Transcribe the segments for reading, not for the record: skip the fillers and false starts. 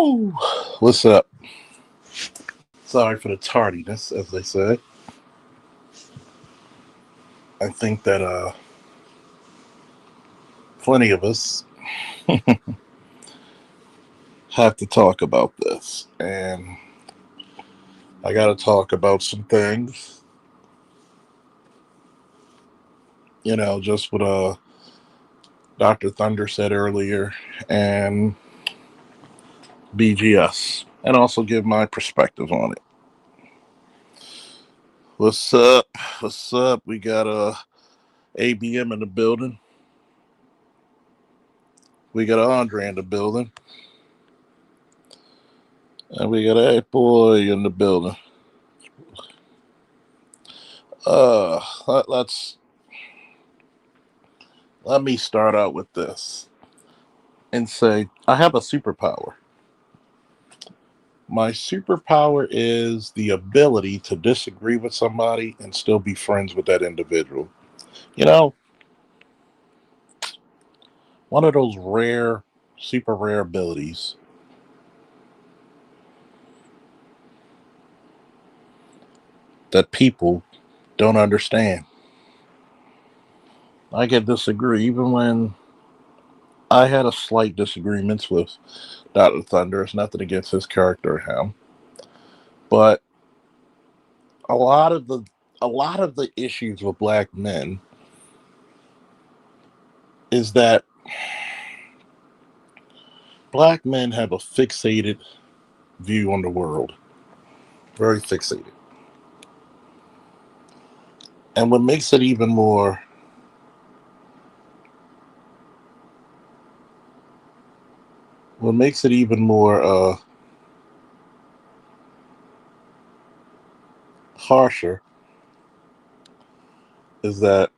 Woo! What's up? Sorry for the tardiness, as they say. I think that plenty of us have to talk about this, and I got to talk about some things. Just what Doctor Thunder said earlier, and BGS, and also give my perspective on it. What's up? What's up? We got ABM in the building. We got Andre in the building, and we got a boy in the building. Uh, let's let me start out with this and say I have a superpower. My superpower is the ability to disagree with somebody and still be friends with that individual. You know, one of those rare, super rare abilities that people don't understand. I can disagree even when I had a slight disagreements with Dr. Thunder. It's nothing against his character or him, but a lot of the a lot of the issues with black men is that black men have a fixated view on the world, very fixated. And what makes it even more harsher is that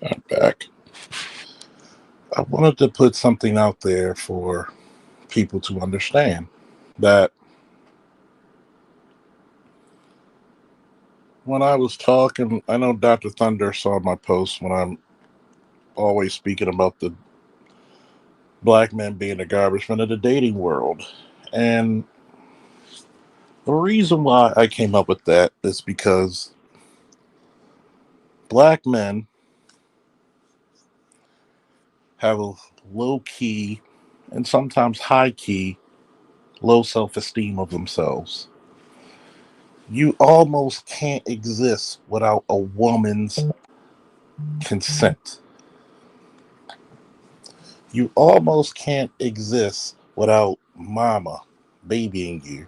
I'm back. I wanted to put something out there for people to understand that when I was talking, I know Dr. Thunder saw my post when I'm always speaking about the black men being the garbage men of the dating world. And the reason why I came up with that is because black men have a low key and sometimes high key low self esteem of themselves. You almost can't exist without a woman's consent. You almost can't exist without mama babying you.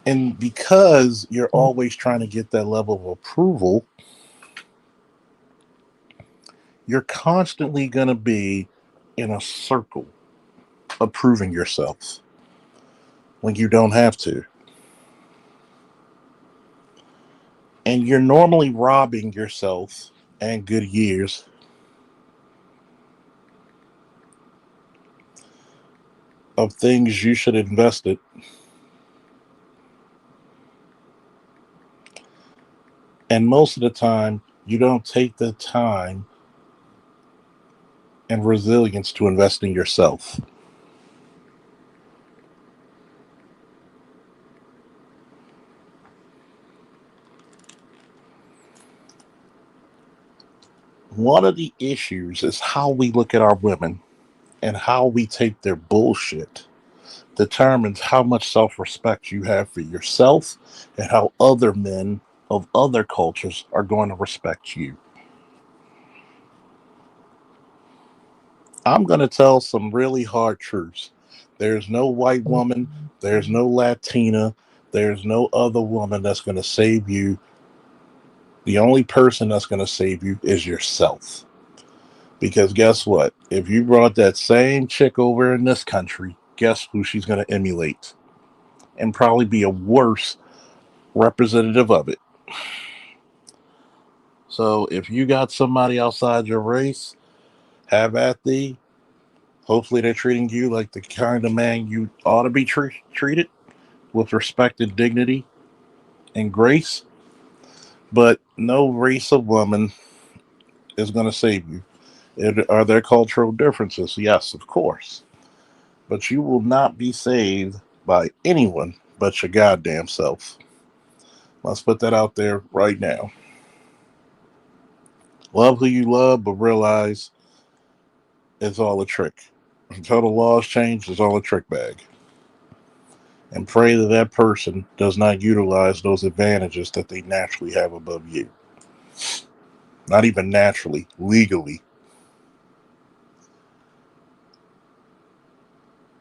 And because you're always trying to get that level of approval, you're constantly going to be in a circle of proving yourself when you don't have to. And you're normally robbing yourself and good years of things you should invest it. And most of the time, you don't take the time and resilience to invest in yourself. One of the issues is how we look at our women and how we take their bullshit determines how much self respect you have for yourself and how other men of other cultures are going to respect you. I'm going to tell some really hard truths. There's no white woman, there's no Latina, there's no other woman that's going to save you. The only person that's going to save you is yourself. Because guess what? If you brought that same chick over in this country, guess who she's going to emulate? And probably be a worse representative of it. So if you got somebody outside your race, have at thee. Hopefully they're treating you like the kind of man you ought to be treated with respect and dignity and grace. But no race of woman is going to save you. Are there cultural differences? Yes, of course. But you will not be saved by anyone but your goddamn self. Let's put that out there right now. Love who you love, but realize it's all a trick. Until the laws change, it's all a trick bag. And pray that that person does not utilize those advantages that they naturally have above you. Not even naturally, legally.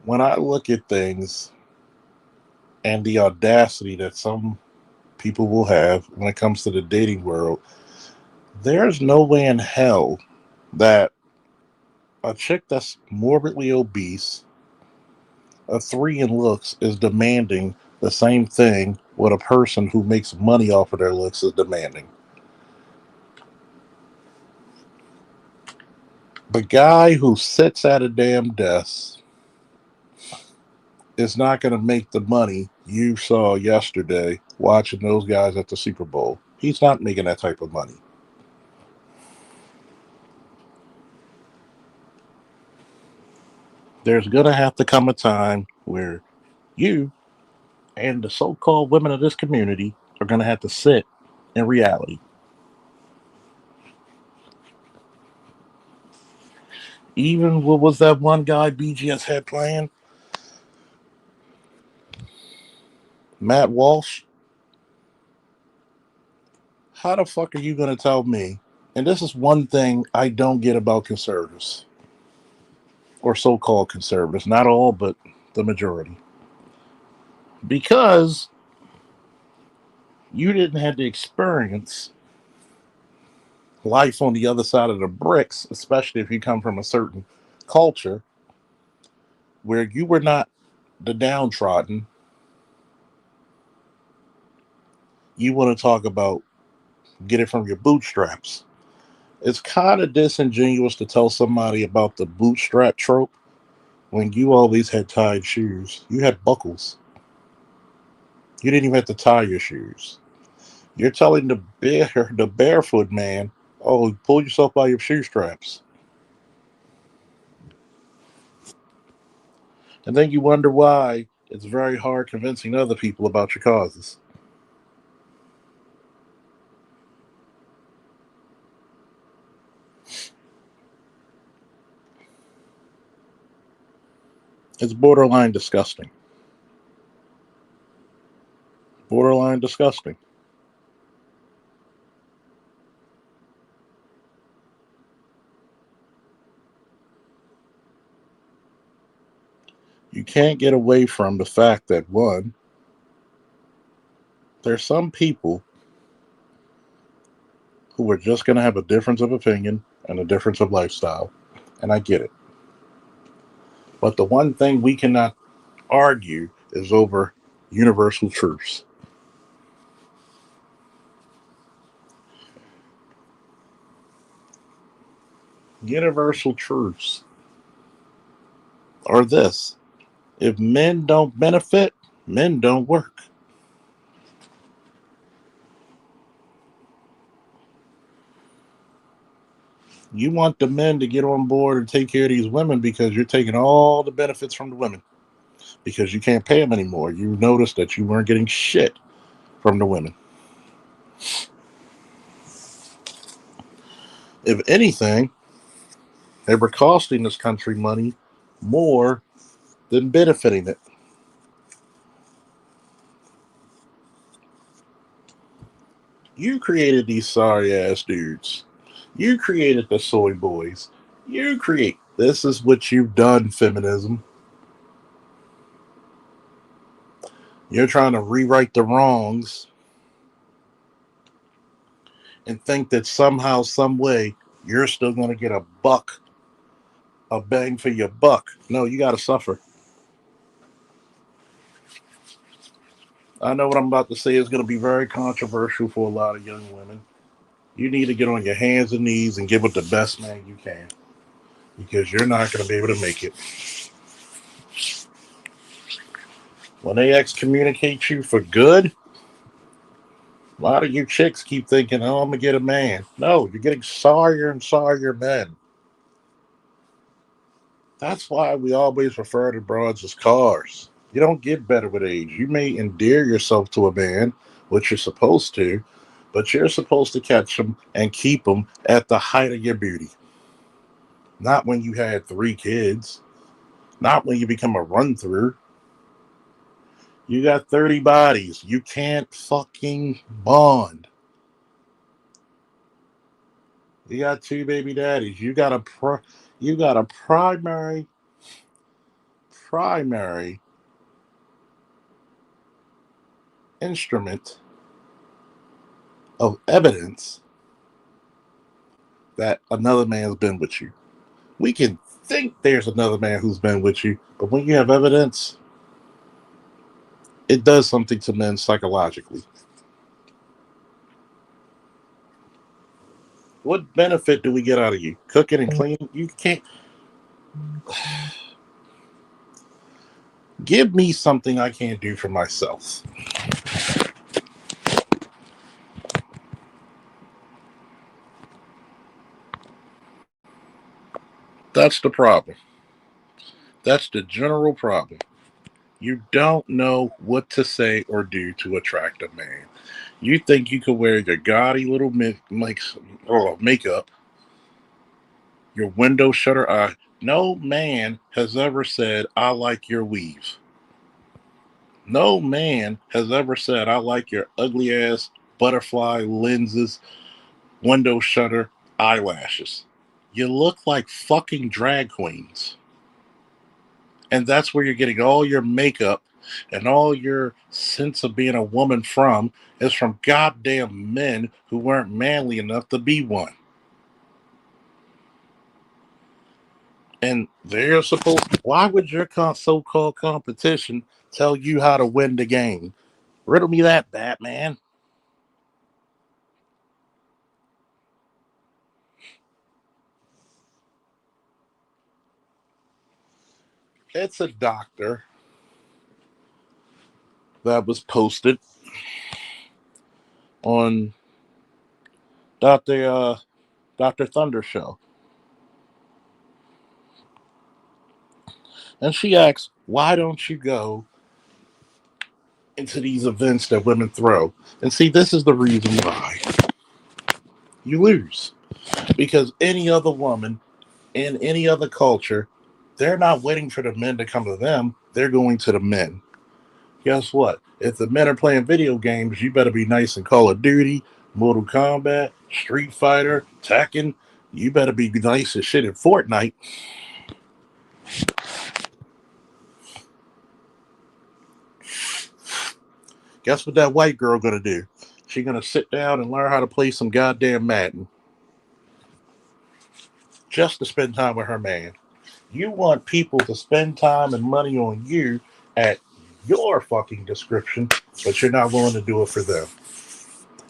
When I look at things and the audacity that some people will have when it comes to the dating world, there's no way in hell that a chick that's morbidly obese, a three in looks, is demanding the same thing what a person who makes money off of their looks is demanding. The guy who sits at a damn desk is not going to make the money you saw yesterday watching those guys at the Super Bowl. He's not making that type of money. There's going to have to come a time where you and the so called women of this community are going to have to sit in reality. Even what was that one guy BGS had playing? Matt Walsh? How the fuck are you going to tell me? And this is one thing I don't get about conservatives or so called conservatives. Not all, but the majority. Because you didn't have the experience life on the other side of the bricks, especially if you come from a certain culture where you were not the downtrodden. You want to talk about get it from your bootstraps. It's kind of disingenuous to tell somebody about the bootstrap trope when you always had tied shoes. You had buckles. You didn't even have to tie your shoes. You're telling the barefoot man, "Oh, pull yourself by your shoe straps," and then you wonder why it's very hard convincing other people about your causes. It's borderline disgusting. Borderline disgusting. You can't get away from the fact that one, there's some people who are just going to have a difference of opinion and a difference of lifestyle, and I get it. But the one thing we cannot argue is over universal truths. universal truths are this: if men don't benefit, men don't work. You want the men to get on board and take care of these women because you're taking all the benefits from the women because you can't pay them anymore. You noticed that you weren't getting shit from the women. If anything, they were costing this country money more than benefiting it. You created these sorry ass dudes. You created the soy boys. You create. This is what you've done, feminism. You're trying to rewrite the wrongs and think that somehow, some way, you're still going to get a buck, a bang for your buck. No, you got to suffer. I know what I'm about to say is going to be very controversial for a lot of young women. You need to get on your hands and knees and give it the best man you can because you're not going to be able to make it. When they excommunicate you for good, a lot of you chicks keep thinking, oh, I'm going to get a man. No, you're getting sorrier and sorrier men. That's why we always refer to broads as cars. You don't get better with age. You may endear yourself to a man, which you're supposed to, but you're supposed to catch them and keep them at the height of your beauty. Not when you had 3 kids, not when you become a run through. You got 30 bodies. You can't fucking bond. You got 2 baby daddies. You got a primary instrument of evidence that another man's been with you. We can think there's another man who's been with you, but when you have evidence, it does something to men psychologically. What benefit do we get out of you? Cooking and cleaning? You can't give me something I can't do for myself. That's the problem. That's the general problem. You don't know what to say or do to attract a man. You think you could wear your gaudy little makeup, your window shutter eye. No man has ever said, I like your weave. No man has ever said, I like your ugly ass butterfly lenses, window shutter eyelashes. You look like fucking drag queens. And that's where you're getting all your makeup and all your sense of being a woman from is from goddamn men who weren't manly enough to be one. And they're supposed. Why would your so-called competition tell you how to win the game? Riddle me that, Batman. It's a doctor that was posted on Dr. Thunder show, and she asks, "Why don't you go into these events that women throw?" And see, this is the reason why you lose. Because any other woman in any other culture, they're not waiting for the men to come to them. They're going to the men. Guess what? If the men are playing video games, you better be nice in Call of Duty, Mortal Kombat, Street Fighter, Tekken. You better be nice as shit in Fortnite. Guess what that white girl gonna do? She gonna sit down and learn how to play some goddamn Madden just to spend time with her man. You want people to spend time and money on you at your fucking description, but you're not willing to do it for them.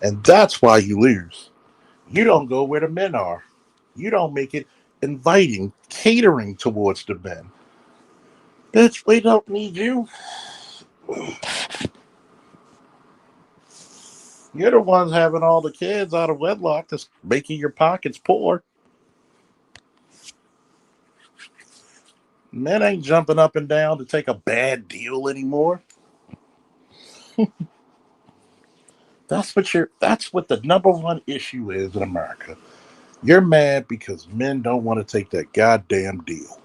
And that's why you lose. You don't go where the men are. You don't make it. inviting, catering towards the men. Bitch, we don't need you. You're the ones having all the kids out of wedlock that's making your pockets poor. Men ain't jumping up and down to take a bad deal anymore. That's what the number one issue is in America. You're mad because men don't want to take that goddamn deal.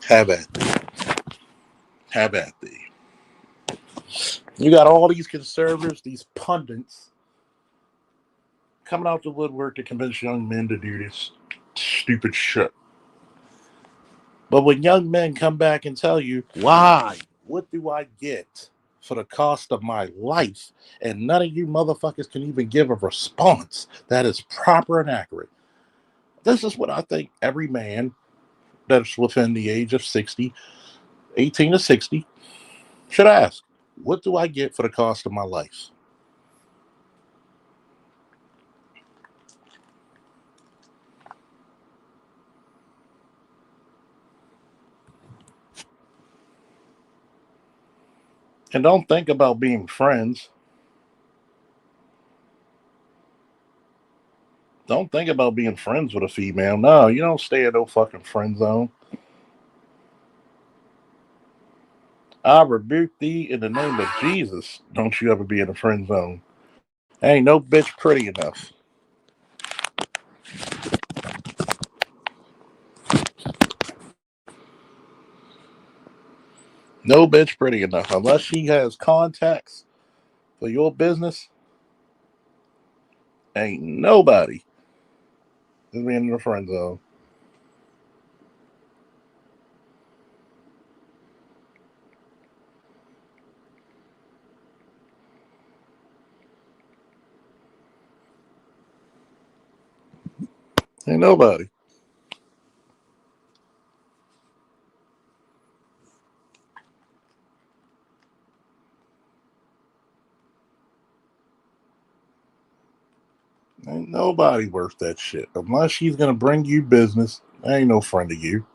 Have at thee. Have at thee. You got all these conservatives, these pundits, coming out the woodwork to convince young men to do this stupid shit. But when young men come back and tell you, why? What do I get for the cost of my life? And none of you motherfuckers can even give a response that is proper and accurate. This is what I think every man that's within the age of 60, 18 to 60, should ask. What do I get for the cost of my life? And don't think about being friends. Don't think about being friends with a female. No, you don't stay in no fucking friend zone. I rebuke thee in the name of Jesus. Don't you ever be in a friend zone. Ain't no bitch pretty enough. No bitch pretty enough. Unless she has contacts for your business, ain't nobody is being in a friend zone. Ain't nobody. Ain't nobody worth that shit. Unless she's gonna bring you business, ain't no friend of you.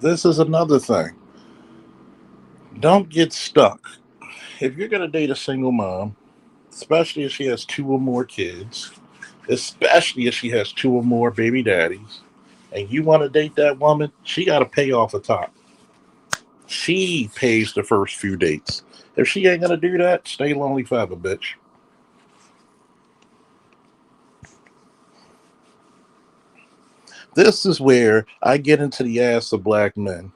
This is another thing. Don't get stuck. If you're gonna date a single mom, especially if she has two or more kids, especially if she has two or more baby daddies, and you want to date that woman, she got to pay off the top. She pays the first few dates. If she ain't gonna do that, stay lonely forever, bitch. This is where I get into the ass of black men.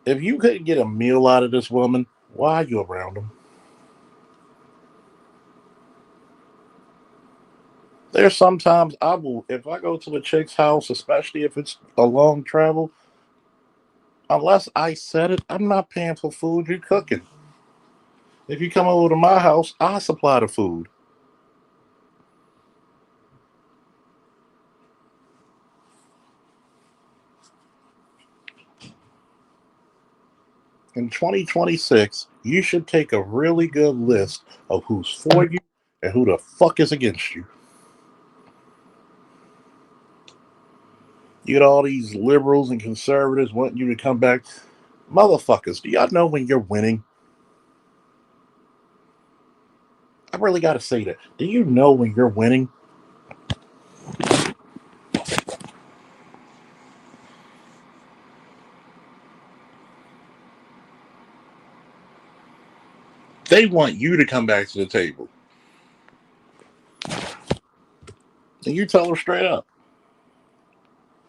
If you couldn't get a meal out of this woman, why are you around them? There's sometimes I will, if I go to a chick's house, especially if it's a long travel, unless I said it, I'm not paying for food you're cooking. If you come over to my house, I supply the food. In 2026, you should take a really good list of who's for you and who the fuck is against you. You get all these liberals and conservatives wanting you to come back. Motherfuckers, do y'all know when you're winning? I really got to say that. Do you know when you're winning? They want you to come back to the table. And you tell them straight up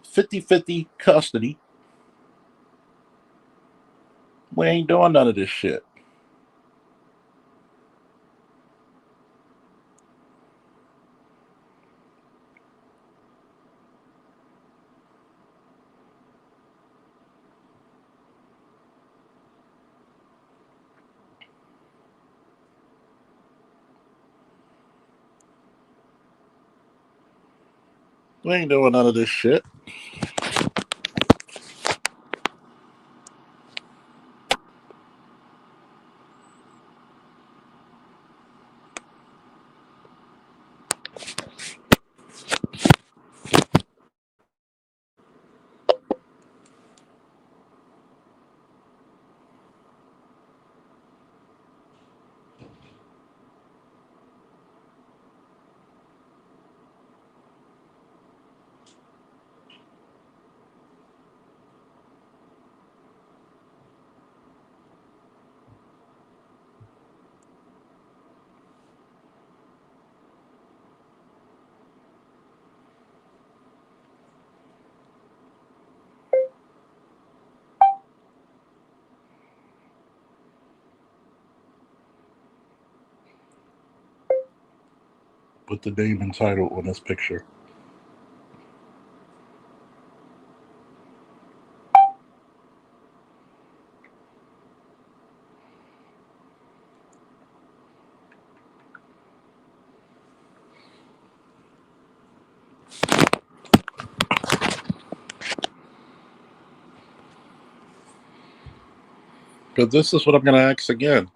50-50 custody. We ain't doing none of this shit. We ain't doing none of this shit. Put the name and title on this picture. Because this is what I'm going to ask again.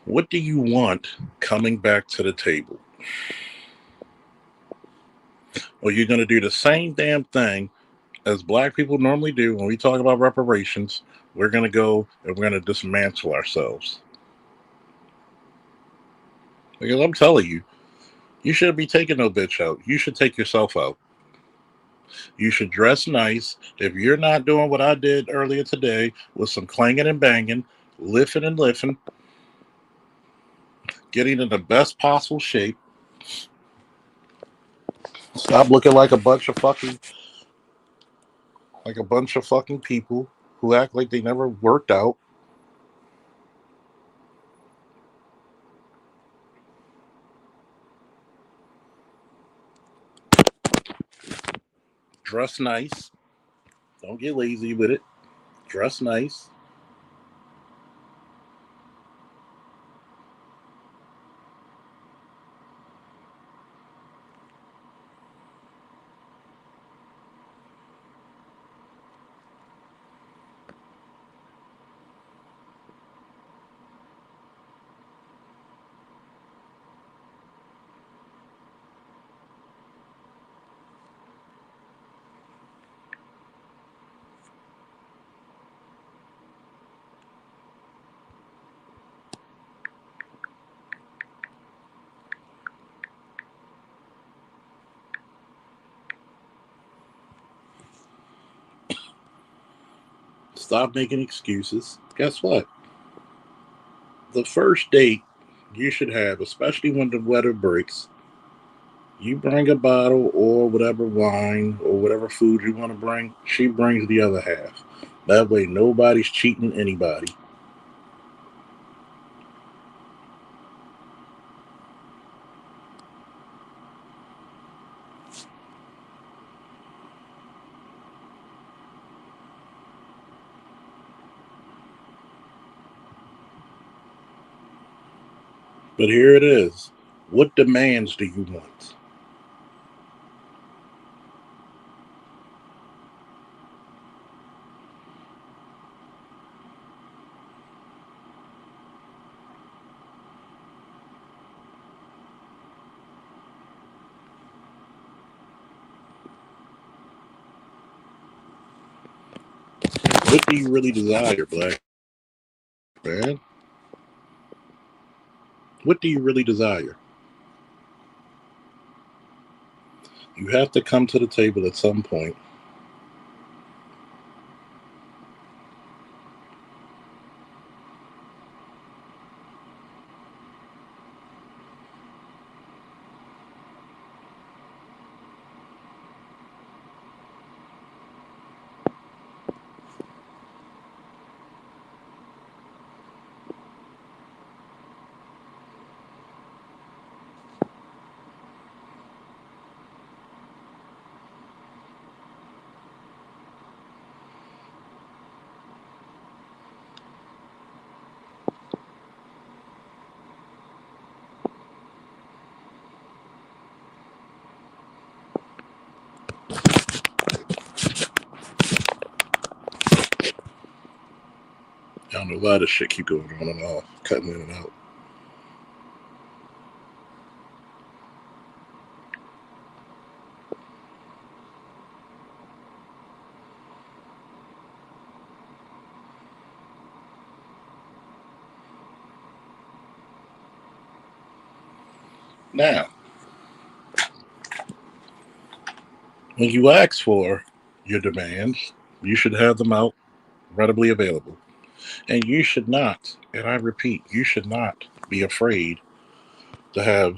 What do you want coming back to the table? Or you're going to do the same damn thing as black people normally do when we talk about reparations. We're going to go and we're going to dismantle ourselves. Because I'm telling you, you shouldn't be taking no bitch out. You should take yourself out. You should dress nice. If you're not doing what I did earlier today with some clanging and banging, lifting and lifting, getting in the best possible shape, stop looking like a bunch of fucking people who act like they never worked out. Dress nice. Don't get lazy with it. Dress nice. Stop making excuses. Guess what? The first date you should have, especially when the weather breaks, you bring a bottle or whatever wine or whatever food you want to bring. She brings the other half. That way, nobody's cheating anybody. But here it is. What demands do you want? What do you really desire, black man? What do you really desire? You have to come to the table at some point. don't know why this shit keep going on and off, cutting in and out. Now, when you ask for your demands, you should have them out readily available. And you should not, and I repeat, you should not be afraid to have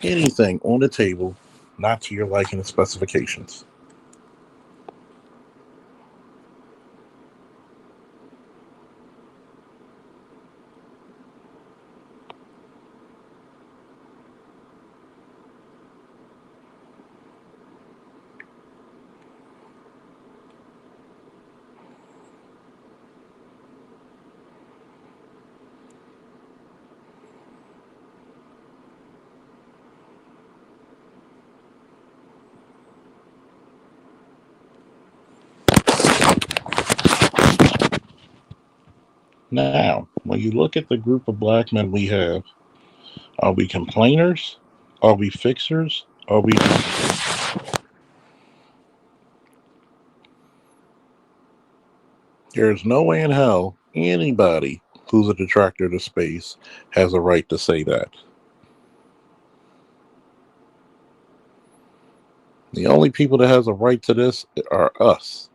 anything on the table not to your liking and specifications. Now, when you look at the group of black men we have, are we complainers? Are we fixers? Are we. There's no way in hell anybody who's a detractor to space has a right to say that. The only people that has a right to this are us.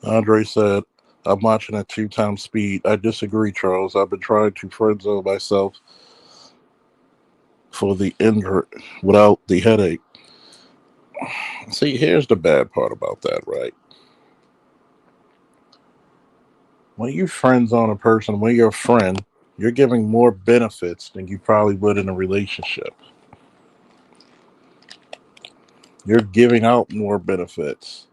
Andre said, I'm watching at 2 times speed. I disagree, Charles. I've been trying to friend zone myself for the injury without the headache. See, here's the bad part about that, right? When you friend zone a person, when you're a friend, you're giving more benefits than you probably would in a relationship. You're giving out more benefits.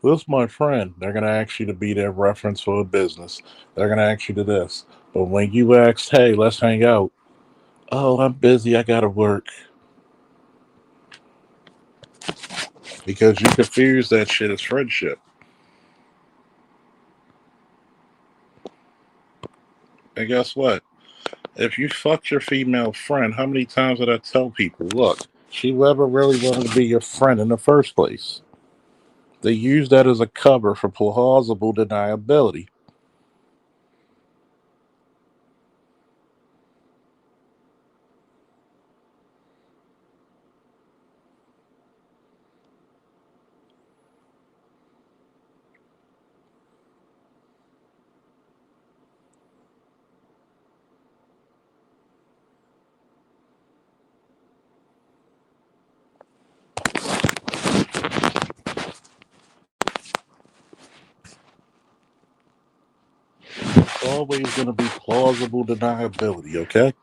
Who's my friend? They're going to ask you to be their reference for a business. They're going to ask you to this. But when you ask, hey, let's hang out, oh, I'm busy. I got to work. Because you confuse that shit as friendship. And guess what? If you fucked your female friend, how many times did I tell people, look, she never really wanted to be your friend in the first place? They use that as a cover for plausible deniability. It's always going to be plausible deniability, okay?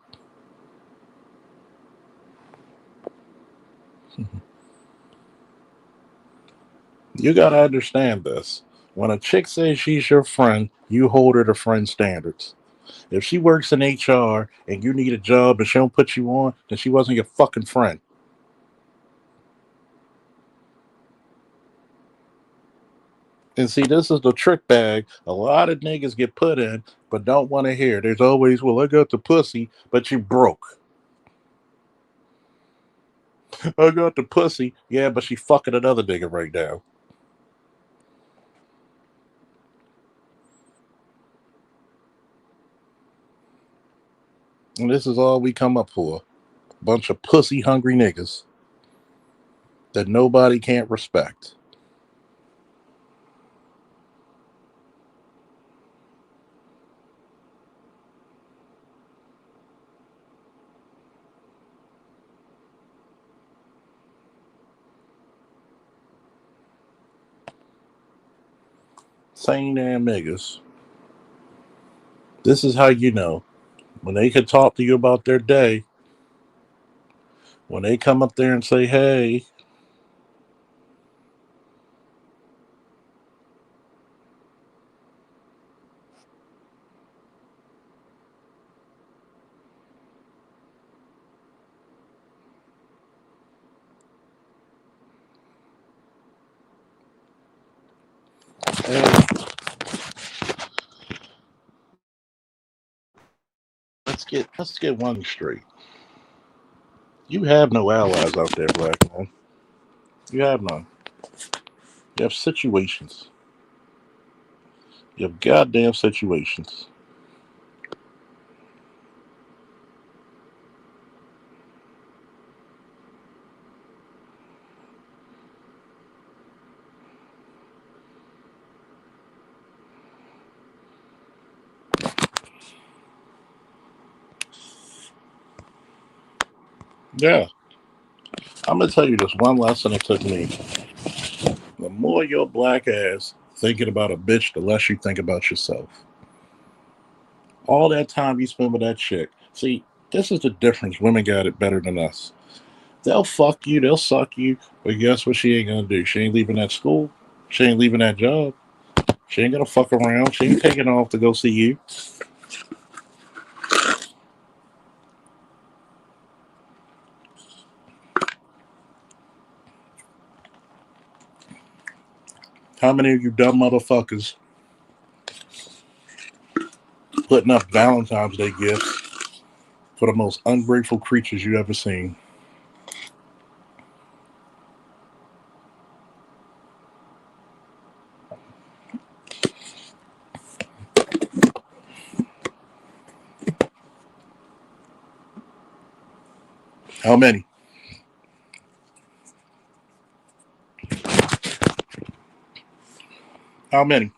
You got to understand this. When a chick says she's your friend, you hold her to friend standards. If she works in HR and you need a job and she don't put you on, then she wasn't your fucking friend. And see, this is the trick bag a lot of niggas get put in, but don't want to hear. There's always, well, I got the pussy, but you broke. I got the pussy, yeah, but she fucking another nigga right now. And this is all we come up for. Bunch of pussy hungry niggas that nobody can't respect. same damn niggas. This is how you know when they can talk to you about their day. When they come up there and say, "Hey, hey, let's get one straight. You have no allies out there, black man. You have none. You have situations. You have goddamn situations. Yeah, I'm gonna tell you this one lesson it took me. The more your black ass thinking about a bitch, the less you think about yourself. All that time you spend with that chick. See, this is the difference. Women got it better than us. They'll fuck you, they'll suck you, but guess what she ain't gonna do? She ain't leaving that school. She ain't leaving that job. She ain't gonna fuck around. She ain't taking off to go see you. How many of you dumb motherfuckers putting up Valentine's Day gifts for the most ungrateful creatures you ever seen? How many? How many?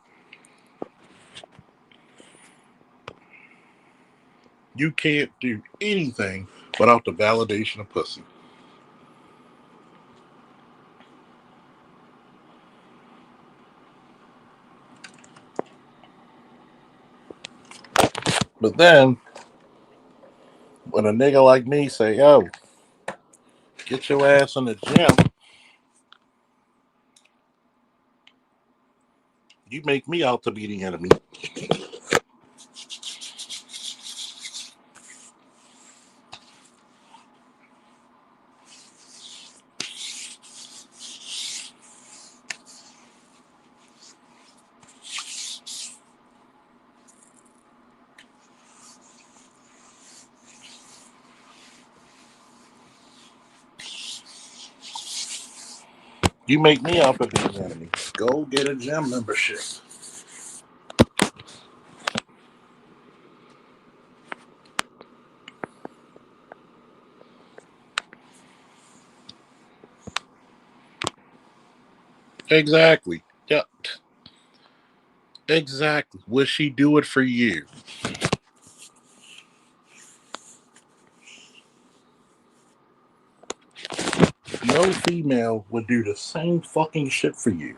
You can't do anything without the validation of pussy. But then when a nigga like me say, "Yo, get your ass in the gym," you make me out to be the enemy. You make me out to be the enemy. Go get a gym membership. Exactly. Yeah, exactly. Would she do it for you? No female would do the same fucking shit for you.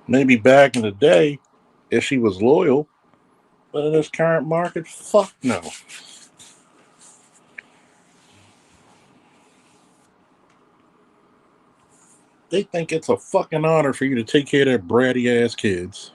Maybe back in the day, if she was loyal, but in this current market, fuck no. They think it's a fucking honor for you to take care of their bratty ass kids.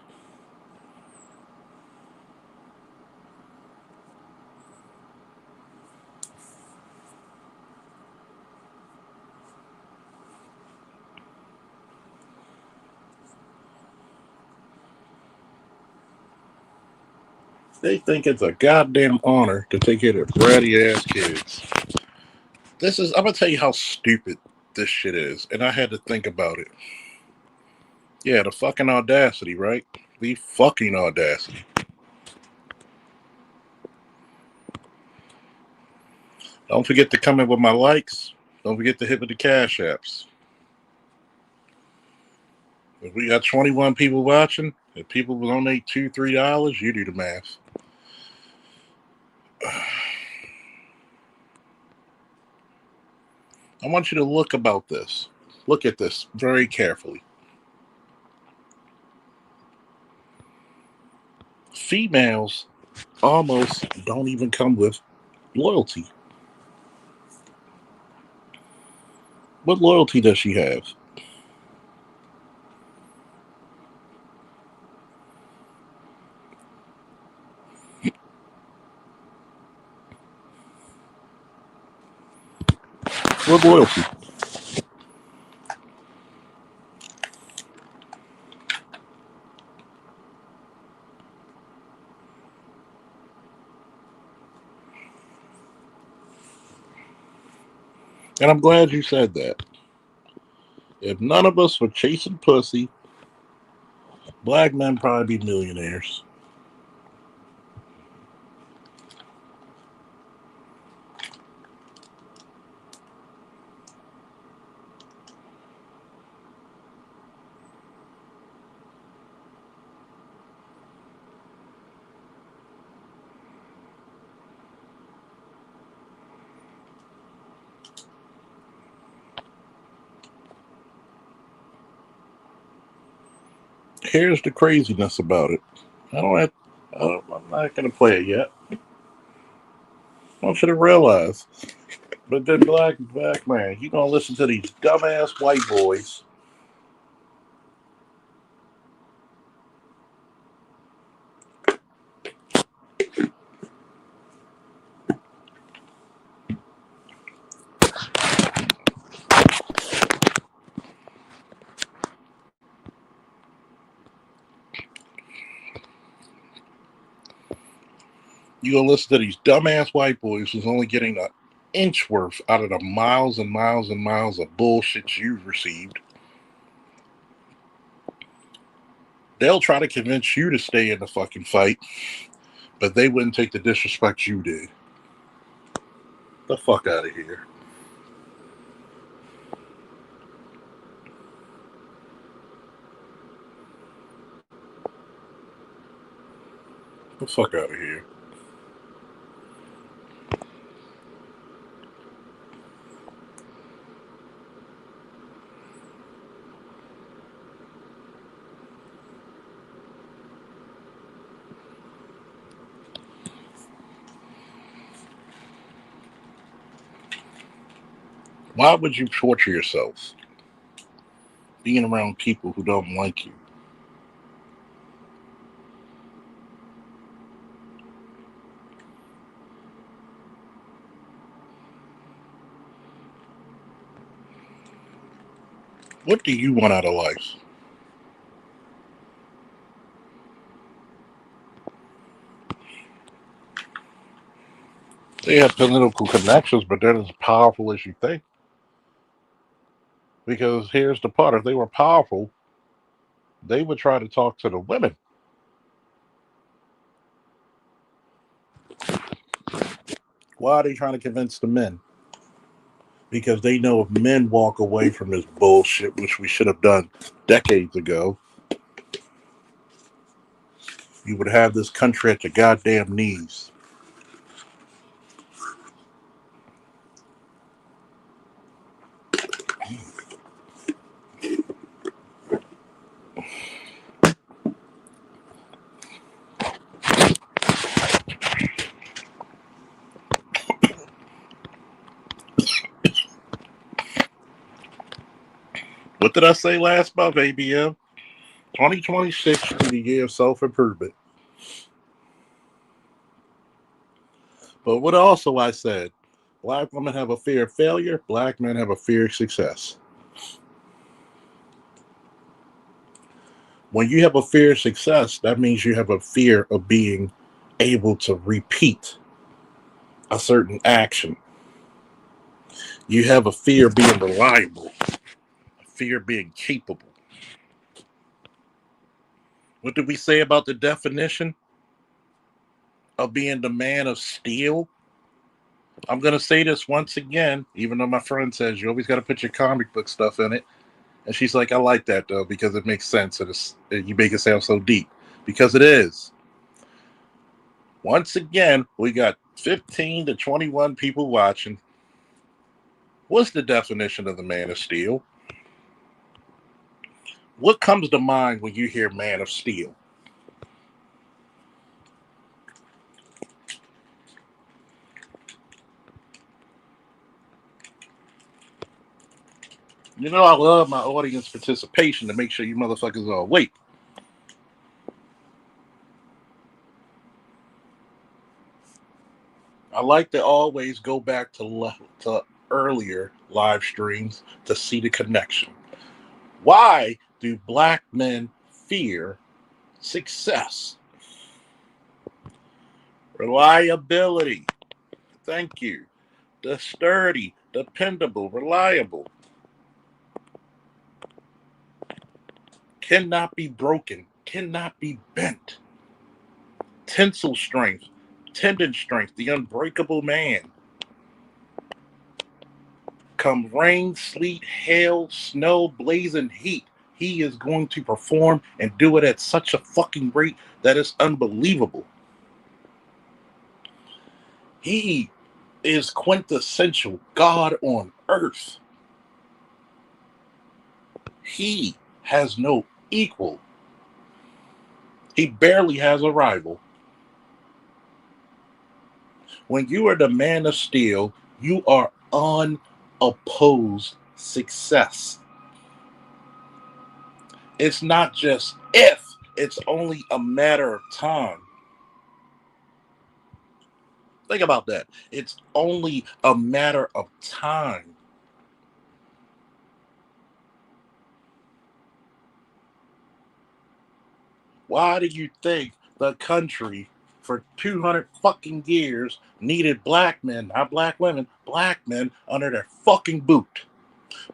They think it's a goddamn honor to take care of their bratty ass kids. I'm gonna tell you how stupid this shit is, and I had to think about it. Yeah, the fucking audacity, right? The fucking audacity. Don't forget to come in with my likes. Don't forget to hit with the cash apps. If we got 21 people watching, if people will donate $2, $3, you do the math. I want you to look at this very carefully. females almost don't even come with loyalty. What loyalty does she have? What loyalty? And I'm glad you said that. If none of us were chasing pussy, black men probably be millionaires. Here's the craziness about it. I don't have. I'm not gonna play it yet. I want you to realize. But then black man, you gonna listen to these dumbass white boys. You gonna listen to these dumbass white boys who's only getting an inch worth out of the miles and miles and miles of bullshit you've received. They'll try to convince you to stay in the fucking fight, but they wouldn't take the disrespect you did. The fuck out of here. The fuck out of here. Why would you torture yourself being around people who don't like you? What do you want out of life? They have political connections, but they're as powerful as you think. Because here's the part: if they were powerful, they would try to talk to the women. Why are they trying to convince the men? Because they know if men walk away from this bullshit, which we should have done decades ago, you would have this country at your goddamn knees. What did I say last month, ABM? 2026 should be the year of self improvement. But what also I said, black women have a fear of failure, black men have a fear of success. When you have a fear of success, that means you have a fear of being able to repeat a certain action. You have a fear of being reliable, a fear of being capable. What did we say about the definition of being the man of steel? I'm going to say this once again, even though my friend says you always got to put your comic book stuff in it. And she's like, I like that though, because it makes sense and you make it sound so deep. Because it is. Once again, we got 15 to 21 people watching. What's the definition of the man of steel? What comes to mind when you hear man of steel? You know, I love my audience participation to make sure you motherfuckers are awake. I like to always go back to earlier live streams to see the connection. Why do black men fear success? Reliability. Thank you. The sturdy, dependable, reliable. Cannot be broken, cannot be bent. Tensile strength, tendon strength, the unbreakable man. Come rain, sleet, hail, snow, blazing heat, he is going to perform and do it at such a fucking rate that is unbelievable. He is quintessential God on earth. He has no equal. He barely has a rival. When you are the man of steel, you are unopposed success. It's not just if, it's only a matter of time. Think about that. It's only a matter of time. Why do you think the country for 200 fucking years needed black men, not black women, black men under their fucking boot?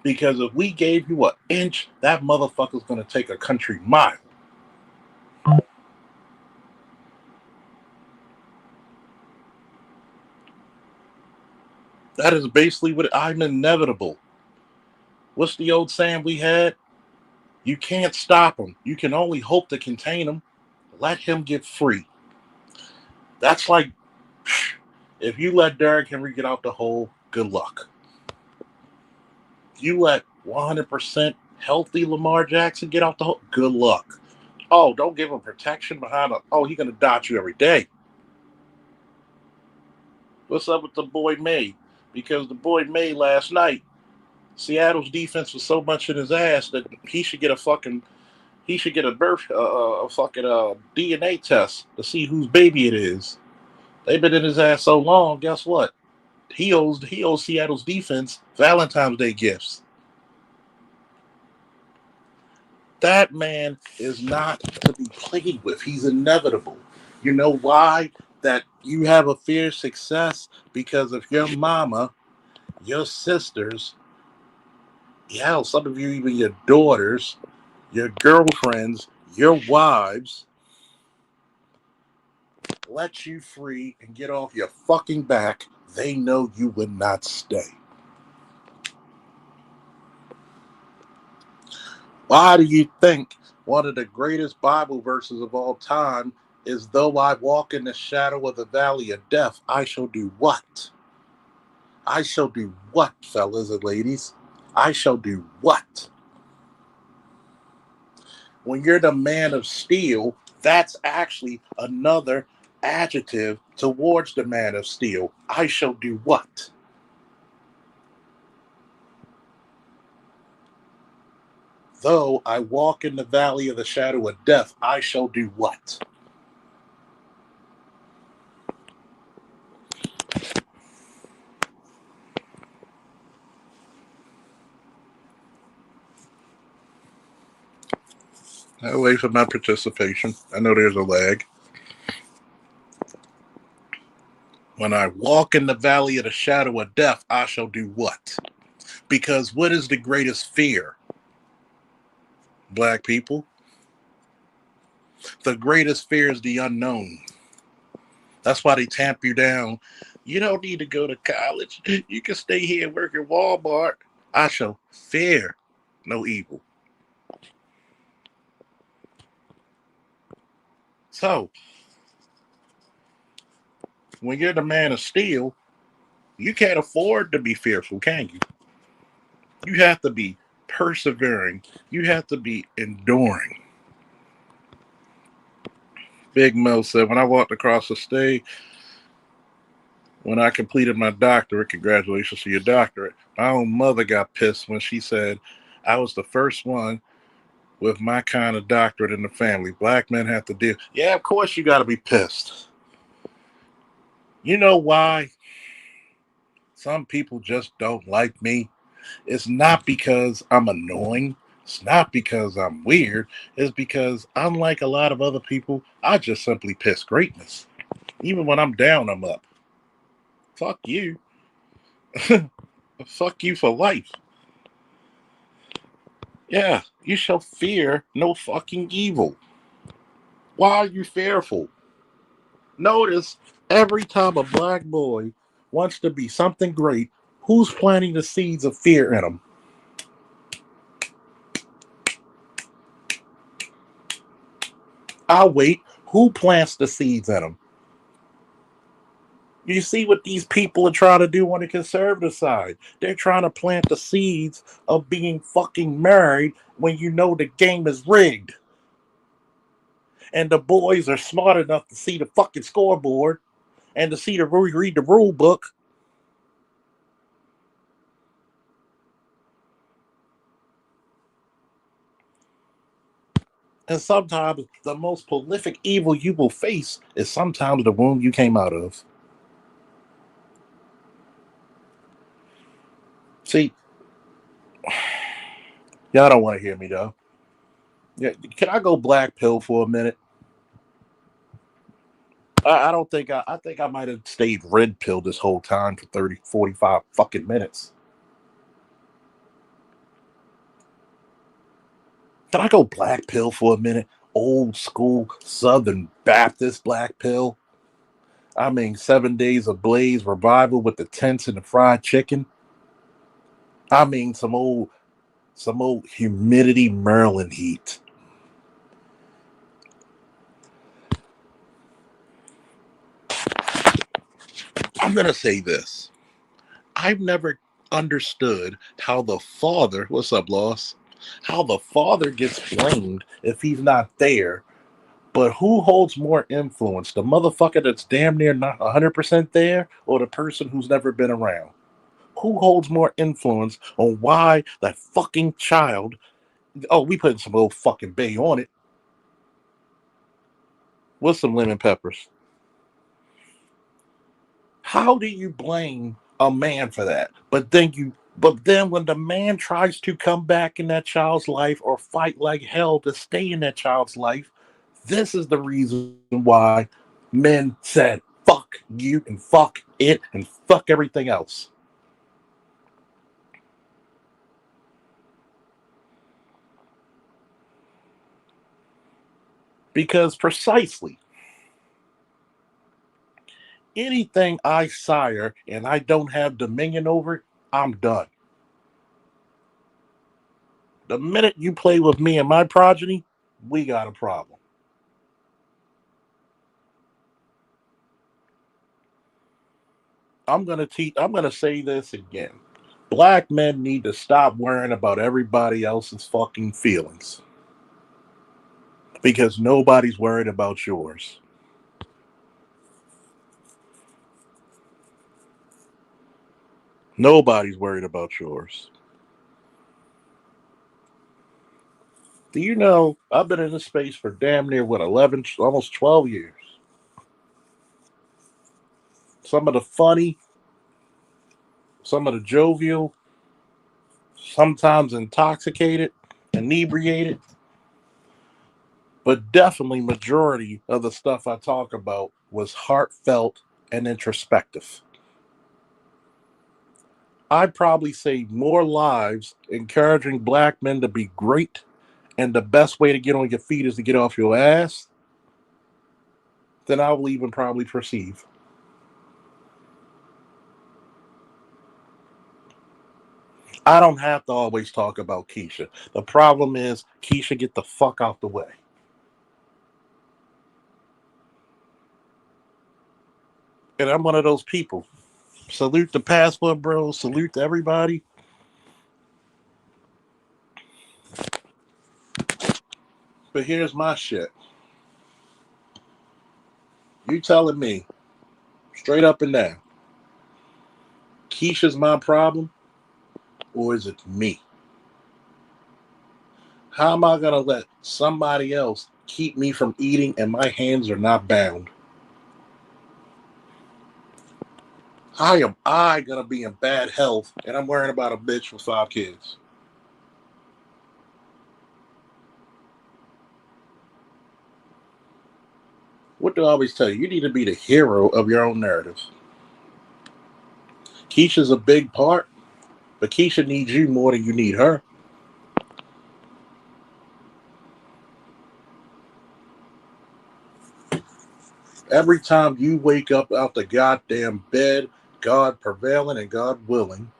Because if we gave you an inch, that motherfucker's gonna take a country mile. That is basically what I'm inevitable. What's the old saying we had? You can't stop him. You can only hope to contain him. Let him get free. That's like if you let Derrick Henry get out the hole, good luck. If you let 100% healthy Lamar Jackson get out the hole, good luck. Oh, don't give him protection behind a. Oh, he's gonna dot you every day. What's up with the boy May? Because the boy May last night, Seattle's defense was so much in his ass that he should get a a fucking DNA test to see whose baby it is. They've been in his ass so long. Guess what? He owes Seattle's defense Valentine's Day gifts. That man is not to be played with. He's inevitable. You know why? That you have a fear of success because of your mama, your sisters, yeah, some of you even your daughters, your girlfriends, your wives let you free and get off your fucking back. They know you would not stay. Why do you think one of the greatest Bible verses of all time is though I walk in the shadow of the valley of death, I shall do what? I shall do what, fellas and ladies? I shall do what? When you're the man of steel, that's actually another adjective towards the man of steel. I shall do what? Though I walk in the valley of the shadow of death, I shall do what? I'll wait for my participation. I know there's a lag. When I walk in the valley of the shadow of death, I shall do what? Because what is the greatest fear? Black people. The greatest fear is the unknown. That's why they tamp you down. You don't need to go to college. You can stay here and work at Walmart. I shall fear no evil. So, when you're the man of steel, you can't afford to be fearful, can you? You have to be persevering. You have to be enduring. Big Mo said, when I walked across the stage, When I completed my doctorate, congratulations to your doctorate, my own mother got pissed when she said I was the first one with my kind of doctorate in the family. Black men have to deal. Yeah, of course you got to be pissed. You know why some people just don't like me? It's not because I'm annoying. It's not because I'm weird. It's because, unlike a lot of other people, I just simply piss greatness. Even when I'm down, I'm up. Fuck you. Fuck you for life. Yeah, you shall fear no fucking evil. Why are you fearful? Notice every time a black boy wants to be something great, who's planting the seeds of fear in him? I'll wait. Who plants the seeds in him? You see what these people are trying to do on the conservative side? They're trying to plant the seeds of being fucking married when you know the game is rigged. And the boys are smart enough to see the fucking scoreboard and to see the read the rule book. And sometimes the most prolific evil you will face is sometimes the womb you came out of. See, y'all don't want to hear me though. Yeah, can I go black pill for a minute? I don't think I think I might have stayed red pill this whole time for 30, 45 fucking minutes. Can I go black pill for a minute? Old school Southern Baptist black pill. I mean, 7 days of blaze revival with the tents and the fried chicken. I mean, some old humidity Maryland heat. I'm gonna say this. I've never understood how the father, what's up, Loss? How the father gets blamed if he's not there. But who holds more influence? The motherfucker that's damn near not 100% there, or the person who's never been around? Who holds more influence on why that fucking child? Oh, we putting some old fucking bay on it with some lemon peppers. How do you blame a man for that? But then when the man tries to come back in that child's life or fight like hell to stay in that child's life, this is the reason why men said fuck you and fuck it and fuck everything else. Because precisely anything I sire and I don't have dominion over, I'm done. The minute you play with me and my progeny, we got a problem. I'm gonna say this again. Black men need to stop worrying about everybody else's fucking feelings. Because nobody's worried about yours. Nobody's worried about yours. Do you know I've been in this space for damn near what 11, almost 12 years. Some of the funny, some of the jovial, sometimes intoxicated, inebriated, but definitely majority of the stuff I talk about was heartfelt and introspective. I probably saved more lives encouraging black men to be great, and the best way to get on your feet is to get off your ass than I will even probably perceive. I don't have to always talk about Keisha. The problem is Keisha, get the fuck out the way. And I'm one of those people. Salute the passport bro. Salute to everybody. But here's my shit. You telling me straight up and down. Keisha's my problem, or is it me? How am I going to let somebody else keep me from eating and my hands are not bound? How am I going to be in bad health and I'm worrying about a bitch with 5 kids? What do I always tell you? You need to be the hero of your own narrative. Keisha's a big part, but Keisha needs you more than you need her. Every time you wake up out the goddamn bed, God prevailing and God willing,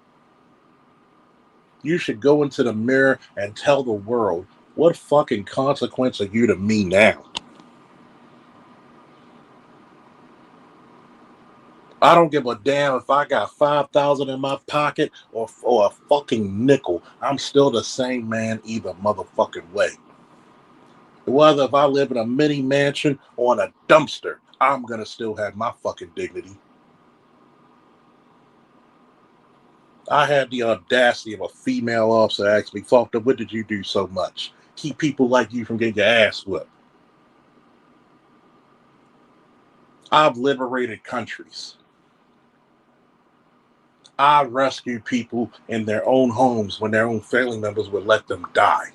you should go into the mirror and tell the world, what fucking consequence are you to me now? I don't give a damn if I got 5,000 in my pocket or a fucking nickel. I'm still the same man either motherfucking way. Whether if I live in a mini mansion or in a dumpster, I'm gonna still have my fucking dignity. I had the audacity of a female officer ask me, Faulkner, what did you do so much? Keep people like you from getting your ass whipped. I've liberated countries. I rescued people in their own homes when their own family members would let them die.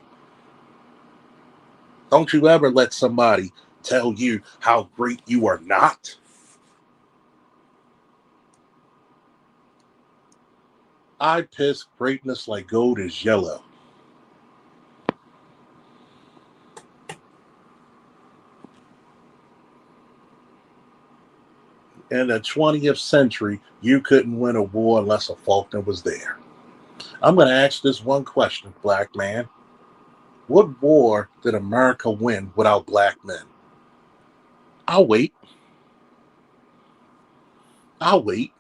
Don't you ever let somebody tell you how great you are not. I piss greatness like gold is yellow. In the 20th century, you couldn't win a war unless a Faulkner was there. I'm going to ask this one question, black man. What war did America win without black men? I'll wait. I'll wait.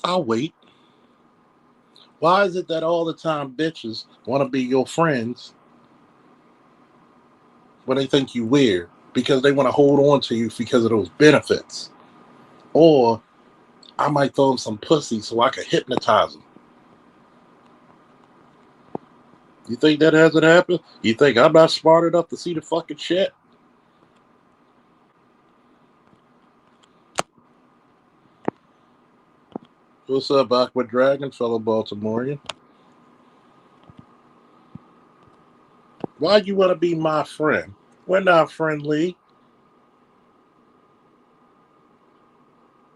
I'll wait. Why is it that all the time bitches want to be your friends when they think you weird? Because they want to hold on to you because of those benefits. Or I might throw them some pussy so I can hypnotize them. You think that hasn't happened? You think I'm not smart enough to see the fucking shit? What's up, Aqua Dragon, fellow Baltimorean? Why you want to be my friend? We're not friendly.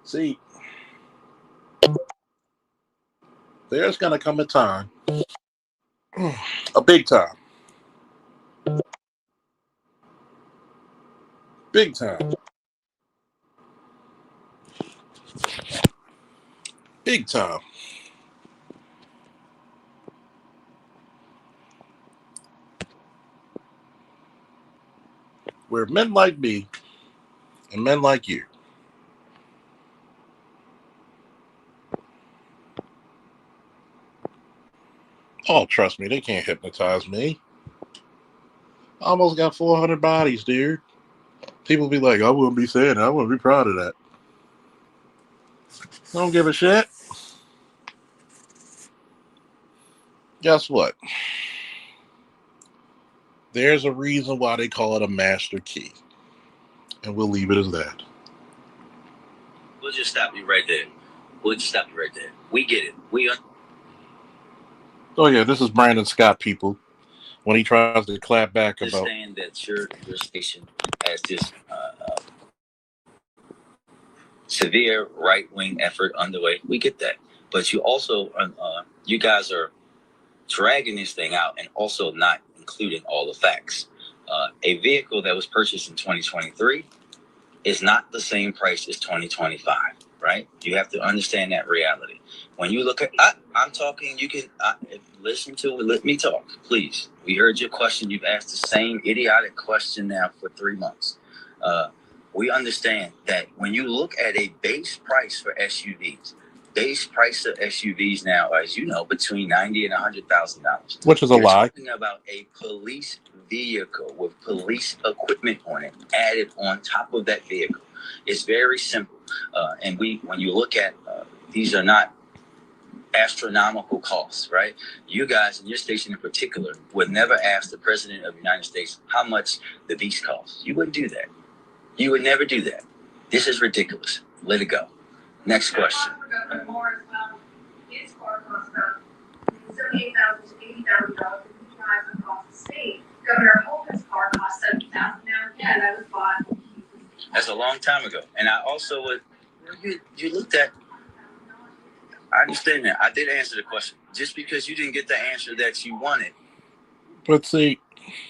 See, there's going to come a time, a big time, big time, big time, where men like me and men like you, oh, trust me, they can't hypnotize me. I almost got 400 bodies, dude. People be like, I wouldn't be saying that. I wouldn't be proud of that. I don't give a shit. Guess what? There's a reason why they call it a master key. And we'll leave it as that. We'll just stop you right there. We get it. Oh, yeah, this is Brandon Scott, people. When he tries to clap back about... understand that your station has this severe right-wing effort underway. We get that. But you also, you guys are dragging this thing out and also not including all the facts. A vehicle that was purchased in 2023 is not the same price as 2025, right? You have to understand that reality. When you look at, I'm talking, you can listen to it, let me talk, please. We heard your question. You've asked the same idiotic question now for 3 months. We understand that when you look at a base price for SUVs, base price of SUVs now, as you know, between $90,000 and $100,000. Which is a lie. Talking about a police vehicle with police equipment on it added on top of that vehicle. It's very simple. And when you look at these are not astronomical costs, right? You guys in your station in particular would never ask the President of the United States how much the beast costs. You wouldn't do that. You would never do that. This is ridiculous. Let it go. Next question. His car costs about $78,000 to $80,000 if he drives across the state. Governor Holden's car costs $70,000 now. Yeah, that was bought. That's a long time ago. And I also would. You looked at. I understand that. I did answer the question. Just because you didn't get the answer that you wanted. But see,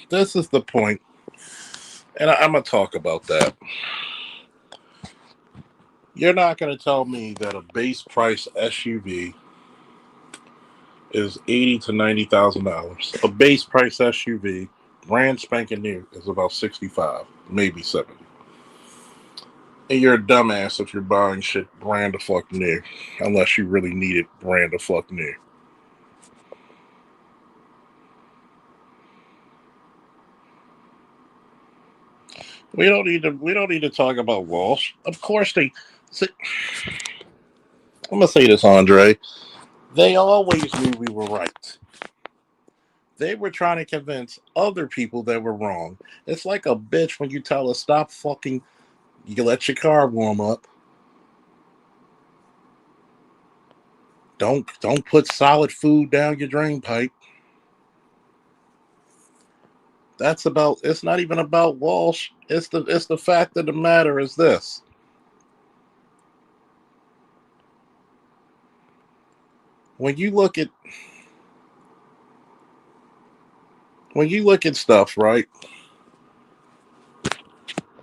this is the point. And I'm going to talk about that. You're not going to tell me that a base price SUV is $80,000 to $90,000. A base price SUV, brand spanking new, is about 65, maybe 70. And you're a dumbass if you're buying shit brand of fuck new, unless you really need it brand of fuck new. We don't need to talk about Walsh. Of course they. See, I'm gonna say this, Andre. They always knew we were right. They were trying to convince other people that were wrong. It's like a bitch when you tell her stop fucking. You let your car warm up. Don't put solid food down your drain pipe. It's not even about Walsh. It's the fact of the matter is this. When you look at stuff, right?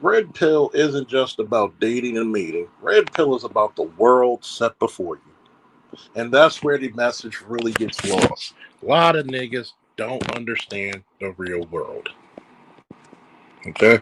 Red pill isn't just about dating and meeting. Red pill is about the world set before you. And that's where the message really gets lost. A lot of niggas don't understand the real world. Okay?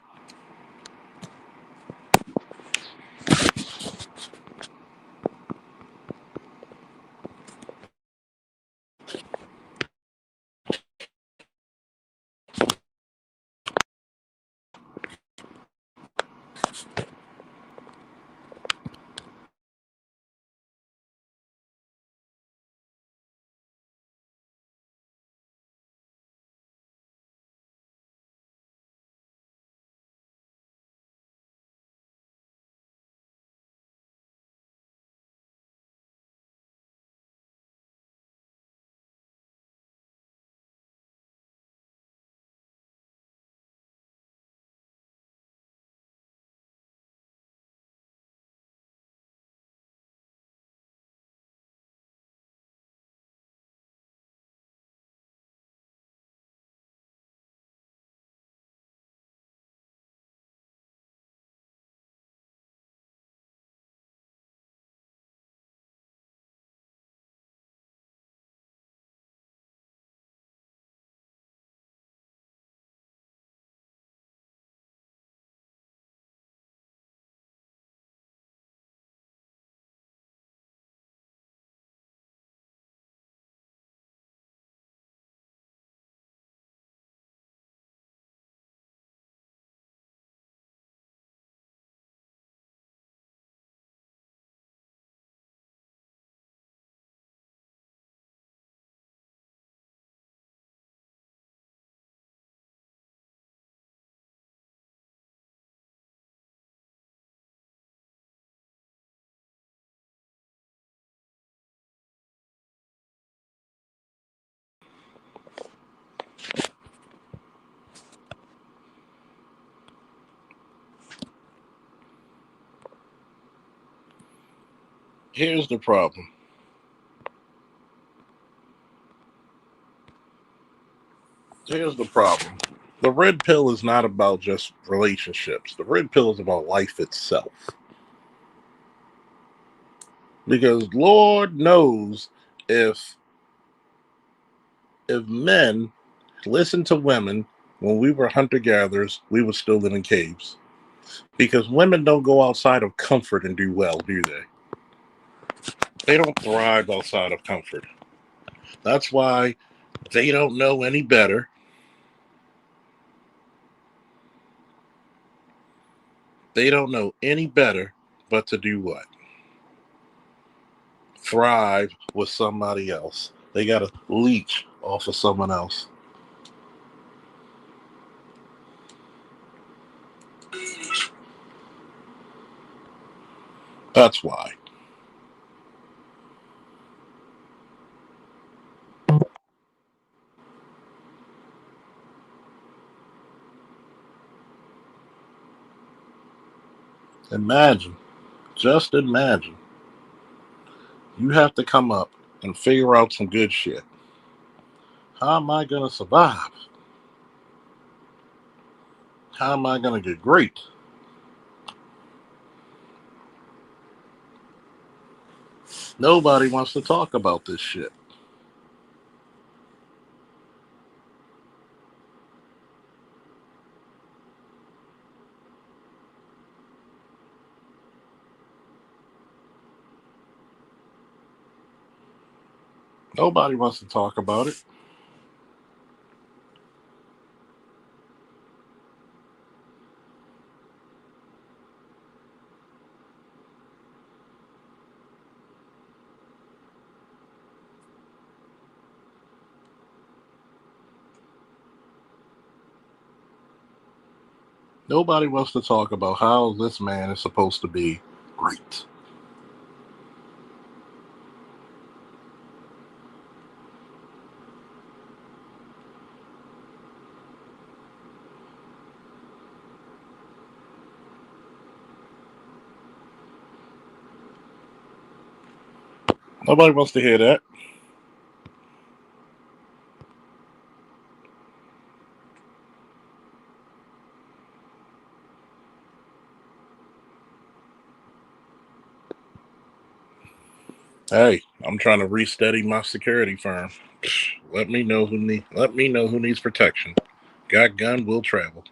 Here's the problem. The red pill is not about just relationships. The red pill is about life itself. Because Lord knows if men listened to women when we were hunter gatherers, we would still live in caves. Because women don't go outside of comfort and do well, do they? They don't thrive outside of comfort. That's why they don't know any better. They don't know any better but to do what? Thrive with somebody else. They got to leech off of someone else. That's why. Imagine, just imagine, you have to come up and figure out some good shit. How am I going to survive? How am I going to get great? Nobody wants to talk about this shit. Nobody wants to talk about it. Nobody wants to talk about how this man is supposed to be great. Nobody wants to hear that. Hey, I'm trying to re-steady my security firm. Let me know who needs protection. Got gun, will travel.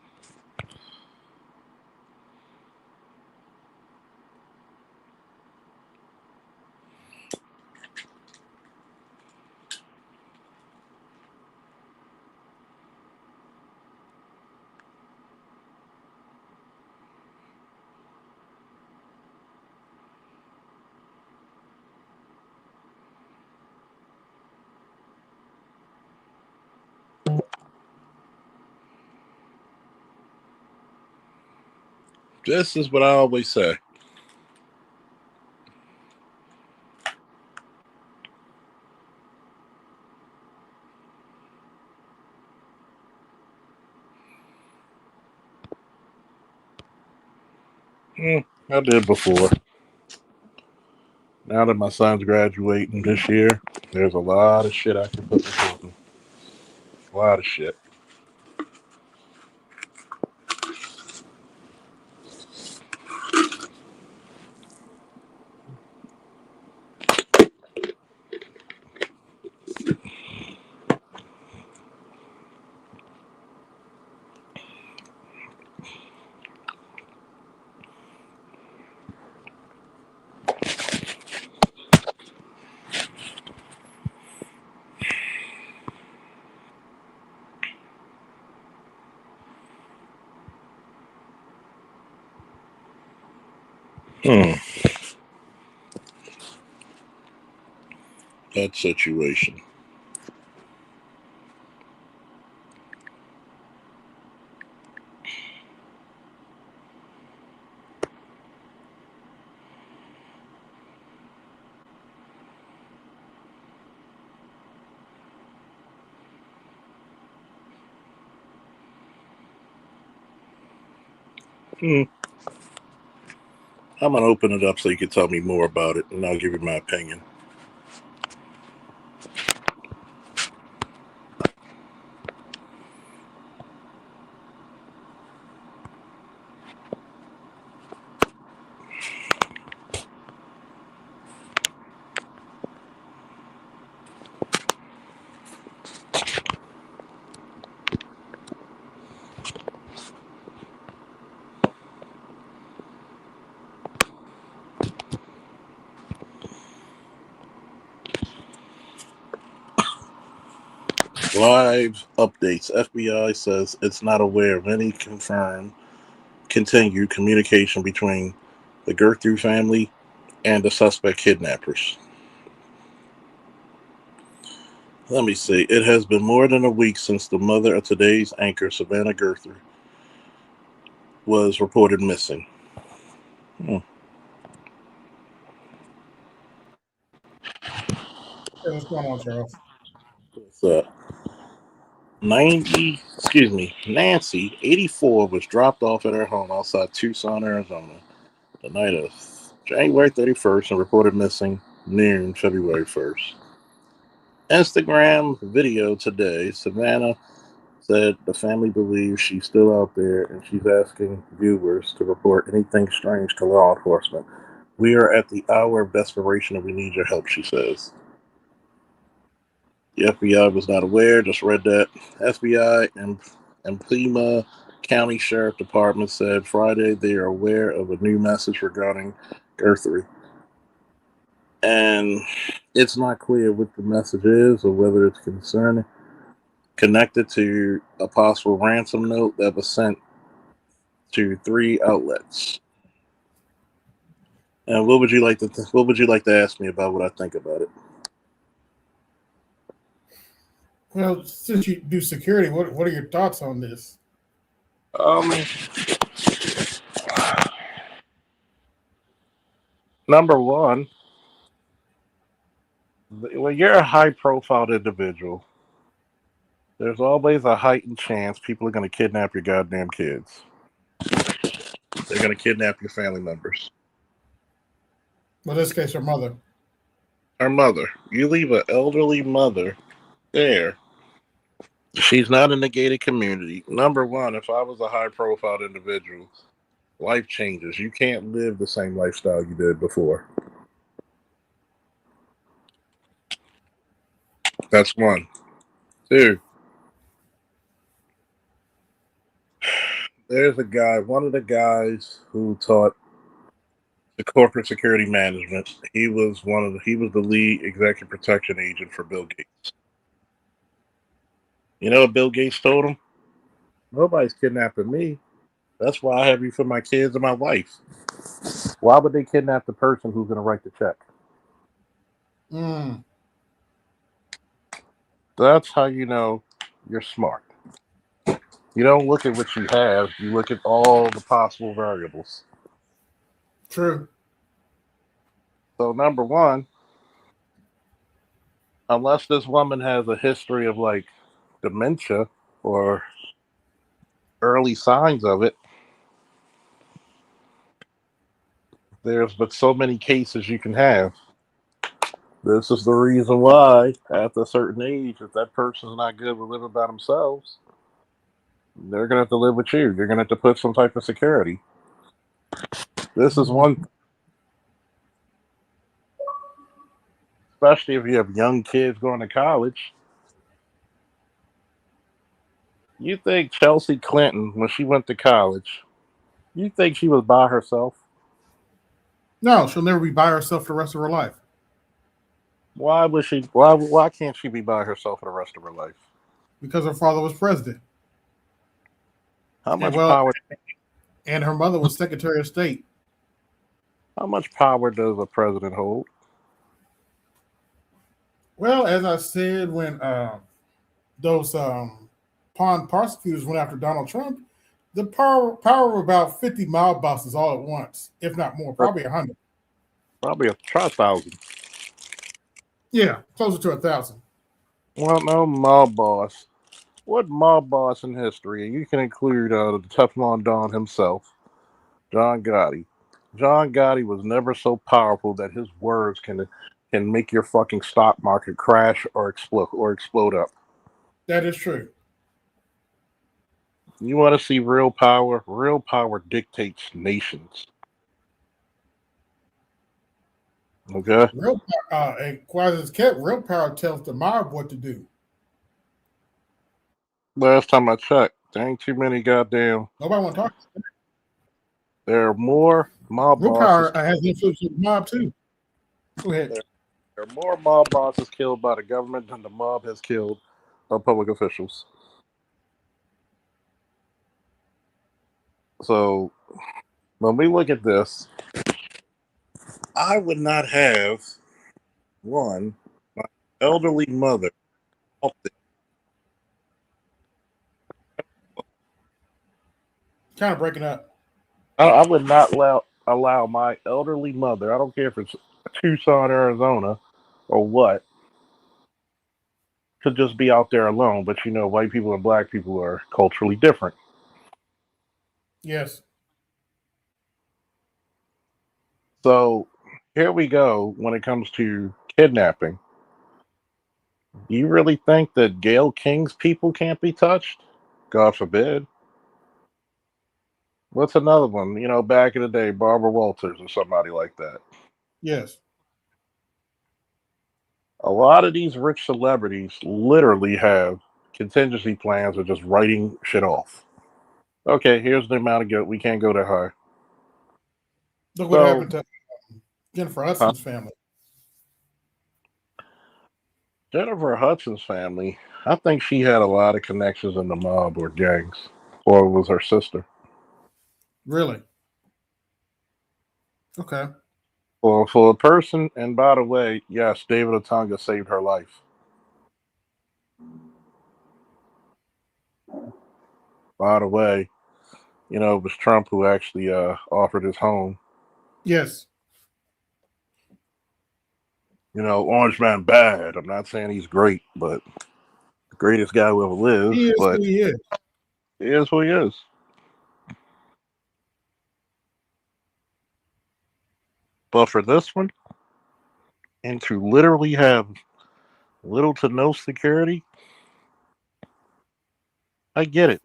This is what I always say. I did before. Now that my son's graduating this year, there's a lot of shit I can put before him. A lot of shit. Hmm. That situation. Hmm. I'm gonna open it up so you can tell me more about it, and I'll give you my opinion. Live updates. FBI says it's not aware of any confirmed continued communication between the Gertrude family and the suspect kidnappers. Let me see. It has been more than a week since the mother of today's anchor, Savannah Gertrude, was reported missing. Hey, what's going on, Charles? So, Nancy, 84, was dropped off at her home outside Tucson, Arizona, the night of January 31st and reported missing noon February 1st. Instagram video today, Savannah said the family believes she's still out there and she's asking viewers to report anything strange to law enforcement. We are at the hour of desperation and we need your help, she says. The FBI was not aware, just read that. FBI and Pima County Sheriff Department said Friday they are aware of a new message regarding Gertrude. And it's not clear what the message is or whether it's connected to a possible ransom note that was sent to 3 outlets. And what would you like to ask me about what I think about it? Well, since you do security, what are your thoughts on this? Number one, when you're a high-profile individual, there's always a heightened chance people are going to kidnap your goddamn kids. They're going to kidnap your family members. Well, in this case, her mother. Her mother. You leave an elderly mother there. She's not in the gated community. Number one, if I was a high-profile individual, life changes. You can't live the same lifestyle you did before. That's one. Two, there's a guy, one of the guys who taught the corporate security management. He was the lead executive protection agent for Bill Gates. You know what Bill Gates told him? Nobody's kidnapping me. That's why I have you for my kids and my wife. Why would they kidnap the person who's going to write the check? That's how you know you're smart. You don't look at what you have, you look at all the possible variables. True. So, number one, unless this woman has a history of like dementia or early signs of it, there's but so many cases you can have. This is the reason why, at a certain age, if that person's not good with living by themselves, they're going to have to live with you. You're going to have to put some type of security. This is one, especially if you have young kids going to college. You think Chelsea Clinton, when she went to college, you think she was by herself? No, she'll never be by herself for the rest of her life. Why was she? Why can't she be by herself for the rest of her life? Because her father was president. How much power? And her mother was Secretary of State. How much power does a president hold? Well, as I said, when those pawn prosecutors went after Donald Trump, the power of about 50 mob bosses all at once, if not more, probably 100. Probably 1,000. Yeah, closer to 1,000. Well, no mob boss. What mob boss in history? And you can include the Teflon Don himself, John Gotti. John Gotti was never so powerful that his words can make your fucking stock market crash or explode up. That is true. You want to see real power? Real power dictates nations. Okay. Real power, and quite as kept, real power tells the mob what to do. Last time I checked, there ain't too many goddamn. Nobody want to talk. There are more mob real bosses. Power has influence with the mob too. Go ahead. There are more mob bosses killed by the government than the mob has killed of public officials. So when we look at this, I would not have one my elderly mother out there. Kind of breaking up. I would not allow my elderly mother. I don't care if it's Tucson, Arizona, or what, to just be out there alone. But white people and black people are culturally different. Yes. So here we go when it comes to kidnapping. Do you really think that Gail King's people can't be touched? God forbid. What's another one? Back in the day, Barbara Walters or somebody like that. Yes. A lot of these rich celebrities literally have contingency plans of just writing shit off. Okay, here's the amount of guilt. We can't go that high. Look what So, happened to Jennifer Hudson's family. Jennifer Hudson's family, I think she had a lot of connections in the mob or gangs, or it was her sister. Really? Okay. Well, for a person, and by the way, yes, David Otunga saved her life. By the way, it was Trump who actually offered his home. Yes. Orange Man bad. I'm not saying he's great, but the greatest guy who ever lived. He is but who he is. He is who he is. But for this one, and to literally have little to no security, I get it.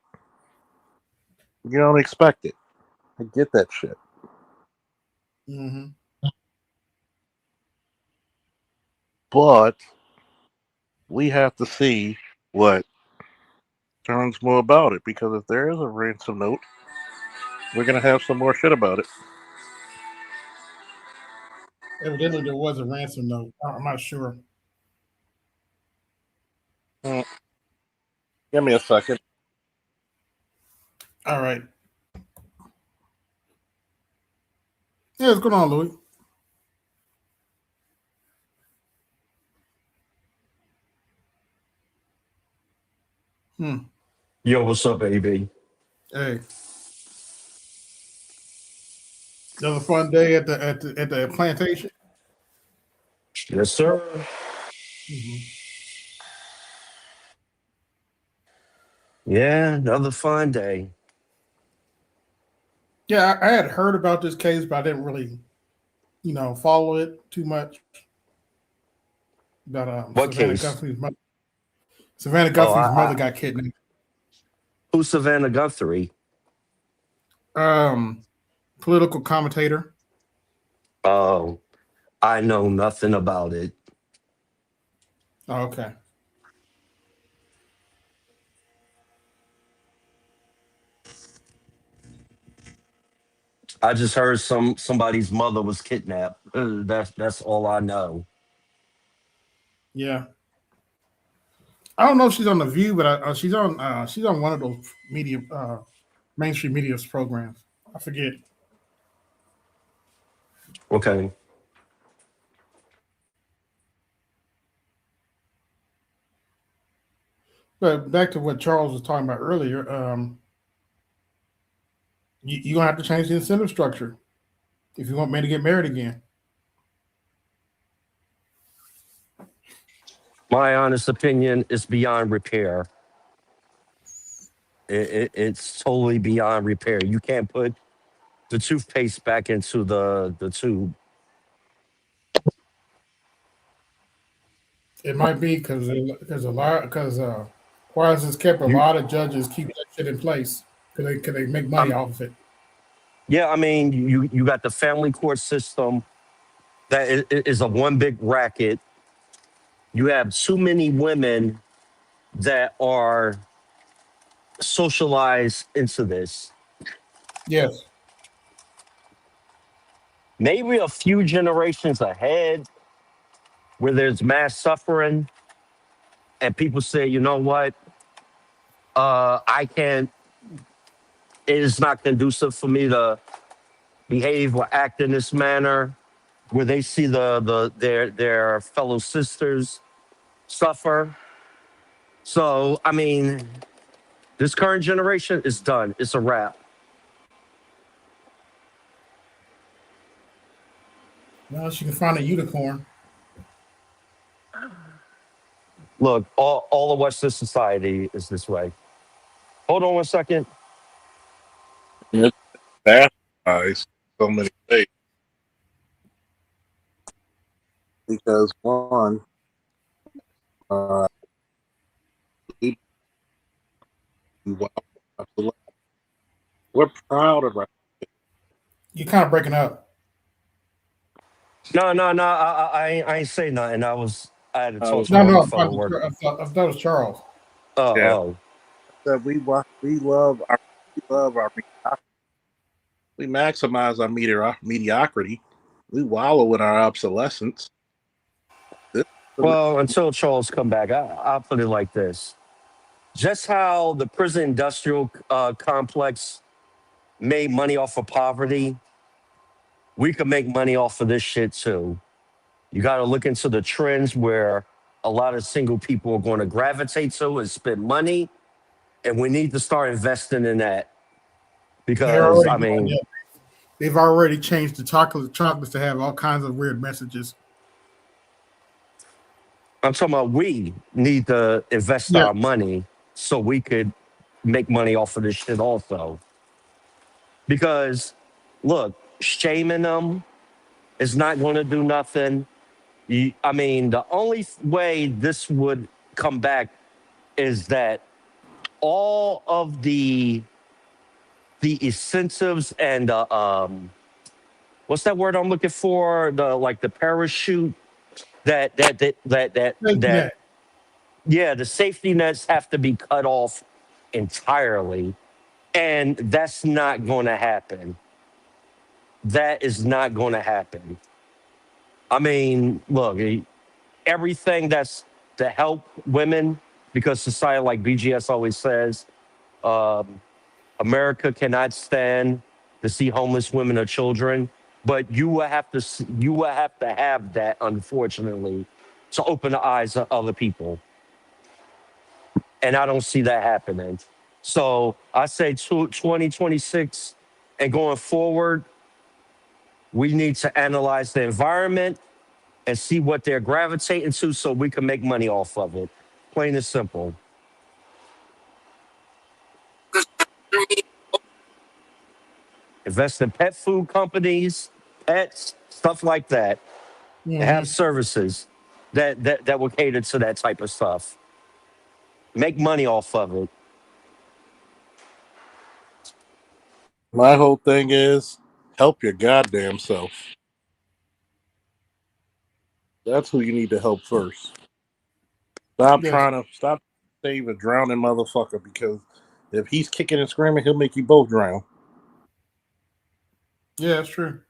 You don't expect it. I get that shit. Mm-hmm. But we have to see what turns more about it, because if there is a ransom note, we're gonna have some more shit about it. Evidently, there was a ransom note. I'm not sure. Give me a second. All right. Yeah, what's going on, Louis? Yo, what's up, AB? Hey. Another fun day at the plantation. Yes, sir. Mm-hmm. Yeah, another fun day. Yeah, I had heard about this case, but I didn't really, follow it too much. About What case? Savannah Oh, Guthrie's mother got kidnapped. Who's Savannah Guthrie? Political commentator. Oh, I know nothing about it. Oh, okay. I just heard somebody's mother was kidnapped. That's all I know. Yeah. I don't know if she's on The View, but she's on one of those media mainstream media programs. I forget. Okay. But back to what Charles was talking about earlier, you're gonna have to change the incentive structure if you want men to get married again. My honest opinion is beyond repair. It's totally beyond repair. You can't put the toothpaste back into the tube. It might be because why is this kept? A You, lot of judges keep that shit in place because they make money off of it. yeah, I mean, you got the family court system that is a one big racket. You have too many women that are socialized into this. Yes. Maybe a few generations ahead where there's mass suffering, and people say, you know what, I can't. It is not conducive for me to behave or act in this manner, where they see their fellow sisters suffer. So I mean, this current generation is done. It's a wrap. Well, she can find a unicorn. Look, all of Western society is this way. Hold on one second. It's bastardized so many ways because one, uh, we- we're proud of our. You're kind of breaking up. No, no, no. I ain't say nothing. I had to I talk was to my No, other no, fellow worker. I thought that was Charles. Oh, yeah. oh. That we love our we maximize our mediocrity. We wallow in our obsolescence. This, Well, until Charles come back, I'll put it like this: just how the prison industrial complex made money off of poverty, we could make money off of this shit too. You got to look into the trends where a lot of single people are going to gravitate to and spend money, and we need to start investing in that They're because already I doing mean, it. They've already changed the chocolates to have all kinds of weird messages. I'm talking about we need to invest Yeah, our money so we could make money off of this shit also. Because look, shaming them is not going to do nothing. I mean, the only way this would come back is that all of the incentives and what's that word I'm looking for? The like the parachute safety that net. yeah, the safety nets have to be cut off entirely, and that's not going to happen. That is not going to happen. I mean, look, everything that's to help women, because society, like BGS always says, um, America cannot stand to see homeless women or children. But you will have to you will have to have that, unfortunately, to open the eyes of other people, and I don't see that happening. So I say 2026 and going forward, we need to analyze the environment and see what they're gravitating to so we can make money off of it. Plain and simple. Invest in pet food companies, pets, stuff like that. Have Hmm. services that will cater to that type of stuff. Make money off of it. my whole thing is help your goddamn self. That's who you need to help first. Yes, Stop save a drowning motherfucker because if he's kicking and screaming, he'll make you both drown. yeah, that's true.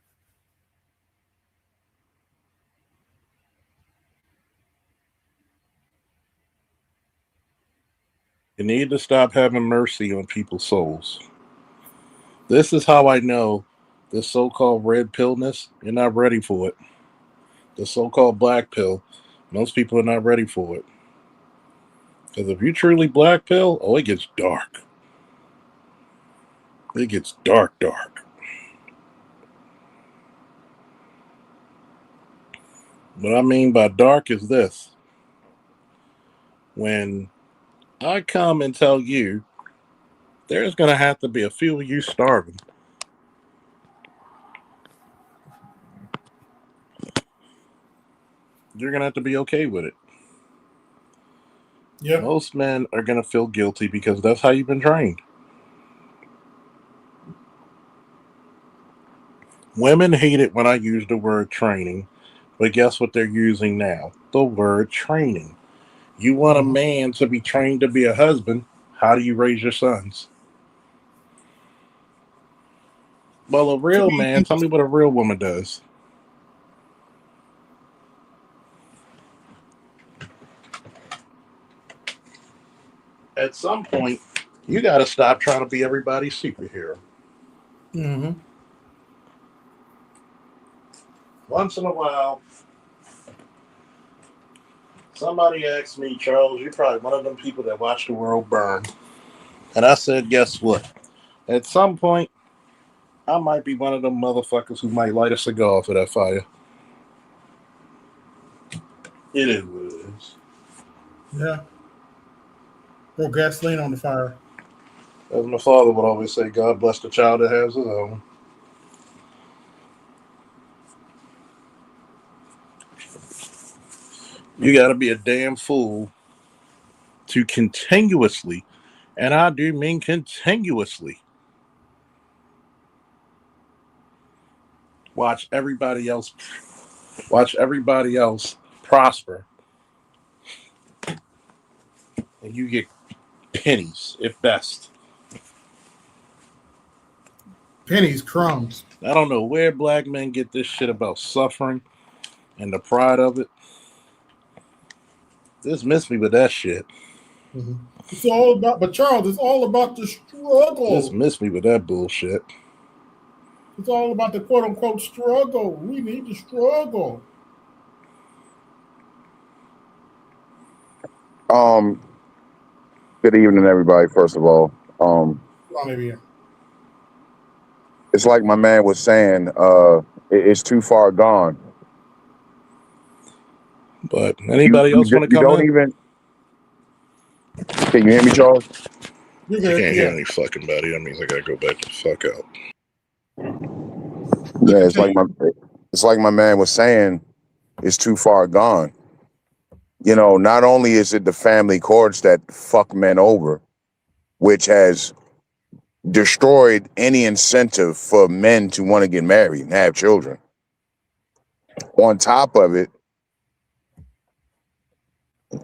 You need to stop having mercy on people's souls. This is how I know this so-called red pillness. You're not ready for it. The so-called black pill. Most people are not ready for it. Because if you truly black pill, oh, it gets dark. It gets dark, dark. What I mean by dark is this: when I come and tell you there's going to have to be a few of you starving, you're going to have to be okay with it. Yep. Most men are going to feel guilty because that's how you've been trained. Women hate it when I use the word training, but guess what they're using now? The word training. You want a Hmm. man to be trained to be a husband. How do you raise your sons? Well, a Too real many man, tell things. me what a real woman does. at some point, you got to stop trying to be everybody's superhero. Mm-hmm. Once in a while, somebody asked me, Charles, you're probably one of them people that watch the world burn. And I said, guess what? At some point, I might be one of them motherfuckers who might light a cigar for that fire. It is what it is. Yeah. Throw gasoline on the fire. As my father would always say, God bless the child that has his own. You got to be a damn fool to continuously, and I do mean continuously, watch everybody else prosper, and you get pennies at best. Pennies, crumbs. I don't know where black men get this shit about suffering and the pride of it. Just miss me with that shit. Mm-hmm. It's all about, but Charles, it's all about the struggle. Just miss me with that bullshit. It's all about the quote unquote struggle. We need to struggle. Good evening, everybody. First of all, it's like my man was saying. It's too far gone. But anybody else want to come don't in? even. Can you hear me, Charles? You I good? can't Yeah. hear any fucking body. That means I gotta go back the fuck out. Yeah, it's like my man was saying. It's too far gone. You know, not only is it the family courts that fuck men over, which has destroyed any incentive for men to want to get married and have children. On top of it,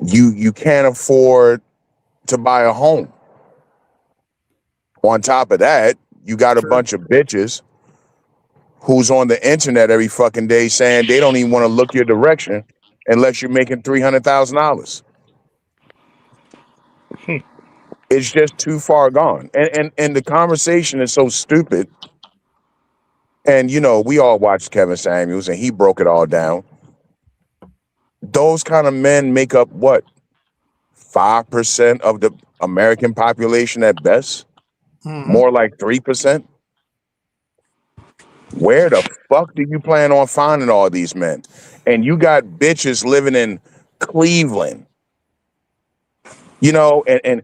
you can't afford to buy a home. On top of that, you got a bunch of bitches who's on the internet every fucking day saying they don't even want to look your direction unless you're making $300,000. It's just too far gone. And the conversation is so stupid. And you know, we all watched Kevin Samuels and he broke it all down. Those kind of men make up what? 5% of the American population at best? Mm-hmm. More like 3%? Where the fuck do you plan on finding all these men? And you got bitches living in Cleveland, you know, and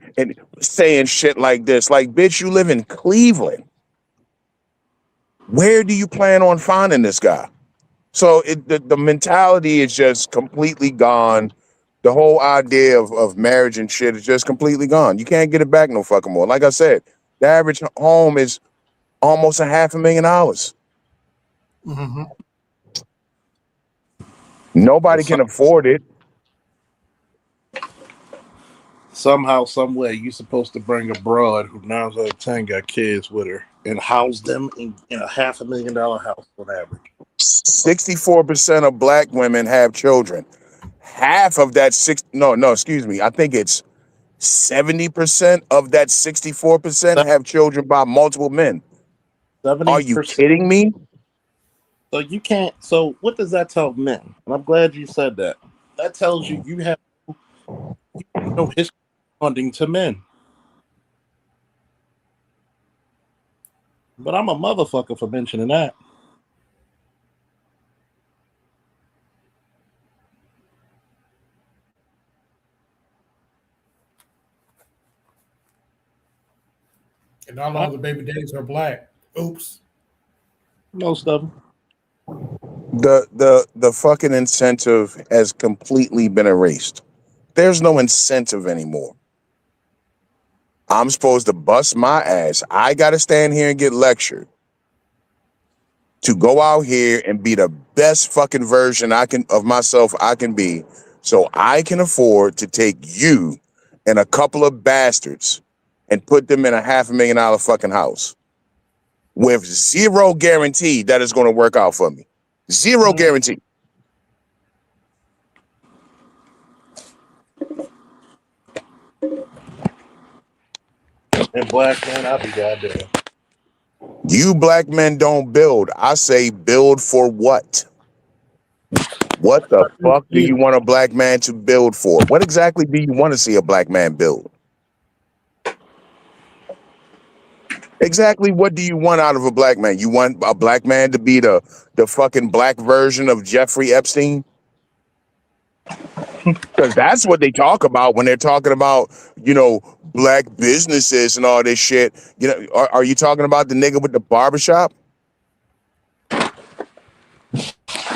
saying shit like this. Like, bitch, you live in Cleveland. Where do you plan on finding this guy? So the mentality is just completely gone. The whole idea of marriage and shit is just completely gone. You can't get it back no fucking more. Like I said, the average home is almost $500,000. Mm-hmm. Nobody can afford it. Somehow, some way, you're supposed to bring a broad who 9 out of 10 got kids with her and house them in a $500,000 house on average. 64% of black women have children. Half of that I think it's 70% of that 64% have children by multiple men. 70%. Are you kidding me? So you can't. So what does that tell men? And I'm glad you said that. That tells you you have no history of funding to men. But I'm a motherfucker for mentioning that. And all of the baby daddies are black. Oops. Most of them. The fucking incentive has completely been erased. There's no incentive anymore. I'm supposed to bust my ass. I got to stand here and get lectured to go out here and be the best fucking version of myself I can be, so I can afford to take you and a couple of bastards and put them in a $500,000 fucking house with zero guarantee that it's going to work out for me. Zero guarantee. And black man, I'll be goddamn. You black men don't build. I say build for what? What the fuck do you want a black man to build for? What exactly do you want to see a black man build? Exactly what do you want out of a black man? You want a black man to be the fucking black version of Jeffrey Epstein? Because that's what they talk about when they're talking about, black businesses and all this shit. Are you talking about the nigga with the barbershop?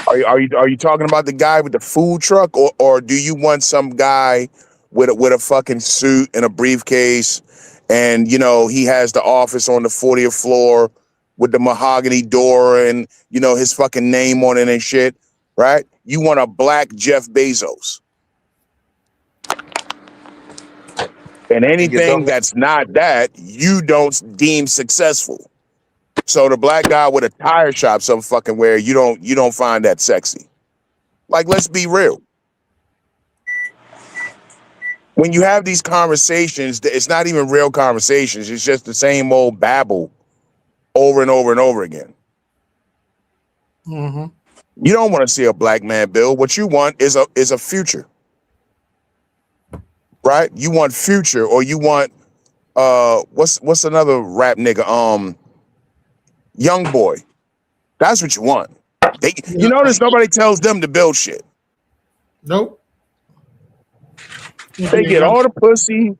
Are you talking about the guy with the food truck, or do you want some guy with a fucking suit and a briefcase, and he has the office on the 40th floor with the mahogany door and his fucking name on it and shit, right? You want a black Jeff Bezos. And anything that's not that, you don't deem successful. So the black guy with a tire shop some fucking where you don't find that sexy. Like, let's be real. When you have these conversations, it's not even real conversations. It's just the same old babble over and over and over again. Mm-hmm. You don't want to see a black man build. What you want is a future. Right? You want future, or you want what's another rap nigga? Young Boy. That's what you want. You notice nobody tells them to build shit. Nope. They get all the pussy.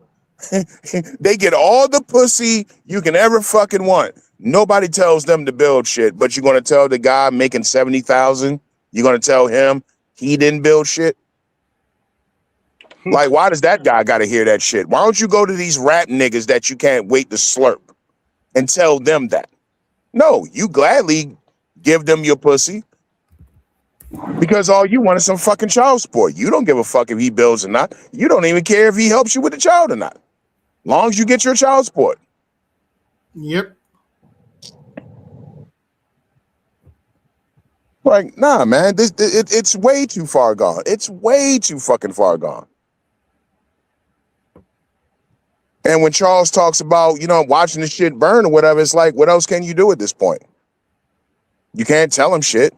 They get all the pussy you can ever fucking want. Nobody tells them to build shit, but you're gonna tell the guy making 70,000, you're gonna tell him he didn't build shit. Like, why does that guy gotta hear that shit? Why don't you go to these rap niggas that you can't wait to slurp and tell them that? No, you gladly give them your pussy because all you want is some fucking child support. You don't give a fuck if he builds or not. You don't even care if he helps you with the child or not. Long as you get your child support. Yep. Like, nah, man, it's way too far gone. It's way too fucking far gone. And when Charles talks about, watching the shit burn or whatever, it's like, what else can you do at this point? You can't tell him shit.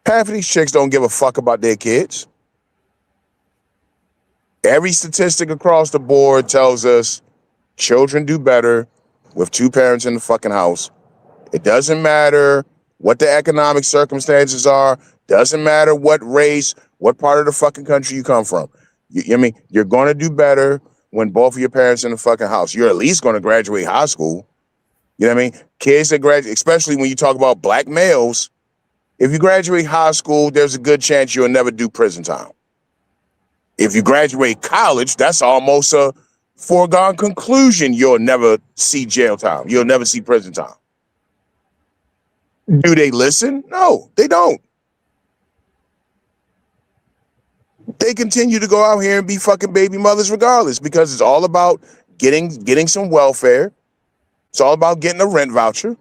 Half of these chicks don't give a fuck about their kids. Every statistic across the board tells us children do better with two parents in the fucking house. It doesn't matter what the economic circumstances are. Doesn't matter what race, what part of the fucking country you come from. You're going to do better when both of your parents in the fucking house. You're at least going to graduate high school. You know what I mean? Kids that graduate, especially when you talk about black males, if you graduate high school, there's a good chance you'll never do prison time. If you graduate college, that's almost a foregone conclusion. You'll never see jail time. You'll never see prison time. Do they listen? No, they don't. They continue to go out here and be fucking baby mothers regardless, because it's all about getting some welfare. It's all about getting a rent voucher.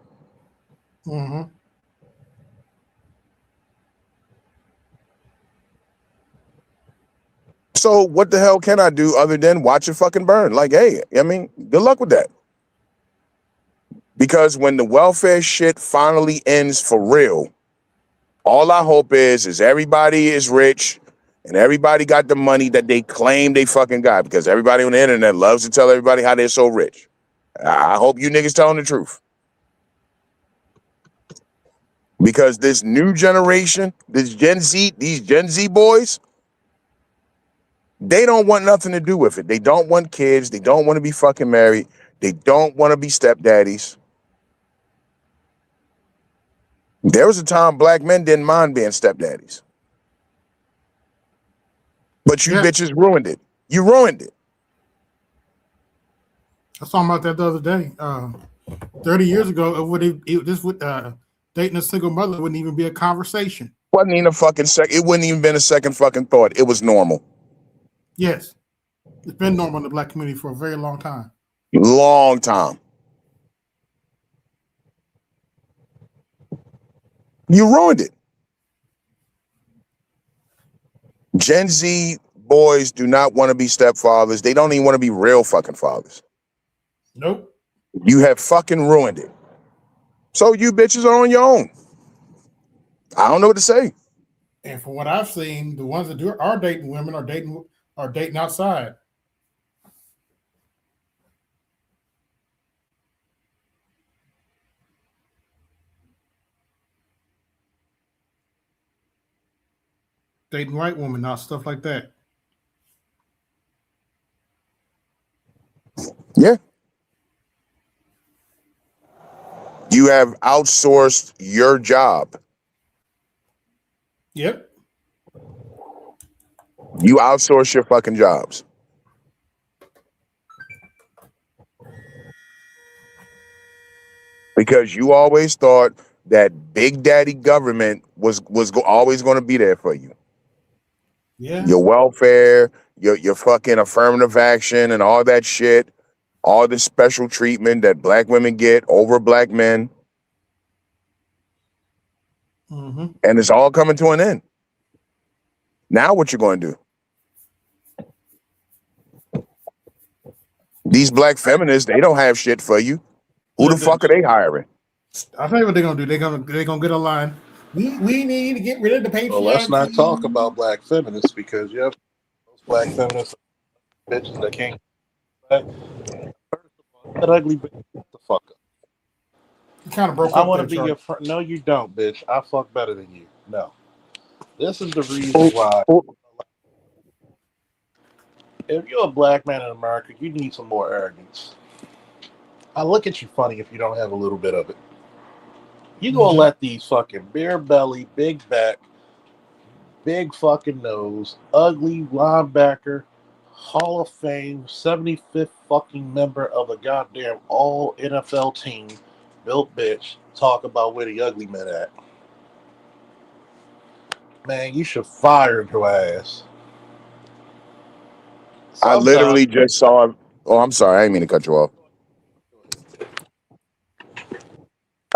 Mm-hmm. So what the hell can I do other than watch it fucking burn? Like, hey, good luck with that. Because when the welfare shit finally ends for real, all I hope is everybody is rich and everybody got the money that they claim they fucking got, because everybody on the internet loves to tell everybody how they're so rich. I hope you niggas telling the truth. Because this new generation, these Gen Z boys, they don't want nothing to do with it. They don't want kids. They don't want to be fucking married. They don't want to be stepdaddies. There was a time black men didn't mind being stepdaddies. But you bitches ruined it. You ruined it. I was talking about that the other day. 30 years ago, dating a single mother wouldn't even be a conversation. Wasn't even a fucking second. It wouldn't even been a second fucking thought. It was normal. Yes. It's been normal in the black community for a very long time. Long time. You ruined it. Gen Z boys do not want to be stepfathers. They don't even want to be real fucking fathers. Nope. You have fucking ruined it. So you bitches are on your own. I don't know what to say. And from what I've seen, the ones that are dating women are dating outside. Dating white women, not stuff like that. Yeah. You have outsourced your job. Yep. You outsource your fucking jobs. Because you always thought that big daddy government was always going to be there for you. Yeah. Your welfare, your fucking affirmative action and all that shit, all the special treatment that black women get over black men. Mm-hmm. And it's all coming to an end. Now what you going to do? These black feminists, they don't have shit for you. Who the fuck are they hiring? I'll tell you what they're gonna do. They're gonna get a line. We need to get rid of the patriarchy. Well, let's not talk about black feminists because you have those black feminists bitches that can't. That ugly bitch, get the fuck up. You kind of broke up. I want to there, be your Charlie. friend. No, you don't, bitch. I fuck better than you. No. This is the reason why. If you're a black man in America, you need some more arrogance. I look at you funny if you don't have a little bit of it. You gonna let these fucking bare belly, big back, big fucking nose, ugly linebacker, Hall of Fame, 75th fucking member of the goddamn all NFL team, built bitch, talk about where the ugly men at. Man, you should fire your ass. I literally just saw. Oh, I'm sorry. I didn't mean to cut you off.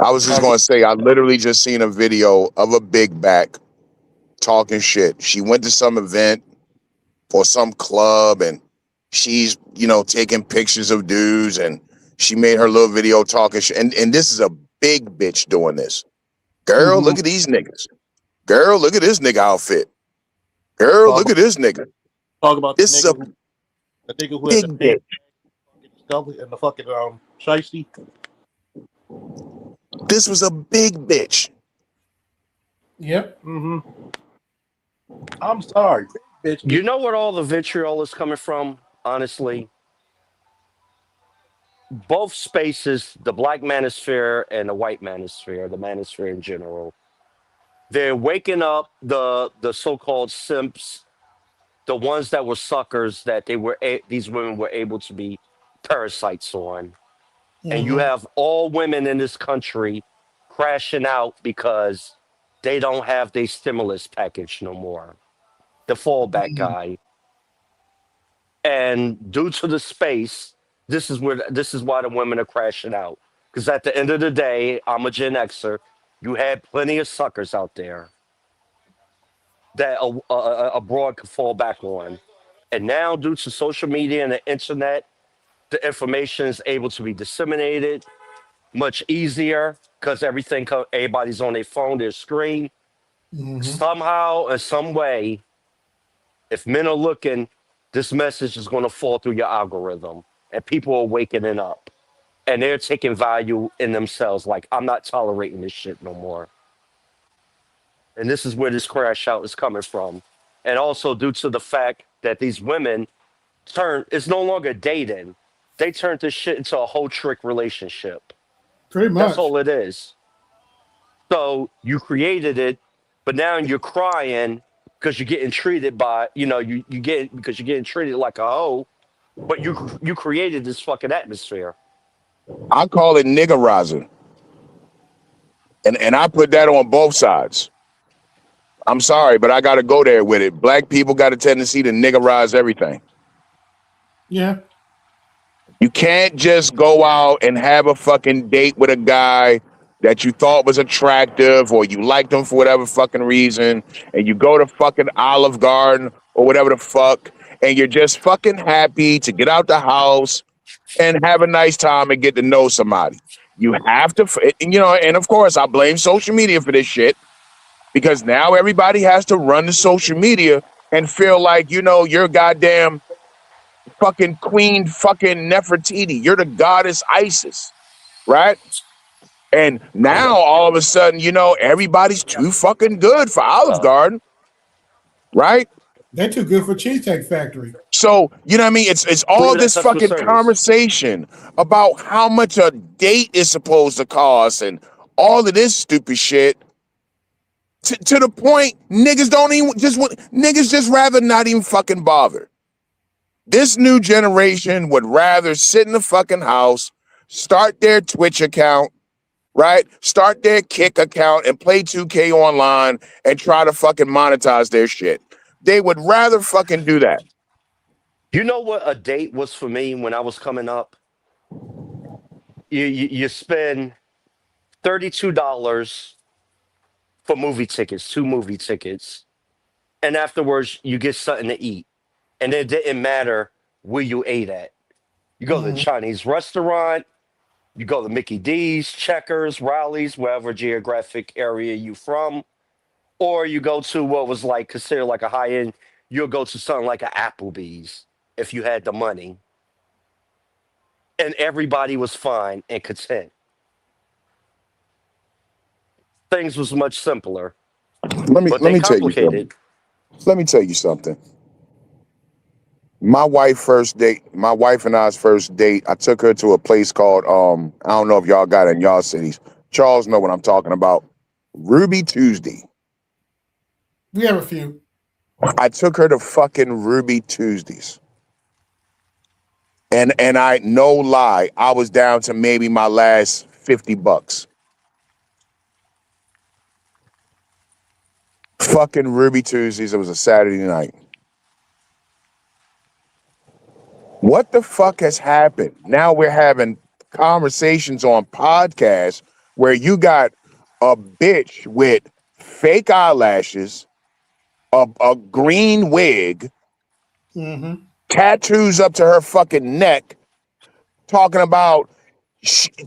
I was just going to say, I literally just seen a video of a big back talking shit. She went to some event or some club and she's, taking pictures of dudes and she made her little video talking shit. And this is a big bitch doing this. Girl, look at these niggas. Girl, look at this nigga outfit. Girl, look at this nigga. Talk about this is a the nigga who big had the bitch. and the fucking shiesty. This was a big bitch. Yep. I'm sorry, bitch. You know where all the vitriol is coming from? Honestly, both spaces, the black manosphere and the white manosphere, the manosphere in general, they're waking up the so-called simps, the ones that were suckers that these women were able to be parasites on. And you have all women in this country crashing out because they don't have their stimulus package no more, the fallback guy. And due to the space, this is why the women are crashing out. Because at the end of the day, I'm a Gen Xer. You had plenty of suckers out there that a broad could fall back on. And now, due to social media and the internet, the information is able to be disseminated much easier because everybody's on their phone, their screen. Somehow, in some way, if men are looking, this message is going to fall through your algorithm, and people are waking up, and they're taking value in themselves. Like, I'm not tolerating this shit no more. And this is where this crash out is coming from. And also due to the fact that these women it's no longer dating. They turned this shit into a whole trick relationship. Pretty much. That's all it is. So you created it, but now you're crying because you're getting treated because you're getting treated like a hoe, but you created this fucking atmosphere. I call it niggerizing. And I put that on both sides. I'm sorry, but I got to go there with it. Black people got a tendency to niggerize everything. Yeah. You can't just go out and have a fucking date with a guy that you thought was attractive or you liked them for whatever fucking reason, and you go to fucking Olive Garden or whatever the fuck, and you're just fucking happy to get out the house and have a nice time and get to know somebody. You have to, and of course, I blame social media for this shit because now everybody has to run to social media and feel like, you're goddamn fucking Queen fucking Nefertiti. You're the goddess Isis, right? And now all of a sudden, everybody's too fucking good for Olive Garden, right? They're too good for Cheesecake Factory. So, you know what I mean? It's all this Customer fucking service. conversation about how much a date is supposed to cost and all of this stupid shit. To the point, niggas just rather not even fucking bother. This new generation would rather sit in the fucking house, start their Twitch account, right? Start their Kick account and play 2K online and try to fucking monetize their shit. They would rather fucking do that. You know what a date was for me when I was coming up? You spend $32 for movie tickets, 2 movie tickets, and afterwards you get something to eat. And it didn't matter where you ate at. You go to the Chinese restaurant, you go to Mickey D's, Checkers, Rallies, wherever geographic area you from, or you go to what was like considered like a high end. You'll go to something like an Applebee's if you had the money, and everybody was fine and content. Things was much simpler, Let me but let they me tell you something. complicated. Let me tell you something. My wife and I's first date, I took her to a place called I don't know if y'all got it in y'all cities. Charles know what I'm talking about. Ruby Tuesday. We have a few. I took her to fucking Ruby Tuesdays. And I no lie, I was down to maybe my last $50. Fucking Ruby Tuesdays. It was a Saturday night. What the fuck has happened? Now we're having conversations on podcasts where you got a bitch with fake eyelashes, a green wig, tattoos up to her fucking neck, talking about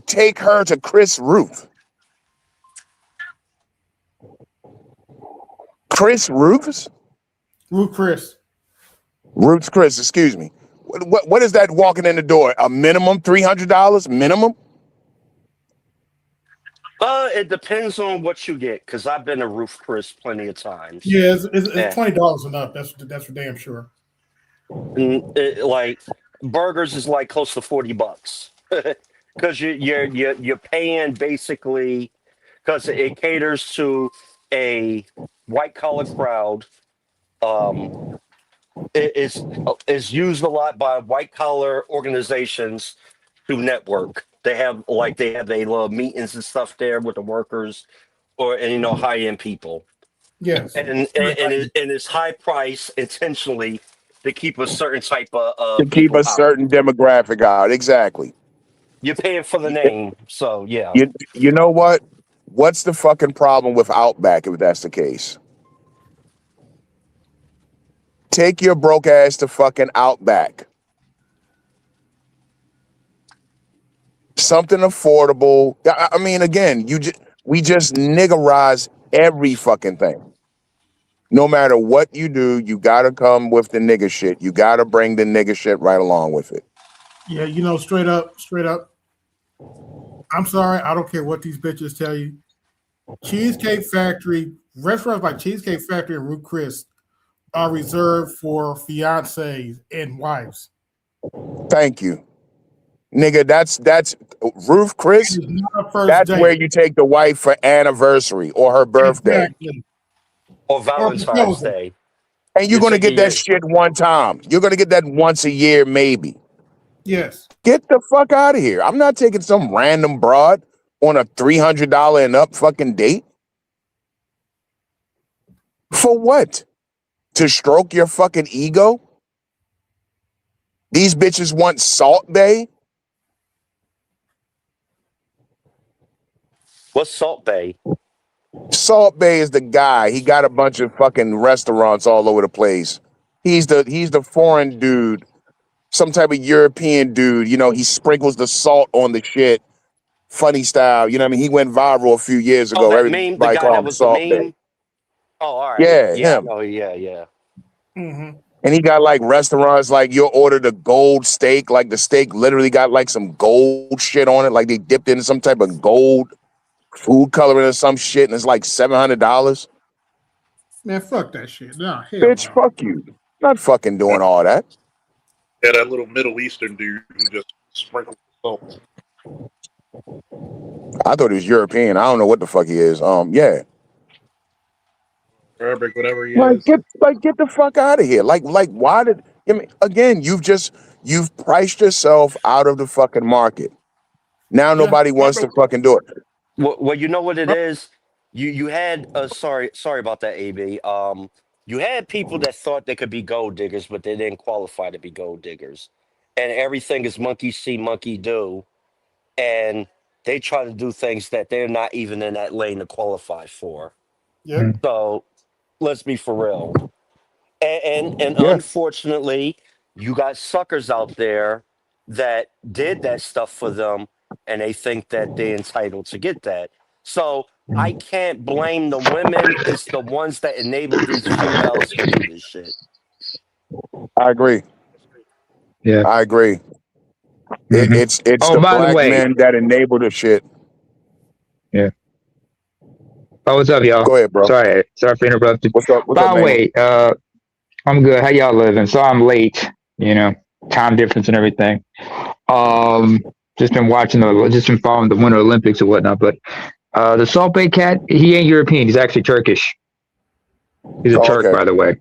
take her to Chris Ruth. Chris Ruth's? Chris. Ruth's Chris, excuse me. What is that walking in the door? A minimum $300 minimum? It depends on what you get, because I've been to Ruth Chris plenty of times. Yeah, it's $20 and up. That's for damn sure. Like burgers is like close to $40 because you're paying basically because it caters to a white collar crowd. It is used a lot by white collar organizations to network. They have their little meetings and stuff there with the workers and high end people. Yes. And it's high price intentionally to keep a certain type of To keep people a certain demographic out. Exactly. You're paying for the name, so yeah. You know what? What's the fucking problem with Outback if that's the case? Take your broke ass to fucking Outback. Something affordable. I mean, again, we just niggerize every fucking thing. No matter what you do, you gotta come with the nigger shit. You gotta bring the nigger shit right along with it. Yeah, straight up. I'm sorry, I don't care what these bitches tell you. Cheesecake Factory, restaurants like Cheesecake Factory and Ruth Chris are reserved for fiancés and wives. Thank you. Nigga, that's Ruth Chris. That's date. where you take the wife for anniversary or her birthday. Exactly. Or Valentine's Day. And you're gonna get that shit one time. You're gonna get that once a year, maybe. Yes. Get the fuck out of here. I'm not taking some random broad on a $300 and up fucking date. For what? To stroke your fucking ego? These bitches want Salt Bay? What's Salt Bay? Salt Bay is the guy. He got a bunch of fucking restaurants all over the place. He's the foreign dude, some type of European dude. You know, he sprinkles the salt on the shit, funny style. You know what I mean? He went viral a few years Oh, ago. that meme, the Everybody guy called that him was the Salt Bay. meme. Oh, all right. Yeah, Yeah, I him. know. Yeah. Mm-hmm. And he got like restaurants, like you'll order the gold steak, like the steak literally got like some gold shit on it, like they dipped in some type of gold food coloring or some shit, and it's like $700. Man, fuck that shit. Nah, hell Bitch, no. fuck you. Not fucking doing all that. Yeah, that little Middle Eastern dude who just sprinkled salt. I thought he was European. I don't know what the fuck he is. Yeah. Arabic, whatever he Like is. get the fuck out of here. Like why did I mean again, you've priced yourself out of the fucking market. Now Yeah. nobody wants to fucking do it. Well, you know what it is. You had sorry about that, AB. You had people that thought they could be gold diggers, but they didn't qualify to be gold diggers, and everything is monkey see, monkey do, and they try to do things that they're not even in that lane to qualify for. Yeah. So let's be for real. And Yeah. unfortunately, you got suckers out there that did that stuff for them, and they think that they're entitled to get that. So I can't blame the women. It's the ones that enable these females to do this shit. I agree. Yeah. I agree. Mhm. It's Oh, the by the black way, men that enable the shit. oh, what's up, y'all? Go ahead, bro. Sorry for interrupting. What's up, By the man? way, I'm good. How y'all living? So I'm late. You know, time difference and everything. Just been following the Winter Olympics and whatnot. But the Salt Bay cat, he ain't European. He's actually Turkish. He's a Turk, Okay. by the way.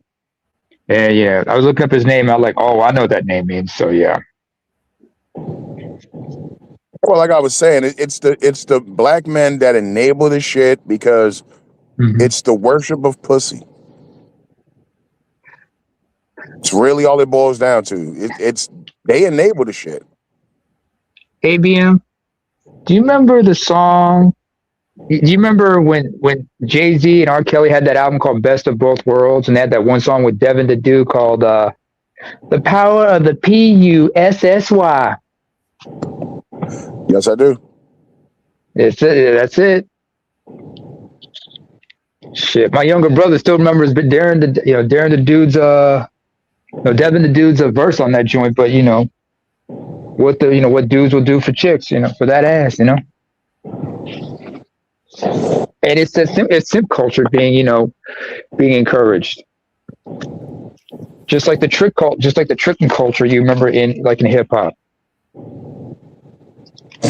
And yeah, I was looking up his name. I was like, oh, I know what that name means. So yeah. Well, like I was saying, it's the black men that enable the shit because Mhm. it's the worship of pussy. It's really all it boils down to. It's they enable the shit. ABM, do you remember the song? Do you remember when Jay-Z and R. Kelly had that album called Best of Both Worlds, and they had that one song with Devin the Dude called The Power of the Pussy? Yes, I do. That's it. Shit, my younger brother still remembers Devin the Dude's verse on that joint, but what dudes will do for chicks, for that ass, and it's simp culture being encouraged, just like the tricking culture you remember in hip hop.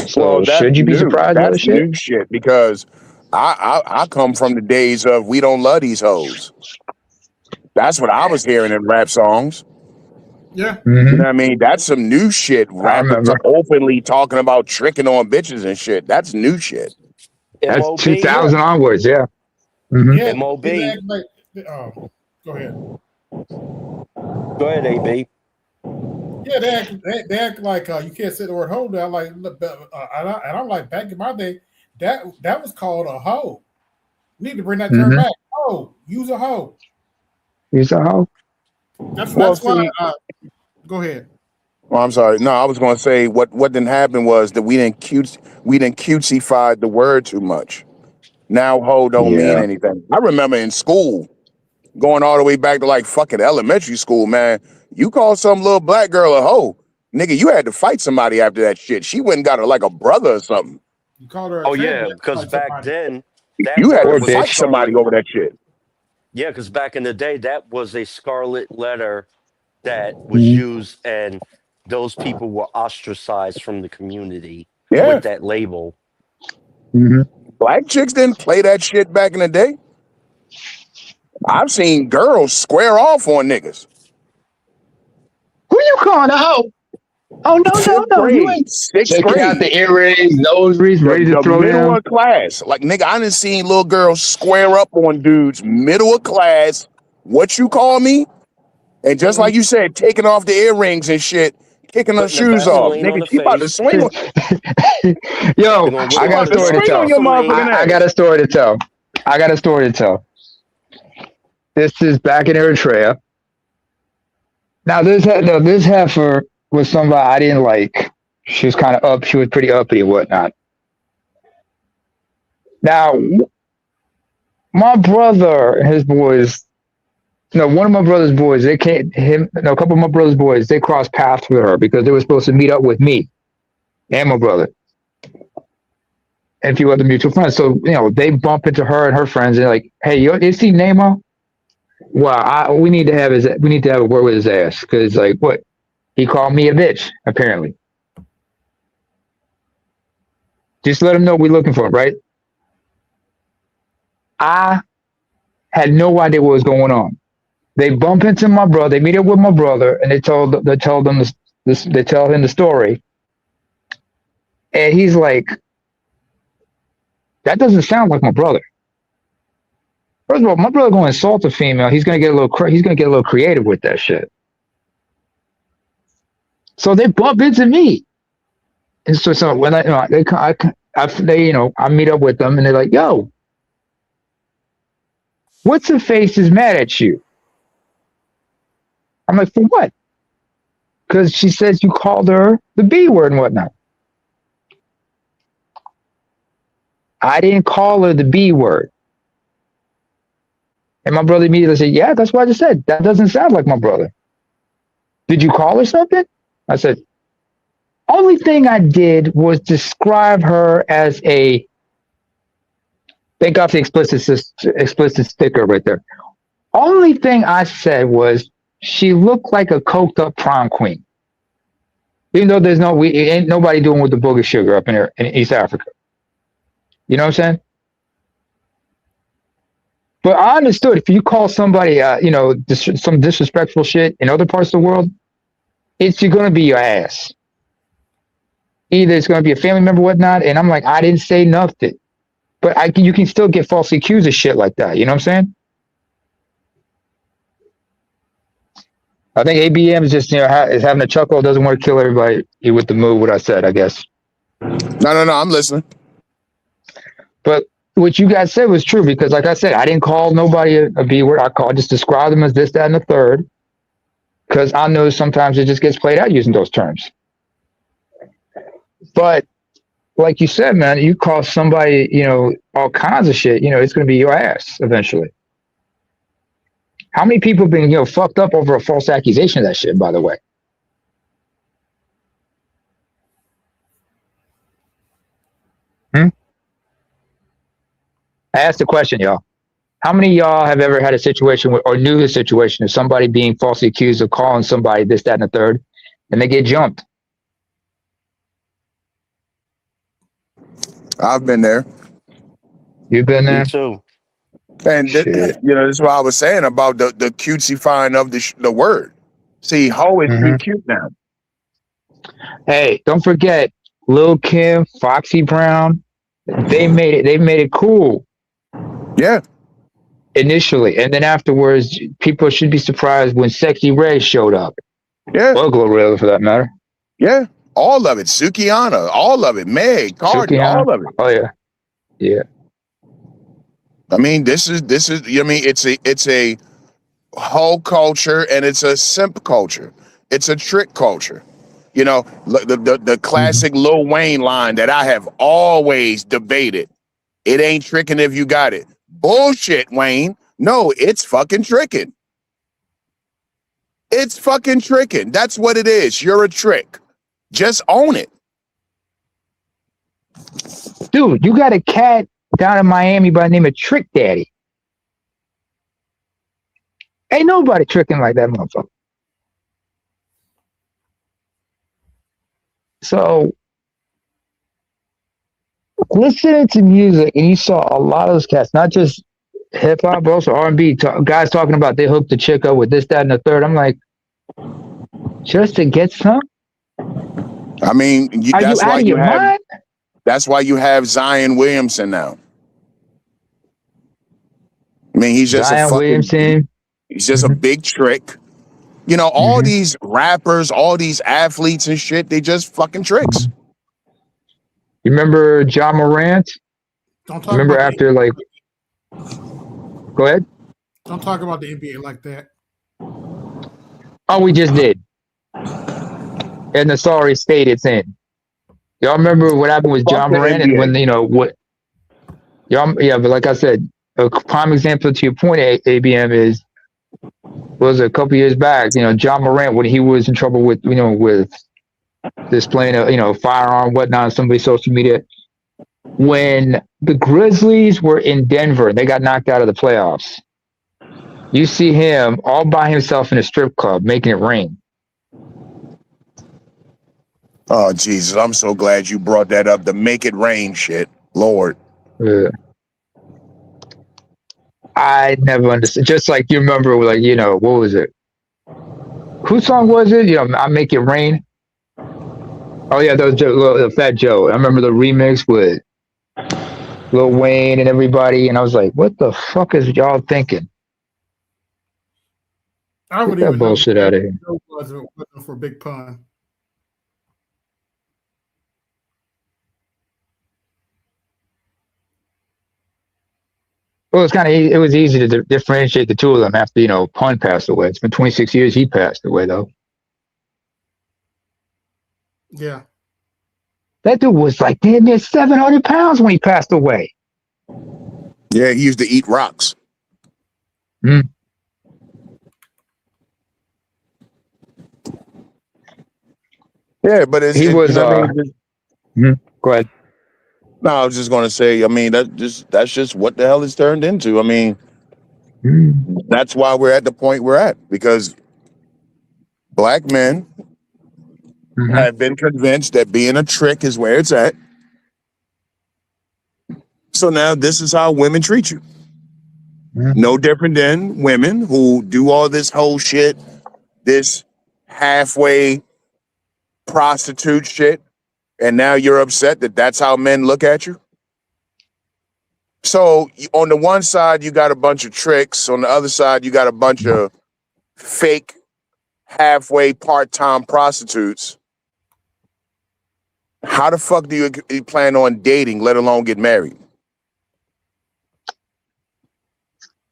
So Well, that's should you be new. surprised by the That's shit? new shit because I come from the days of we don't love these hoes. That's what I was hearing in rap songs. Yeah. You Mhm. know what I mean? That's some new shit. Rappers remember. openly talking about tricking on bitches and shit. That's new shit. That's MOB, 2000 onwards, yeah. Mhm. Yeah. MOB. They act like, go ahead. Go ahead, AB. Yeah, they act like you can't say the word hoe. Now, like, and I'm like, back in my day, that was called a hoe. We need to bring that term Mhm. back. Hoe, use a hoe. You saw how? That's Well, why. see, Go ahead. well, I'm sorry. No, I was going to say what didn't happen was that we didn't cutesy-fied the word too much. Now hoe don't mean Yeah. anything. I remember in school, going all the way back to like fucking elementary school, man. You call some little black girl a hoe, nigga, you had to fight somebody after that shit. She went and got her like a brother or something. You called her a Oh yeah, trans, because like back somebody. then that You had Or to word was a fight bitch. somebody scarlet. over that shit. Yeah, because back in the day, that was a scarlet letter that was Mhm. used, and those people were ostracized from the community Yeah, with that label. Mhm. black chicks didn't play that shit back in the day. I've seen girls square off on niggas. Who you calling a hoe? Oh no, Fifth you ain't grade, sixth shaking out grade, the earrings, nose reach, ready to the throw middle down. of class. Like nigga, I done seen little girls square up on dudes, middle of class. What you call me? And just like you said, taking off the earrings and shit, kicking her putting the shoes off. Vaseline on Nigga, the she about to face. swing on, Yo, They're gonna she whip I got out a about to the story to swing on tell. your Vaseline. motherfucking I got ass. a story to tell. I got a story to tell. This is back in Eritrea. Now this heifer was somebody I didn't like. She was kind of up. She was pretty uppity and whatnot. Now my brother and his boys. No, one of my brother's boys. They came. Him. No, a couple of my brother's boys. They crossed paths with her because they were supposed to meet up with me and my brother and a few other mutual friends. So they bump into her and her friends. And they're like, "Hey, is he Nemo? Well, we need to have a word with his ass because like what he called me a bitch apparently. Just let him know we're looking for him, right? I had no idea what was going on. They bump into my brother. They meet up with my brother, and they tell him the story, and he's like, "That doesn't sound like my brother." First of all, my brother going to insult a female. He's going to get a little creative with that shit. So they bump into me, and so when I meet up with them, and they're like, "Yo, what's her face is mad at you?" I'm like, "For what?" Because she says you called her the B word and whatnot. I didn't call her the B word. And my brother immediately said, "Yeah, that's what I just said. That doesn't sound like my brother. Did you call her something?" I said, "Only thing I did was describe her as a," thank God for the explicit sticker right there. Only thing I said was she looked like a coked up prom queen. Even though ain't nobody doing with the booger sugar up in here in East Africa. You know what I'm saying? But I understood if you call somebody, some disrespectful shit in other parts of the world, you're going to be your ass. Either it's going to be a family member or whatnot. And I'm like, I didn't say nothing. But you can still get falsely accused of shit like that. You know what I'm saying? I think ABM is just, is having a chuckle, doesn't want to kill everybody with the move, what I said, I guess. No, I'm listening. But what you guys said was true because, like I said, I didn't call nobody a B word. I just described them as this, that, and the third because I know sometimes it just gets played out using those terms. But like you said, man, you call somebody, all kinds of shit, it's going to be your ass eventually. How many people have been, fucked up over a false accusation of that shit, by the way? I asked the question, y'all. How many of y'all have ever had a situation or knew the situation of somebody being falsely accused of calling somebody this, that, and the third, and they get jumped? I've been there. You've been there? Me too. And this is what I was saying about the cutesifying of the word. See, hoe is too cute now. Hey, don't forget, Lil Kim, Foxy Brown, they made it cool. Yeah. Initially, and then afterwards, people should be surprised when Sexy Ray showed up. Yeah. Or Glorilla, for that matter. Yeah. All of it. Sukiana, all of it. Meg, Cardi, all of it. Oh yeah. Yeah. I mean, this is. I mean, it's a whole culture and it's a simp culture. It's a trick culture. The classic Lil Wayne line that I have always debated. It ain't tricking if you got it. Bullshit, Wayne. No, it's fucking tricking. It's fucking tricking. That's what it is. You're a trick. Just own it. Dude, you got a cat down in Miami by the name of Trick Daddy. Ain't nobody tricking like that motherfucker. So, listening to music, and you saw a lot of those cats, not just hip hop, but also R&B, guys talking about they hooked the chick up with this, that, and the third. I'm like, just to get some? I mean, Are you out of your mind? That's why you have Zion Williamson now. I mean, he's just Zion Williamson. He's just a big trick. You know, all Mhm. these rappers, all these athletes and shit, they just fucking tricks. You remember John Morant? Don't talk Remember about after like, go ahead. don't talk about the NBA like that. Oh, we just did. And the sorry state it's in. Y'all remember what happened with Fuck John the Morant and NBA. when, you know, what, y'all, yeah, but like I said, a prime example to your point, ABM, is was a couple years back, you know, John Morant, when he was in trouble with, you know, with displaying a, you know, firearm, whatnot, on somebody's social media. When the Grizzlies were in Denver, they got knocked out of the playoffs. You see him all by himself in a strip club making it rain. Oh Jesus, I'm so glad you brought that up. The make it rain shit. Lord. Uh, I never understood. Just like you remember, like, you know, what was it? Whose song was it? You know, I Make It Rain. Oh yeah, that was Fat Joe. I remember the remix with Lil Wayne and everybody, and I was like, what the fuck is y'all thinking? I Get would that even know bullshit out of here. who it wasn't for Big Pun. Well, it's kind of it was easy to differentiate the two of them after, you know, Pun passed away. It's been 26 years he passed away though. Yeah. That dude was like damn near 700 pounds when he passed away. Yeah, he used to eat rocks. Mm. Yeah, but it's He was you know what I mean? go ahead. No, I was just gonna say, I mean, that's just what the hell it's turned into. I mean, that's why we're at the point we're at, because black men Mhm. have been convinced that being a trick is where it's at. So now this is how women treat you. Mhm. No different than women who do all this whole shit, this halfway prostitute shit, and now you're upset that that's how men look at you. So on the one side, you got a bunch of tricks. On the other side, you got a bunch of fake halfway part-time prostitutes. How the fuck do you plan on dating, let alone get married?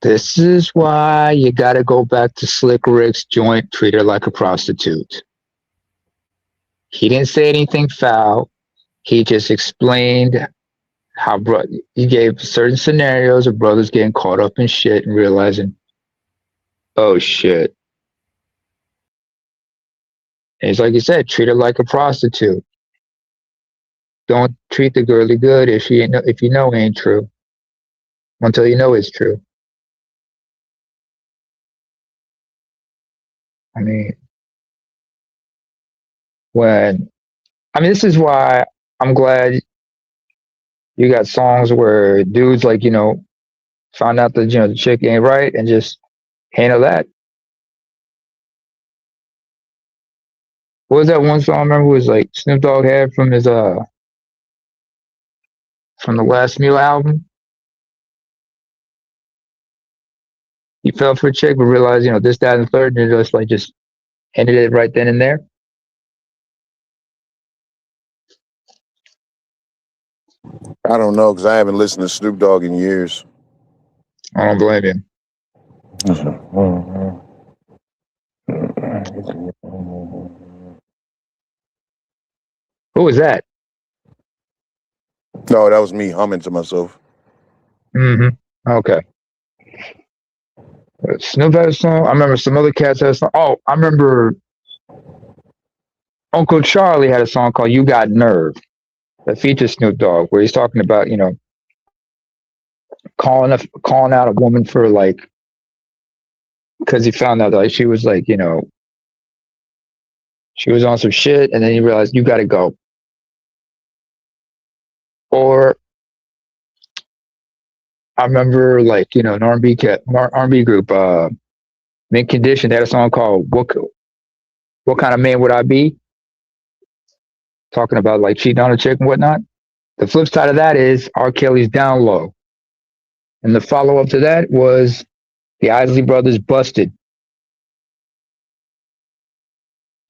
This is why you got to go back to Slick Rick's joint, treat her like a prostitute. He didn't say anything foul. He just explained how he gave certain scenarios of brothers getting caught up in shit and realizing, oh shit. And it's like you said, treat her like a prostitute. Don't treat the girlie good if you know it ain't true. Until you know it's true. I mean, this is why I'm glad you got songs where dudes like, you know, found out that, you know, the chick ain't right and just handle that. What was that one song I remember was like Snoop Dogg had from his from the Last Meal album? He fell for a chick but realized, you know, this, that, and the third, and just ended it right then and there. I don't know, because I haven't listened to Snoop Dogg in years. I don't blame him. Who was that? No, that was me humming to myself. Mm-hmm. Okay. Snoop had a song. I remember some other cats had a song. Oh, I remember Uncle Charlie had a song called "You Got Nerve" that features Snoop Dogg, where he's talking about, you know, calling out a woman for like, because he found out like she was like, you know, she was on some shit, and then he realized you got to go. Or I remember like, you know, an R&B group, Mint Condition, they had a song called "What Kind of Man Would I Be?" Talking about like cheating on a chick and whatnot. The flip side of that is R. Kelly's "Down Low," and the follow up to that was the Isley Brothers' "Busted."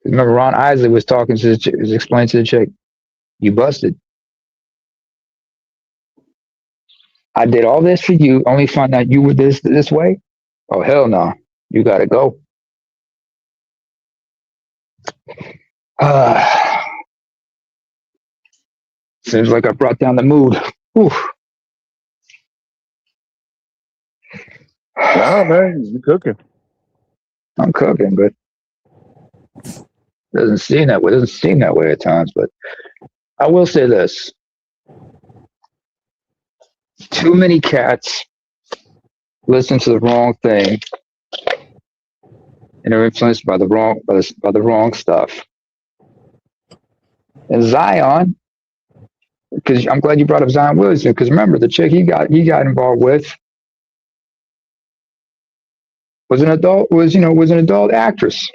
Remember, Ron Isley was talking to the chick, was explaining to the chick, "You busted. I did all this for you, only find out you were this way. Oh hell no, you gotta go." Seems like I brought down the mood. Whew. Nah, man, you cooking. I'm cooking, but doesn't seem that way. Doesn't seem that way at times. But I will say this: too many cats listen to the wrong thing, and are influenced by the wrong stuff. And Zion, because I'm glad you brought up Zion Williamson, because remember the chick he got involved with was an adult actress.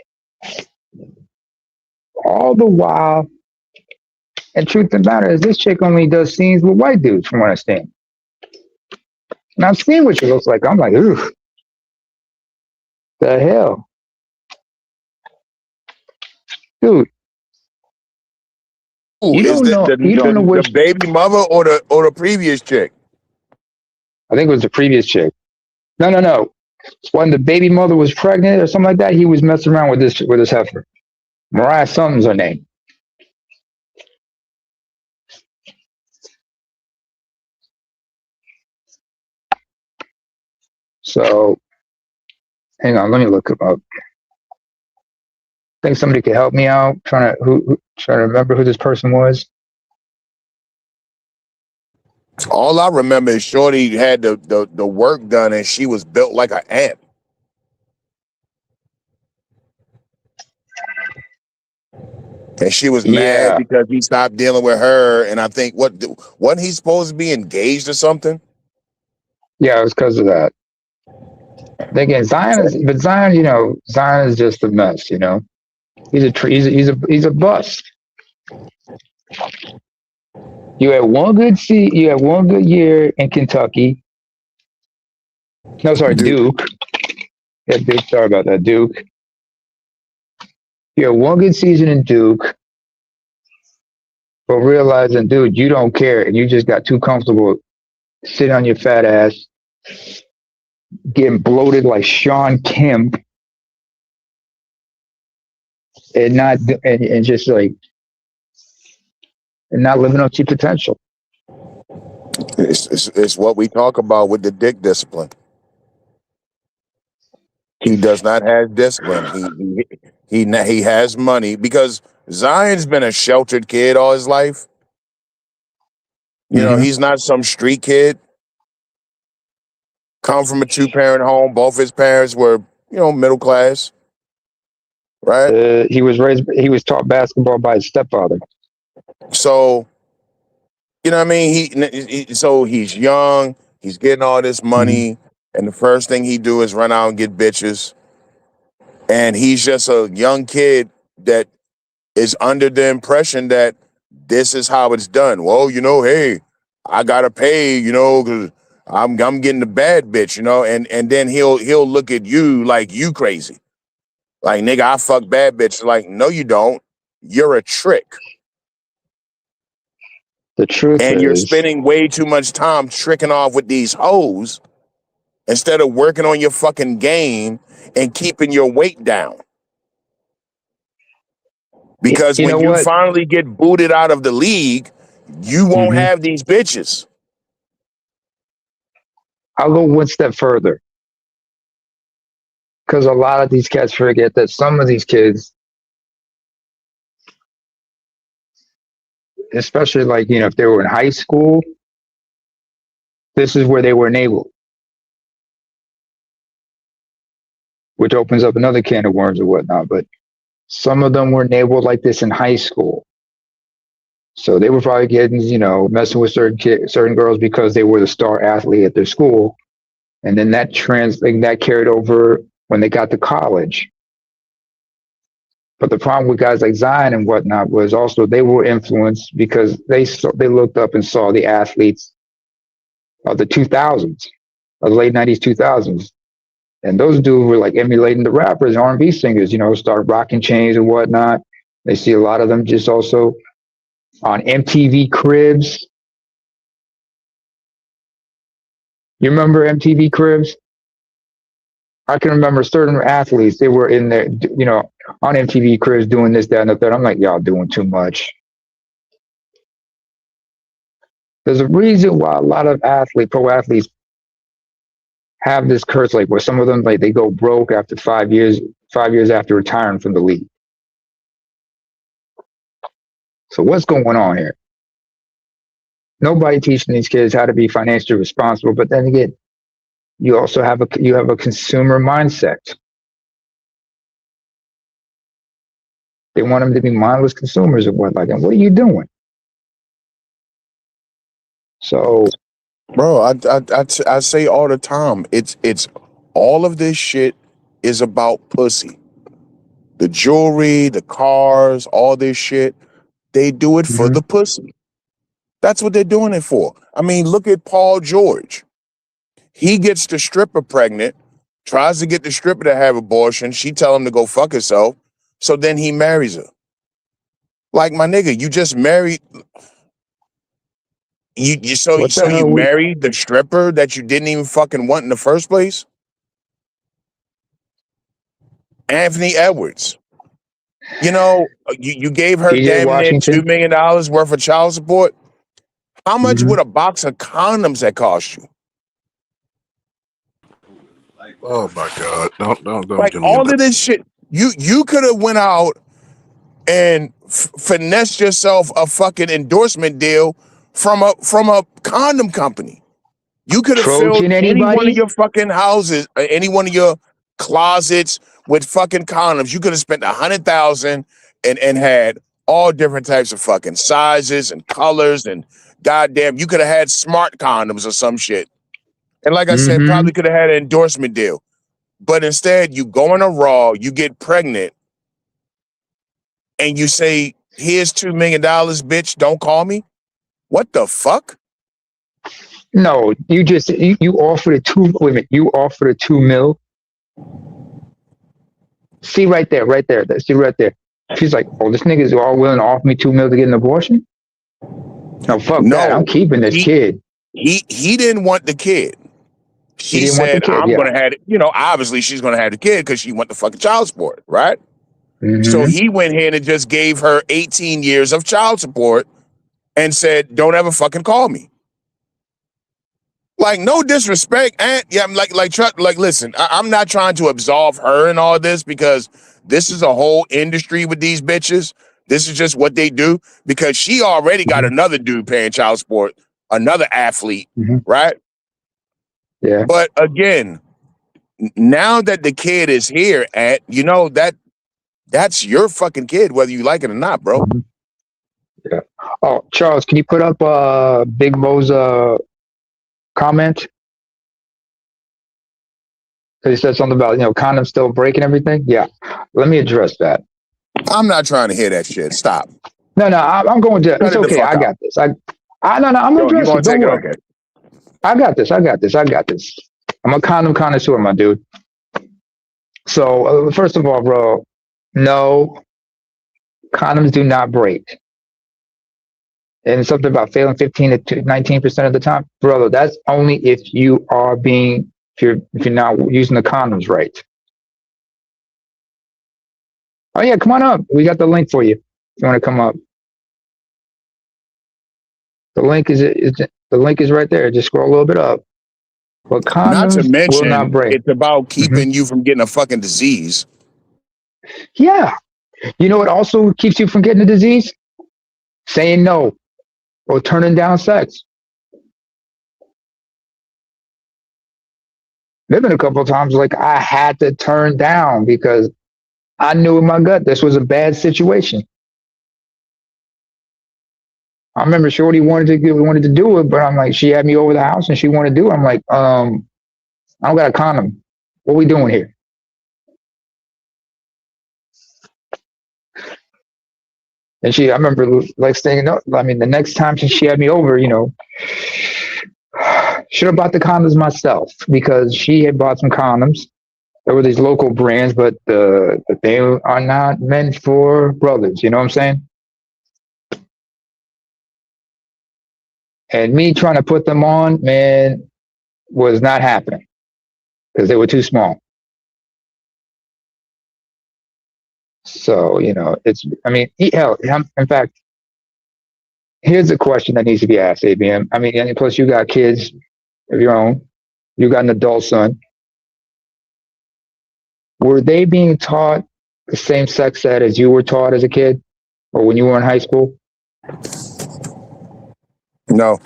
All the while, and truth of the matter is, this chick only does scenes with white dudes, from what I understand. And I've seen what she looks like. I'm like, ooh, the hell, dude. Ooh, You is don't know. You don't know the which. baby mother or the previous chick? I think it was the previous chick. No. When the baby mother was pregnant or something like that, he was messing around with this heifer. Mariah something's her name. So, hang on, let me look him up. Think somebody could help me out trying to remember who this person was. All I remember is Shorty had the work done and she was built like an ant. And she was mad Yeah, because he stopped dealing with her. And I think wasn't he supposed to be engaged or something? it was because of that. Again, Zion is just a mess. He's a bust. You had one good year in Kentucky. No, sorry, Duke. Yeah, Duke. Sorry about that, Duke. You had one good season in Duke, but realizing, dude, you don't care, and you just got too comfortable sitting on your fat ass, getting bloated like Sean Kemp, and just like and not living up to your potential. It's what we talk about with the dick discipline. He does not have discipline. He has money because Zion's been a sheltered kid all his life. He's not some street kid. Come from a 2-parent home. Both his parents were, middle class, right? He was taught basketball by his stepfather. So, you know what I mean? So he's young. He's getting all this money, and the first thing he do is run out and get bitches. And he's just a young kid that is under the impression that this is how it's done. Well, hey, I gotta pay, because I'm getting the bad bitch, and then he'll look at you like you crazy. Like, nigga, I fuck bad bitch. Like, no, you don't. You're a trick. The truth And is, you're spending way too much time tricking off with these hoes instead of working on your fucking game and keeping your weight down. Because when you finally get booted out of the league, you won't have these bitches. I'll go one step further. Because a lot of these cats forget that some of these kids, especially like, if they were in high school, this is where they were enabled. Which opens up another can of worms or whatnot. But some of them were enabled like this in high school. So they were probably getting, messing with certain girls because they were the star athlete at their school. And then that carried over when they got to college. But the problem with guys like Zion and whatnot was also they were influenced because they looked up and saw the athletes of the 2000s, of the late 90s, 2000s. And those dudes were like emulating the rappers, R&B singers, you know, start rocking chains and whatnot. They see a lot of them just also on MTV Cribs. You remember MTV Cribs? I can remember certain athletes, they were in there, you know, on MTV Cribs doing this, that, and the third. I'm like, y'all doing too much. There's a reason why a lot of pro athletes have this curse, like where some of them, like they go broke after 5 years after retiring from the league. So what's going on here? Nobody teaching these kids how to be financially responsible, but then again, you also have a consumer mindset. They want them to be mindless consumers of whatnot. And what are you doing? So, Bro, I say all the time, it's all of this shit is about pussy. The jewelry, the cars, all this shit, they do it for the pussy. That's what they're doing it for. I mean, look at Paul George. He gets the stripper pregnant, tries to get the stripper to have abortion. She tell him to go fuck herself. So then he marries her. Like, my nigga, you just married. You married the stripper that you didn't even fucking want in the first place? Anthony Edwards. You know, you gave her damn near $2 million worth of child support. How much would a box of condoms that cost you? Oh my God! Don't Like, give me all that. of this shit. You could have went out and finessed yourself a fucking endorsement deal from a condom company. You could have filled any one of your fucking houses, any one of your closets with fucking condoms. You could have spent $100,000 and had all different types of fucking sizes and colors, and goddamn, you could have had smart condoms or some shit. And like I said, probably could have had an endorsement deal. But instead, you go on a Raw, you get pregnant, and you say, here's $2 million, bitch, don't call me? What the fuck? No, you offered a you offered a $2 million. See right there. See right there. She's like, oh, this nigga's all willing to offer me $2 million to get an abortion? No, fuck that. I'm keeping this kid. He didn't want the kid. She said, I'm going to have it. You know, obviously she's going to have the kid because she want the fucking child support, right? So he went ahead and just gave her 18 years of child support and said, don't ever fucking call me. Like, no disrespect. And yeah, listen, I'm not trying to absolve her and all this, because this is a whole industry with these bitches. This is just what they do, because she already got another dude paying child support, another athlete, right? Yeah. But again, now that the kid is here, you know, that's your fucking kid, whether you like it or not, bro. Yeah. Oh, Charles, can you put up Big Mo's comment? He said something about, you know, condoms still breaking everything. Yeah. Let me address that. I'm not trying to hear that shit. Stop. No, I'm going to. It's okay. I got this. I'm addressing it. Don't worry. Okay. I got this. I'm a condom connoisseur, my dude. So, first of all, bro, no, condoms do not break. And it's something about failing 15 to 19% of the time. Brother, that's only if you are if you're not using the condoms right. Oh yeah, come on up. We got the link for you. If you want to come up. The link is right there. Just scroll a little bit up. But condoms not to mention, will not break. It's about keeping you from getting a fucking disease. Yeah. You know what also keeps you from getting a disease? Saying no or turning down sex. There've been a couple of times like I had to turn down because I knew in my gut this was a bad situation. I remember Shorty wanted to do it, but I'm like, she had me over the house and she wanted to do it. I'm like, I don't got a condom. What are we doing here? And I remember like staying up. I mean, the next time she had me over, you know, should have bought the condoms myself because she had bought some condoms There were these local brands, but they are not meant for brothers. You know what I'm saying? And me trying to put them on, man, was not happening because they were too small. So, I mean, hell, in fact, here's a question that needs to be asked, ABM. I mean, and plus you got kids of your own. You got an adult son. Were they being taught the same sex ed as you were taught as a kid or when you were in high school? No.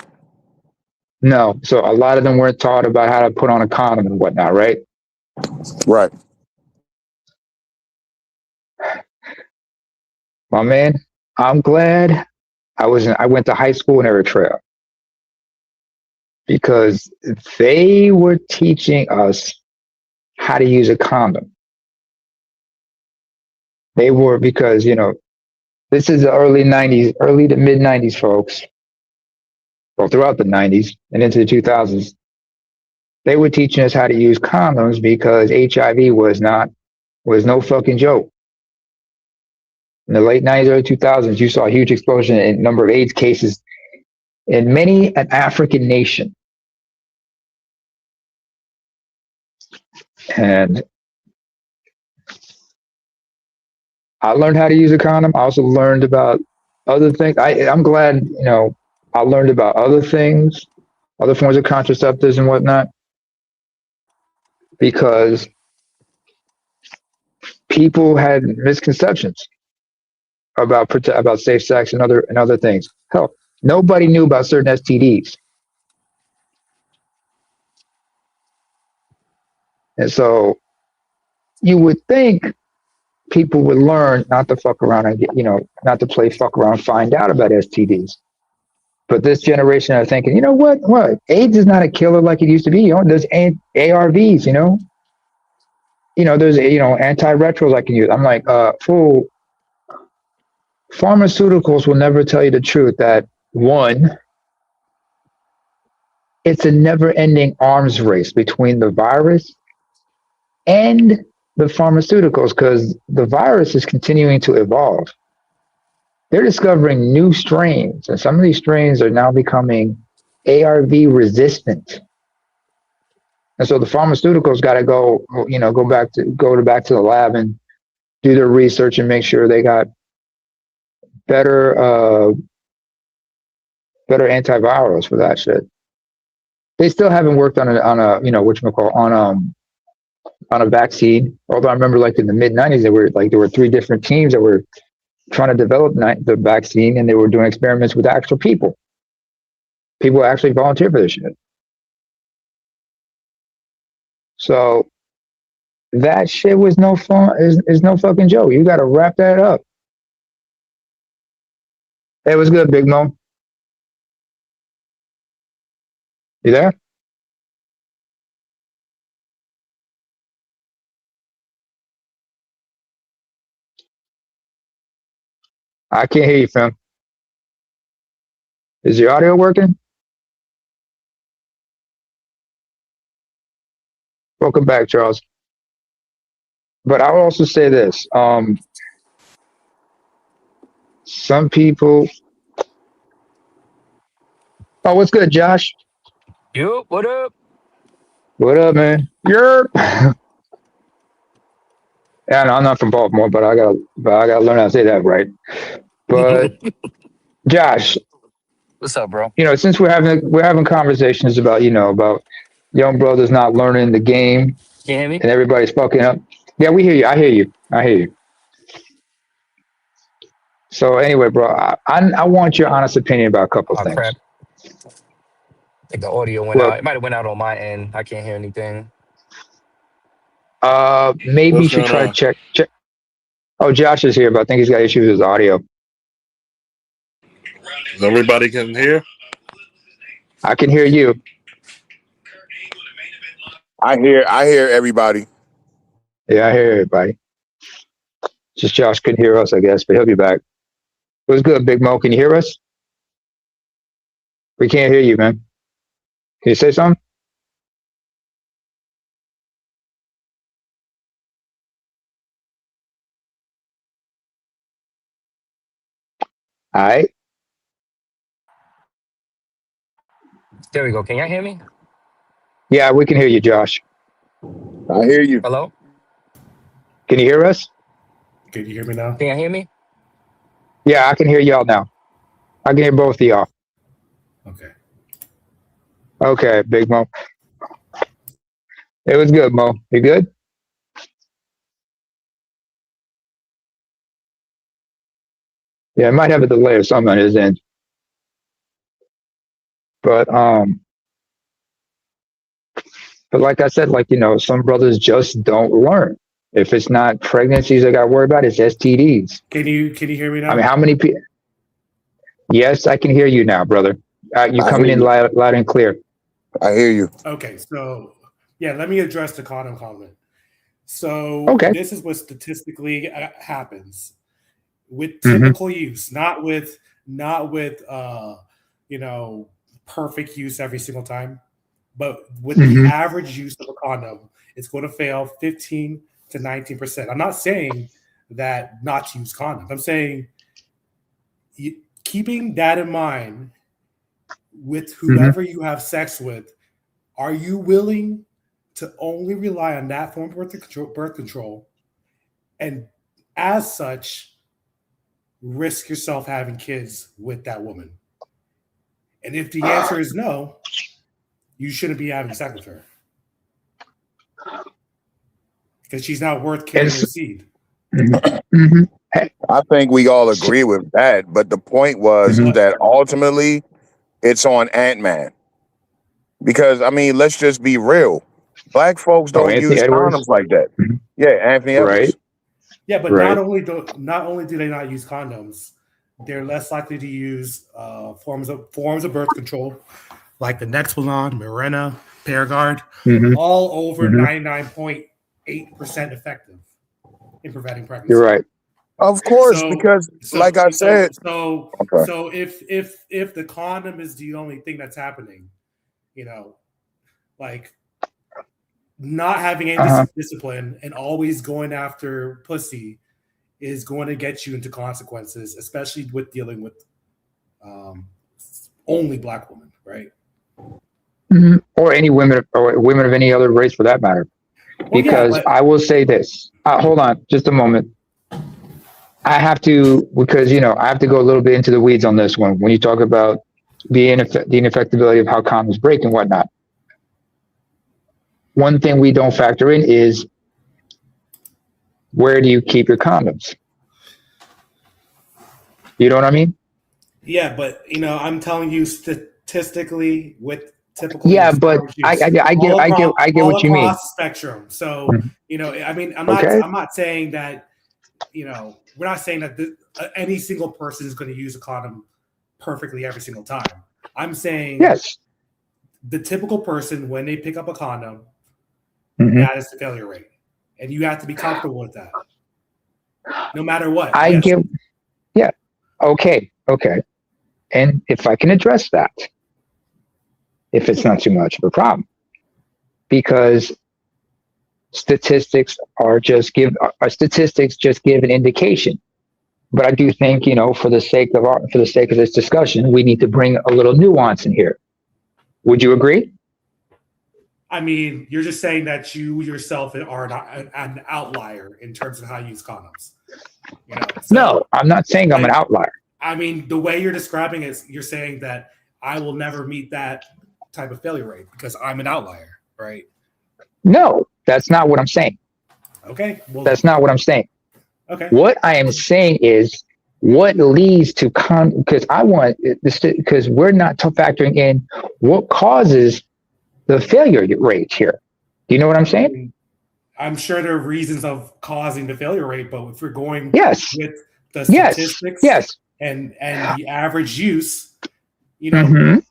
No. So a lot of them weren't taught about how to put on a condom and whatnot, right? Right. My man, I'm glad I went to high school in Eritrea because they were teaching us how to use a condom. They were, because, this is the early 90s, early to mid 90s, folks. Well, throughout the 90s and into the 2000s, they were teaching us how to use condoms because HIV was no fucking joke. In the late 90s, early 2000s, you saw a huge explosion in number of AIDS cases in many an African nation. And I learned how to use a condom. I also learned about other things. I'm glad, I learned about other things, other forms of contraceptives and whatnot, because people had misconceptions about safe sex and other things. Hell, nobody knew about certain STDs. And so you would think people would learn not to fuck around and not to play fuck around and find out about STDs. But this generation are thinking, you know what? AIDS is not a killer like it used to be. There's ARVs, there's antiretrovirals I can use. I'm like, fool. Pharmaceuticals will never tell you the truth that, one, it's a never-ending arms race between the virus and the pharmaceuticals, because the virus is continuing to evolve. They're discovering new strains, and some of these strains are now becoming ARV resistant. And so the pharmaceuticals got to go back to the lab and do their research and make sure they got better antivirals for that shit. They still haven't worked on a vaccine. Although I remember, like in the mid '90s, there were 3 different teams that were trying to develop the vaccine, and they were doing experiments with actual people. People actually volunteer for this shit. So that shit was no fun. Is no fucking joke. You got to wrap that up. It was good, Big Mo. You there? I can't hear you, fam. Is your audio working? Welcome back, Charles. But I'll also say this. Some people. Oh, what's good, Josh? Yo, what up? What up, man? Yerp. Yeah, no, I'm not from Baltimore, but I gotta learn how to say that right. But Josh, What's up, bro? since we're having conversations about about young brothers not learning the game Can you hear me? and everybody's fucking up. Yeah, we hear you. I hear you. So anyway, bro, I want your honest opinion about a couple Oh things. crap! I think the audio went Look, out. It might have went out on my end. I can't hear anything. maybe you What's should going try to on? check. Oh, Josh is here, but I think he's got issues with his audio. Everybody can hear? I can hear you. I hear everybody. Yeah, I hear everybody. Just Josh couldn't hear us, I guess, but he'll be back. What's good, Big Mo? Can you hear us? We can't hear you, man. Can you say something? All right. There we go. Can y'all hear me? Yeah, we can hear you, Josh. I hear you. Hello? Can you hear us? Can you hear me now? Can y'all hear me? Yeah, I can hear y'all now. I can hear both of y'all. Okay. Okay, Big Mo. It was good, Mo. You good? Yeah, it might have a delay or something on his end. But like I said, like, you know, some brothers just don't learn. If it's not pregnancies they got to worry about, it's STDs. Can you hear me now? I mean, how many people? Yes, I can hear you now, brother. You're I coming hear in you. loud and clear. I hear you. Okay, so yeah, let me address the condom comment. So Okay. this is what statistically happens with Mm-hmm. typical use, not with you know, perfect use every single time, but with Mhm. the average use of a condom, it's going to fail 15 to 19%. I'm not saying that not to use condoms. I'm saying keeping that in mind with whoever you have sex with, are you willing to only rely on that form of birth control and as such risk yourself having kids with that woman? And if the answer is no, you shouldn't be having sex with her because she's not worth carrying your seed. Mm-hmm. I think we all agree with that. But the point was Mhm. that ultimately it's on Ant-Man. Because, I mean, let's just be real. Black folks Oh, don't Anthony use Edwards. condoms like that. Mhm. Yeah, Anthony Right. Edwards. Yeah, but Right. not only do they not use condoms, they're less likely to use forms of birth control like the Nexplanon, Mirena, Paragard, Mhm. all over Mhm. 99.8% effective in preventing pregnancy. You're right. Of course, because like I said, okay. So if the condom is the only thing that's happening, you know, like not having any discipline and always going after pussy is going to get you into consequences, especially with dealing with only Black women, right? Mm-hmm. Or any women, or women of any other race for that matter. Well, Because yeah, but I will say this. Hold on, just a moment. I have to, because, you know, I have to go a little bit into the weeds on this one. When you talk about the ineffectibility of how condoms break and whatnot, one thing we don't factor in is where do you keep your condoms? You know what I mean? yeah, but you know, I'm telling you statistically with typical Yeah, use, but I get all what you mean. across the spectrum. So you know, I mean, I'm not saying that, you know, we're not saying that any single person is going to use a condom perfectly every single time. I'm saying Yes. the typical person, when they pick up a condom, Mhm. that is the failure rate, and you have to be comfortable with that, no matter what. I get. Yeah. Okay. And if I can address that, if it's not too much of a problem, because statistics just give an indication. But I do think, you know, for the sake of this discussion, we need to bring a little nuance in here. Would you agree? I mean, you're just saying that you yourself are not an outlier in terms of how you use condoms. You know, so, no, I'm not saying I'm an outlier. I mean, the way you're describing it, you're saying that I will never meet that type of failure rate because I'm an outlier, right? No, that's not what I'm saying. Okay. Well, that's not what I'm saying. Okay. What I am saying is what leads to because I want this, because we're not factoring in what causes the failure rate here. Do you know what I'm saying? I'm sure there are reasons of causing the failure rate, but if we're going with the statistics and the average use, you know,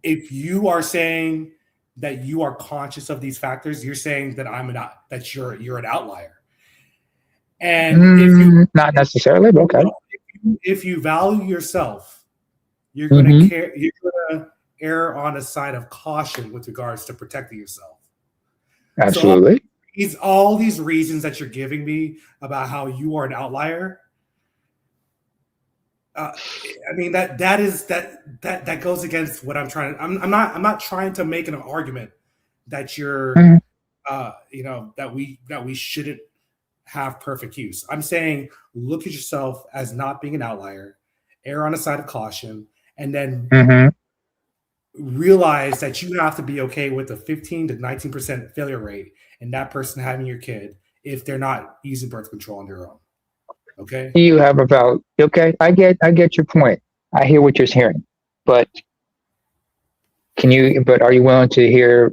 if you are saying that you are conscious of these factors, you're saying that you're an outlier. And if you not necessarily, but okay. If you value yourself, you're going to err on a side of caution with regards to protecting yourself. Absolutely. So all these reasons that you're giving me about how you are an outlier, I mean that goes against what I'm trying. I'm not trying to make an argument that you're Mhm. that we shouldn't have perfect use. I'm saying look at yourself as not being an outlier, err on the side of caution, and then Mhm. realize that you have to be okay with a 15 to 19% failure rate and that person having your kid if they're not using birth control on their own. Okay. You have about okay. I get your point. I hear what you're hearing, but But are you willing to hear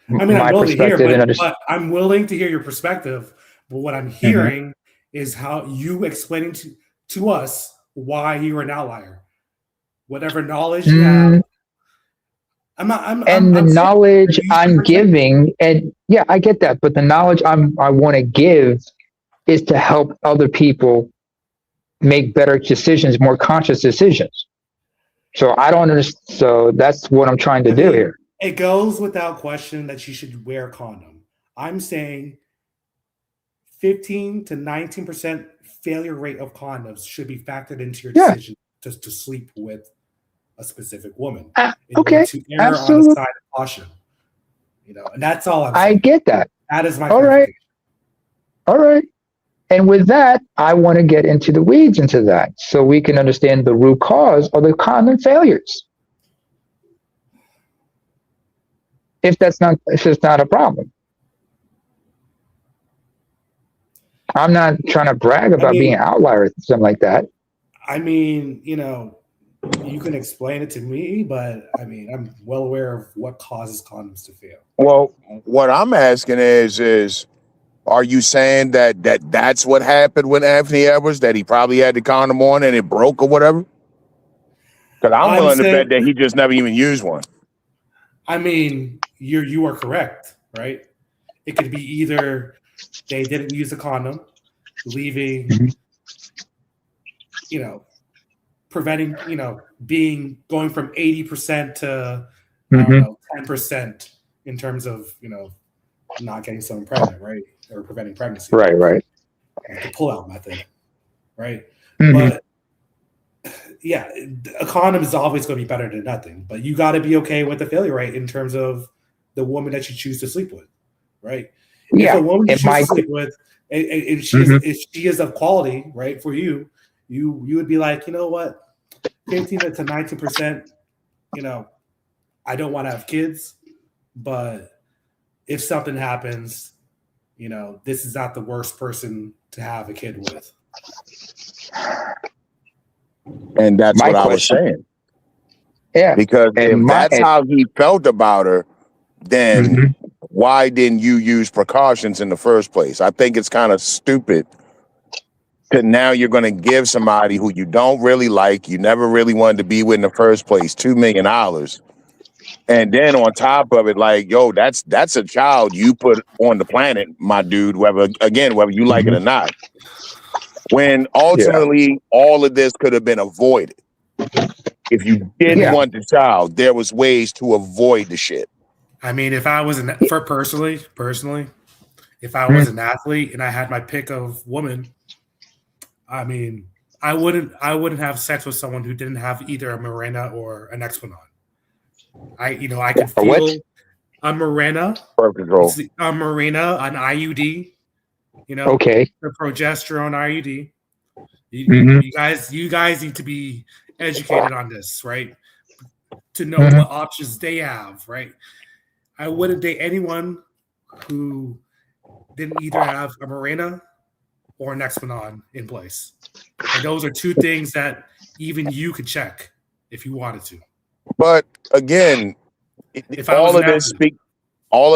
I mean, I'm my willing to hear, perspective and understand? but I'm willing to hear your perspective. But what I'm hearing is how you explaining to us why you're an outlier. Whatever knowledge you have, And the I'm saying knowledge use your I'm perspective. giving, and yeah, I get that, but the knowledge I want to give is to help other people make better decisions, more conscious decisions. So I don't understand. So that's what I'm trying to I do mean, here. it goes without question that you should wear a condom. I'm saying 15 to 19% failure rate of condoms should be factored into your Yeah. decision to sleep with a specific woman in order Okay. to err on the Absolutely. side of caution. And that's all I'm I saying. get that. That is my All right. clarification. All right. And with that, I want to get into the weeds into that so we can understand the root cause of the condom failures. If it's not a problem. I'm not trying to brag about being an outlier or something like that. I mean, you can explain it to me, but I mean, I'm well aware of what causes condoms to fail. Well, what I'm asking is are you saying that's what happened with Anthony Edwards, that he probably had the condom on and it broke or whatever? Because I'm willing to bet that he just never even used one. I mean, you are correct, right? It could be either they didn't use a condom, leaving, preventing, going from 80% to I don't know 10% in terms of not getting someone pregnant, right, or preventing pregnancy, Right. like the pull-out method, right? Mhm. But yeah, a condom is always going to be better than nothing. But you got to be okay with the failure rate in terms of the woman that you choose to sleep with, right? Yeah. If a woman you It choose might. to sleep with, if she is of quality, right, for you, you would be like, you know what, 15 to 19%, I don't want to have kids, but if something happens, this is not the worst person to have a kid with. And that's My what I was question- saying. Yeah. Because if that's how he felt about her, then why didn't you use precautions in the first place? I think it's kind of stupid that now you're going to give somebody who you don't really like, you never really wanted to be with in the first place, $2 million. And then on top of it, like, yo, that's a child you put on the planet, my dude, whether you like it or not. When ultimately all of this could have been avoided. If you didn't want the child, there was ways to avoid the shit. I mean, if I was personally, if I was an athlete and I had my pick of woman, I mean, I wouldn't have sex with someone who didn't have either a Mirena or an Explanon. I could feel a Mirena, an IUD, okay, the progesterone IUD. You guys need to be educated on this, right? To know what options they have, right? I wouldn't date anyone who didn't either have a Mirena or an Explanon in place. And those are two things that even you could check if you wanted to. But again, all of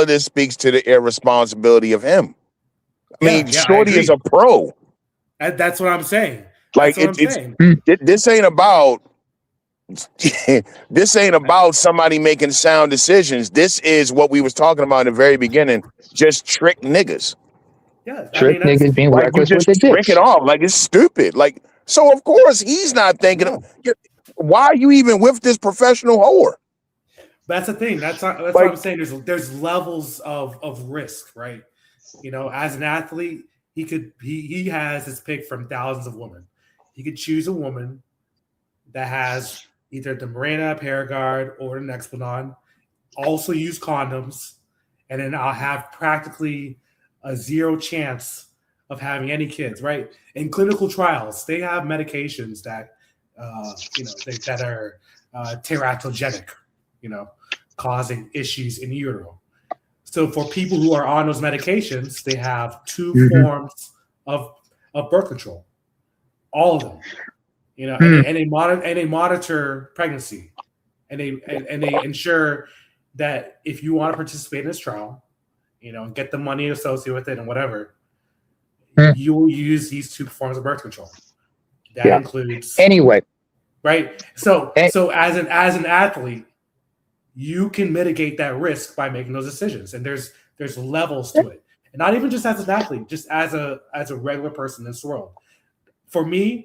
this speaks to the irresponsibility of him. I mean, Shorty is a pro. That's what I'm saying. This ain't about somebody making sound decisions. This is what we was talking about in the very beginning. Just trick niggas. Yeah, trick niggas being like reckless you with just the trick dicks. it off. Like it's stupid. Like so, of course he's not thinking. Why are you even with this professional whore? That's the thing. That's what I'm saying. There's levels of risk, right? As an athlete, he has his pick from thousands of women. He could choose a woman that has either the Mirena, Paragard, or the Nexplanon. Also use condoms, and then I'll have practically a 0 chance of having any kids. Right? In clinical trials, they have medications that that are teratogenic, causing issues in utero. So for people who are on those medications, they have 2 forms of birth control, all of them, and they monitor pregnancy, and they ensure that if you want to participate in this trial, and get the money associated with it and whatever, you will use these 2 forms of birth control. That includes anyway, right? So as an athlete, you can mitigate that risk by making those decisions, and there's levels to it, and not even just as an athlete, just as a regular person in this world. For me,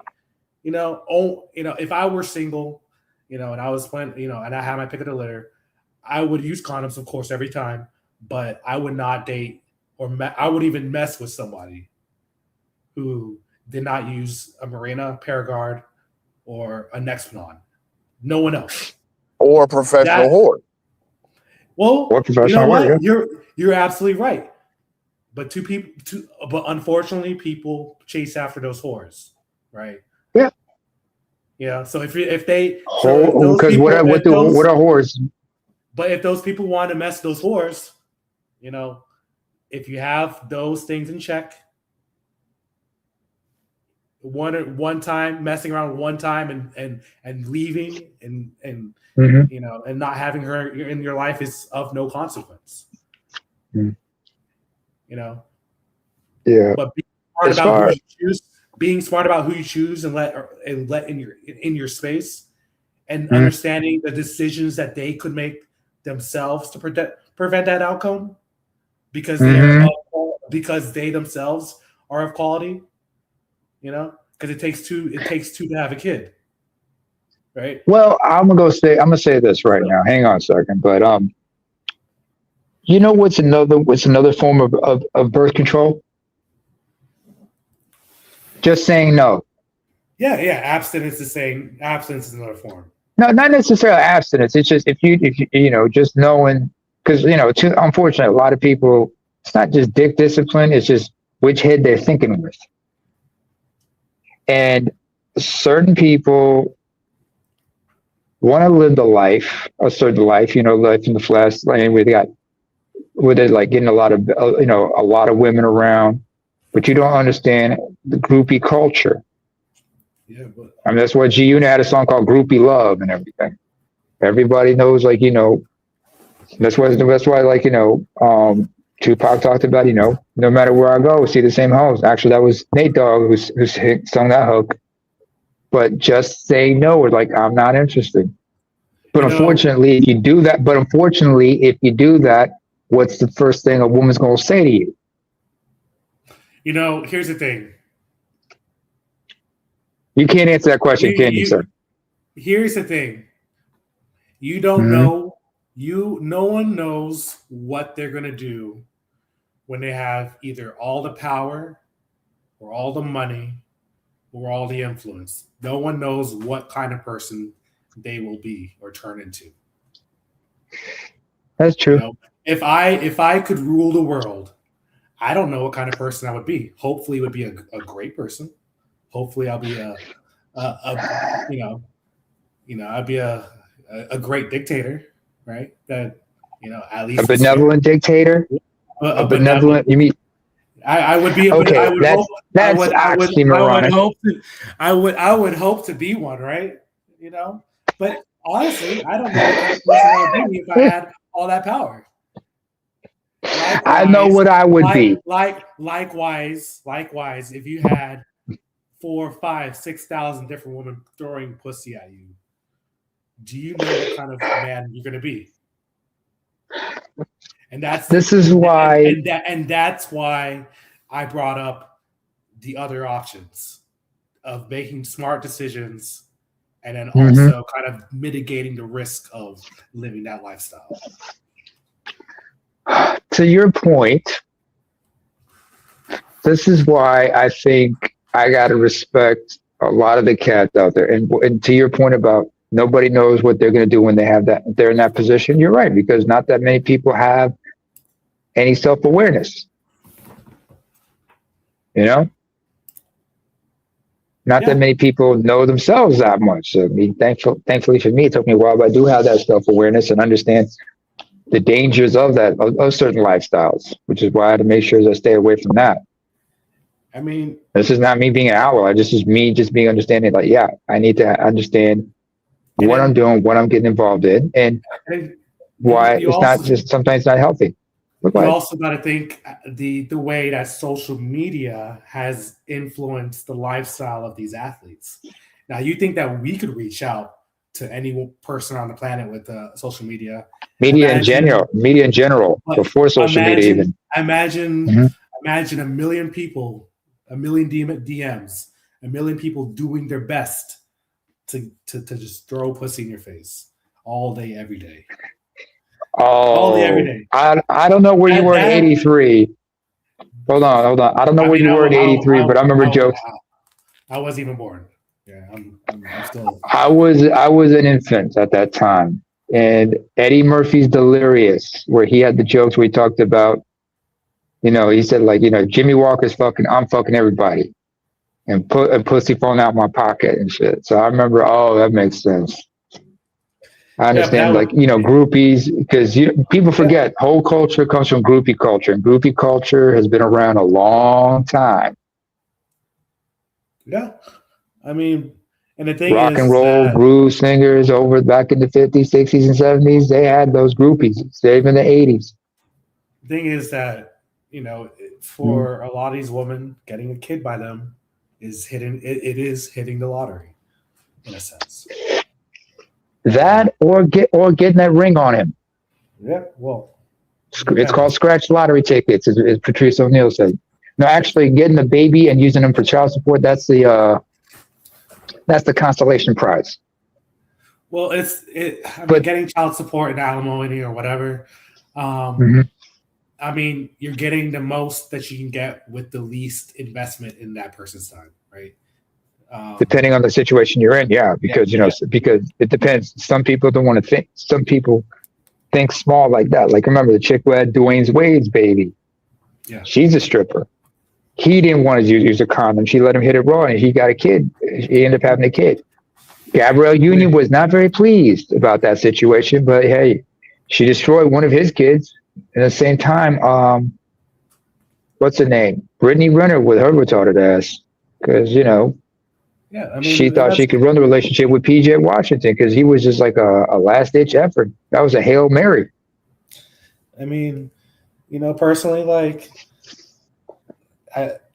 if I were single, and I was playing, and I had my pick of the litter, I would use condoms, of course, every time, but I would not date I would even mess with somebody who did not use a Mirena, Paragard, or a Nexplanon. No one else. Or a professional whore. Well, or professional you know what? whore, You're absolutely right. But but unfortunately, people chase after those whores, right? Yeah. Yeah. So if they because what are whores? But if those people want to mess those whores, if you have those things in check, one time messing around one time and leaving and and not having her in your life is of no consequence. Yeah. But being smart about who you choose and let in your space, and understanding the decisions that they could make themselves to prevent that outcome, because they themselves are of quality. Because it takes two to have a kid, right? Well, I'm gonna say this right now. Hang on a second, but what's another form of birth control? Just saying no. Yeah. Abstinence is another form. No, not necessarily abstinence. It's just if you just knowing, because unfortunately, a lot of people, it's not just dick discipline. It's just which head they're thinking with. And certain people want to live a certain life, life in the flesh, where they're like getting a lot of women around, but you don't understand the groupie culture. Yeah, but that's why G Unit had a song called "Groupie Love" and everything. Everybody knows, that's why Tupac talked about, no matter where I go, see the same hoes. Actually, that was Nate Dogg who sung that hook. But just say no, or I'm not interested. But unfortunately, if you do that, what's the first thing a woman's going to say to you? Here's the thing. You can't answer that question, can you, sir? Here's the thing. You don't know. No one knows what they're going to do when they have either all the power or all the money or all the influence. No one knows what kind of person they will be or turn into. That's true. If I could rule the world, I don't know what kind of person I would be. Hopefully, it would be a great person. Hopefully, I'll be I'd be a great dictator, right? That at least a benevolent dictator. A benevolent. You mean? I would be. Okay, I would hope to be one, right? But honestly, I don't know what kind of person I would be if I had all that power. Likewise, I know what I would be. Likewise, if you had 4, 5, 6,000 different women throwing pussy at you, do you know what kind of man you're going to be? And that's why I brought up the other options of making smart decisions and then also kind of mitigating the risk of living that lifestyle. To your point, this is why I think I got to respect a lot of the cats out there. And to your point about nobody knows what they're going to do when they're in that position. You're right, because not that many people have any self-awareness. You know, not that many people know themselves that much. I mean, thankfully for me, it took me a while, but I do have that self-awareness and understand the dangers of certain lifestyles, which is why I had to make sure that I stay away from that. I mean, this is not me being an outlaw. This is me just being understanding. Like, yeah, I need to understand what I'm doing, what I'm getting involved in, and why it's not just sometimes not healthy. You also got to think the way that social media has influenced the lifestyle of these athletes. Now, you think that we could reach out to any person on the planet with social media? Media in general, before social media even. Imagine a million people, a million DMs, a million people doing their best to just throw pussy in your face all day, every day. All day, every day. I don't know where you were in '83. Hold on. I don't know where you were in '83, but I remember jokes. I wasn't even born. Yeah, I'm still. I was an infant at that time, and Eddie Murphy's Delirious, where he had the jokes where he talked about, he said like, Jimmy Walker's fucking, I'm fucking everybody, and put a pussy falling out my pocket and shit. So I remember, that makes sense. I understand, groupies, because people forget whole culture comes from groupie culture, and groupie culture has been around a long time. Yeah, I mean, and the thing rock is and roll blues singers over back in the 50s, 60s, and 70s, they had those groupies, save in the 80s. The thing is that, for a lot of these women, getting a kid by them is hitting the lottery, in a sense. That or getting that ring on him. Yeah, well, it's called scratch lottery tickets, as Patrice O'Neal said. No, actually, getting the baby and using them for child support, that's the consolation prize. Well, getting child support and alimony or whatever. I mean, you're getting the most that you can get with the least investment in that person's time, right? Depending on the situation you're in, because because it depends. Some people don't want to think. Some people think small like that. Like, remember the chick who had Dwayne Wade's baby? Yeah, she's a stripper. He didn't want to use a condom. She let him hit it raw, and he got a kid. He ended up having a kid. Gabrielle Union was not very pleased about that situation, but hey, she destroyed one of his kids. And at the same time, what's her name? Brittany Renner with her retarded ass, because she thought she could run the relationship with PJ Washington because he was just like a last-ditch effort. That was a Hail Mary. I mean, personally, like,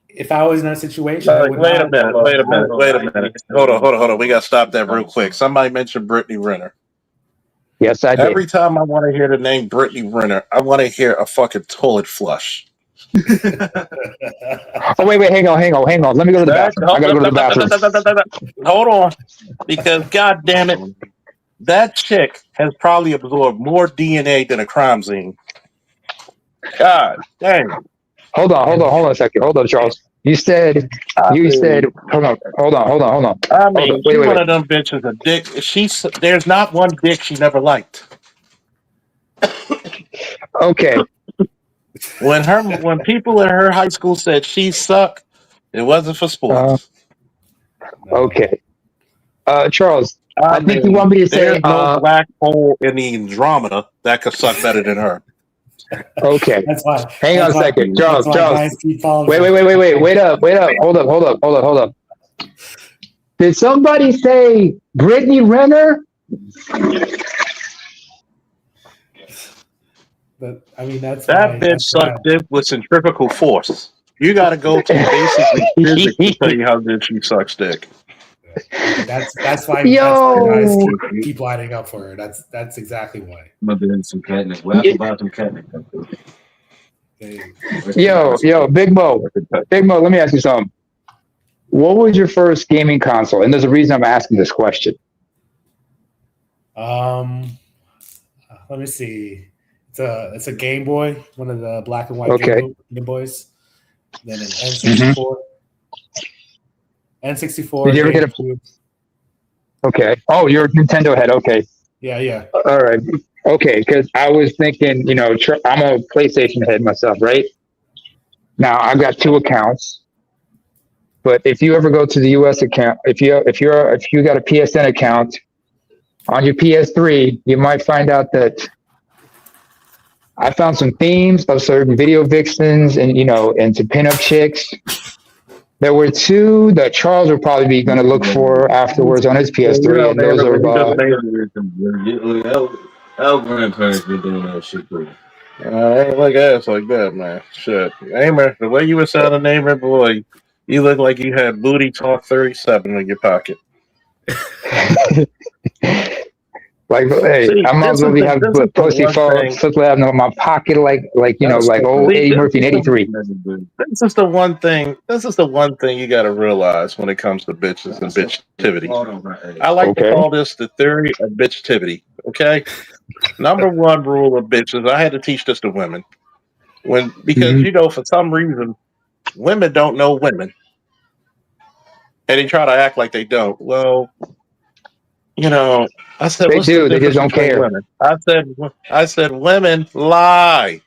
if I was in that situation, wait a minute. Hold on. We got to stop that real quick. Somebody mentioned Brittany Renner. Yes, I did. Every time I want to hear the name Brittany Renner, I want to hear a fucking toilet flush. Oh, wait, hang on. Let me go to the bathroom. I gotta go to the bathroom. Hold on. Because, God damn it, that chick has probably absorbed more DNA than a crime scene. God damn. Hold on a second. Hold on, Charles. You said, hold on. I mean, wait. One of them bitches a dick. There's not one dick she never liked. Okay. When people in her high school said she sucked, it wasn't for sports. Okay. Charles, I think you want me to say there's no black hole in the Andromeda that could suck better than her. Okay. Hang on a second. Charles. Wait. Wait up. Hold up. Did somebody say Brittany Renner? But I mean, that bitch sucked dick with centrifugal force. You got to go to basically physics to tell you how good she sucks dick. That's why guys keep lining up for her. That's exactly why. Some catnip. What about some catnip? Yo, Big Mo, let me ask you something. What was your first gaming console? And there's a reason I'm asking this question. Let me see. It's a Game Boy, one of the black and white Game Boys. Then an N64. N64. Did you ever get a? GameCube. Okay. Oh, you're a Nintendo head. Okay. Yeah. All right. Okay, because I was thinking, you know, I'm a PlayStation head myself, right? Now I've got 2 accounts, but if you ever go to the US account, if you got a PSN account on your PS3, you might find out that I found some themes of certain video vixens and some pinup chicks. There were 2 that Charles would probably be going to look for afterwards on his PS3, and those are. Our grandparents been doing that shit too. I ain't like ass like that, man. Shit. Aimer, the way you were sounding, Aimer, boy, you look like you had Booty Talk 37 in your pocket. Like, hey, I might as well be having pussy flip out in my pocket, like old Eddie Murphy in '83. This is the one thing. This is the one thing you got to realize when it comes to bitches and bitchtivity. I like to call this the theory of bitchtivity. Okay, number 1 rule of bitches. I had to teach this to women because for some reason, women don't know women, and they try to act like they don't. Well. I said, they do. They just don't care. Women? I said, women lie.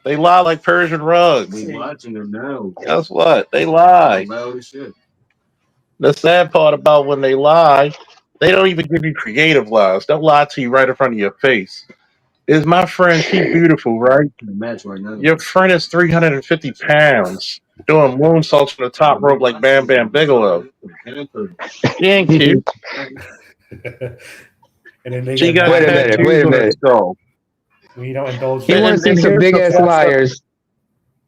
They lie like Persian rugs. We watching them now. Guess what? They lie. The sad part about when they lie, they don't even give you creative lies. They'll lie to you right in front of your face. Is my friend? She's beautiful, right? Your friend is 350 pounds, doing moonsaults from the top rope like Bam Bam Bigelow. She ain't cute. And then they wait a minute. We don't indulge. You want to see some big ass liars?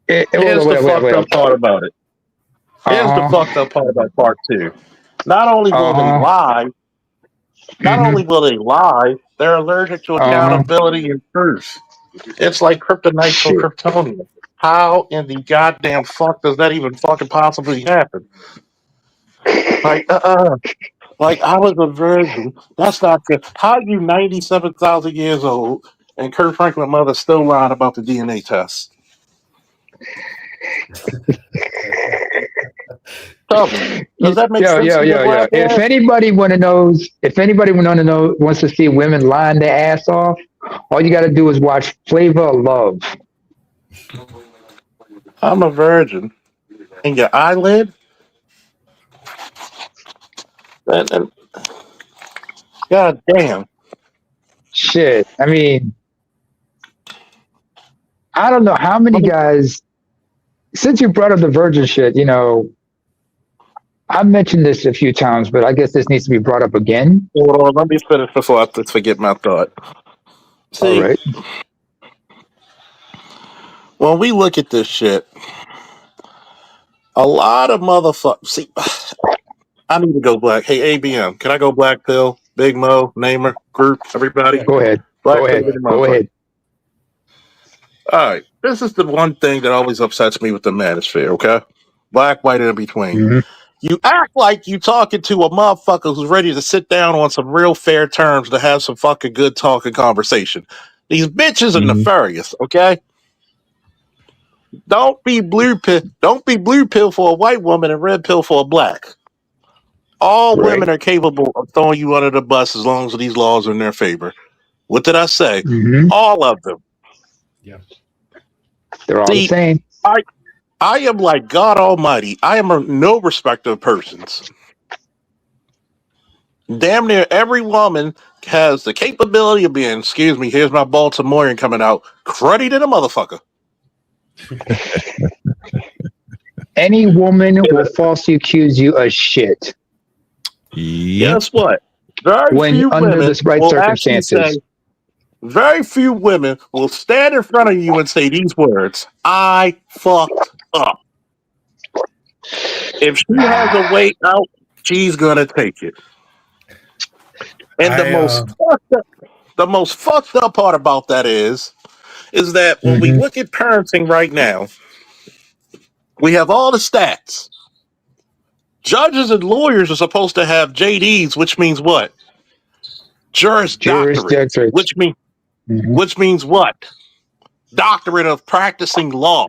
Here's the fucked up part about it. Here's the fucked up part about part 2. Not only will they lie, they're allergic to accountability and truth. It's like kryptonite for Kryptonian. How in the goddamn fuck does that even fucking possibly happen? Like I was a virgin. That's not good. How are you 97,000 years old and Kurt Franklin's mother still lying about the DNA test? Does that make sense? Yeah. If anybody wants to see women lying their ass off, all you got to do is watch Flavor of Love. I'm a virgin. And your eyelid? And God damn. Shit. I mean, I don't know how many guys, since you brought up the virgin shit, I've mentioned this a few times, but I guess this needs to be brought up again. Hold on, let me finish before I forget my thought. See, all right. When we look at this shit, a lot of motherfuckers. See, I need to go black. Hey, ABM, can I go black pill? Big Mo, Namer, group, everybody? Go ahead. Go ahead. All right. This is the one thing that always upsets me with the manosphere, okay? Black, white, and in between. Mm-hmm. You act like you talking to a motherfucker who's ready to sit down on some real fair terms to have some fucking good talking conversation. These bitches are nefarious, okay? Don't be blue pill for a white woman and red pill for a black. All women are capable of throwing you under the bus as long as these laws are in their favor. What did I say? All of them. Yeah. They're all the same. I am like God Almighty. I am no respecter of persons. Damn near every woman has the capability of being, excuse me, here's my Baltimorean coming out, cruddy to the motherfucker. Any woman will falsely accuse you of shit. Guess what? Very few women will stand in front of you and say these words, I fucked up. If she has a way out, she's gonna take it. And the most fucked up part about that is that when we look at parenting right now, we have all the stats. Judges and lawyers are supposed to have JDs, which means what? Juris Doctorate, which means what? Doctorate of practicing law.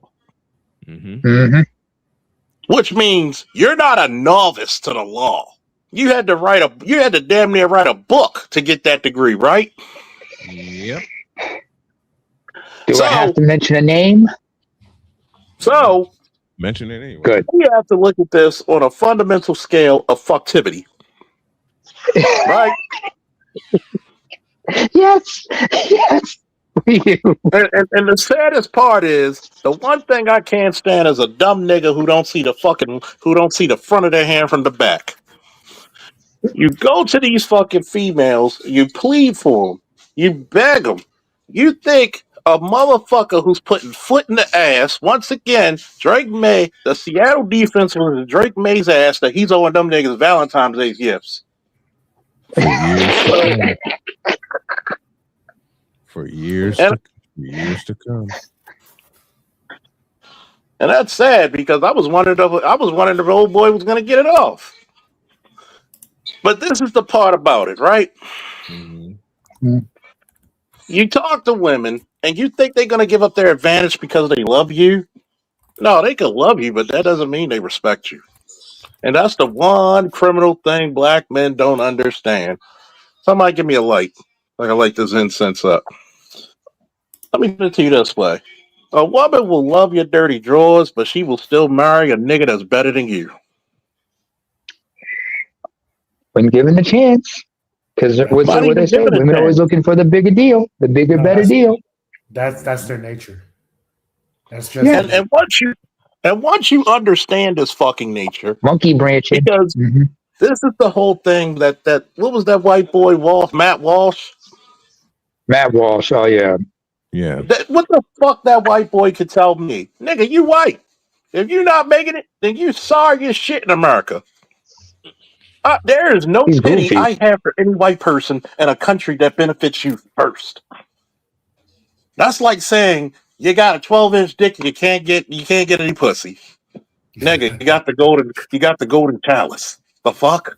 which means you're not a novice to the law. You had to damn near write a book to get that degree, right? Yep. Do I have to mention a name? So mention it anyway. Good. You have to look at this on a fundamental scale of fucktivity, right? Yes. Yes. And the saddest part is the one thing I can't stand is a dumb nigga who don't see the front of their hand from the back. You go to these fucking females, you plead for them, you beg them. You think a motherfucker who's putting foot in the ass, once again, Drake May, the Seattle defense was Drake May's ass that he's owing them niggas Valentine's Day gifts. For years to come. And that's sad because I was wondering if old boy was going to get it off. But this is the part about it, right? Mm-hmm. You talk to women and you think they're going to give up their advantage because they love you. No, they can love you, but that doesn't mean they respect you. And that's the one criminal thing black men don't understand. Somebody give me a light. I can light this incense up. Let me put it to you this way. A woman will love your dirty drawers, but she will still marry a nigga that's better than you. When given the chance. Because what they say, women are always looking for the bigger deal, the bigger, better deal. That's their nature. That's just and once you understand this fucking nature, monkey branching. Because this is the whole thing that what was that white boy Matt Walsh? Matt Walsh, oh yeah. Yeah. What the fuck that white boy could tell me? Nigga, you white. If you're not making it, then you sorry as shit in America. There is no pity I have for any white person in a country that benefits you first. That's like saying you got a 12-inch dick and you can't get any pussy. Nigga, you got the golden chalice. The fuck?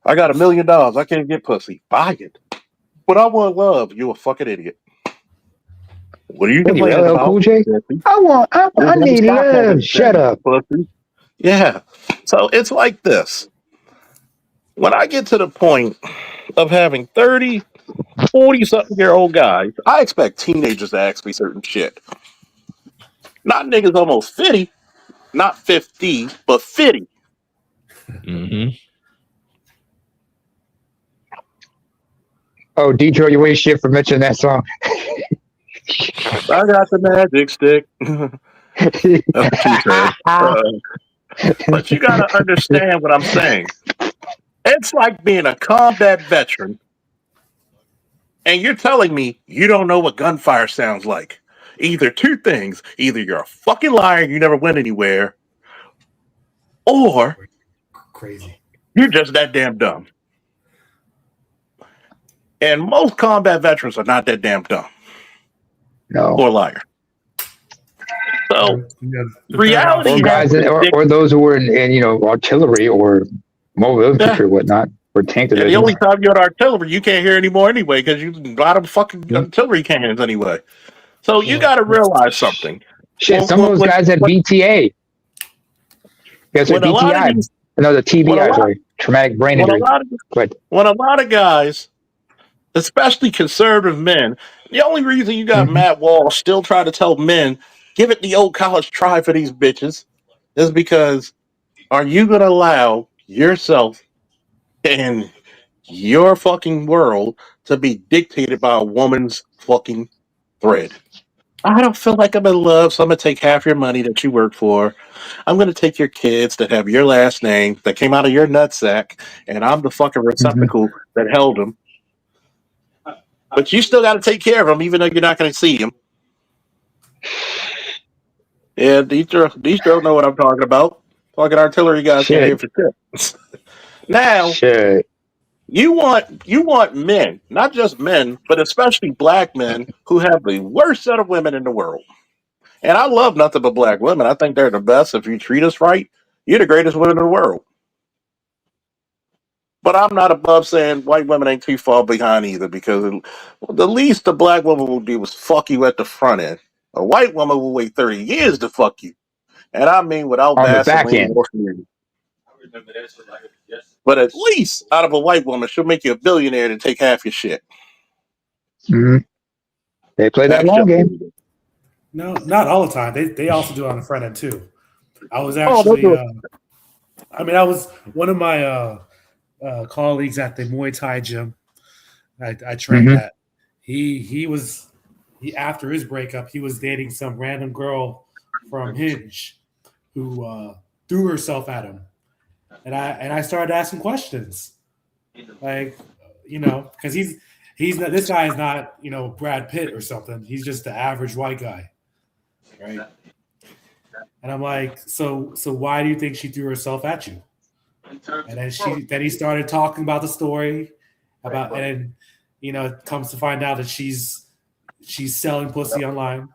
I got $1 million. I can't get pussy. Buy it. But I want love. You a fucking idiot. What are you complaining about? Cool J? I need love. Shut up. Pussy. Yeah. So it's like this. When I get to the point of having 30, 40-something-year-old guys, I expect teenagers to ask me certain shit. Not niggas almost 50, not 50, but 50. Mm-hmm. Oh, Detroit, you ain't shit for mentioning that song. I got the magic stick. That's what she said. But you got to understand what I'm saying. It's like being a combat veteran, and you're telling me you don't know what gunfire sounds like. Either two things. Either you're a fucking liar and you never went anywhere, or crazy. You're just that damn dumb. And most combat veterans are not that damn dumb. No. Or liar. So, reality or guys or those who were in artillery or mobile infantry or whatnot, or tank division. The only time you're in artillery, you can't hear anymore anyway, because you got them fucking artillery cannons anyway. So you got to realize something. Shit, some of those guys had BTA. Guys had BTI. No, the TBI, sorry. Traumatic brain injury. When a lot of guys, especially conservative men, the only reason you got Matt Walsh still trying to tell men, give it the old college try for these bitches, is because are you going to allow yourself and your fucking world to be dictated by a woman's fucking thread? I don't feel like I'm in love, so I'm going to take half your money that you work for. I'm going to take your kids that have your last name, that came out of your nutsack, and I'm the fucking receptacle that held them. But you still got to take care of them, even though you're not going to see them. Yeah, these don't know what I'm talking about. Fucking artillery guys can't hear for shit. Now, you want men, not just men, but especially black men who have the worst set of women in the world. And I love nothing but black women. I think they're the best. If you treat us right, you're the greatest women in the world. But I'm not above saying white women ain't too far behind either, because the least the black woman will do is fuck you at the front end. A white woman will wait 30 years to fuck you. And I mean without on the back Vaseline end. or fluid. But at least out of a white woman, she'll make you a billionaire to take half your shit. hmm They play that That's long just game. what it is. No, not all the time. They also do it on the front end too. I was Oh, they'll actually, do it. I was one of my colleagues at the Muay Thai gym. I trained Mhm. at. He after his breakup, he was dating some random girl from Hinge who threw herself at him, and I started asking questions, like, because he's not, this guy is not Brad Pitt or something. He's just the average white guy, right? And I'm like, so why do you think she threw herself at you? And then he started talking about the story about, and then it comes to find out that she's selling pussy online,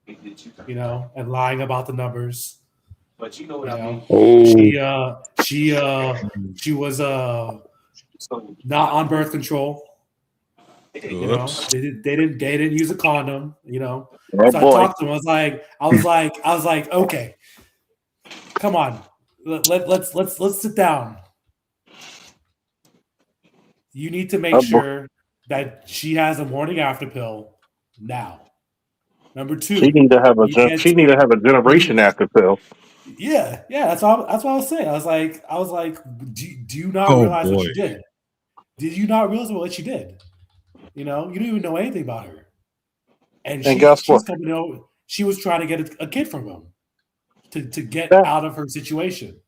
and lying about the numbers. Oh, She was not on birth control. Oops. They didn't use a condom. Oh, So I boy. talked to him. I was like, okay, come on, let's sit down. You need to make Oh, boy. sure that she has a morning after pill now. Number two, She need to have a you can't- she need to have a generation after pill. yeah, that's what I was saying. I was like, do you not Oh, realize what boy. you did? Did you not realize what she did? You didn't even know anything about her. And guess she's what? coming over. She was trying to get a kid from him to get Yeah. out of her situation.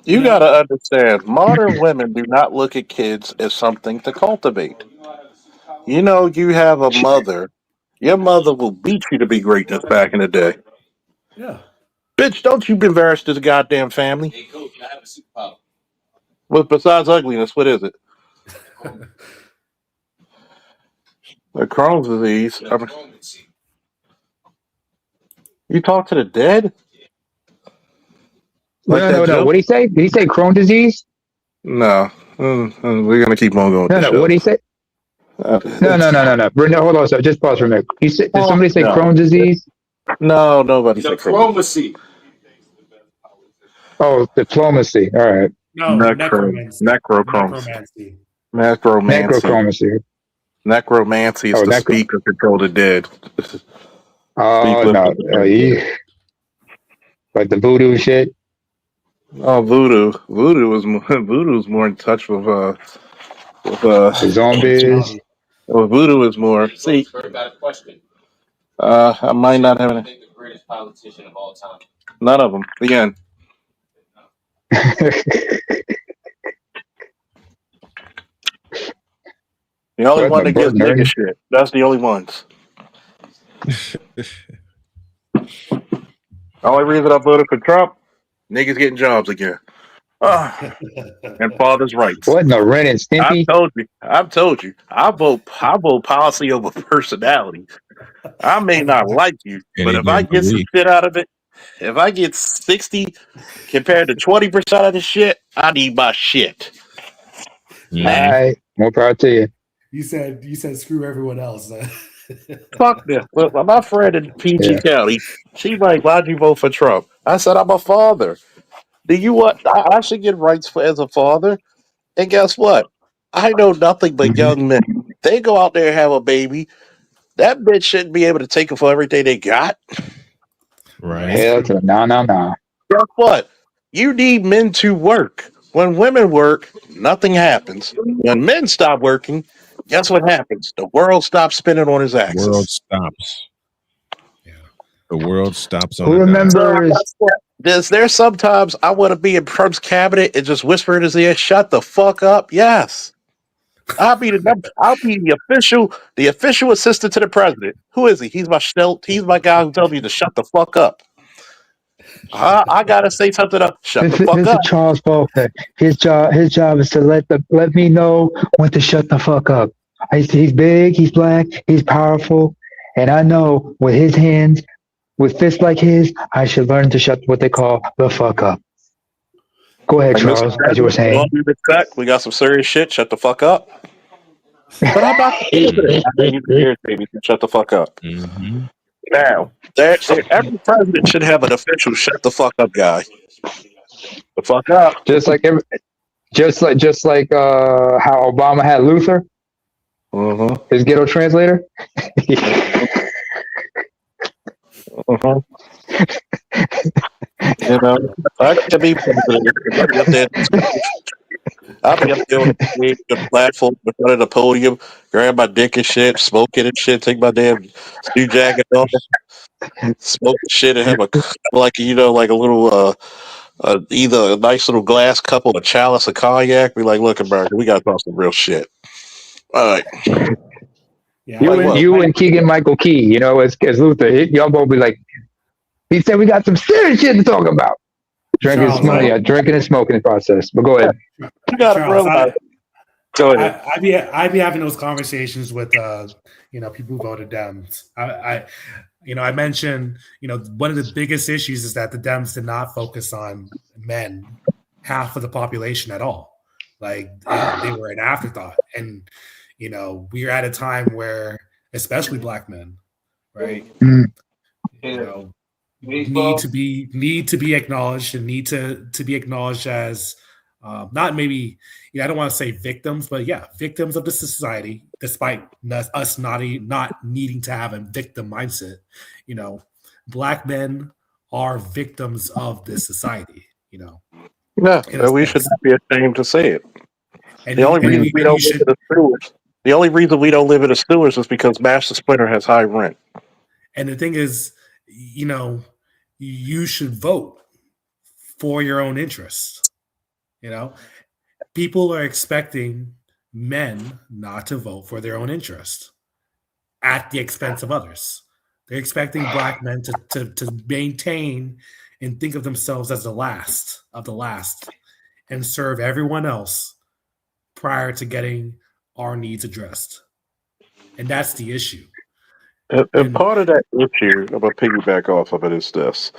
You Yeah. got to understand, modern women do not look at kids as something to cultivate. You have a mother. Your mother will beat you to be greatness back in the day. Yeah. Bitch, don't you embarrass this goddamn family. Hey, coach, I have a superpower. Well, besides ugliness, what is it? The Crohn's disease. You talk to the dead? Like that No. joke? What did he say? Did he say Crohn's disease? No. We're going to keep on going with the No. show. What did he say? No. Brenda, hold on. So just pause for a minute. Did somebody say No. Crohn's disease? No, nobody said Crohn's. Diplomacy. Oh, diplomacy. All right. No, necromancy. Necromancy. Necrochromacy. Necromancy is Oh, to speak or control the dead. Oh, no. Like the voodoo shit. Oh, voodoo. Voodoo's more in touch with The zombies. well, voodoo is more. See, Very bad question. I might not have any. Think the greatest politician of all time. None of them. Again, the only What, one the that gives Burt nigga shit. That's the only ones. The only reason I voted for Trump, niggas getting jobs again. And father's rights. What? No, Ren and Stimpy? I've told you. I vote policy over personality. I may not like you, but if I get some shit out of it, if I get 60 compared to 20% of the shit, I need my shit. All right. More power to you. You said screw everyone else. Fuck this. Look, my friend in PG County, she's like, why'd you vote for Trump? I said, I'm a father. Do you want? I should get rights as a father. And guess what? I know nothing but young men. They go out there and have a baby. That bitch shouldn't be able to take it for everything they got. Right. Hell to no. Guess what? You need men to work. When women work, nothing happens. When men stop working, guess what happens? The world stops spinning on his axis. The world stops. Yeah. The world stops on Who remembers? There's sometimes I want to be in Trump's cabinet and just whisper in his ear, "Shut the fuck up." Yes, I'll be the official assistant to the president. Who is he? He's my guy who tells me to shut the fuck up. I gotta say something up. Shut the fuck Mr. up. Charles Bolton. His job is to let me know when to shut the fuck up. He's big, he's black, he's powerful, and I know with his hands, with fists like his, I should learn to shut what they call the fuck up. Go ahead, Like, Charles, as you were saying. We got some serious shit. Shut the fuck up. But I'm not. Shut the fuck up. Mm-hmm. Now, every president should have an official "shut the fuck up" guy. The fuck up. Just like how Obama had Luther, his ghetto translator. You know, I can be president. I'll be up there. I'll be up there on the platform in front of the podium, grab my dick and shit, smoking and shit, take my damn suit jacket off, smoke shit, and have like a little either a nice little glass cup or a chalice of cognac. Be like, look, America, we got to talk some real shit. All right. Yeah, You and Keegan Michael Key, as Luther, y'all both be like, he said we got some serious shit to talk about. Drinking and smoking process. But go ahead. You got to realize. Go ahead. I'd be having those conversations with people who voted Dems. I mentioned, one of the biggest issues is that the Dems did not focus on men, half of the population at all. Like they were an afterthought. And, we're at a time where, especially Black men, right? Need to be acknowledged and need to be acknowledged as not maybe, I don't want to say victims, but yeah, victims of the society, despite us not needing to have a victim mindset. Black men are victims of this society, Yeah, we should not be ashamed to say it. And the only reason we don't live in the sewers. The only reason we don't live in the sewers is because Master Splinter has high rent. And the thing is, you should vote for your own interests. People are expecting men not to vote for their own interest at the expense of others. They're expecting Black men to maintain and think of themselves as the last of the last and serve everyone else prior to getting our needs addressed. And that's the issue. And part of that issue, I'm going to piggyback off of it, is this.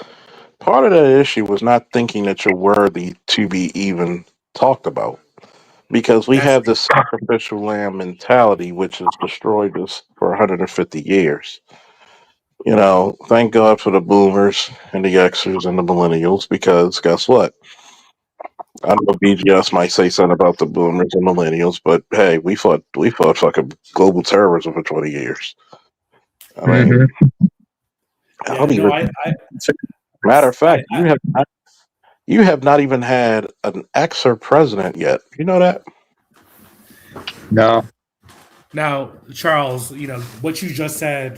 Part of that issue was not thinking that you're worthy to be even talked about. Because we have this sacrificial lamb mentality, which has destroyed us for 150 years. Thank God for the boomers and the Xers and the millennials, because guess what? I know BGS might say something about the boomers and millennials, but hey, we fought fucking global terrorism for 20 years. I mean, matter of fact, you have not even had an Xer president yet. You know that? No. Now, Charles, what you just said,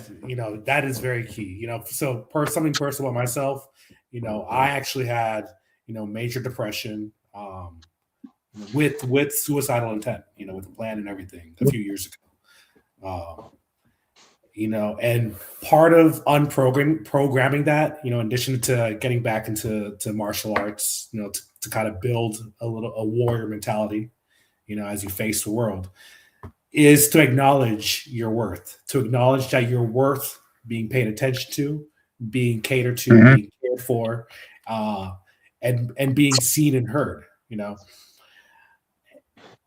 that is very key. So something personal about myself, I actually had, major depression with suicidal intent, with the plan and everything a few years ago. And part of programming that, in addition to getting back into martial arts, to kind of build a warrior mentality, as you face the world, is to acknowledge your worth, to acknowledge that you're worth being paid attention to, being catered to, being cared for, and being seen and heard,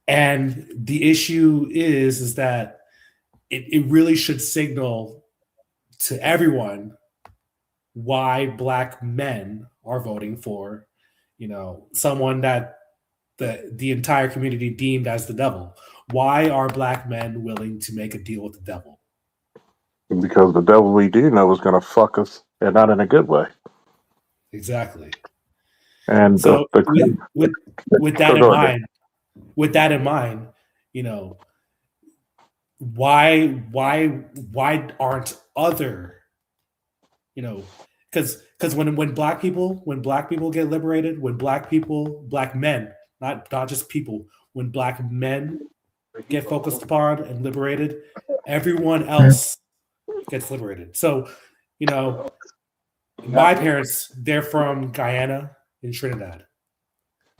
And the issue is that it really should signal to everyone why Black men are voting for, someone that the entire community deemed as the devil. Why are Black men willing to make a deal with the devil? Because the devil we do know is going to fuck us, and not in a good way. Exactly. And so with that in mind, why aren't other, because when black people get liberated, when Black men, not just people, when Black men get focused upon and liberated, everyone else gets liberated. So, my parents, they're from Guyana in Trinidad.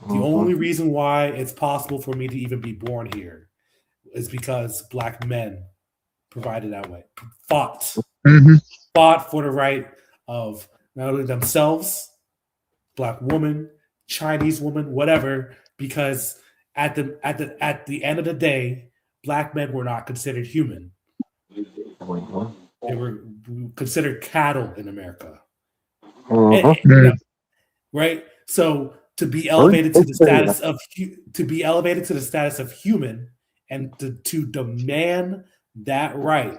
The only reason why it's possible for me to even be born here is because Black men provided that way, fought for the right of not only themselves, Black woman, Chinese woman, whatever, because at the end of the day, Black men were not considered human. They were considered cattle in America. Mhm. And, you know, right? So to be elevated to the status of human and to demand that right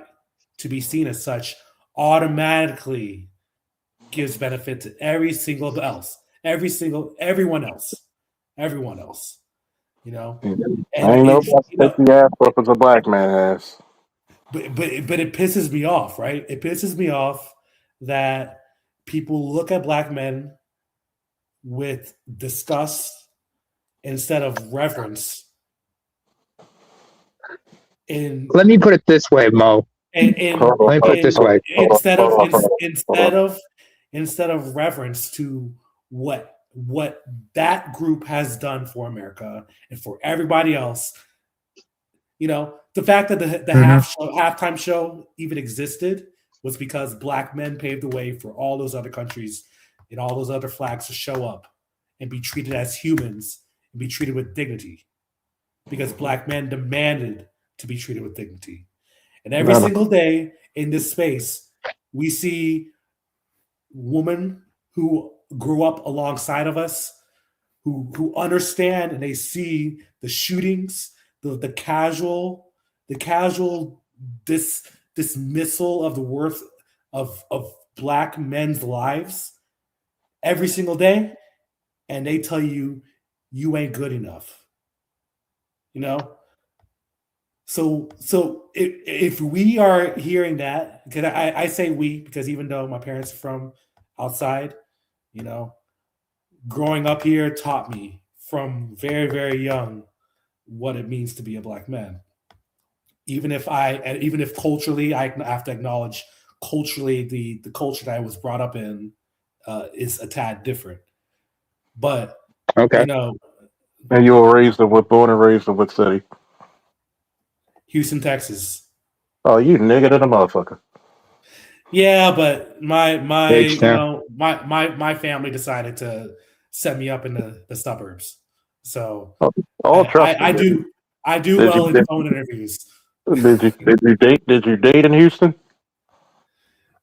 to be seen as such automatically gives benefit to everyone else. You know, and I ain't know it, about you know, taking ass up as a black man ass. but it pisses me off, right? It pisses me off that people look at black men with disgust instead of reverence. Let me put it this way, Mo. Let me put it this way. Instead of reverence to what that group has done for America and for everybody else. You know, the fact that the halftime show even existed was because black men paved the way for all those other countries and all those other flags to show up and be treated as humans and be treated with dignity. Because black men demanded to be treated with dignity. And every single day in this space, we see women who grew up alongside of us, who understand and they see the shootings, the casual dismissal of the worth of black men's lives every single day, and they tell you you ain't good enough. You know? So if we are hearing that, because I say we, because even though my parents are from outside, you know, growing up here taught me from very, very young what it means to be a black man. Even if culturally, I have to acknowledge culturally the culture that I was brought up in is a tad different. But Okay. you know, And you were born and raised in what city? Houston, Texas. Oh, you nigga to the motherfucker. Yeah, but my H-Town. family decided to set me up in the suburbs. So Trust me. I do Did well you in phone interviews. did you date in Houston?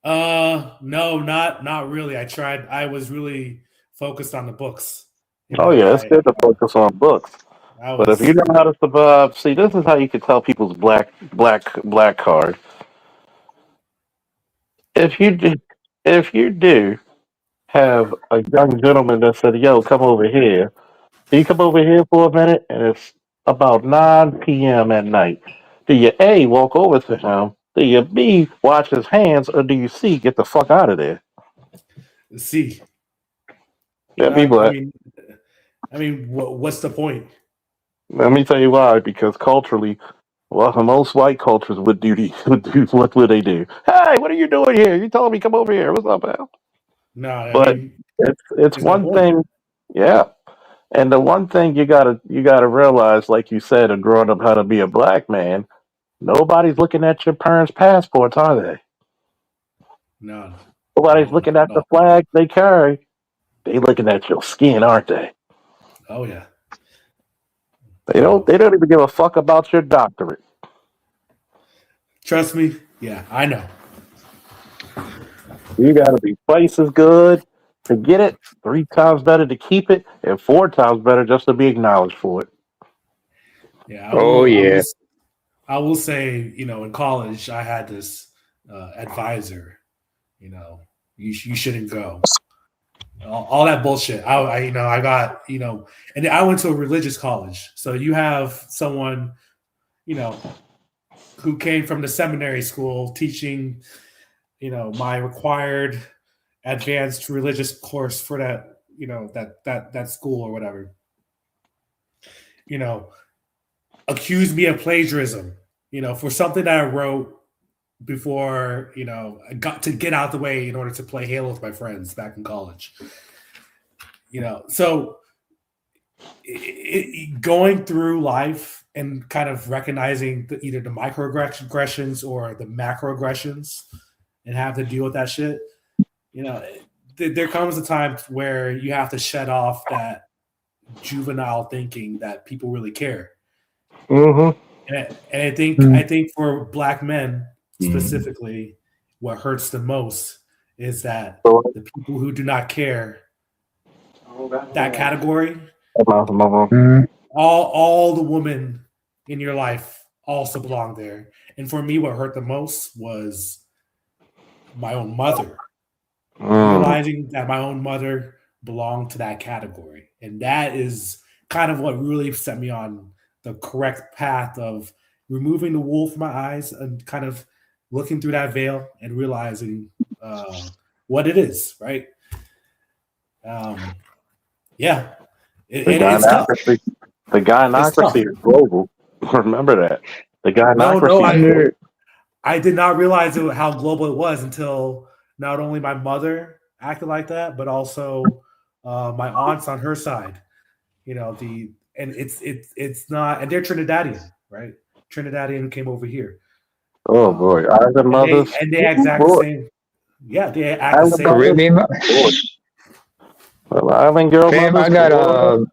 No, not really. I was really focused on the books. You Oh know, yeah, it's good to focus on books. I But if you was know how to survive, see, this is how you can tell people's black card. If you do, if you do have a young gentleman that said, "Yo, come over here," can you come over here for a minute? And it's about 9 p.m. at night. Do you A, walk over to him? Do you B, watch his hands? Or do you C, get the fuck out of there? see. Yeah, I, people. I mean, what's the point? Let me tell you why. Because culturally, well, most white cultures would do what would they do? Hey, what are you doing here? You told me come over here. What's up, man? No, I But mean, it's there's no one point. thing, yeah. And the one thing you gotta realize, like you said, of growing up how to be a black man, nobody's looking at your parents' passports, are they? No, Nobody's looking at the no. flag they carry. They looking at your skin, aren't they? Oh yeah. They don't even give a fuck about your doctorate. Trust me. Yeah, I know. You gotta be twice as good to get it, 3 times better to keep it, and 4 times better just to be acknowledged for it. Yeah, Oh yeah. I will say, you know, in college, I had this advisor. You know, you shouldn't go. All that bullshit. I got, and I went to a religious college. So you have someone, you know, who came from the seminary school teaching, my required advanced religious course for that, that school or whatever. Accused me of plagiarism, for something that I wrote before, I got to get out the way in order to play Halo with my friends back in college. So going through life and kind of recognizing either the microaggressions or the macroaggressions and have to deal with that shit, there comes a time where you have to shed off that juvenile thinking that people really care. Mm-hmm. And I think for black men specifically, what hurts the most is that the people who do not care, that category, all the women in your life also belong there. And for me, what hurt the most was my own mother. Realizing that my own mother belonged to that category. And that is kind of what really set me on the correct path of removing the wool from my eyes and kind of looking through that veil and realizing what it is, right? Yeah. It's tough. The gynocracy is global. Remember that. The gynocracy. I did not realize how global it was until not only my mother acted like that, but also my aunts on her side. You know, it's not, and they're Trinidadian, right? Trinidadian who came over here. Oh boy, Island mothers, and they act the same. Yeah, they act the same. Caribbean. Well, Island girl Fam, mothers. I got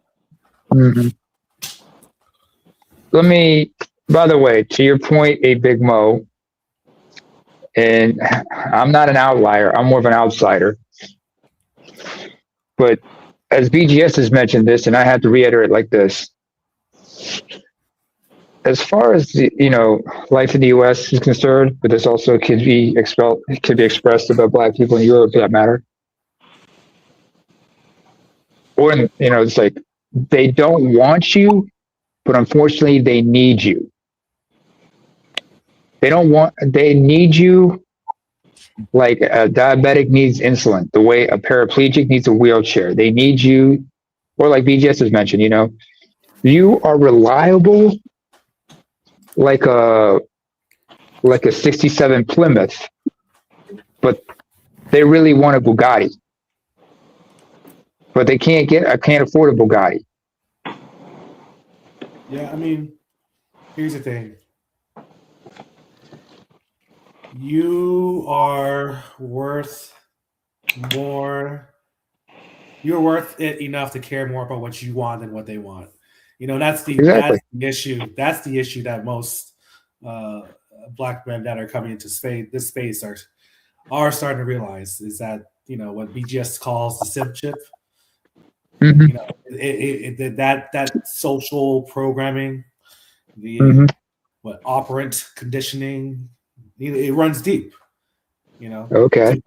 Let me. By the way, to your point, a Big Mo, and I'm not an outlier. I'm more of an outsider. But as BGS has mentioned this, and I have to reiterate like this. As far as life in the U.S. is concerned, but this also could be expressed about Black people in Europe, for that matter. Or it's like they don't want you, but unfortunately, they need you. They need you like a diabetic needs insulin, the way a paraplegic needs a wheelchair. They need you, or like BGS has mentioned, you are reliable like a 67 Plymouth, but they really want a Bugatti. But they can't afford a Bugatti. Yeah, I mean, here's the thing. You are worth more. You're worth it enough to care more about what you want than what they want. That's the issue. That's the issue that most Black men that are coming into this space are starting to realize is that what BGS calls the simp chip. Mm-hmm. That social programming, operant conditioning, it runs deep. Okay. To the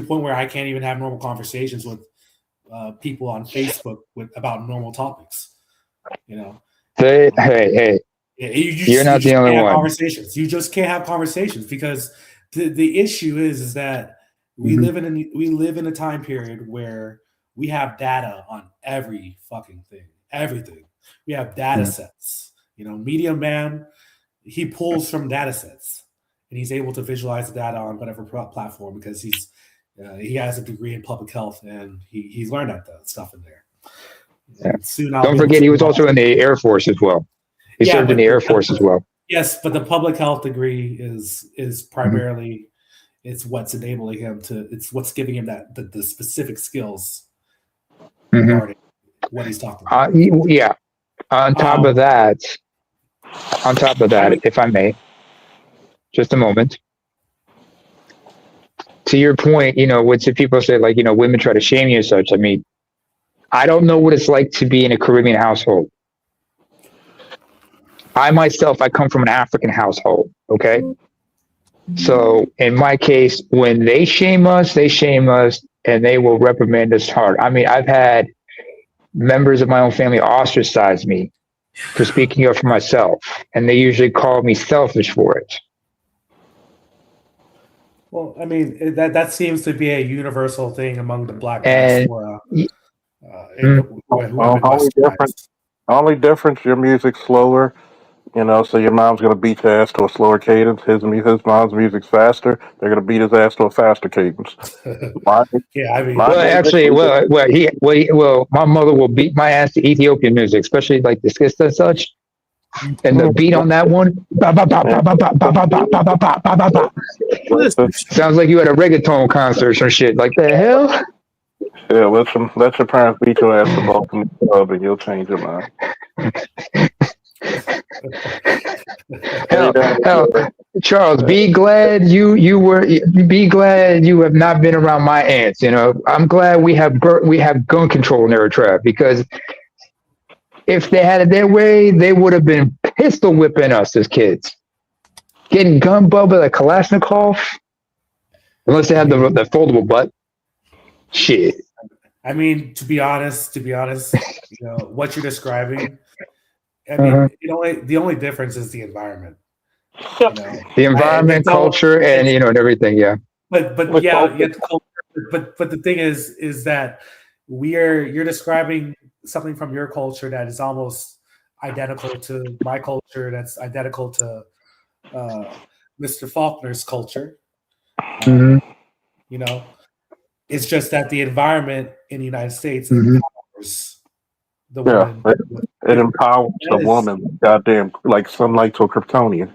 point where I can't even have normal conversations with people on Facebook about normal topics. Hey, you're not the only one. Conversations. You just can't have conversations because the issue is that we live in a time period where we have data on every fucking thing, everything. We have data sets. Media Man, he pulls from data sets and he's able to visualize the data on whatever platform because he has a degree in public health and he's learned that stuff in there. Yeah. Don't forget, he was also in the Air Force as well. He served in the Air Force as well. Yes, but the public health degree is primarily it's what's enabling him it's what's giving him the specific skills regarding what he's talking about. Yeah. On top of that, if I may, just a moment. To your point, what some people say, like, women try to shame you and such. I mean, I don't know what it's like to be in a Caribbean household. I come from an African household, okay? So in my case, when they shame us and they will reprimand us hard. I mean, I've had members of my own family ostracize me for speaking up for myself, and they usually call me selfish for it. Well, I mean, that seems to be a universal thing among the Black diaspora. Only difference, your music's slower. So your mom's gonna beat your ass to a slower cadence. His mom's music's faster. They're gonna beat his ass to a faster cadence. Yeah, I mean, my mother will beat my ass to Ethiopian music, especially like the skits and such. And the beat on that one, sounds like you at a reggaeton concert or shit. Like the hell? Yeah, let your parents beat your ass to Baltimore Club, and you'll change your mind. Hell, Charles, be glad you have not been around my aunts. You know, I'm glad we have gun control in Eritrea, because if they had it their way, they would have been pistol whipping us as kids, getting gun butt with a Kalashnikov, unless they had the foldable butt. Shit. I mean, to be honest, what you're describing, I mean, the only difference is the environment. The environment, culture, and and everything. Yeah. But the thing is that you're describing something from your culture that is almost identical to my culture. That's identical to Mr. Faulkner's culture. It's just that the environment in the United States empowers the woman. It empowers the woman. Goddamn, like sunlight to a Kryptonian.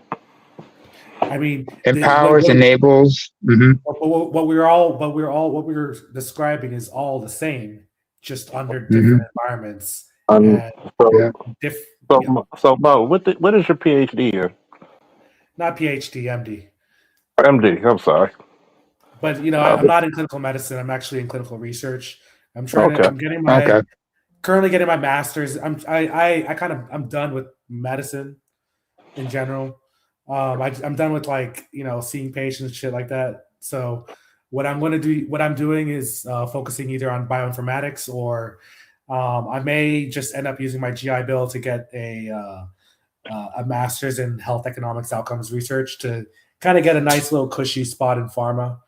I mean, empowers, enables. What we're describing is all the same, just under different environments. So, Mo, what is your PhD in? Not PhD, MD. MD. I'm sorry. But I'm not in clinical medicine. I'm actually in clinical research. I'm currently getting my master's. I'm done with medicine in general. I'm done with seeing patients, shit like that. So what I'm doing is focusing either on bioinformatics, or I may just end up using my GI Bill to get a master's in health economics outcomes research to kind of get a nice little cushy spot in pharma.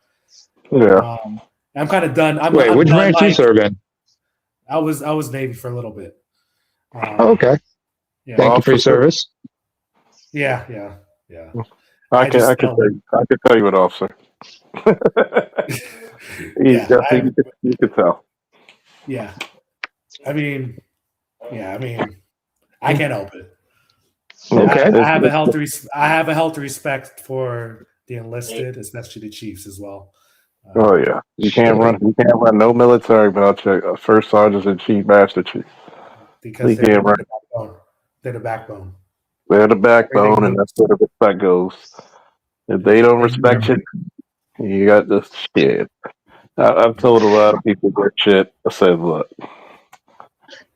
Yeah. I'm kind of done. Wait, which branch you serve in? I was Navy for a little bit. Okay. Yeah. Thank you for your service. Yeah. I can tell you an officer. You can tell. Yeah. I mean, I can't help it. Okay. I have a healthy respect for the enlisted, especially the chiefs as well. Oh yeah, you can't run no military without your first sergeants and chief master chief. Because they're the backbone. They're the backbone, and that's where the respect goes. If they don't respect you, you got this shit. I've told a lot of people that shit. I said, look,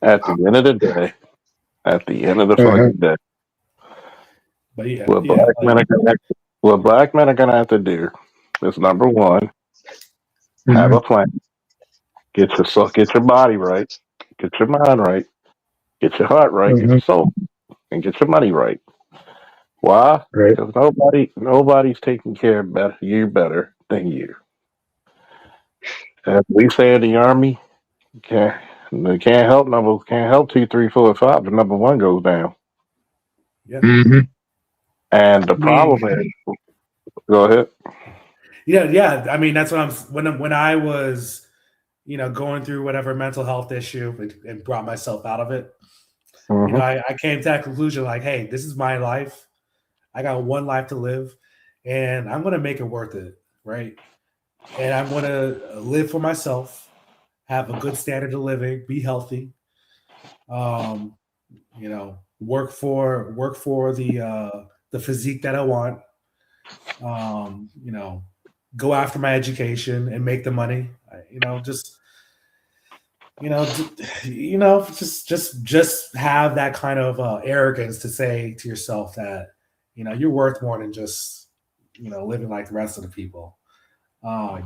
at the end of the day, fucking day, what black men are gonna have to do is, number one, have a plan. Get your body right. Get your mind right. Get your heart right. Get your soul, and get your money right. Why? Right. Because nobody's taking care of you better than you. As we say in the Army, can't help 2, 3, 4, 5. The number 1 goes down. Yeah. And the problem is, go ahead. Yeah. I mean, that's what when I was, going through whatever mental health issue and brought myself out of it. I came to that conclusion, like, hey, this is my life. I got one life to live, and I'm going to make it worth it, right? And I'm going to live for myself, have a good standard of living, be healthy, work for the physique that I want, go after my education and make the money, just have that kind of arrogance to say to yourself that, you're worth more than just, living like the rest of the people. I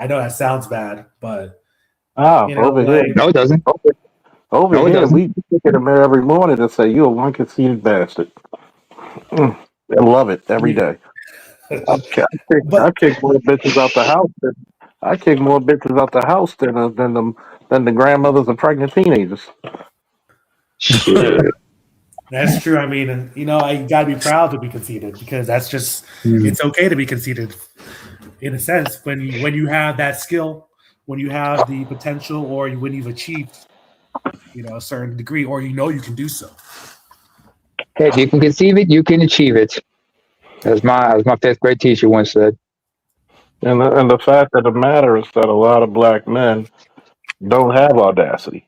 know that sounds bad, but over here, no, it doesn't. Over here, we look at the mirror every morning and say, "You're one conceited bastard." I love it every day. I kick more bitches out the house. I kick more bitches out the house than the grandmothers of pregnant teenagers. Shit. That's true. I mean, I gotta be proud to be conceited, because that's just it's okay to be conceited in a sense when you have that skill, when you have the potential, or when you've achieved a certain degree, or you can do so. Hey, if you can conceive it, you can achieve it. As my 5th grade teacher once said. And the fact of the matter is that a lot of black men don't have audacity.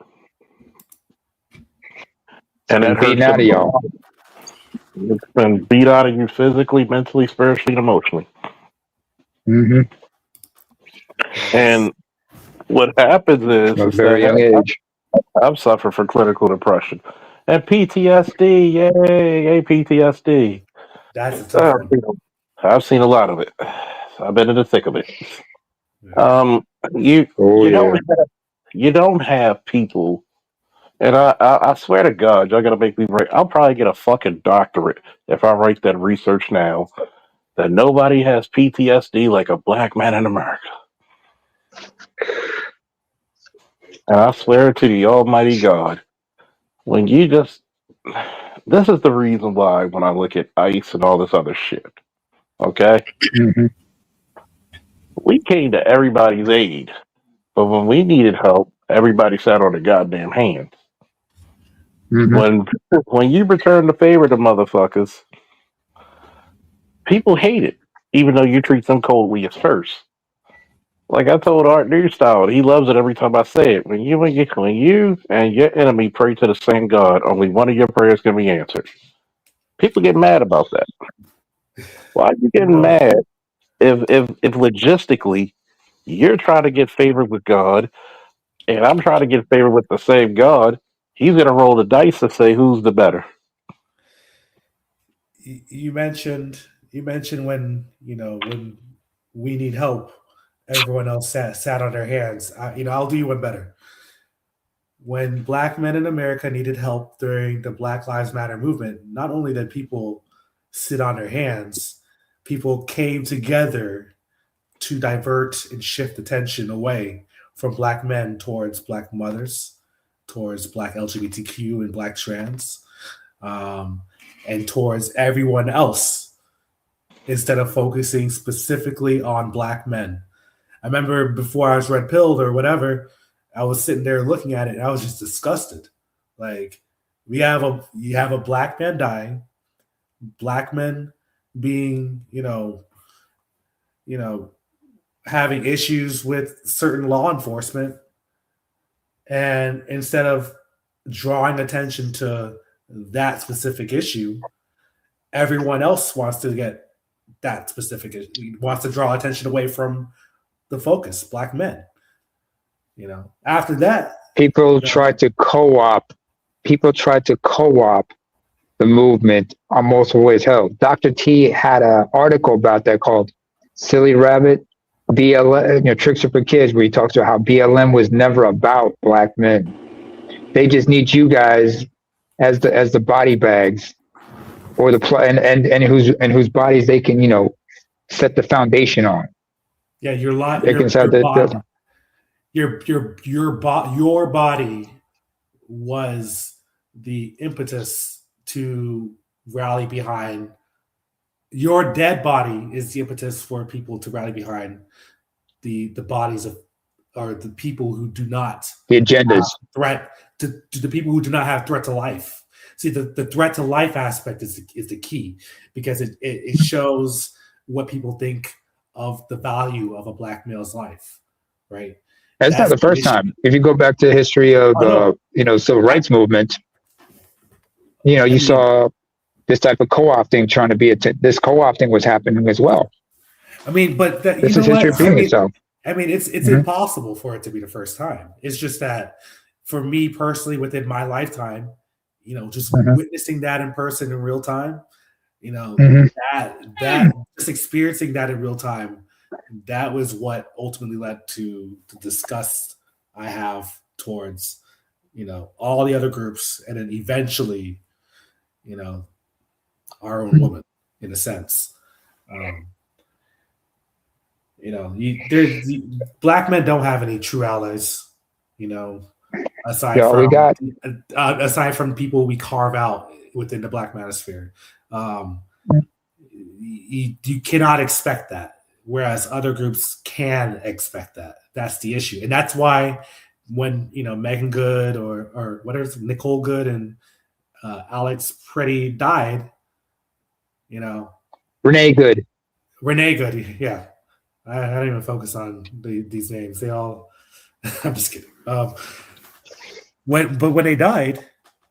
And that beating out of y'all. It's been beat out of you physically, mentally, spiritually, and emotionally. Mm-hmm. And what happens From a is that very young age. I've suffered from clinical depression and PTSD. Yay, PTSD. That's a tough one. I've seen a lot of it. I've been in the thick of it. Yeah. You Oh you yeah. don't have people, and I swear to God, y'all gonna make me write. I'll probably get a fucking doctorate if I write that research now. That nobody has PTSD like a black man in America. And I swear to the Almighty God, when you just, this is the reason why when I look at ICE and all this other shit, okay? Mm-hmm. We came to everybody's aid, but when we needed help, everybody sat on their goddamn hands. Mm-hmm. When you return the favor to motherfuckers, people hate it, even though you treat them coldly at first. Like I told Art Newstyle, he loves it every time I say it. When you and your enemy pray to the same God, only one of your prayers can be answered. People get mad about that. Why are you getting No. mad if logistically you're trying to get favor with God and I'm trying to get favor with the same God? He's gonna roll the dice to say who's the better. You mentioned when when we need help, everyone else sat on their hands. I'll do you one better. When black men in America needed help during the Black Lives Matter movement, not only did people sit on their hands, people came together to divert and shift attention away from black men towards black mothers, towards black LGBTQ and black trans, and towards everyone else instead of focusing specifically on black men. I remember before I was red pilled or whatever, I was sitting there looking at it and I was just disgusted. Like you have a black man dying, black men being, having issues with certain law enforcement. And instead of drawing attention to that specific issue, everyone else wants to get that specific issue, wants to draw attention away from the focus, black men. After that, People tried to co-op the movement on multiple ways. Hell, Dr. T had an article about that called Silly Rabbit, BLM, Tricks Are for Kids, where he talks about how BLM was never about black men. They just need you guys as the body bags or and whose bodies they can, set the foundation on. Yeah, your body was the impetus to rally behind. Your dead body is the impetus for people to rally behind the bodies of, or the people who do not the agendas threat to the people who do not have threat to life. See, the threat to life aspect is the key, because it shows what people think of the value of a black male's life, right? That's not the first time. If you go back to the history of civil rights movement, you saw this type of co-opting trying to be this co-opting was happening as well. I mean, but this is history repeating itself. I mean, it's impossible for it to be the first time. It's just that for me personally, within my lifetime, just witnessing that in person in real time, that just experiencing that in real time, that was what ultimately led to the disgust I have towards, all the other groups, and then eventually, our own woman, in a sense. Black men don't have any true allies, aside from people we carve out within the black manosphere. You cannot expect that, whereas other groups can expect that. That's the issue, and that's why when Megan Good or whatever, Nicole Good and Alex Pretty died, Renee Good, yeah. I don't even focus on these names. They all. I'm just kidding. When they died,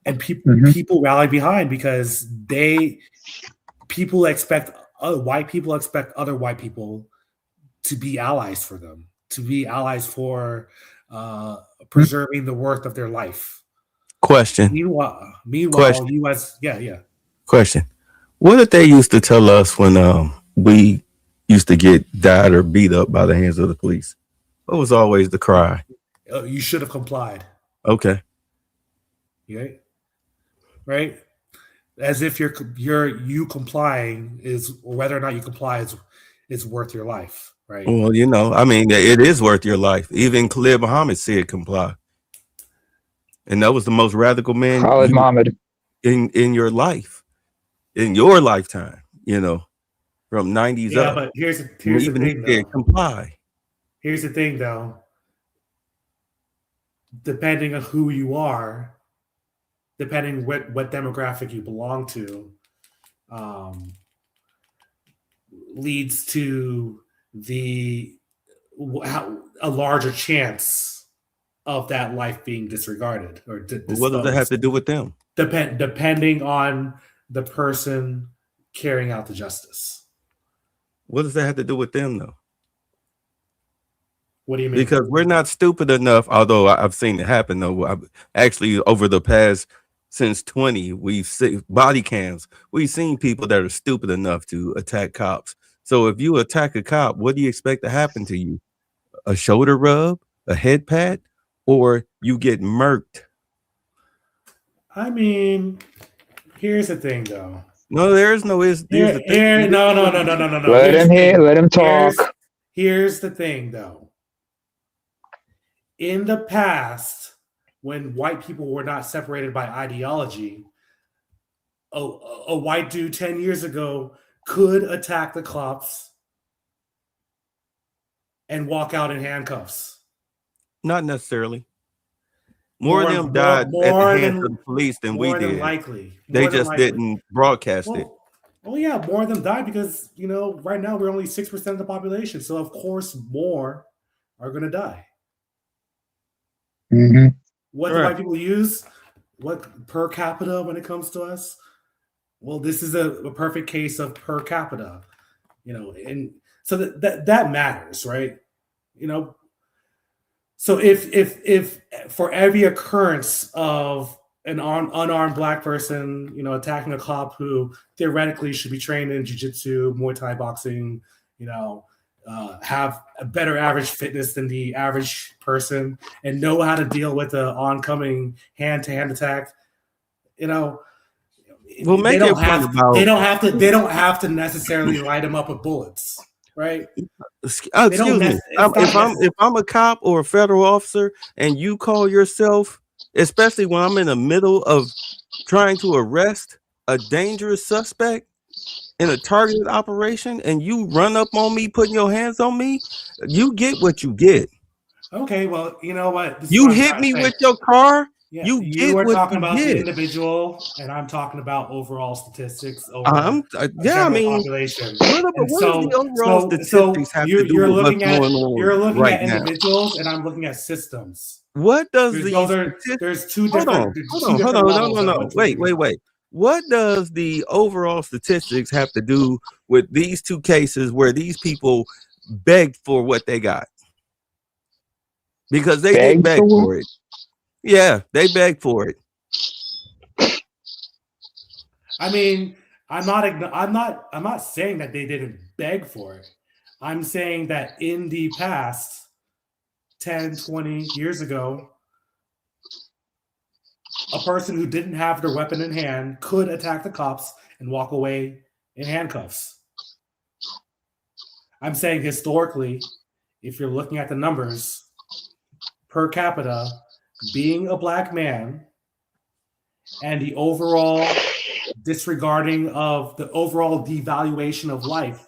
and people rallied behind because they people expect white people expect other white people to be allies for them, to be allies for preserving the worth of their life. Question. Meanwhile, Question. U.S. Yeah. Question. What did they used to tell us when we used to get died or beat up by the hands of the police? What was always the cry? You should have complied. Okay. Right? As if you complying is, whether or not you comply is worth your life, right? Well, I mean, it is worth your life. Even Khalid Muhammad said comply. And that was the most radical man Khalid Muhammad in your life, in your lifetime, from 90s Yeah, up. but here's the thing, though. Comply. Here's the thing, though. Depending on who you are, depending what demographic you belong to, leads to a larger chance of that life being disregarded or What does that have to do with them? Depending on the person carrying out the justice. What does that have to do with them, though? What do you mean? Because we're not stupid enough, although I've seen it happen, though. Actually, over the past, since 20, we've seen body cams. We've seen people that are stupid enough to attack cops. So if you attack a cop, what do you expect to happen to you? A shoulder rub, a head pat, or you get murked? I mean, here's the thing, though. No, there is no. Here's the thing. No. Let him talk. Here's the thing, though. In the past, when white people were not separated by ideology, a white dude 10 years ago could attack the cops and walk out in handcuffs. Not necessarily. More of them died at the hands of the police than we did. Likely. They just didn't broadcast it. Well, yeah, more of them died because, right now we're only 6% of the population. So, of course, more are going to die. Mm-hmm. What do white people use? What per capita when it comes to us? Well, this is a perfect case of per capita, and so that matters, right? So if for every occurrence of an unarmed black person, attacking a cop who theoretically should be trained in jiu-jitsu, Muay Thai boxing, have a better average fitness than the average person and know how to deal with the oncoming hand-to-hand attack, Well, they don't have to necessarily light them up with bullets, right? Excuse me. If I'm a cop or a federal officer and you call yourself, especially when I'm in the middle of trying to arrest a dangerous suspect in a targeted operation, and you run up on me, putting your hands on me, you get what you get. Okay, well, you know what? You hit me with your car. Yeah, you were talking about the individual, and I'm talking about overall statistics. Population. What is the overall statistics have to do you're with looking what's at going on you're looking right at now? individuals, and I'm looking at systems. What does there's two different. Hold on. No. Wait. What does the overall statistics have to do with these two cases where these people begged for what they got? Because they did beg for it. Yeah, they begged for it. I mean, I'm not saying that they didn't beg for it. I'm saying that in the past 10, 20 years ago, a person who didn't have their weapon in hand could attack the cops and walk away in handcuffs. I'm saying historically, if you're looking at the numbers, per capita, being a black man and the overall disregarding of the overall devaluation of life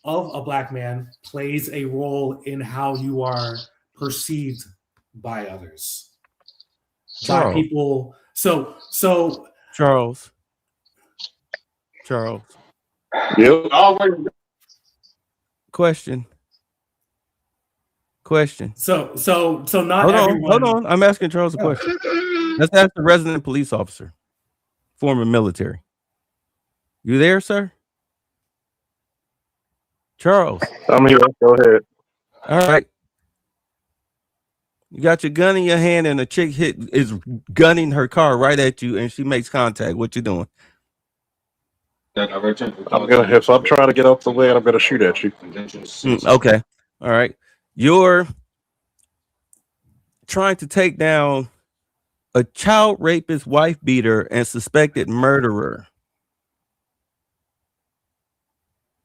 of a black man plays a role in how you are perceived by others. By people. So Charles. Question. So not everyone. Hold on. I'm asking Charles a question. Let's ask the resident police officer, former military. You there, sir? Charles. I'm here. Go ahead. All right. You got your gun in your hand and a chick is gunning her car right at you and she makes contact. What you doing? I'm gonna hit. So I'm trying to get out the way, and I'm gonna shoot at you. Okay. All right. You're trying to take down a child rapist, wife beater, and suspected murderer.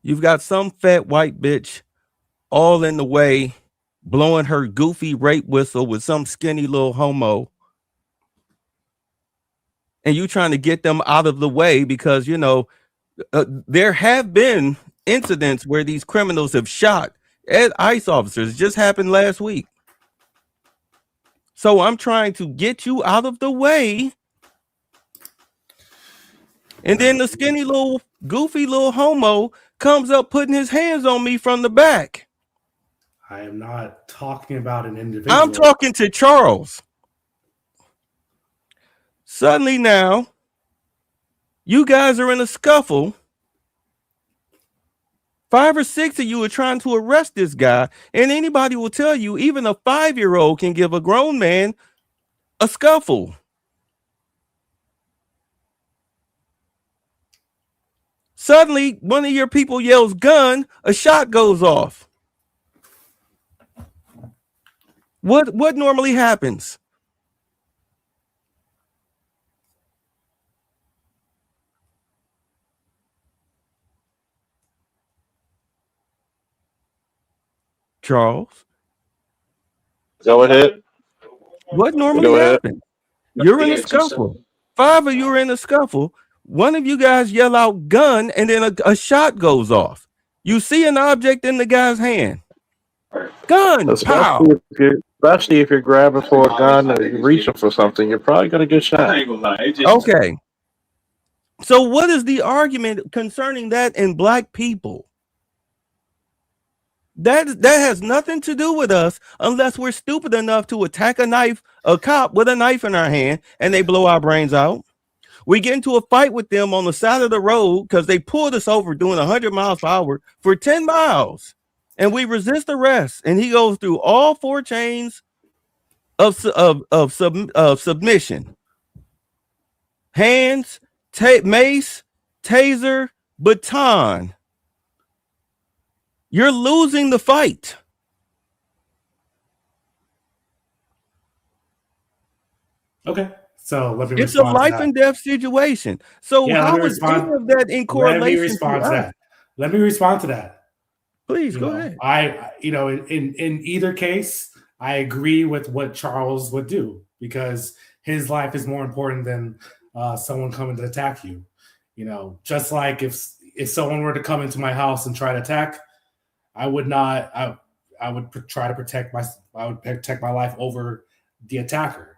You've got some fat white bitch all in the way, blowing her goofy rape whistle with some skinny little homo. And you trying to get them out of the way because, you know, there have been incidents where these criminals have shot at ICE officers. It just happened last week. So I'm trying to get you out of the way. And then the skinny little goofy little homo comes up putting his hands on me from the back. I am not talking about an individual. I'm talking to Charles. Suddenly now, you guys are in a scuffle. 5 or 6 of you are trying to arrest this guy, and anybody will tell you even a 5-year-old can give a grown man a scuffle. Suddenly, one of your people yells gun, a shot goes off. What normally happens? Charles? Go ahead. What normally happens? You're in a scuffle. 5 of you are in a scuffle. One of you guys yell out gun, and then a shot goes off. You see an object in the guy's hand. Gun, pow. Especially if you're grabbing for a gun or you're reaching for something, you're probably going to get shot. Okay. So what is the argument concerning that in black people? That has nothing to do with us unless we're stupid enough to attack a cop with a knife in our hand and they blow our brains out. We get into a fight with them on the side of the road because they pulled us over doing 100 miles per hour for 10 miles. And we resist arrest. And he goes through all 4 chains of submission. Hands, mace, taser, baton. You're losing the fight. Okay. So let me It's a life and death situation. So how is any of that in correlation? Let me respond to that. Let me respond to that. Please go ahead. In either case, I agree with what Charles would do because his life is more important than someone coming to attack you. You know, just like if someone were to come into my house and try to attack, I would not. I would try to protect my life over the attacker.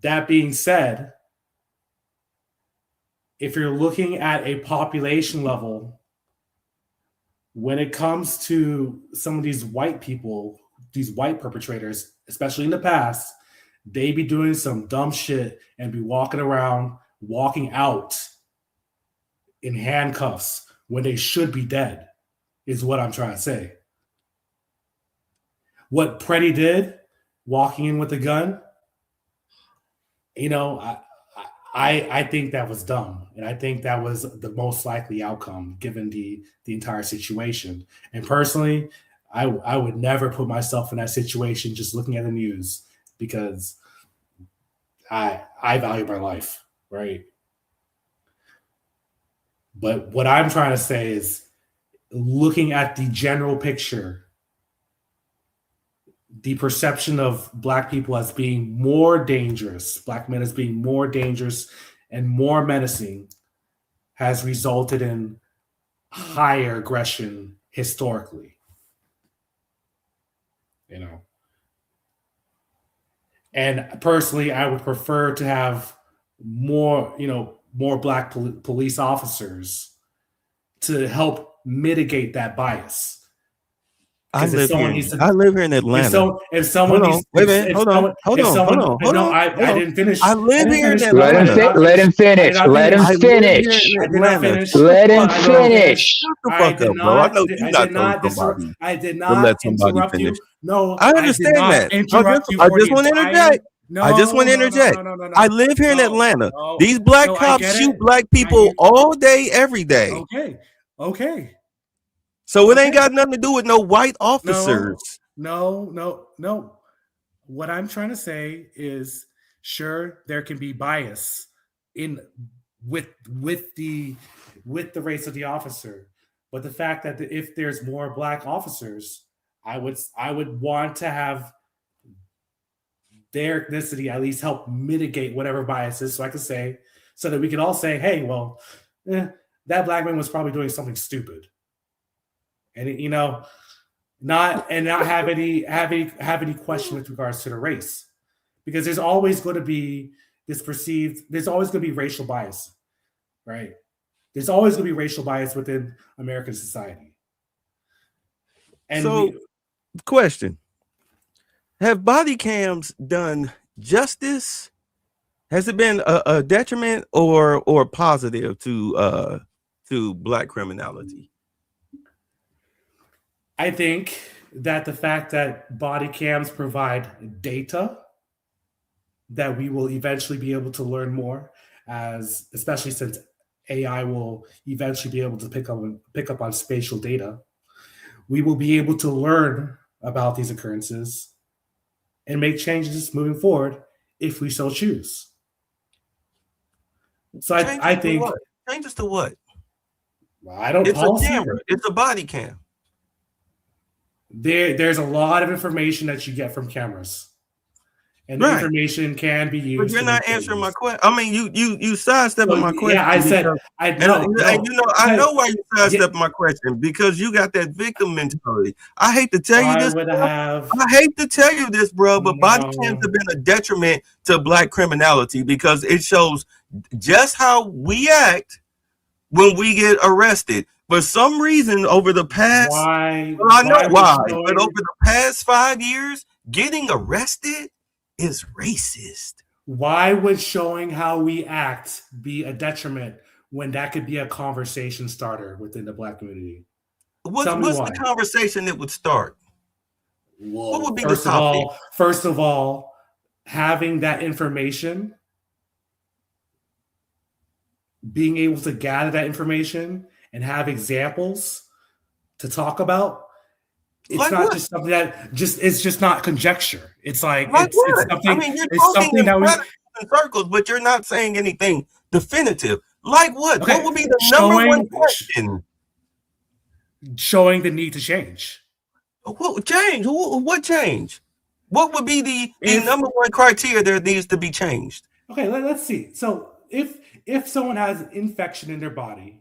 That being said, if you're looking at a population level, when it comes to some of these white people, these white perpetrators, especially in the past, they be doing some dumb shit and be walking out in handcuffs when they should be dead, is what I'm trying to say. What Preddy did, walking in with a gun, you know, I think that was dumb. And I think that was the most likely outcome given the entire situation. And personally, I would never put myself in that situation just looking at the news because I value my life, right? But what I'm trying to say is looking at the general picture, the perception of Black people as being more dangerous, Black men as being more dangerous and more menacing has resulted in higher aggression historically. You know, and personally, I would prefer to have more Black police officers to help mitigate that bias. I Because if live someone here. needs to, I live here in if Atlanta. so, if someone Hold on, needs, wait a minute. if Hold on, someone, hold if on, someone, hold on, hold no, on. I didn't finish. I I live didn't here in finish. Let him Atlanta. let him I finish. did not Let him finish. I live here finish. in I did not Atlanta. finish. Shut the Let him fuck I did up. not finish. finish. Shut the I fuck did up, bro. I not. know I you did not told not disrupt. somebody I did to let not somebody interrupt finish. you. No, I I did understand not that. interrupt you I for the just want to entire. interject. I just No, want to no, no, no, interject. no, no, I no, live here in no, Atlanta. no, These black no. I cops get shoot it. black I people get. all day, every day. Okay, okay, So it ain't okay. got nothing to do with no white No, officers. no. What I'm trying to say is, sure, there can be bias in with the race of the officer, but the fact that if there's more black officers, I would want to have their ethnicity at least help mitigate whatever biases, so I can say, so that we can all say, hey, well, that black man was probably doing something stupid, and not have any question with regards to the race, because there's always going to be there's always going to be racial bias, right? There's always going to be racial bias within American society, and So, question: have body cams done justice? Has it been a detriment or positive to black criminality? I think that the fact that body cams provide data that we will eventually be able to learn more, as especially since AI will eventually be able to pick up on spatial data, we will be able to learn about these occurrences and make changes moving forward if we so choose. So I think Changes to what? I don't. It's policy, a camera. It's a body cam. There's a lot of information that you get from cameras, and the Right. information can be used. But you're not answering my question. I mean, you sidestepping my question. Yeah, I said I know. I know why you sidestepping my question, because you got that victim mentality. I hate to tell you this. I hate to tell you this, bro, but body cams have been a detriment to black criminality because it shows just how we act when we get arrested. For some reason, over the past, I know why, but over the past 5 years, getting arrested is racist. Why would showing how we act be a detriment when that could be a conversation starter within the black community? What's the conversation that would start? Well, what would be the topic? First of all, having that information, being able to gather that information and have examples to talk about. It's like not what? Just something that it's just not conjecture. It's like it's something. I mean, you're talking in circles, but you're not saying anything definitive. Like what? Okay. What would be the number one question? Showing the need to change. What change? What change? What would be the number one criteria that needs to be changed? Okay, let's see. So if someone has an infection in their body,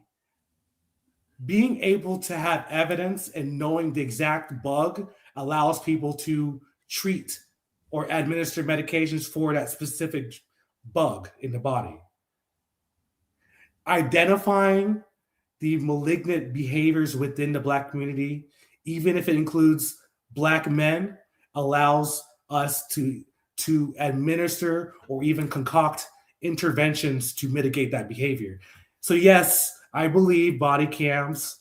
being able to have evidence and knowing the exact bug allows people to treat or administer medications for that specific bug in the body. Identifying the malignant behaviors within the black community, even if it includes black men, allows us to administer or even concoct interventions to mitigate that behavior. So yes, I believe body cams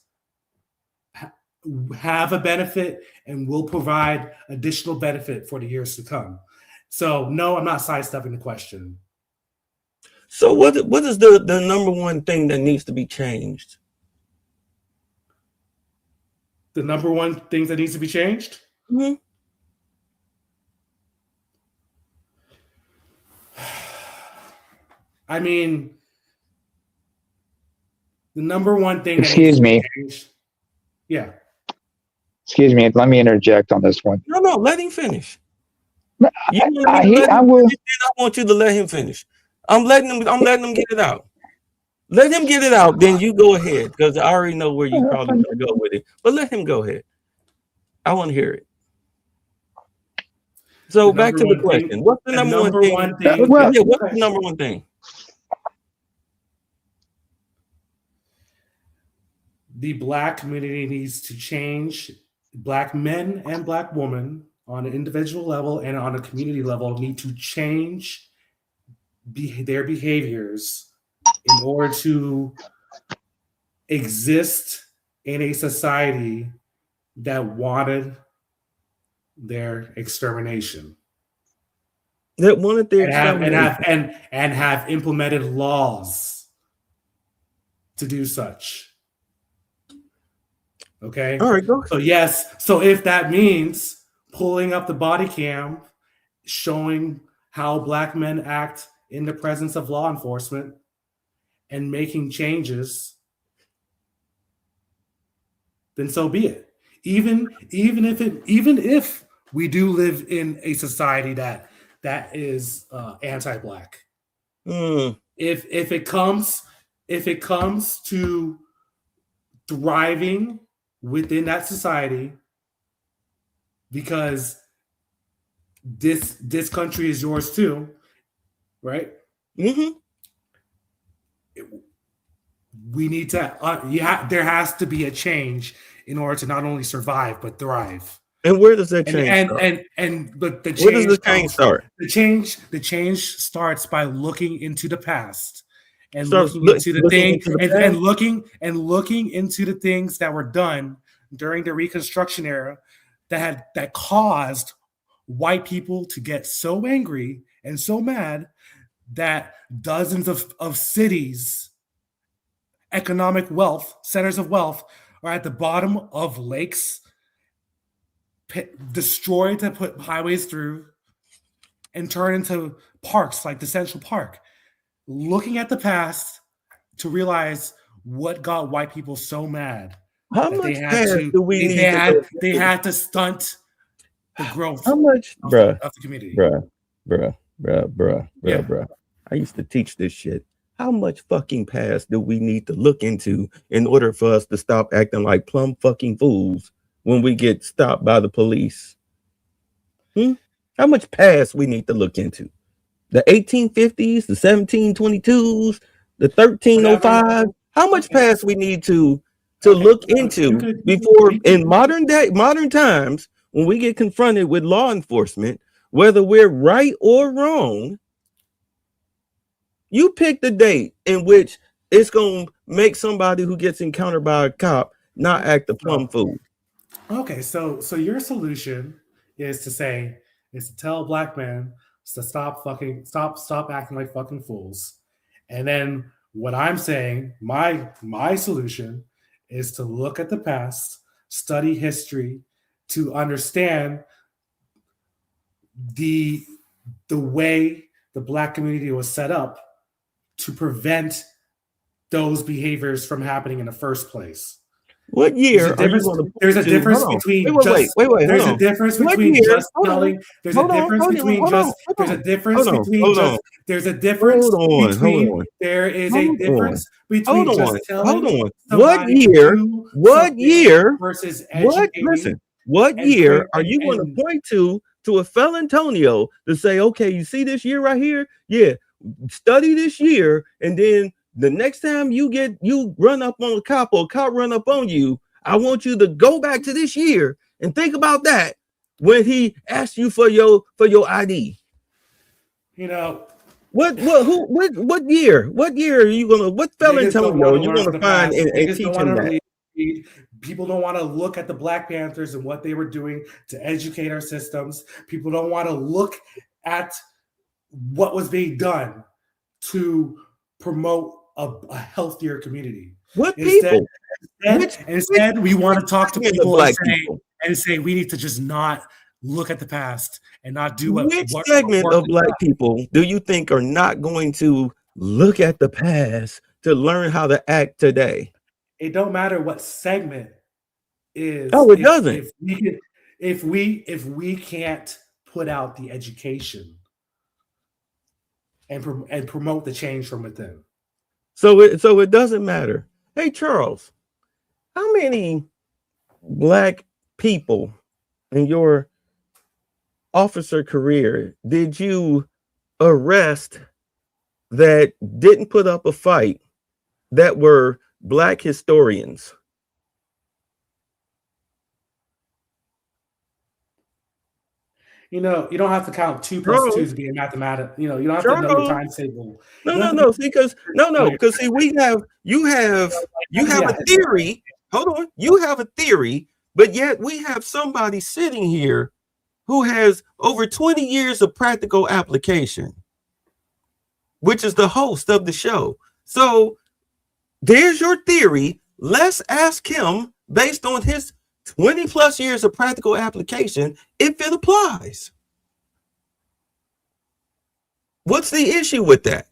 have a benefit and will provide additional benefit for the years to come. So no, I'm not sidestepping the question. So what is the number one thing that needs to be changed? The number one thing that needs to be changed? Mm-hmm. I mean, the number one thing. Excuse me. Yeah. Excuse me. Let me interject on this one. No, let him finish. I want you to let him finish. I'm letting him get it out. Let him get it out, then you go ahead, because I already know where you probably want to go with it. But let him go ahead. I want to hear it. So back to the question. What's the number one thing? What's the number one thing? The black community needs to change Black men and Black women on an individual level and on a community level need to change their behaviors in order to exist in a society that wanted their extermination. That wanted their and have implemented laws to do such. Okay. All right, go. So yes. So if that means pulling up the body cam, showing how Black men act in the presence of law enforcement, and making changes, then so be it. Even if we do live in a society that is anti-Black, if it comes to thriving within that society, because this country is yours too, right? We need to there has to be a change in order to not only survive but thrive. And where does that change start? But the change, where does the change start? The change starts by looking into the past and looking into the things and looking into the things that were done during the Reconstruction era that caused white people to get so angry and so mad that dozens of cities, economic wealth, centers of wealth, are at the bottom of lakes, destroyed to put highways through, and turn into parks like the Central Park. Looking at the past to realize what got white people so mad that they had to stunt the growth of the community. Bruh. I used to teach this shit. How much fucking past do we need to look into in order for us to stop acting like plumb fucking fools when we get stopped by the police? How much past we need to look into? The 1850s, the 1722s, the 1305. How much past we need to look into before in modern times when we get confronted with law enforcement, whether we're right or wrong? You pick the date in which it's going to make somebody who gets encountered by a cop not act a plumb fool. Okay, so your solution is to tell Black men to stop acting like fucking fools. And then what I'm saying, my solution is to look at the past, study history, to understand the way the Black community was set up to prevent those behaviors from happening in the first place. What year? There's a difference between There's a difference between just telling. There's a difference between just. There's a difference between just. There's a difference between. There is a difference between just telling. Hold on. What year versus educating? Listen. What year are you going to point to a Felantonio to say, okay, you see this year right here? Yeah, study this year, and then the next time you run up on a cop or a cop run up on you, I want you to go back to this year and think about that when he asked you for your ID. You know what year? What year are you gonna? What Felantonio are you gonna find and teach him that? People don't want to look at the Black Panthers and what they were doing to educate our systems. People don't want to look at what was being done to promote a healthier community. What people? Instead, we want to talk to people and say we need to just not look at the past and not do what. Which segment of Black people do you think are not going to look at the past to learn how to act today? It don't matter what segment is. Oh, it doesn't. If we can't put out the education and promote the change from within. So it doesn't matter. Hey, Charles, how many Black people in your officer career did you arrest that didn't put up a fight that were Black historians? You know, you don't have to count 2 plus 2 to be a mathematic. You know, you don't have to know the times table. No. See, because see, you have a theory. Hold on, you have a theory, but yet we have somebody sitting here who has over 20 years of practical application, which is the host of the show. So there's your theory. Let's ask him, based on his 20 plus years of practical application, if it applies. What's the issue with that?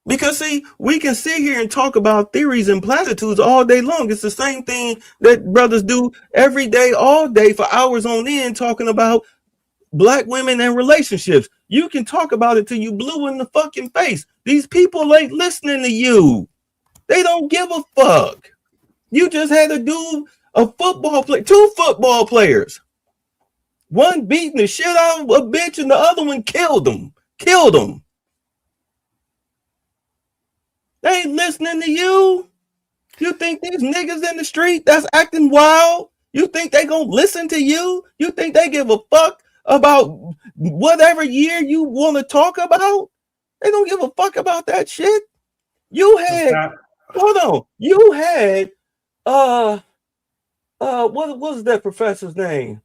Because see, we can sit here and talk about theories and platitudes all day long. It's the same thing that brothers do every day, all day, for hours on end, talking about black women and relationships. You can talk about it till you blue in the fucking face. These people ain't listening to you. They don't give a fuck. You just had to do a football play, 2 football players. One beating the shit out of a bitch and the other one killed him. They ain't listening to you. You think these niggas in the street that's acting wild, you think they gonna listen to you? You think they give a fuck about whatever year you want to talk about? They don't give a fuck about that shit. You had, hold on, you had, what was that professor's name?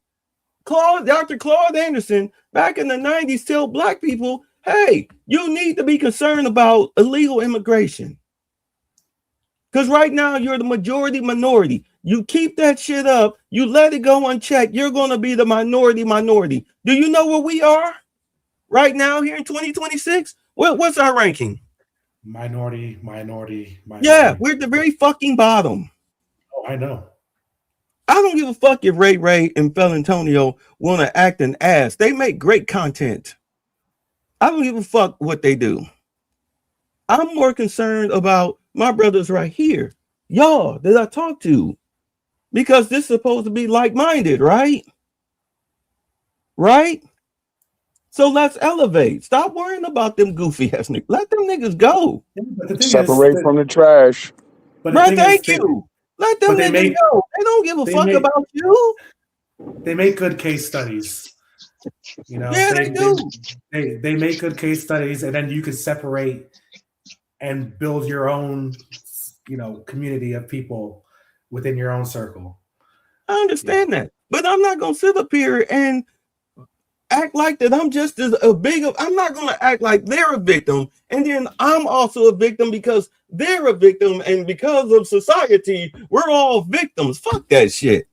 Dr. Claude Anderson, back in the 90s, tell black people, hey, you need to be concerned about illegal immigration. Because right now you're the majority minority. You keep that shit up, you let it go unchecked, you're going to be the minority. Do you know where we are right now here in 2026? What's our ranking? Minority. Yeah, we're at the very fucking bottom. Oh, I know. I don't give a fuck if Ray and Fel Antonio want to act an ass. They make great content. I don't give a fuck what they do. I'm more concerned about my brothers right here, y'all that I talk to, because this is supposed to be like-minded, right? So let's elevate. Stop worrying about them goofy ass niggas. Let them niggas go. Separate from the trash. Right, thank you. Let them niggas go. They don't give a fuck about you. They make good case studies. You know, yeah, they do. They make good case studies, and then you can separate and build your own, you know, community of people within your own circle. I understand that, but I'm not gonna sit up here and act like that I'm just as a big of, I'm not gonna act like they're a victim and then I'm also a victim because they're a victim, and because of society we're all victims. Fuck that shit.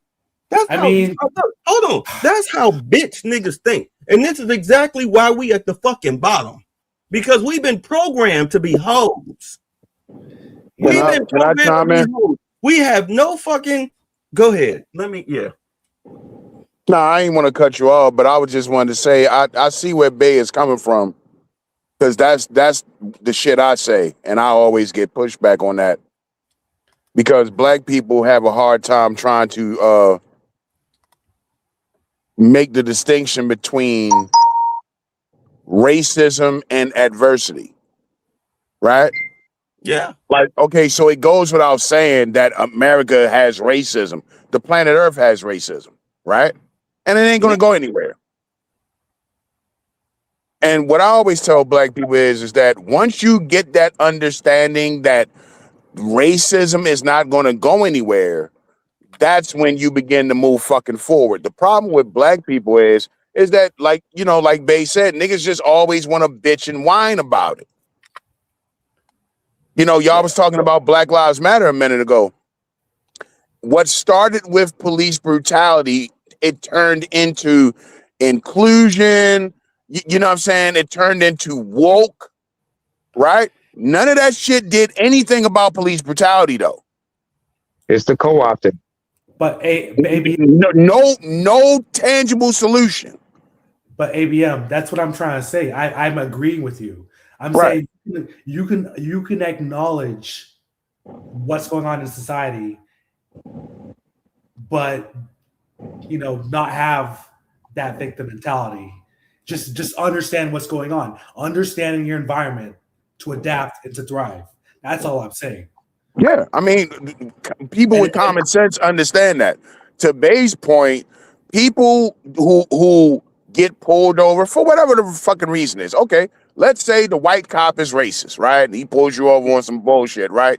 That's hold on, that's how bitch niggas think, and this is exactly why we at the fucking bottom, because we've been programmed to be hoes. We have no fucking, go ahead, No, I ain't want to cut you off, but I was just wanted to say I see where Bay is coming from, because that's the shit I say, and I always get pushback on that, because black people have a hard time trying to make the distinction between racism and adversity, right? Yeah. Like, okay, so it goes without saying that America has racism. The planet Earth has racism, right? And it ain't going to go anywhere. And what I always tell black people is that once you get that understanding that racism is not going to go anywhere, that's when you begin to move fucking forward. The problem with black people is that, like, you know, like Bay said, niggas just always want to bitch and whine about it. You know, y'all was talking about Black Lives Matter a minute ago. What started with police brutality, it turned into inclusion. You know what I'm saying? It turned into woke, right? None of that shit did anything about police brutality, though. It's the co-opted. But maybe no tangible solution. But ABM, that's what I'm trying to say. I'm agreeing with you. I'm saying you can acknowledge what's going on in society, but you know, not have that victim mentality. Just understand what's going on. Understanding your environment to adapt and to thrive. That's all I'm saying. Yeah, I mean, people with common sense understand that. To Bay's point, people who get pulled over for whatever the fucking reason is. Okay, let's say the white cop is racist, right? He pulls you over on some bullshit, right?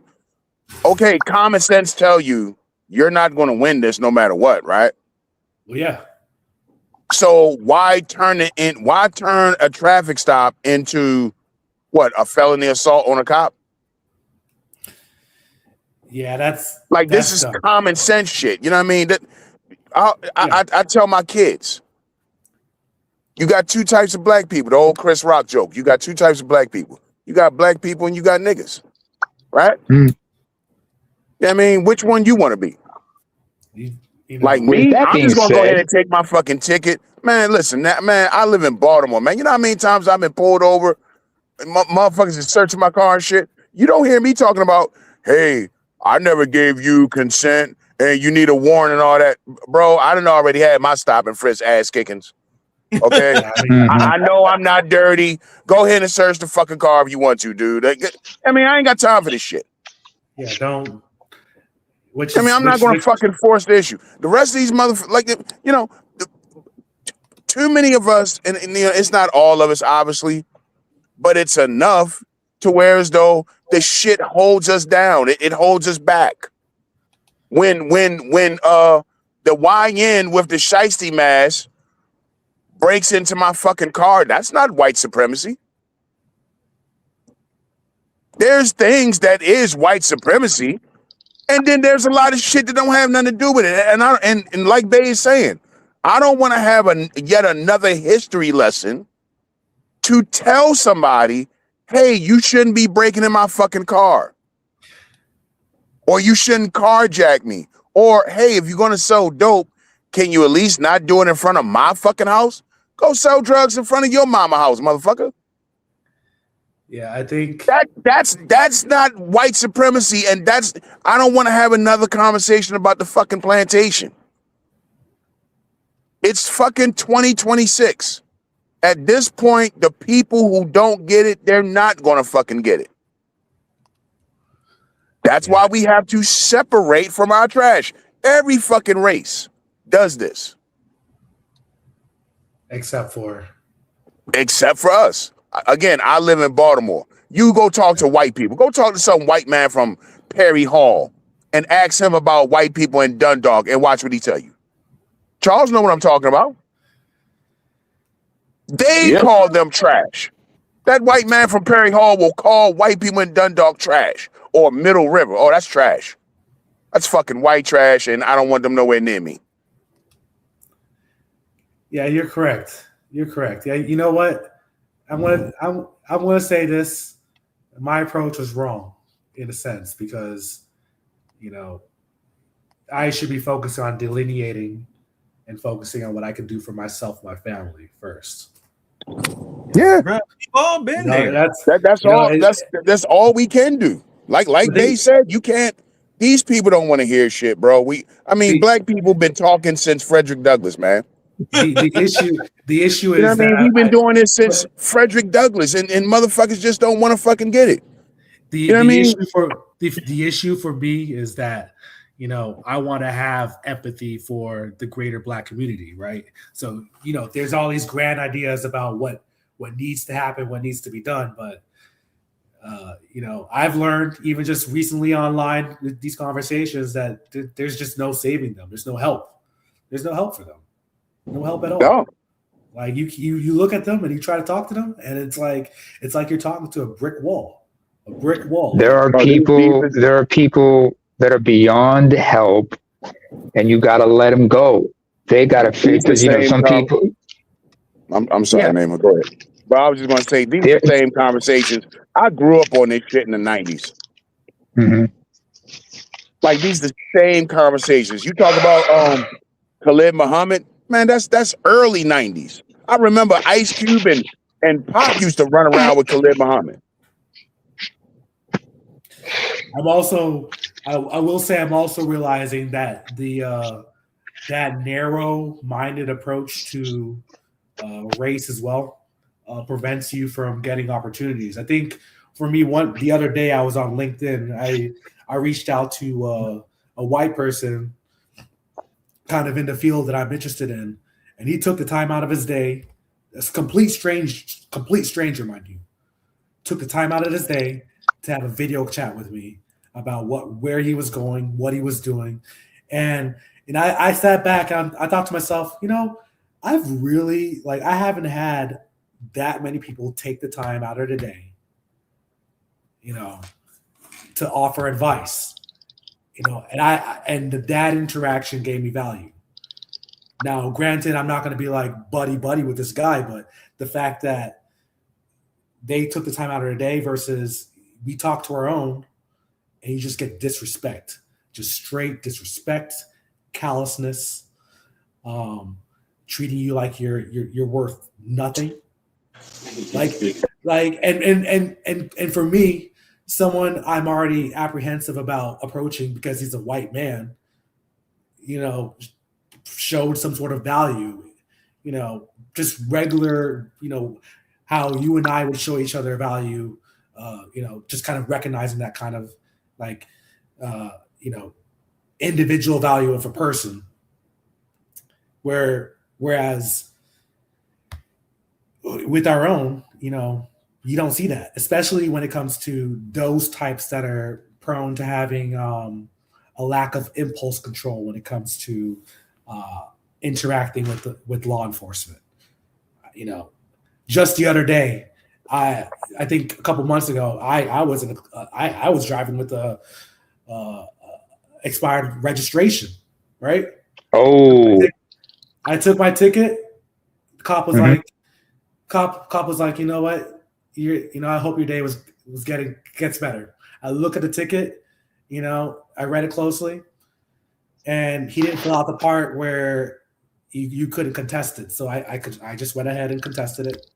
Okay, common sense tell you you're not going to win this no matter what, right? Well, yeah. So why turn a traffic stop into what, a felony assault on a cop? Yeah, that's Like, this that's is dumb. common sense shit. You know what I mean? That I tell my kids, you got two types of black people. The old Chris Rock joke. You got two types of black people. You got black people and you got niggas, right? Mm. I mean, which one you want to be? You know, Like With me, that I'm being just gonna go said- ahead and take my fucking ticket. Man, listen, man, I live in Baltimore, man. You know how many times I've been pulled over? Motherfuckers is searching my car and shit. You don't hear me talking about, hey, I never gave you consent and you need a warrant and all that. Bro, I done already had my stop and frisk ass kickings. Okay? yeah, I mean, I know I'm not dirty. Go ahead and search the fucking car if you want to, dude. I mean, I ain't got time for this shit. yeah, don't. I mean, I'm not going to fucking force the issue. The rest of these motherfuckers, like, you know, too many of us, and you know, it's not all of us, obviously, but it's enough to where as though the shit holds us down. It holds us back. When the YN with the shiesty mask breaks into my fucking car, that's not white supremacy. There's things that is white supremacy, and then there's a lot of shit that don't have nothing to do with it. And like Bay is saying, I don't want to have yet another history lesson to tell somebody, hey, you shouldn't be breaking in my fucking car. Or you shouldn't carjack me. Or, hey, if you're going to sell dope, can you at least not do it in front of my fucking house? Go sell drugs in front of your mama house, motherfucker. Yeah, I think That's not white supremacy, and I don't want to have another conversation about the fucking plantation. It's fucking 2026. At this point, the people who don't get it, they're not gonna fucking get it. That's why we have to separate from our trash. Every fucking race does this. except for us. Again, I live in Baltimore. You go talk to white people. Go talk to some white man from Perry Hall and ask him about white people in Dundalk and watch what he tell you. Charles know what I'm talking about. They call them trash. That white man from Perry Hall will call white people in Dundalk trash or Middle River. Oh, that's trash. That's fucking white trash, and I don't want them nowhere near me. Yeah, you're correct. You're correct. Yeah, you know what? I'm gonna say this. My approach was wrong in a sense because, you know, I should be focused on delineating and focusing on what I can do for myself, my family first. Yeah, Bro, we've all been there. That's all we can do. Like they said, you can't. These people don't want to hear shit, bro. Black people been talking since Frederick Douglass, man. The issue is you know what I mean? We've been doing this since Frederick Douglass, and motherfuckers just don't want to fucking get it. The issue for me is that, you know, I want to have empathy for the greater Black community, right? So, you know, there's all these grand ideas about what needs to happen, what needs to be done, but you know, I've learned even just recently online with these conversations that there's just no saving them. There's no help. There's no help for them. No help at all. No. Like you look at them and you try to talk to them, and it's like you're talking to a brick wall. A brick wall. There are people that are beyond help, and you got to let them go. They got to figure. You know, some people. I'm sorry, Neyma, go ahead. But I was just going to say, these are the same conversations. I grew up on this shit in the 90s. Mm-hmm. Like, these are the same conversations. You talk about Khalid Muhammad, man, that's early 90s. I remember Ice Cube and Pop used to run around with Khalid Muhammad. I will say I'm also realizing that that narrow-minded approach to race as well prevents you from getting opportunities. I think for me, the other day I was on LinkedIn. I reached out to a white person kind of in the field that I'm interested in, and he took the time out of his day. It's complete stranger, mind you, took the time out of his day to have a video chat with me about where he was going, what he was doing, and I sat back and I thought to myself, I've really I haven't had that many people take the time out of the day, to offer advice, and that interaction gave me value. Now, granted, I'm not going to be like buddy with this guy, but the fact that they took the time out of their day versus we talk to our own, and you just get disrespect, just straight disrespect, callousness, treating you like you're worth nothing. And for me, someone I'm already apprehensive about approaching because he's a white man, showed some sort of value, just regular, how you and I would show each other value, just kind of recognizing that kind of individual value of a person. Whereas with our own, you don't see that, especially when it comes to those types that are prone to having a lack of impulse control when it comes to interacting with law enforcement. Just the other day, I think a couple months ago, I was driving with a expired registration, right? Oh, I took my ticket. The cop was like, cop was like, you know what? I hope your day gets better. I look at the ticket, I read it closely, and he didn't fill out the part where you couldn't contest it. So I just went ahead and contested it.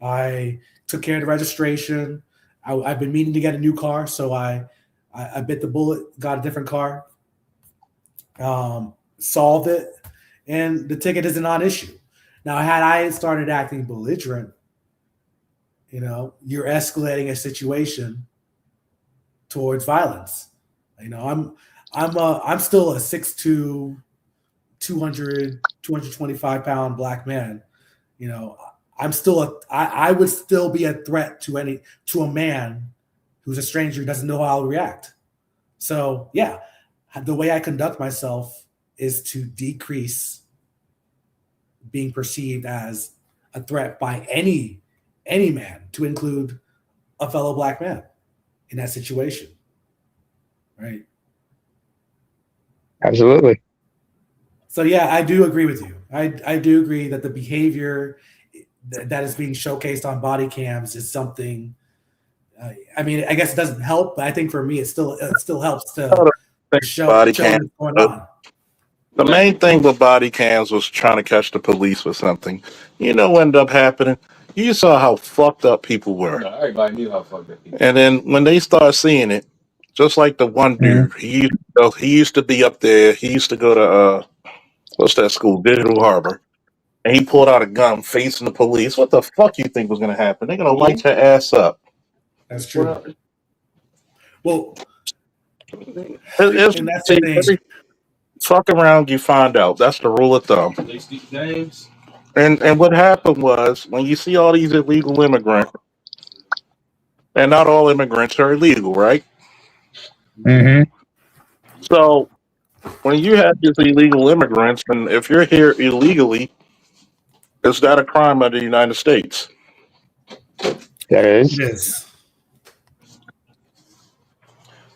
I took care of the registration. I've been meaning to get a new car, so I bit the bullet, got a different car, solved it, and the ticket is a non-issue. Now, had I started acting belligerent, you're escalating a situation towards violence. I'm still a 6'2", 225 pound black man. I would still be a threat to a man who's a stranger who doesn't know how to react. So yeah, the way I conduct myself is to decrease being perceived as a threat by any man, to include a fellow black man in that situation. Right. absolutely. So yeah, I do agree with you. I do agree that the behavior that is being showcased on body cams is something. I guess it doesn't help, but I think for me, it still helps to show Body what's cam. going on. The main thing with body cams was trying to catch the police with something. What ended up happening? You saw how fucked up people were. No, everybody knew how fucked up people. And then when they start seeing it, just like the one dude, he used to be up there. He used to go to what's that school, Digital Harbor, and he pulled out a gun facing the police. What the fuck you think was gonna happen? They're gonna light your ass up. That's true. Well, It's, and that's the thing. every fuck around, you find out. That's the rule of thumb. They speak names. And what happened was, when you see all these illegal immigrants, and not all immigrants are illegal, right? Mm-hmm. So when you have these illegal immigrants, and if you're here illegally, is that a crime under the United States? That is. It is.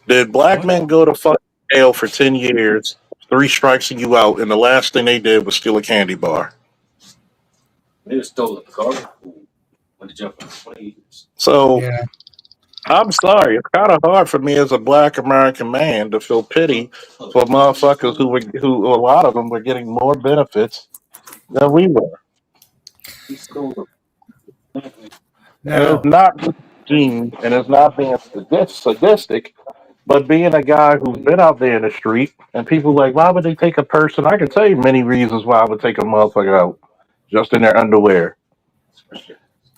Did black men go to fucking jail for 10 years, 3 strikes and you out, and the last thing they did was steal a candy bar? They just stole a car. Went to jail for 20 years. So Yeah. I'm sorry, it's kind of hard for me as a black American man to feel pity for motherfuckers who a lot of them were getting more benefits than we were. He stole And Now, it's not gene, and it's not being sadistic, but being a guy who's been out there in the street, and people like, why would they take a person? I can tell you many reasons why I would take a motherfucker out just in their underwear.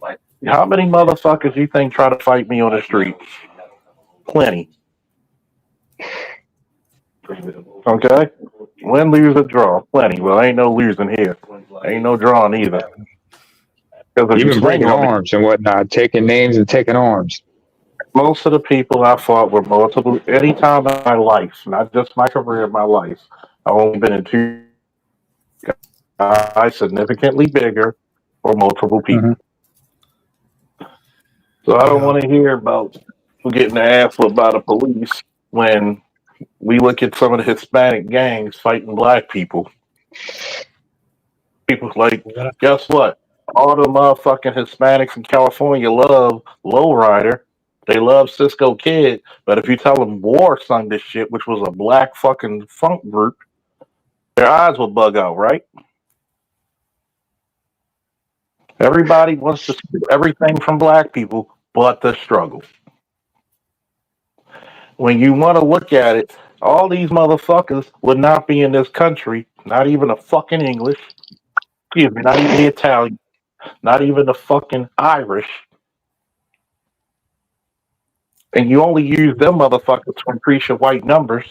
like How many motherfuckers you think try to fight me on the street? Plenty. Okay? Win, lose, or draw. Plenty. Well, ain't no losing here. Ain't no drawing either. Because if you Even swing breaking on me, arms and whatnot, taking names and taking arms. most of the people I fought were multiple. Any time in my life, not just my career, my life, I've only been in two guys significantly bigger or multiple people. So I don't Yeah. want to hear about getting their ass whipped by the police when we look at some of the Hispanic gangs fighting black people. People like, We gotta- guess what? All the motherfucking Hispanics in California love Lowrider. They love Cisco Kid. But if you tell them War sung this shit, which was a black fucking funk group, their eyes will bug out, right? Everybody wants to steal everything from black people but the struggle. When you want to look at it, all these motherfuckers would not be in this country, not even a fucking English, excuse me, not even the Italian, not even the fucking Irish. And you only use them motherfuckers to increase your white numbers.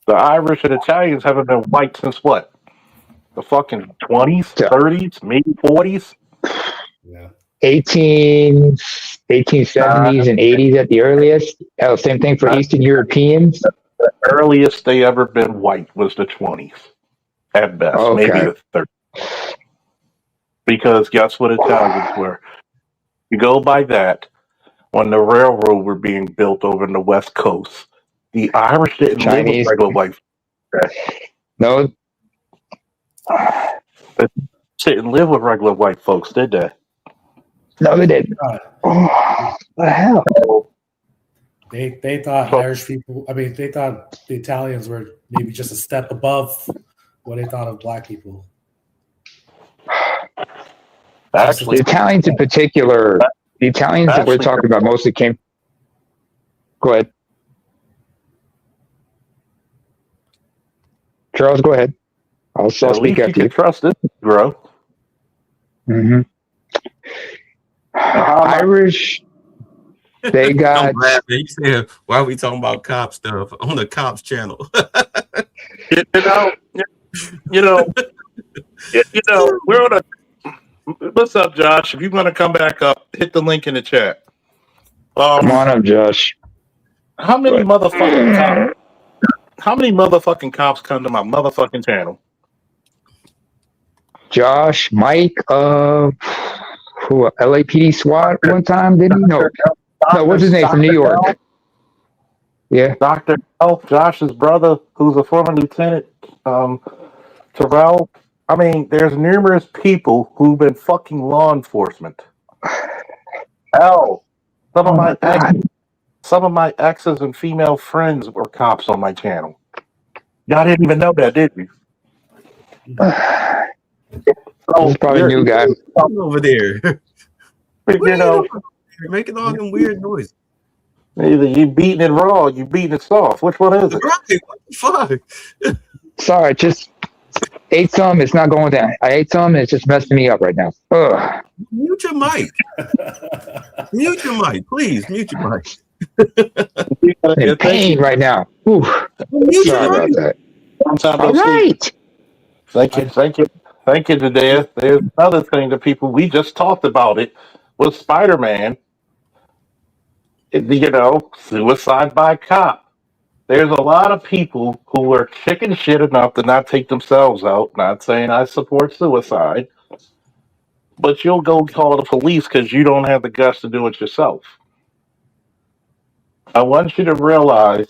The Irish and Italians haven't been white since what? The fucking 20s, Yeah. 30s, maybe 40s? Yeah. 1870s and 80s at the earliest. Same thing for Eastern Europeans. The earliest they ever been white was the 20s, at best, maybe Okay. the 30s. Because guess what Italians were? You go by that, when the railroad were being built over in the West Coast, the Irish didn't live with Chinese. regular white folks. No. They didn't live with regular white folks, did they? No, they didn't. Oh, what the hell? They thought Irish people. I mean, they thought the Italians were maybe just a step above what they thought of black people. Actually, The Italians in particular, the Italians that we're talking about mostly came. Go ahead. Charles, go ahead. I'll at speak least you after can you. trust this, bro. Mm-hmm. Irish, they got. Don't laugh. He said, "Why are we talking about cop stuff on the cops channel?" You know, we're on a. What's up, Josh? If you want to come back up, hit the link in the chat. Come on up, Josh. How many motherfucking cops come to my motherfucking channel? Josh, Mike, who LAPD SWAT one time, didn't he? No, what's his name from New York? Yeah, Dr. L, Josh's brother, who's a former lieutenant, Terrell. I mean, there's numerous people who've been fucking law enforcement. Hell, some of my exes and female friends were cops on my channel. Y'all didn't even know that, did you? He's probably a new guy. Over there, You know, making all them weird noises. either you beating it raw, or you beating it soft. Which one is it? Right? What the fuck? Sorry, just ate some. It's not going down. I ate some. It's just messing me up right now. Ugh. Mute your mic. Mute your mic, please. Mute your mic. I'm in pain right now. Ooh. Sorry about that. All right. Thank you, Jadea. There's another thing that people we just talked about it was Spider-Man. Suicide by cop. There's a lot of people who are chicken shit enough to not take themselves out. Not saying I support suicide, but you'll go call the police because you don't have the guts to do it yourself. I want you to realize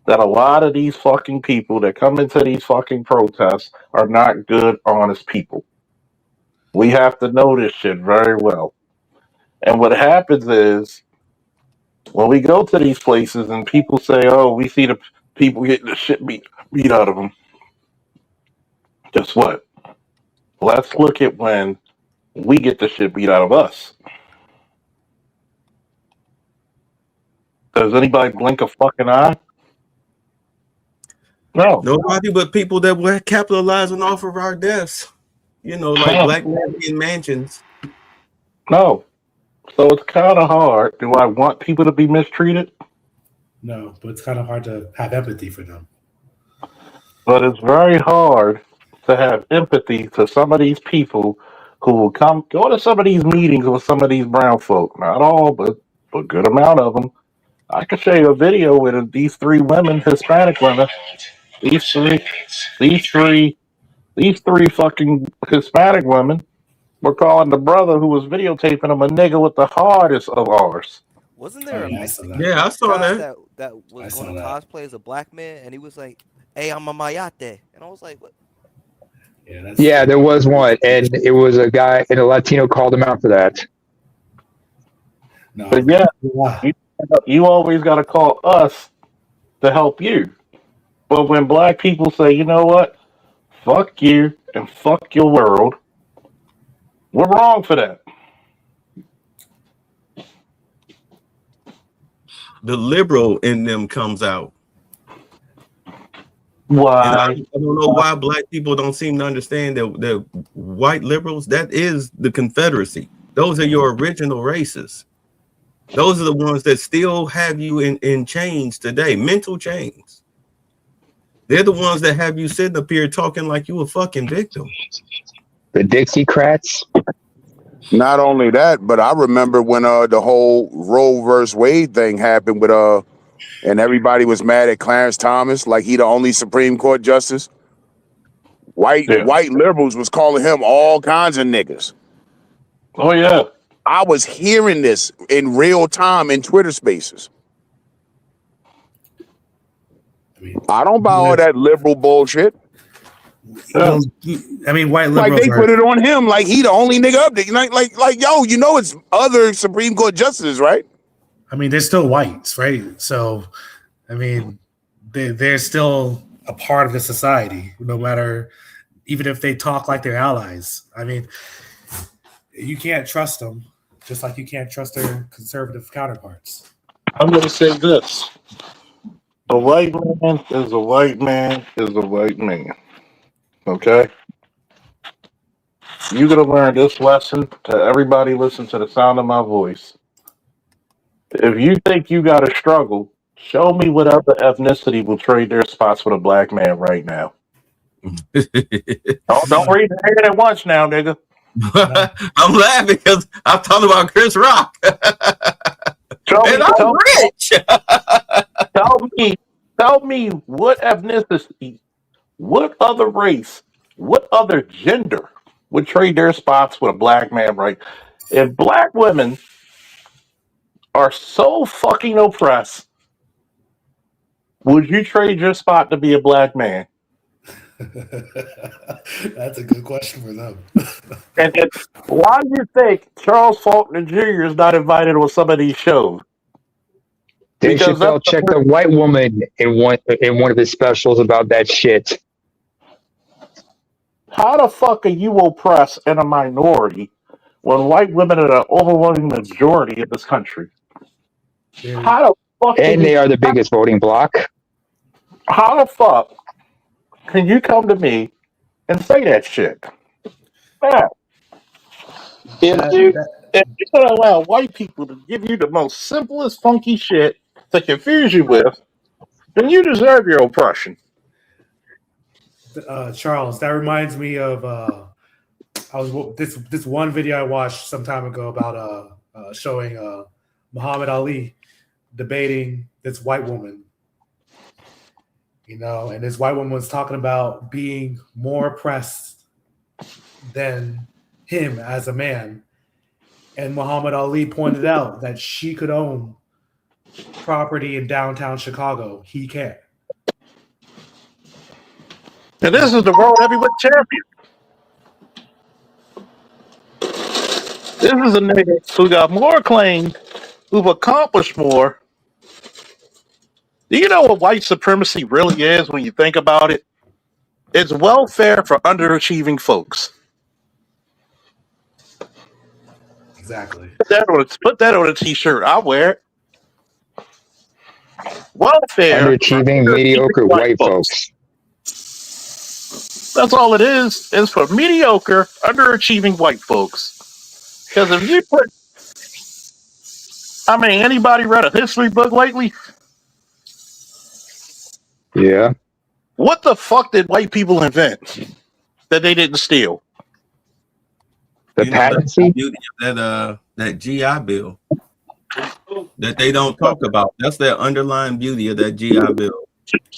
that a lot of these fucking people that come into these fucking protests are not good, honest people. We have to know this shit very well. And what happens is, when we go to these places and people say, oh, we see the people getting the shit beat out of them. Guess what? Let's look at when we get the shit beat out of us. Does anybody blink a fucking eye? No. Nobody but people that were capitalizing off of our deaths. Like black men in mansions. No. So it's kind of hard. Do I want people to be mistreated? No, but it's kind of hard to have empathy for them. But it's very hard to have empathy to some of these people who will go to some of these meetings with some of these brown folk. Not all, but a good amount of them. I could show you a video with these three women, Hispanic women. These three fucking Hispanic women were calling the brother who was videotaping them a nigga with the hardest of ours. Wasn't there a yeah, I saw that. Yeah, I saw guy that. that I was saw going to that. cosplay as a black man, and he was like, "Hey, I'm a mayate," and I was like, "What?" Yeah, Yeah, there was one, and it was a guy, and a Latino called him out for that. No, But yeah, you always got to call us to help you. But when black people say, you know what, fuck you and fuck your world, we're wrong for that. The liberal in them comes out. And Why? I don't know why black people don't seem to understand that the white liberals, that is the Confederacy. Those are your original races. Those are the ones that still have you in chains today, mental chains. They're the ones that have you sitting up here talking like you a fucking victim. The Dixiecrats. Not only that, but I remember when the whole Roe versus Wade thing happened with and everybody was mad at Clarence Thomas, like he the only Supreme Court justice. White liberals was calling him all kinds of niggas. Oh yeah. I was hearing this in real time in Twitter Spaces. I don't buy all that liberal bullshit. I mean, white liberals. Like they put it on him, like he the only nigga up there. Like yo, you know it's other Supreme Court justices, right? I mean, they're still whites, right? So, I mean, they're still a part of the society, no matter, even if they talk like they're allies. I mean, you can't trust them, just like you can't trust their conservative counterparts. I'm going to say this. A white man is a white man is a white man. Okay? You're going to learn this lesson to everybody listen to the sound of my voice. If you think you got to struggle, show me what other ethnicity will trade their spots with a black man right now. Don't read the head at once now, nigga. I'm laughing because I'm talking about Chris Rock. And I'm rich. Tell me what ethnicity, what other race, what other gender would trade their spots with a black man, right? If black women are so fucking oppressed, would you trade your spot to be a black man? That's a good question for them. And why do you think Charles Faulkner Jr. is not invited on some of these shows? Dave Chappelle checked a white woman in one of his specials about that shit. How the fuck are you oppressed and a minority when white women are the overwhelming majority in this country? How the fuck? And they are the biggest voting bloc. How the fuck can you come to me and say that shit? Man, if you're going to allow white people to give you the most simplest funky shit to confuse you with, then you deserve your oppression. Charles, that reminds me of this one video I watched some time ago about showing Muhammad Ali debating this white woman. You know, and this white woman was talking about being more oppressed than him as a man. And Muhammad Ali pointed out that she could own property in downtown Chicago. He can't. And this is the world heavyweight champion. This is a nigga who got more claims, who've accomplished more. Do you know what white supremacy really is when you think about it? It's welfare for underachieving folks. Exactly. Put that on a t-shirt. I'll wear it. Welfare. Underachieving, mediocre white folks. That's all it is. It's for mediocre, underachieving white folks. Because if you put, anybody read a history book lately? Yeah. What the fuck did white people invent that they didn't steal? The You know, that's the patency. beauty of that GI Bill that they don't talk about. That's the underlying beauty of that GI Bill.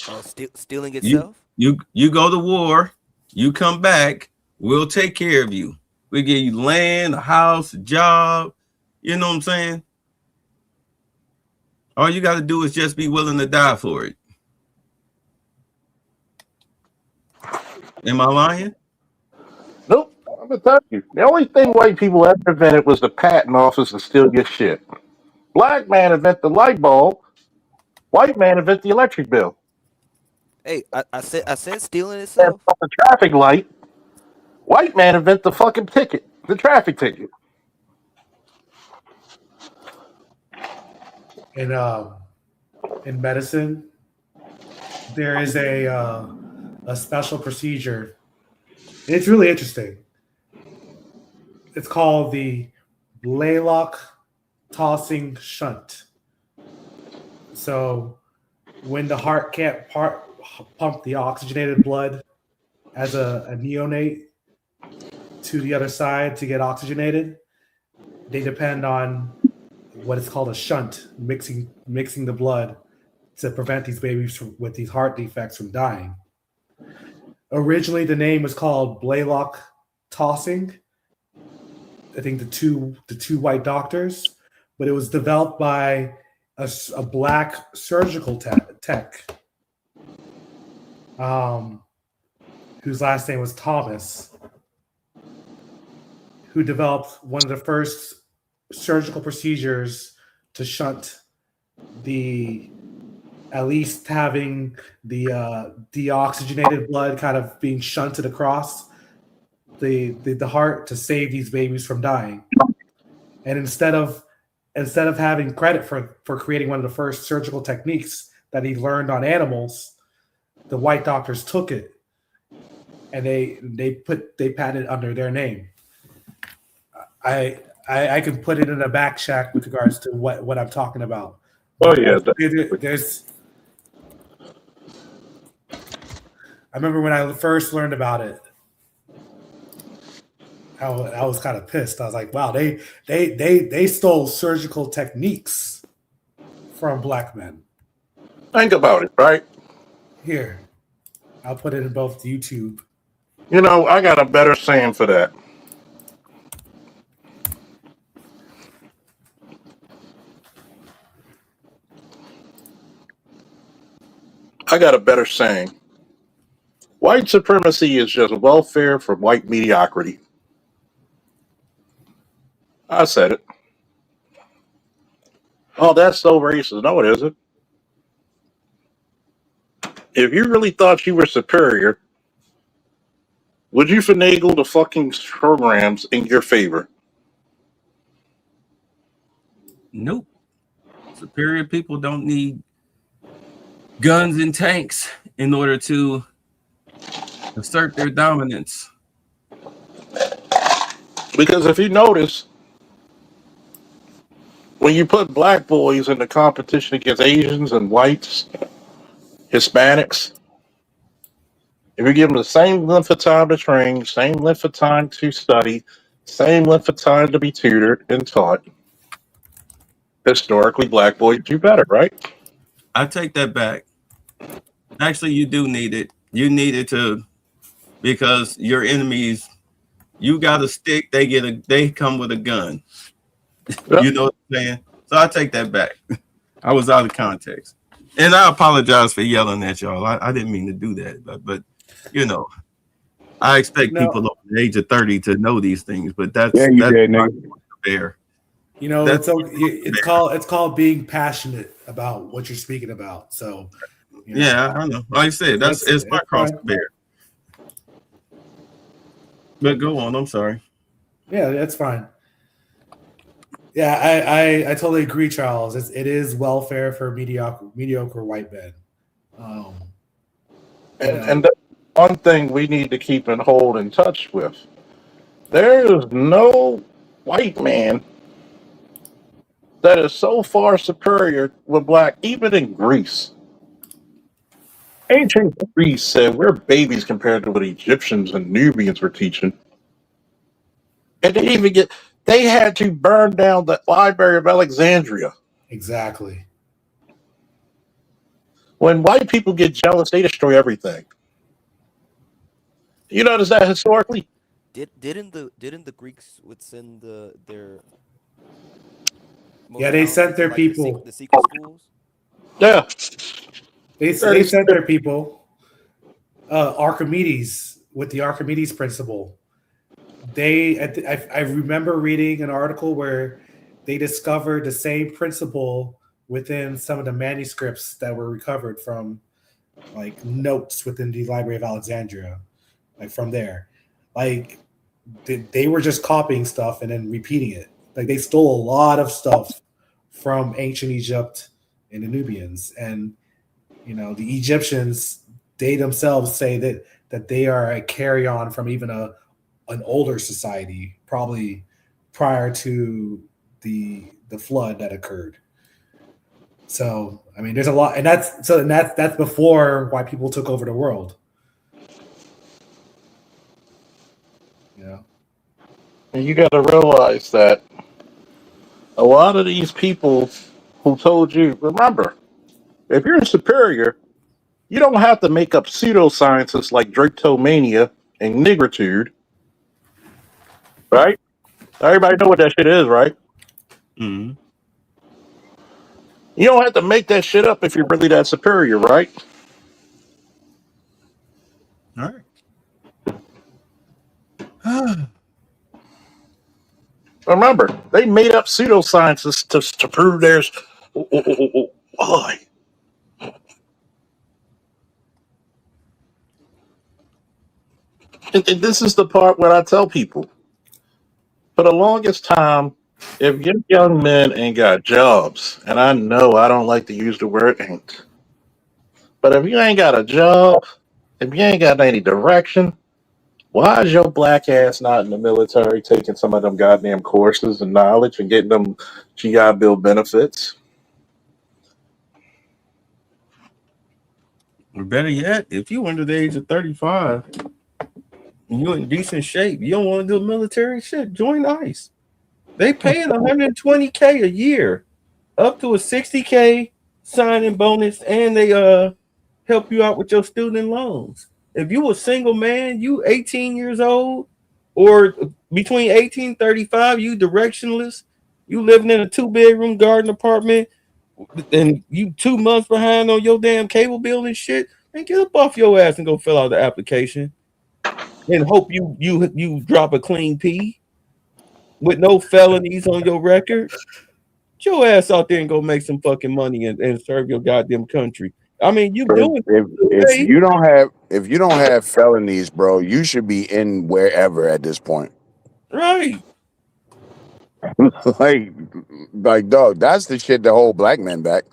Oh, stealing You itself. you go to war, you come back, we'll take care of you. We give you land, a house, a job. You know what I'm saying? All you got to do is just be willing to die for it. Am I lying? Nope. I'm gonna tell you. The only thing white people ever invented was the patent office to steal your shit. Black man invent the light bulb. White man invent the electric bill. Hey, I said stealing And itself. the traffic light. White man invent the fucking ticket, the traffic ticket. In medicine, there is a special procedure. It's really interesting. It's called the Blaylock tossing shunt. So when the heart can't pump the oxygenated blood as a neonate to the other side to get oxygenated, they depend on what is called a shunt, mixing the blood to prevent these babies with these heart defects from dying. Originally, the name was called Blaylock tossing. I think the two white doctors, but it was developed by a black surgical tech, whose last name was Thomas, who developed one of the first surgical procedures to shunt at least having the deoxygenated blood kind of being shunted across the heart to save these babies from dying. And instead of having credit for creating one of the first surgical techniques that he learned on animals, the white doctors took it and they patented it under their name. I can put it in a back check with regards to what I'm talking about. Oh yeah. I remember when I first learned about it, I was kind of pissed. I was like, wow, they stole surgical techniques from black men. Think about it, right? Here, I'll put it in both YouTube. You know, I got a better saying for that. I got a better saying. White supremacy is just welfare for white mediocrity. I said it. Oh, that's so racist. No, it isn't. If you really thought you were superior, would you finagle the fucking programs in your favor? Nope. Superior people don't need guns and tanks in order to assert their dominance. Because if you notice, when you put black boys in the competition against Asians and whites, Hispanics, if you give them the same length of time to train, same length of time to study, same length of time to be tutored and taught, historically black boys do better, right? I take that back. Actually, you do need it. You need it because your enemies, you got a stick, they come with a gun. Yep. You know what I'm saying? So I take that back. I was out of context. And I apologize for yelling at y'all. I didn't mean to do that, but you know, I expect people over the age of 30 to know these things, but that's fair. You know, it's called being passionate about what you're speaking about. So you know, yeah, I know. Like I said, it's my cross to bear. But go on, I'm sorry. Yeah, that's fine. Yeah, I totally agree, Charles. It is welfare for mediocre white men. And that's one thing we need to keep and hold in touch with. There is no white man that is so far superior with black, even in Greece. Ancient Greece said we're babies compared to what Egyptians and Nubians were teaching. And they had to burn down the Library of Alexandria. Exactly. When white people get jealous, they destroy everything. You notice that historically? Didn't the Greeks would send their Yeah, most they sent talented to their like people. the secret schools? Yeah. They sent their people. Archimedes, with the Archimedes principle, I remember reading an article where they discovered the same principle within some of the manuscripts that were recovered from like notes within the Library of Alexandria, like from there. Like they were just copying stuff and then repeating it. Like they stole a lot of stuff from ancient Egypt and the Nubians. And the Egyptians, they themselves say that they are a carry on from even an older society, probably prior to the flood that occurred. So I mean, there's a lot, and that's before white people took over the world. And you got to realize that a lot of these people who told you, remember, if you're a superior, you don't have to make up pseudosciences like Drapetomania and nigritude, right? Everybody know what that shit is, right? Mm-hmm. You don't have to make that shit up if you're really that superior, right? All right. Remember, they made up pseudosciences to prove theirs. Why? And this is the part where I tell people, for the longest time, if your young men ain't got jobs, and I know I don't like to use the word ain't, but if you ain't got a job, if you ain't got any direction, why is your black ass not in the military taking some of them goddamn courses and knowledge and getting them GI Bill benefits? Or better yet, if you under the age of 35 and you're in decent shape, you don't want to do military shit, join ICE. They paying $120K a year, up to a $60K signing bonus, and they help you out with your student loans. If you a single man, you 18 years old, or between 18 and 35, you directionless, you living in a 2-bedroom garden apartment, and you 2 months behind on your damn cable bill and shit, and get up off your ass and go fill out the application. And hope you drop a clean P with no felonies on your record. Get your ass out there and go make some fucking money and serve your goddamn country. I mean, you doing If you don't have felonies, bro, you should be in wherever at this point. right. like dog, that's the shit that hold black men back.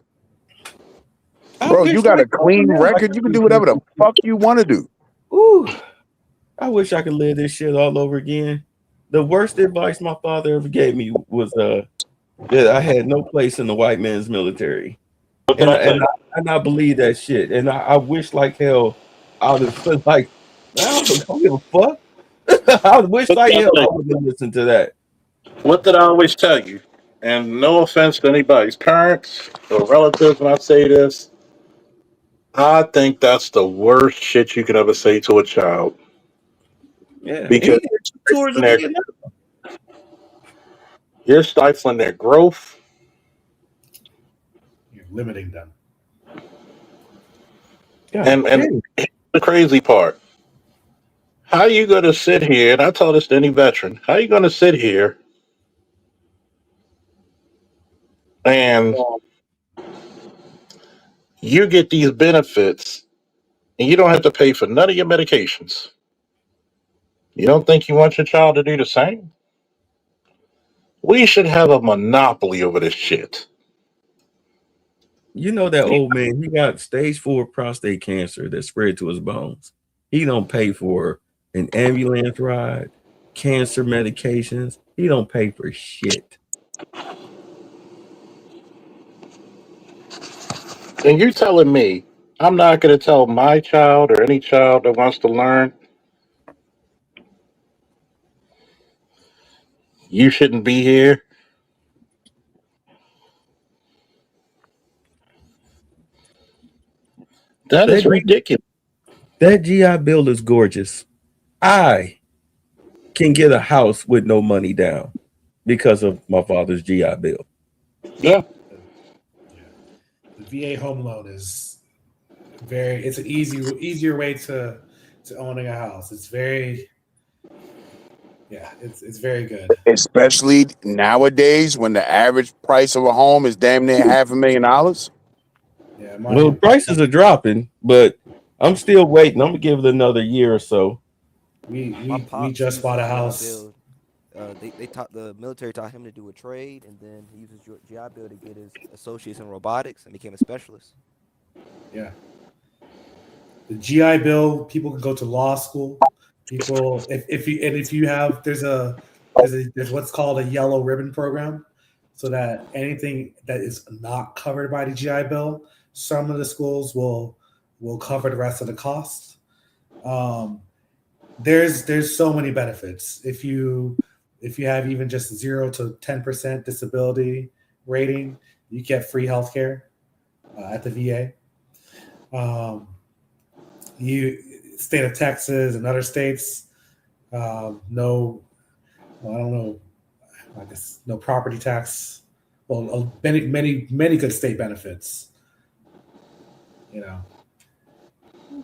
Bro, you got a clean record. You can do whatever the fuck you want to do. Ooh, I wish I could live this shit all over again. The worst advice my father ever gave me was that I had no place in the white man's military. And I believe that shit. And I wish like hell I would have felt like, I don't give a fuck. I wish like hell I would have listened to that. What did I always tell you? And no offense to anybody's parents or relatives when I say this, I think that's the worst shit you could ever say to a child. Yeah. Because you're stifling their growth. You're limiting them. And the crazy part, how you going to sit here, and I tell this to any veteran, how you going to sit here and you get these benefits and you don't have to pay for none of your medications? You don't think you want your child to do the same? We should have a monopoly over this shit. You know that old man, he got stage 4 prostate cancer that spread to his bones. He don't pay for an ambulance ride, cancer medications. He don't pay for shit. And you're telling me I'm not going to tell my child or any child that wants to learn, you shouldn't be here. That is That ridiculous. that GI Bill is gorgeous. I can get a house with no money down because of my father's GI Bill. Yeah. The VA home loan is it's an easier way to owning a house. It's very it's very good. Especially nowadays when the average price of a home is damn near $500,000. Yeah, Well, prices are dropping, but I'm still waiting. I'm gonna give it another year or so. We Pops just used bought a his GI house. Bill. They taught the military taught him to do a trade, and then he used his GI Bill to get his associates in robotics and became a specialist. Yeah. The GI Bill, people can go to law school. People, if you have, there's what's called a yellow ribbon program, so that anything that is not covered by the GI Bill, some of the schools will cover the rest of the cost. There's so many benefits. If you have even just 0 to 10% disability rating, you get free healthcare at the VA. State of Texas and other states, no property tax. Well, many good state benefits.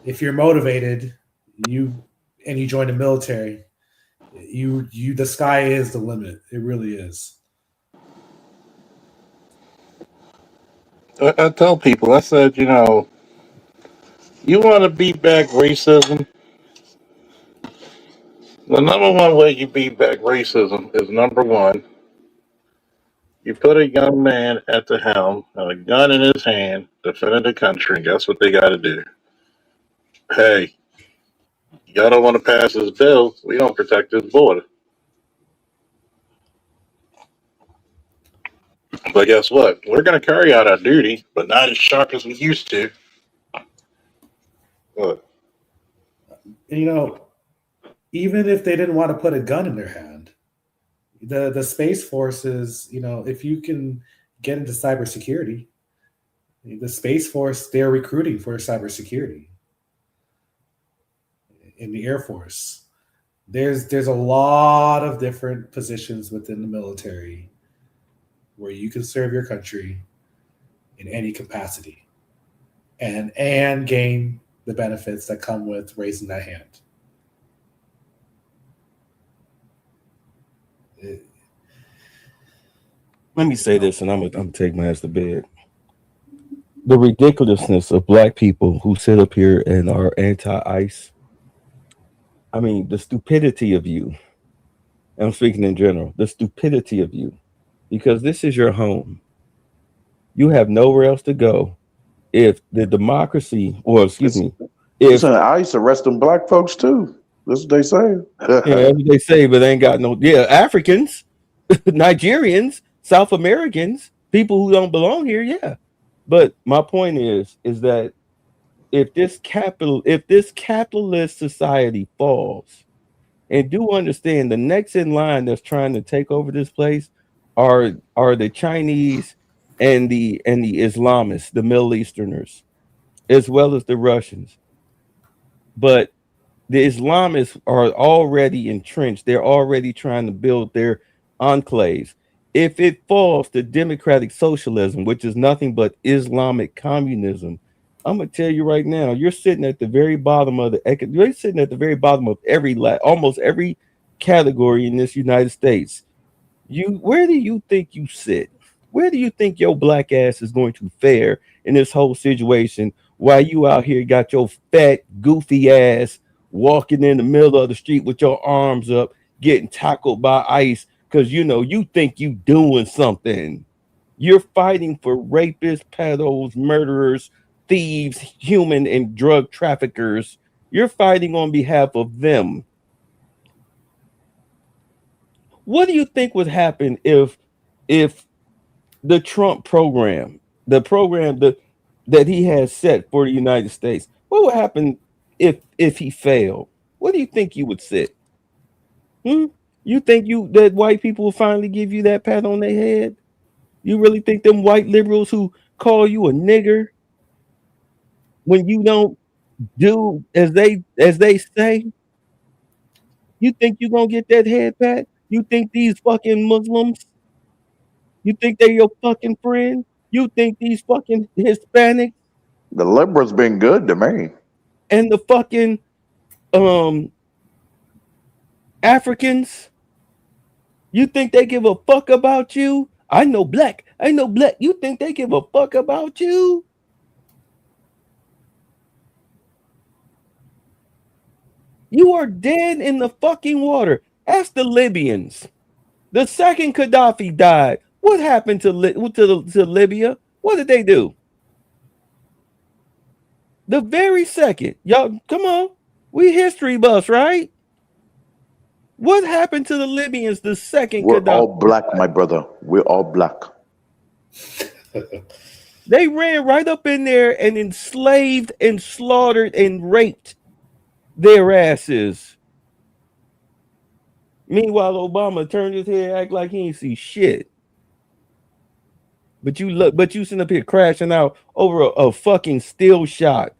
If you're motivated, you join the military, the sky is the limit. It really is. I tell people, I said, you want to beat back racism? The number one way you beat back racism is number one, you put a young man at the helm and a gun in his hand defending the country, and guess what they got to do? Hey, y'all don't want to pass this bill, we don't protect this border. But guess what? We're going to carry out our duty, but not as sharp as we used to. What? Even if they didn't want to put a gun in their hand, the Space Forces, if you can get into cybersecurity, the Space Force, they're recruiting for cybersecurity in the Air Force. There's a lot of different positions within the military where you can serve your country in any capacity and gain the benefits that come with raising that hand. Let me say this, and I'm gonna take my ass to bed. The ridiculousness of black people who sit up here and are anti-ICE. I mean, the stupidity of you. I'm speaking in general. The stupidity of you, because this is your home. You have nowhere else to go. If the democracy, or excuse me, if ICE arresting black folks too. That's what they say. that's what they say, but they ain't got no Africans, Nigerians, South Americans, people who don't belong here, yeah. But my point is that if this capitalist society falls, and do understand the next in line that's trying to take over this place are the Chinese and the Islamists, the Middle Easterners, as well as the Russians. But the Islamists are already entrenched. They're already trying to build their enclaves. If it falls to democratic socialism, which is nothing but Islamic communism, I'm gonna tell you right now, you're sitting at the very bottom of you're sitting at the very bottom of almost every category in this United States. Where do you think you sit? Where do you think your black ass is going to fare in this whole situation while you out here got your fat, goofy ass walking in the middle of the street with your arms up, getting tackled by ICE because you think you doing something. You're fighting for rapists, pedos, murderers, thieves, human and drug traffickers. You're fighting on behalf of them. What do you think would happen if the Trump program, the that he has set for the United States, what would happen if he failed? What do you think you would say? You think that white people will finally give you that pat on their head? You really think them white liberals who call you a nigger when you don't do as they say, you think you gonna get that head pat? You think these fucking Muslims, you think they're your fucking friend? You think these fucking Hispanics The liberals been good to me. and the fucking Africans, you think they give a fuck about you? I know black. You think they give a fuck about you? You are dead in the fucking water. Ask the Libyans. The second Gaddafi died, what happened to Libya? What did they do? The very second. Y'all, come on. We history buffs, right? What happened to the Libyans the second We're Gaddafi all black, died? my brother. We're all black. They ran right up in there and enslaved and slaughtered and raped their asses. Meanwhile, Obama turned his head, act like he ain't see shit. But you sitting up here crashing out over a fucking still shot.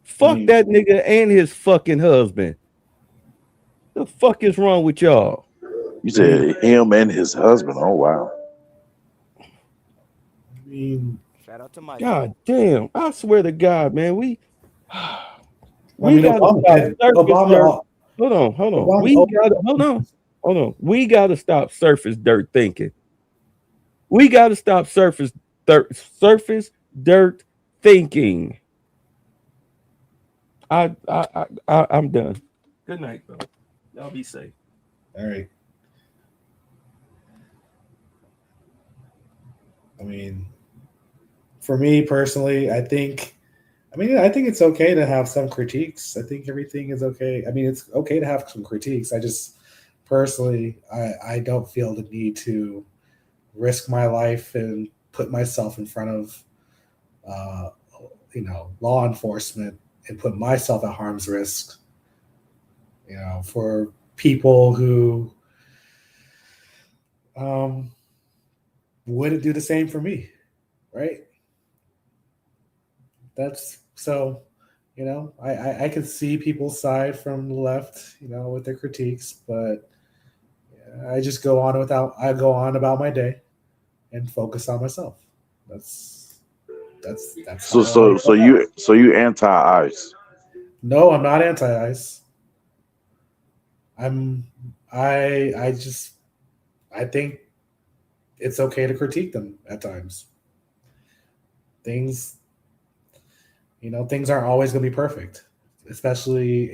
Fuck that nigga and his fucking husband. The fuck is wrong with y'all? You said him and his husband. Oh wow. I mean, Shout out to Mike. God damn! I swear to God, man, we mean, gotta Obama stop did. surface Obama- dirt. Hold on. Obama- Hold on. We gotta stop surface dirt thinking. We gotta stop surface dirt thinking. I'm done. Good night, bro. Y'all be safe. All right. I mean, for me personally, I think it's okay to have some critiques. I think everything is okay. I mean, it's okay to have some critiques. I just personally, I don't feel the need to risk my life and put myself in front of, law enforcement and put myself at harm's risk, for people who wouldn't do the same for me, right? That's so, I can see people's side from the left, with their critiques, but I just go on about my day and focus on myself. That's So you anti-ICE? No, I'm not anti-ICE. I think it's okay to critique them at times. Things aren't always going to be perfect, especially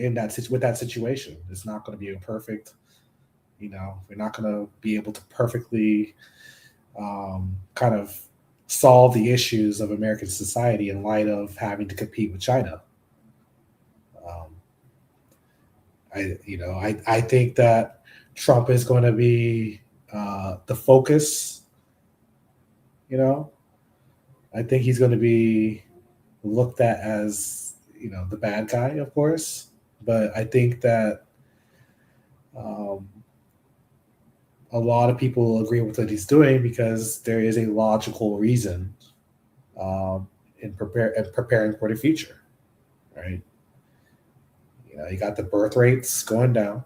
with that situation. It's not going to be perfect. We're not going to be able to perfectly kind of solve the issues of American society in light of having to compete with China. I think that Trump is going to be the focus. I think he's going to be looked at as the bad guy, of course. But I think that a lot of people will agree with what he's doing because there is a logical reason in preparing for the future, right? You got the birth rates going down.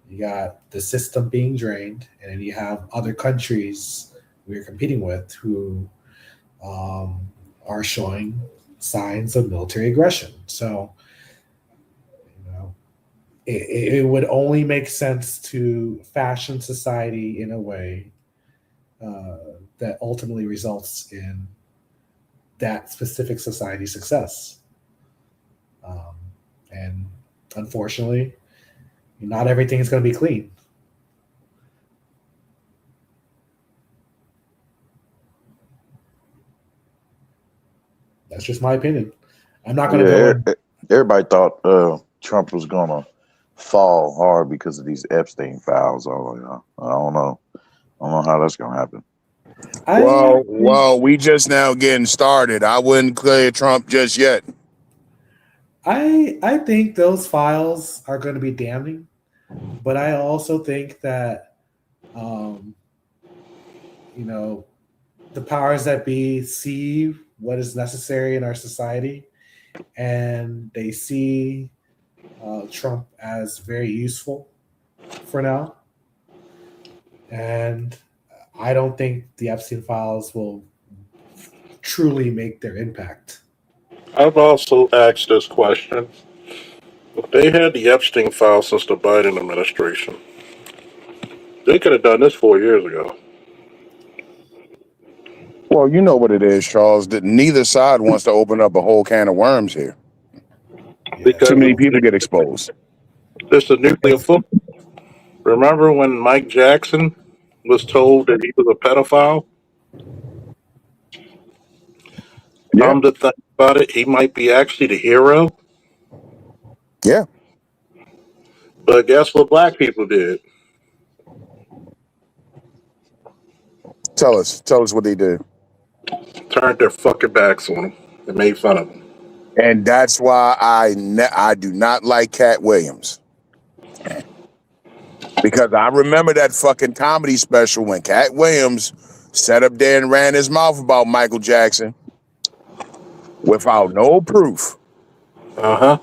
You got the system being drained, and then you have other countries we're competing with who are showing signs of military aggression. So, it would only make sense to fashion society in a way that ultimately results in that specific society's success. And unfortunately, not everything is going to be clean. That's just my opinion. I'm not going to go. Everybody thought Trump was going to fall hard because of these Epstein files. I don't know. I don't know how that's going to happen. Well, we just now getting started. I wouldn't clear Trump just yet. I think those files are going to be damning, but I also think that, you know, the powers that be see what is necessary in our society, and they see Trump as very useful for now. And I don't think the Epstein files will truly make their impact. I've also asked this question. If they had the Epstein file since the Biden administration, they could have done this 4 years ago. Well, you know what it is, Charles. That neither side wants to open up a whole can of worms here. Because Too many people get exposed. This is nuclear football. Remember when Mike Jackson was told that he was a pedophile? Yeah. Come to think about it, he might be actually the hero. Yeah. But guess what black people did? Tell us what they did. Turned their fucking backs on him and made fun of him. And that's why I do not like Cat Williams. Because I remember that fucking comedy special when Cat Williams sat up there and ran his mouth about Michael Jackson without no proof. Uh-huh.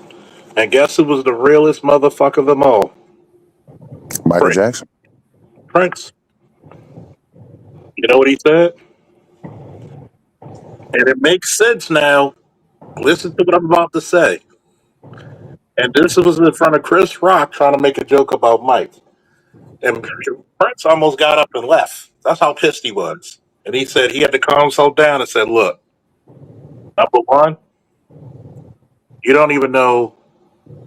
And guess who was the realest motherfucker of them all? Michael Prince. Jackson. Prince. You know what he said? And it makes sense now. Listen to what I'm about to say. And this was in front of Chris Rock trying to make a joke about Mike. And Prince almost got up and left. That's how pissed he was. And he said he had to calm himself down and said, look, number one, you don't even know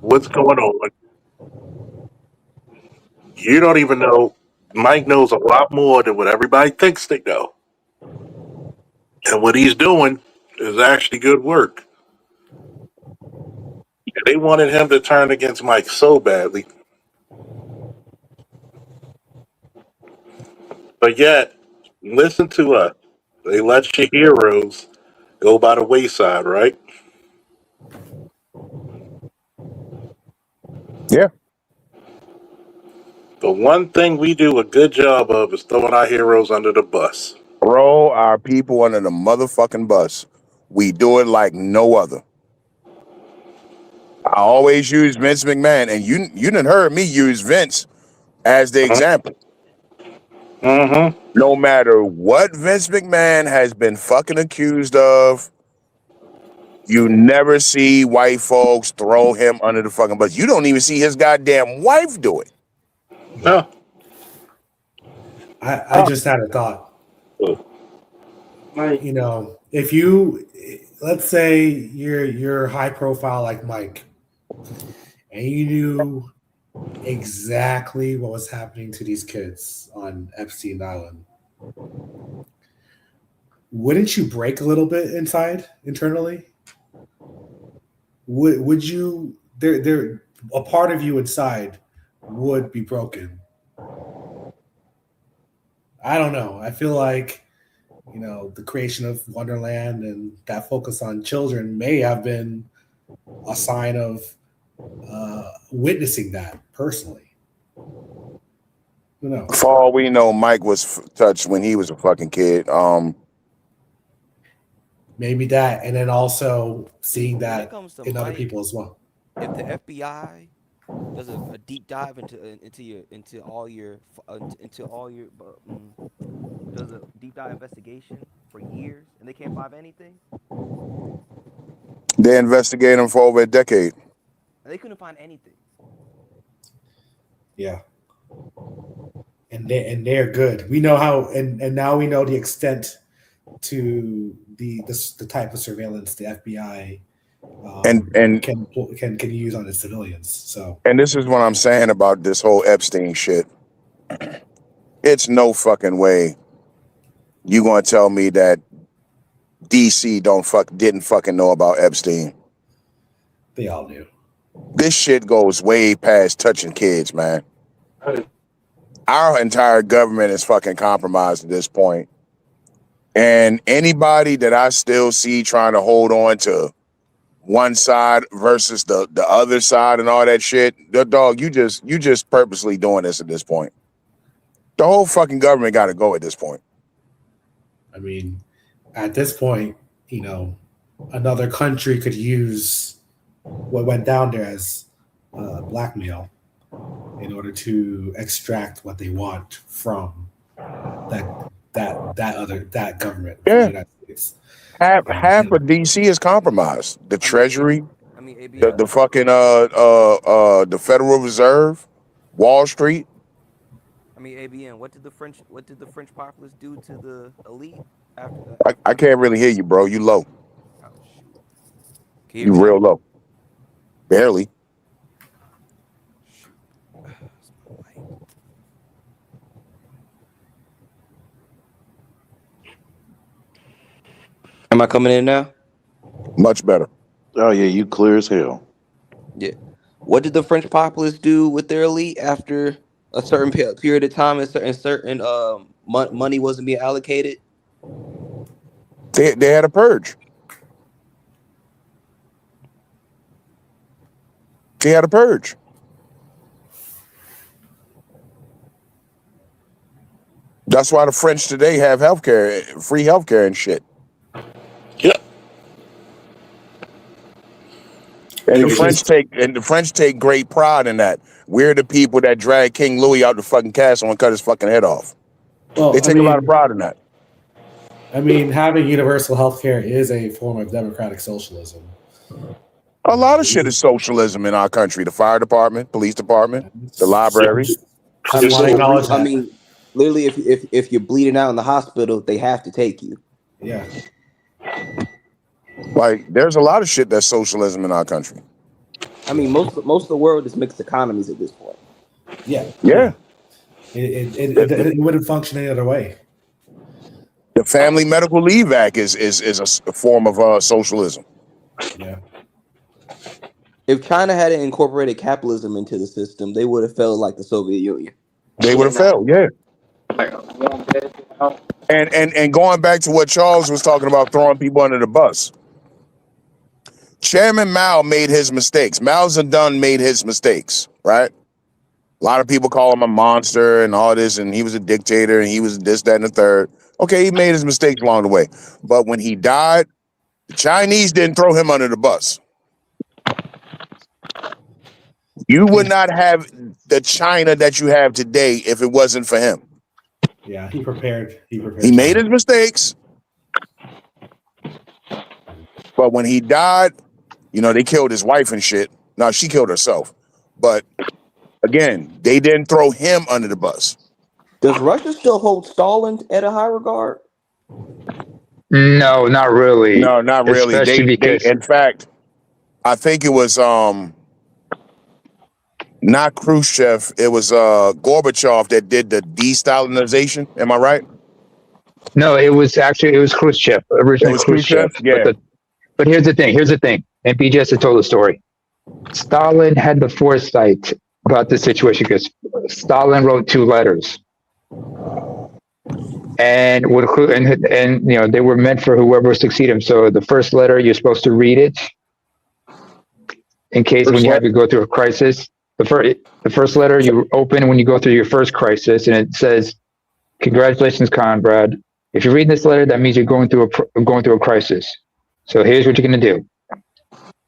what's going on. You don't even know. Mike knows a lot more than what everybody thinks they know. And what he's doing is actually good work. And they wanted him to turn against Mike so badly. But yet, listen to us. They let your heroes go by the wayside, right? Yeah. The one thing we do a good job of is throwing our heroes under the bus. Throw our people under the motherfucking bus. We do it like no other. I always use Vince McMahon, and you done heard me use Vince as the example. Mm-hmm. No matter what Vince McMahon has been fucking accused of, you never see white folks throw him under the fucking bus. You don't even see his goddamn wife do it. No. I just had a thought. You know, if you, let's say you're high profile like Mike, and you knew exactly what was happening to these kids on Epstein Island, wouldn't you break a little bit internally? Would you? There a part of you inside would be broken. I don't know. I feel like, you know, the creation of Wonderland and that focus on children may have been a sign of witnessing that personally. Who knows? For all we know, Mike was touched when he was a fucking kid. Maybe that, and then also seeing that in other Mike, people as well. If the FBI does a deep dive into all your does a deep dive investigation for years and they can't find anything, They investigated him for over a decade. they couldn't find anything. Yeah. And they're good. We know how, and now we know the extent to the type of surveillance the FBI and can use on the civilians. So, and this is what I'm saying about this whole Epstein shit. It's no fucking way you gonna tell me that DC didn't fucking know about Epstein. They all do. This shit goes way past touching kids, man. Our entire government is fucking compromised at this point. And anybody that I still see trying to hold on to one side versus the other side and all that shit, the dog, you just purposely doing this at this point. The whole fucking government got to go at this point. I mean, at this point, another country could use what went down there as blackmail in order to extract what they want from that government. Yeah. The United States. Half of DC is compromised. The Treasury, I mean, the fucking the Federal Reserve, Wall Street. I mean, ABN. What did the French populace do to the elite after that? I can't really hear you, bro. You low. Oh, shoot. You real low. Barely. Am I coming in now? Much better. Oh yeah, you clear as hell. Yeah. What did the French populace do with their elite after a certain period of time and certain money wasn't being allocated? They had a purge. They had a purge. That's why the French today have healthcare, free healthcare and shit. Yeah. And the French take great pride in that. We're the people that drag King Louis out the fucking castle and cut his fucking head off. Well, They take a lot of pride in that. I mean, having universal health care is a form of democratic socialism. A lot of shit is socialism in our country. The fire department, police department, the library. I mean, want to acknowledge that. literally, if you're bleeding out in the hospital, they have to take you. Yeah. Like, there's a lot of shit that's socialism in our country. I mean, most of the world is mixed economies at this point. Yeah. Yeah. It wouldn't function any other way. The Family Medical Leave Act is a form of socialism. Yeah. If China hadn't incorporated capitalism into the system, they would have felt like the Soviet Union. They would have failed, yeah. And going back to what Charles was talking about, throwing people under the bus. Chairman Mao made his mistakes. Mao Zedong made his mistakes, right? A lot of people call him a monster and all this, and he was a dictator, and he was this, that, and the third. Okay, he made his mistakes along the way. But when he died, the Chinese didn't throw him under the bus. You would not have the China that you have today if it wasn't for him. Yeah, he prepared. He made his mistakes. But when he died, they killed his wife and shit. No, she killed herself. But again, they didn't throw him under the bus. Does Russia still hold Stalin at a high regard? No, not really. No, not really. Especially because in fact, I think it was not Khrushchev. It was Gorbachev that did the de-Stalinization. Am I right? no, it was Khrushchev. Originally It was Khrushchev. Khrushchev? Yeah. But here's the thing. And BJS had told the story. Stalin had the foresight about this situation because Stalin wrote 2 letters. And they were meant for whoever succeed him. So the first letter, you're supposed to read it in case when you have to go through a crisis. The first letter you open when you go through your first crisis, and it says, "Congratulations, Conrad. If you're reading this letter, that means you're going through a crisis. So here's what you're going to do: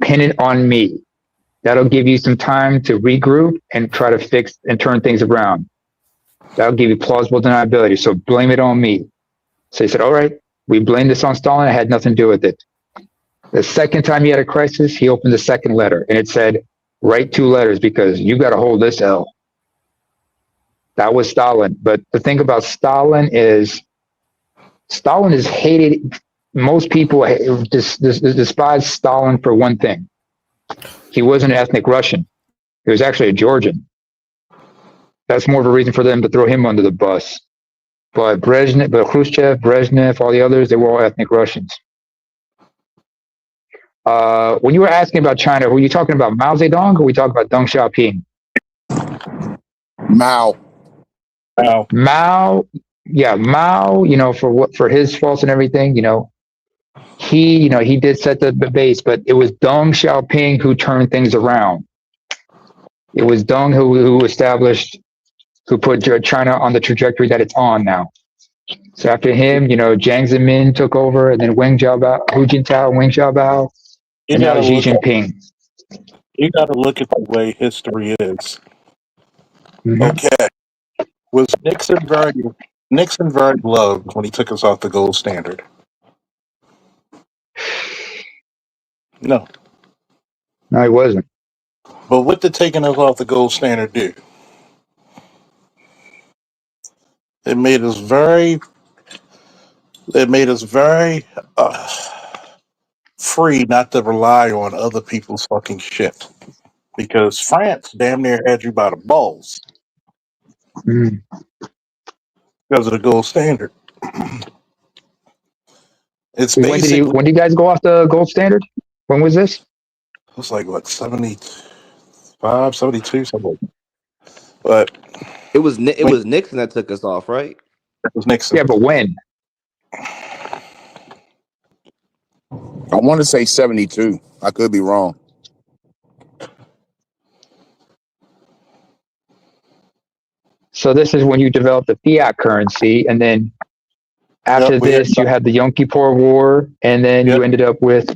pin it on me. That'll give you some time to regroup and try to fix and turn things around. That'll give you plausible deniability. So blame it on me." So he said, "All right, we blame this on Stalin. I had nothing to do with it." The second time he had a crisis, he opened the second letter, and it said, "Write 2 letters because you got to hold this L." That was Stalin. But the thing about Stalin is hated. Most people despise Stalin for one thing. He wasn't an ethnic Russian. He was actually a Georgian. That's more of a reason for them to throw him under the bus. But Khrushchev, Brezhnev, all the others, they were all ethnic Russians. When you were asking about China, were you talking about Mao Zedong or were we talking about Deng Xiaoping? Mao. Mao Mao, for his faults and everything, he did set the base, but it was Deng Xiaoping who turned things around. It was Deng who put China on the trajectory that it's on now. So after him, Jiang Zemin took over, and then Hu Jintao, Wen Xiaobao, You and now gotta Xi look at Jinping. you gotta look at the way history is. Mhm. Okay. Was Nixon very loved when he took us off the gold standard? No. No, he wasn't. But what did taking us off the gold standard do? It made us very uh, free not to rely on other people's fucking shit. Because France damn near had you by the balls Mm. because of the gold standard. It's When did basically, you guys go off the gold standard? When was this? it's like what, 75, 72, something like that. But It was when Nixon that took us off, right? it was Nixon. Yeah, but when? I want to say 72. I could be wrong. So this is when you developed the fiat currency, and then after Yep, we had this, you had the Yom Kippur War, and then yep, you ended up with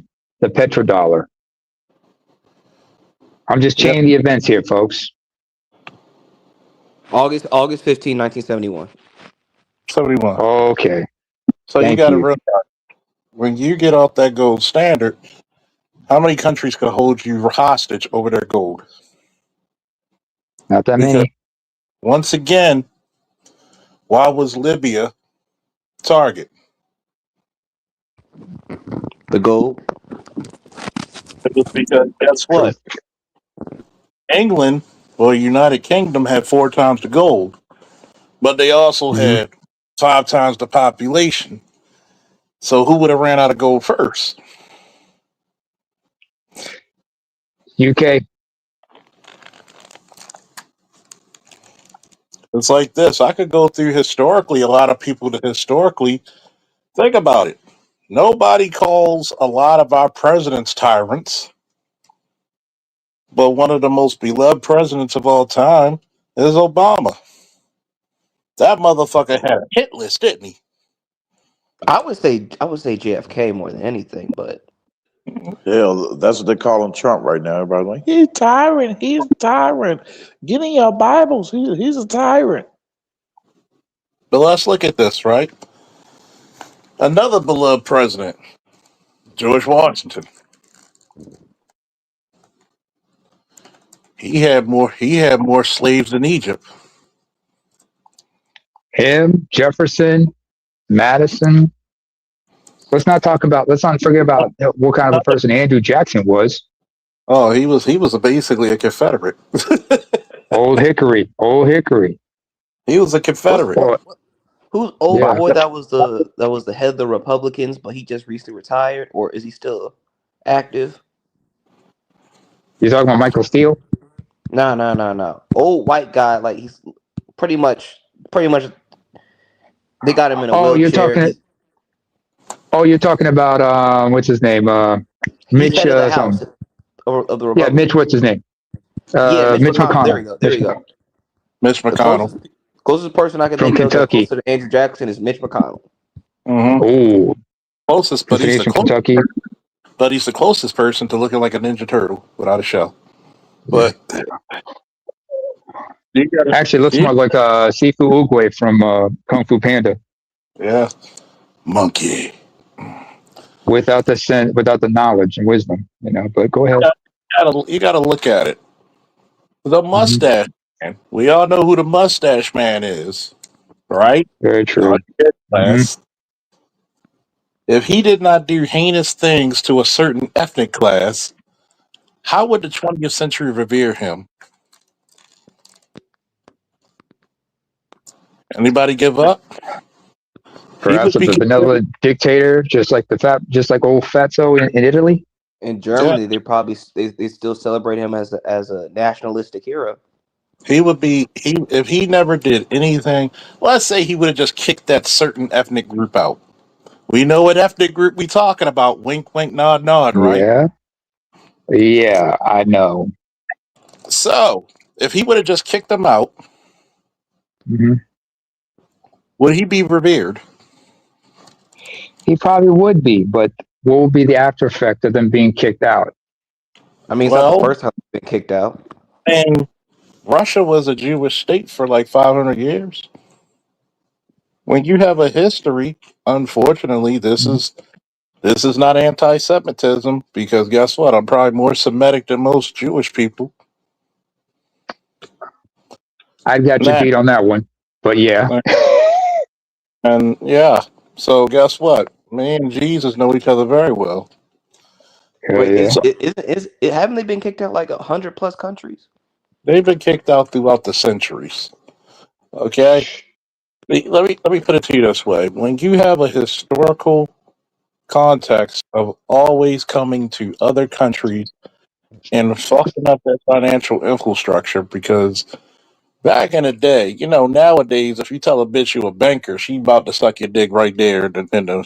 the petrodollar. I'm just yep, chaining the events here, folks. August 15, 1971. 71. Okay, So you thank got to you. realize when you get off that gold standard, how many countries could hold you hostage over their gold? Not that Because many. once again, why was Libya target? The gold. It was because guess True. what? England, well, United Kingdom had 4 times the gold, but they also Hmm. had 5 times the population. So who would have ran out of gold first? UK. It's like this. I could go through historically a lot of people that historically think about it. Nobody calls a lot of our presidents tyrants, but one of the most beloved presidents of all time is Obama. That motherfucker had a hit list, didn't he? I would say JFK more than anything, but Hell, that's what they calling Trump right now. Everybody's like, he's tyrant. He's a tyrant. Get in your Bibles. He's a tyrant. But let's look at this, right? Another beloved president, George Washington. He had more slaves than Egypt. Him, Jefferson, Madison. Let's not forget about what kind of a person Andrew Jackson was. Oh, he was basically a Confederate. Old Hickory. He was a what's Confederate. who's old Yeah. boy that was the head of the Republicans, but he just recently retired, or is he still active? You talking about Michael Steele? No. Old white guy, like he's pretty much they got him in a Oh, you're wheelchair. talking about He's what's his name? Mitch head of the something. House of the Yeah, Republicans. Mitch. What's his name? Yeah, Mitch McConnell. There we go. Mitch Mitch The McConnell. closest person I can From think of that's Kentucky. closer to Andrew Jackson is Mitch McConnell. Mm-hmm. Oh, Closest, but he's from Kentucky. He's the closest person to looking like a Ninja Turtle without a shell. But Actually, looks more like Sifu Oogway from Kung Fu Panda. Yeah, monkey. Without the knowledge and wisdom, But go ahead. You gotta look at it. The mustache man. We all know who the mustache man is, right? Very true. Class. If he did not do heinous things to a certain ethnic class, how would the 20th century revere him? Anybody give up? Perhaps a benevolent dictator, just like old Fatso in Italy. In Germany, they probably they still celebrate him as a nationalistic hero. He would be he if he never did anything. Let's say he would have just kicked that certain ethnic group out. We know what ethnic group we talking about. Wink, wink, nod, nod. Right. Yeah, yeah, I know. So if he would have just kicked them out, Hmm. would he be revered? He probably would be, but what would be the after effect of them being kicked out? I mean, it's not the Well, first time he's been kicked out. and Russia was a Jewish state for like 500 years. When you have a history, unfortunately, Mhm. this is not anti-Semitism because guess what? I'm probably more Semitic than most Jewish people. I got you Now, beat on that one, but yeah. and yeah, so guess what? Me and Jesus know each other very well. Hell Wait, yeah. haven't they been kicked out like 100+ countries? They've been kicked out throughout the centuries. Okay, let me put it to you this way: when you have a historical context of always coming to other countries and fucking up their financial infrastructure, because back in the day, nowadays, if you tell a bitch you a banker, she about to suck your dick right there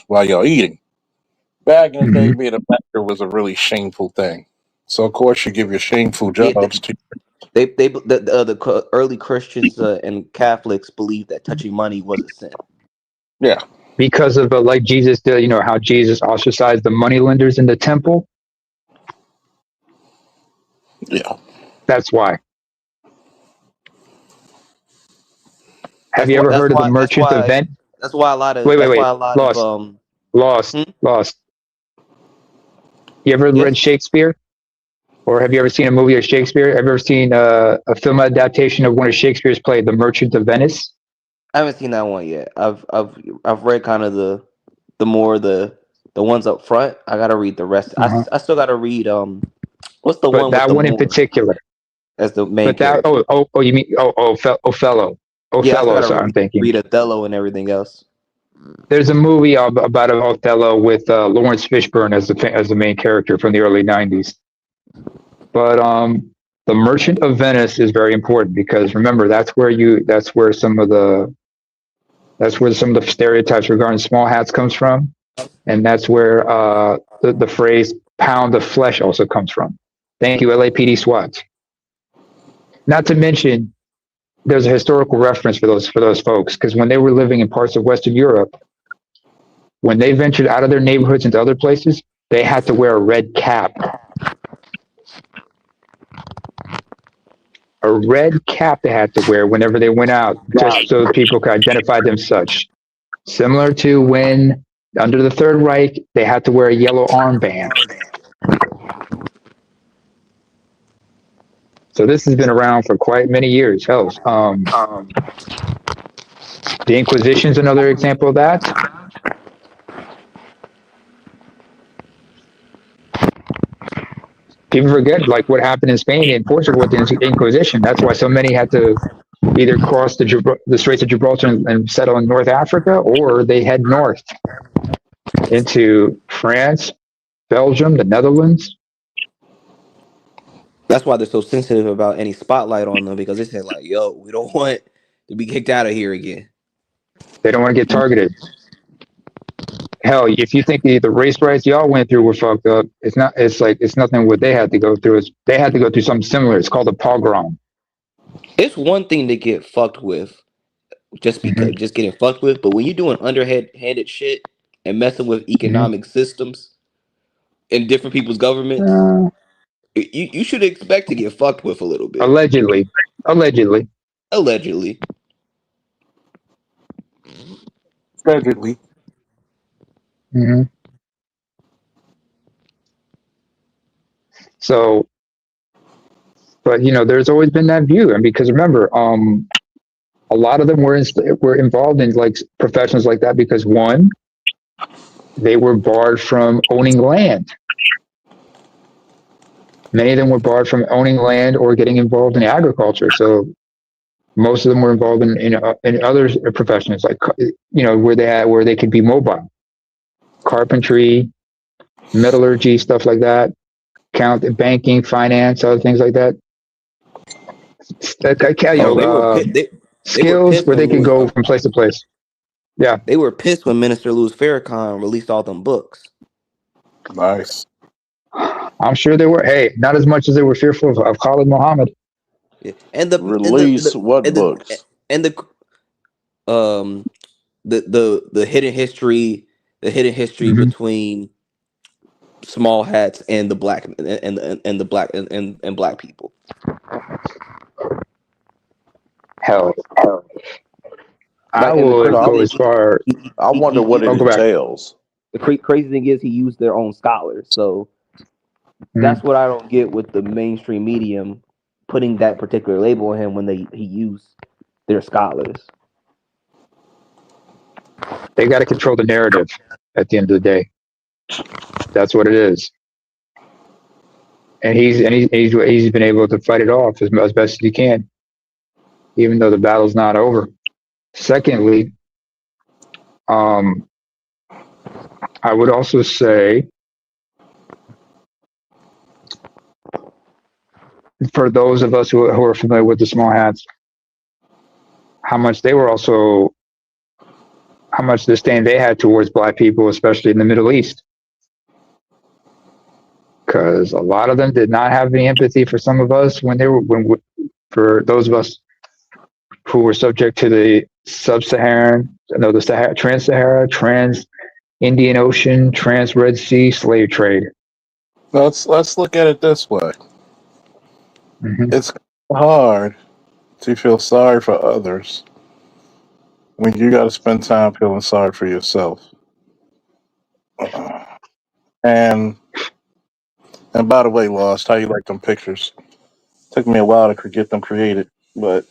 while y'all eating. Back in the day, Hmm. being a banker was a really shameful thing. So of course you give your shameful Yeah, jobs to the early Christians and Catholics believed that touching money was a sin. yeah. Because of like Jesus did, how Jesus ostracized the moneylenders in the temple. Yeah. That's why. Have That's you why. ever That's heard of the why. That's merchant why. event? That's why a lot of. Wait, wait, That's wait. why a lot of. Lost, lost, Hmm? lost. You ever Yes, read Shakespeare? Or have you ever seen a movie of Shakespeare? Have you ever seen a film adaptation of one of Shakespeare's plays, The Merchant of Venice? I haven't seen that one yet. I've read kind of the more the ones up front. I gotta read the rest. Uh-huh. I still gotta read what's the But one with that the one in Moor particular. as the main But that character? you mean Othello? Yeah, I still Othello is gotta what I'm thinking. read Othello and everything else. There's a movie about Othello with Lawrence Fishburne as the main character from the early '90s. But the Merchant of Venice is very important because remember that's where some of the stereotypes regarding small hats comes from, and that's where the phrase "pound of flesh" also comes from. Thank you, LAPD SWAT. Not to mention, there's a historical reference for those folks because when they were living in parts of Western Europe, when they ventured out of their neighborhoods into other places, they had to wear a red cap. A red cap they had to wear whenever they went out, just so people could identify them such. Similar to when under the Third Reich, they had to wear a yellow armband. So this has been around for quite many years. Hell, the Inquisition is another example of that. People forget like what happened in Spain and Portugal with the Inquisition. That's why so many had to either cross the Straits of Gibraltar and settle in North Africa, or they head north into France, Belgium, the Netherlands. That's why they're so sensitive about any spotlight on them because they say like, "Yo, we don't want to be kicked out of here again." They don't want to get targeted. Hell, if you think the race riots y'all went through were fucked up, it's not. It's like it's nothing what they had to go through. They had to go through something similar. It's called a pogrom. It's one thing to get fucked with, Mm-hmm. just getting fucked with, but when you're doing handed shit and messing with Mm-hmm. economic systems in different people's governments, you should expect to get fucked with a little bit. Allegedly. Allegedly. Allegedly. Mm-hmm. So, but there's always been that view, and because remember, a lot of them were involved in like professions like that because one, they were barred from owning land. Many of them were barred from owning land or getting involved in agriculture. So most of them were involved in other professions, like where they could be mobile, carpentry, metallurgy, stuff like that, banking, finance, other things like that. Oh, they were they were skills pissed where when they can Louis go from place to place. Yeah, they were pissed when Minister Louis Farrakhan released all them books. Nice. I'm sure they were. Hey, not as much as they were fearful of Khalid Muhammad. Yeah. And the Release what and the books? and the the hidden history Mhm. between small hats and the black and the black and black people. Hell, I Like, and the would crazy No, go thing, as far. I wonder what it I'll go back. entails. the crazy thing is he used their own scholars. So Mhm. that's what I don't get with the mainstream medium putting that particular label on him when he used their scholars. They got to control the narrative at the end of the day. That's what it is. And he's been able to fight it off as best as he can, even though the battle's not over. Secondly, I would also say for those of us who are familiar with the small hats, how much disdain they had towards black people, especially in the Middle East, because a lot of them did not have any empathy for some of us for those of us who were subject to the trans-Sahara, trans-Indian Ocean, trans-Red Sea slave trade. Let's look at it this way. Mm-hmm. It's hard to feel sorry for others when you got to spend time feeling sorry for yourself. And by the way, Lost, how you like them pictures? Took me a while to get them created, but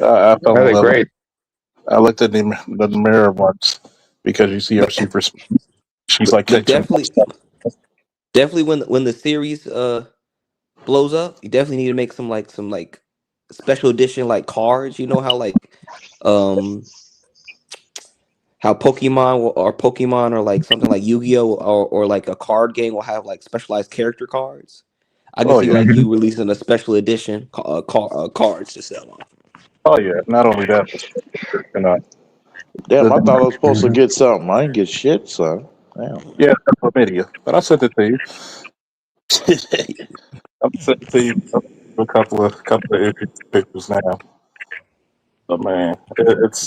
I fell in Really love. great. I looked at the mirror once because you see her But super. She's like but catching. definitely when the series blows up, you definitely need to make some special edition like cards. You know how um how Pokemon or like something like Yu-Gi-Oh or like a card game will have like specialized character cards. I can Oh see yeah, like Mm-hmm. you releasing a special edition cards to sell on. oh yeah. Not only that, but you know, Damn, I thought I was supposed to Mm-hmm. get something. I didn't get shit, son. Damn. yeah, that's chlamydia. But I sent it to you. I'm sending it to you a couple of pictures now. But man, it's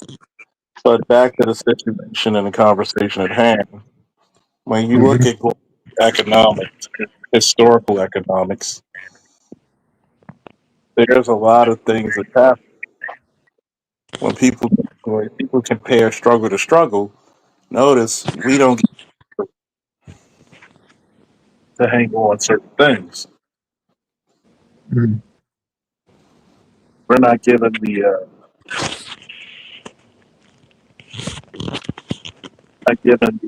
but back to the situation and the conversation at hand. When you look at global economics, historical economics, there's a lot of things that happen when people compare struggle to struggle. Notice we don't get to hang on certain things. Mm-hmm. We're not given not given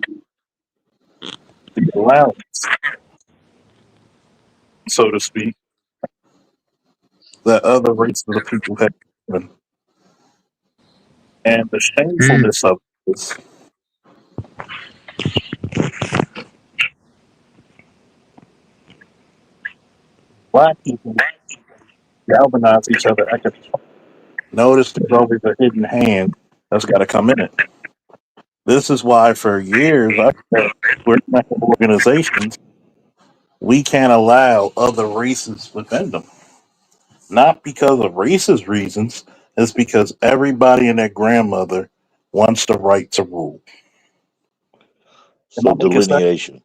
the allowance, so to speak, that other races of people have given. And the shamefulness of this, black people galvanize each other economically. Notice there's always a hidden hand that's got to come in it. This is why for years I said we're not organizations. We can't allow other races within them. Not because of racist reasons, it's because everybody and their grandmother wants the right to rule. So delineation.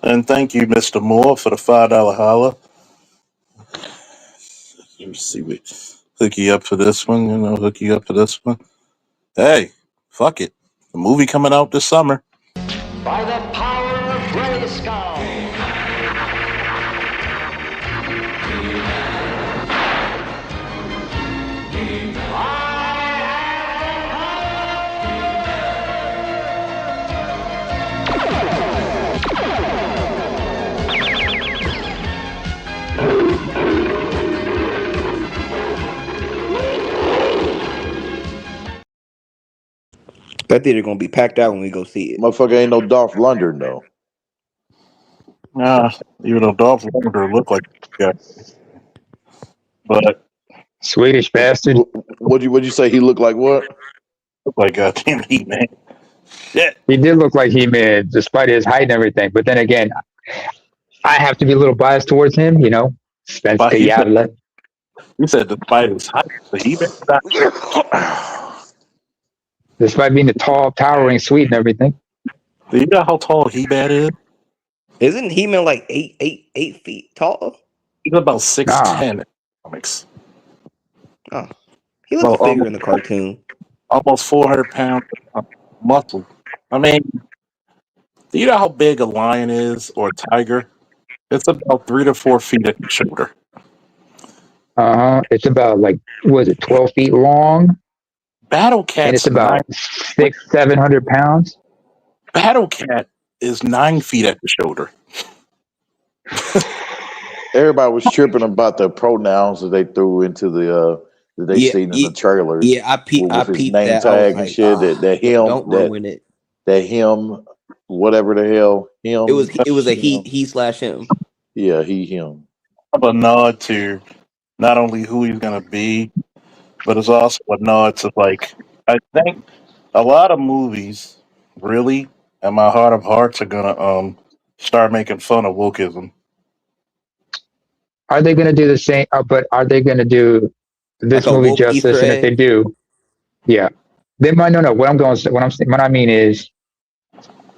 And thank you, Mr. Moore, for the $5 holla. Let me see, hook you up for this one, hook you up for this one. Hey, fuck it. The movie coming out this summer. By the power of Grayskull. That theater gonna be packed out when we go see it. Motherfucker ain't no Dolph Lundgren though. Nah, even though Dolph Lundgren look like yeah. But Swedish bastard. What'd you say? He looked like what? like goddamn He-Man. Yeah. He did look like He-Man, despite his height and everything. But then again, I have to be a little biased towards him, you know. Svenska You said, jävla. you said despite his height, the He-Man. Despite being a tall, towering Swede and everything. Do you know how tall He-Man is? Isn't He-Man like 8 feet tall? He's about 6'10" in comics. Oh, he looks bigger in the cartoon. Almost 400 pounds of muscle. I mean, do you know how big a lion is or a tiger? It's about 3 to 4 feet at the shoulder. It's about like, was it 12 feet long? Battle Cat's And it's about 600-700 pounds. Battle Cat is 9 feet at the shoulder. Everybody was tripping about the pronouns that they threw into the that they seen in the trailers. Yeah, I peeped his name that. tag and shit. That him. Don't ruin it. That him. Whatever the hell him. It was a he/him. Yeah, him. Of a nod to not only who he's gonna be, but it's also a nod to like I think a lot of movies really, in my heart of hearts, are gonna start making fun of wokeism. Are they going to do the same? But are they going to do this Like a movie woke justice? Easter And if they do, yeah, they might. No. What I mean is,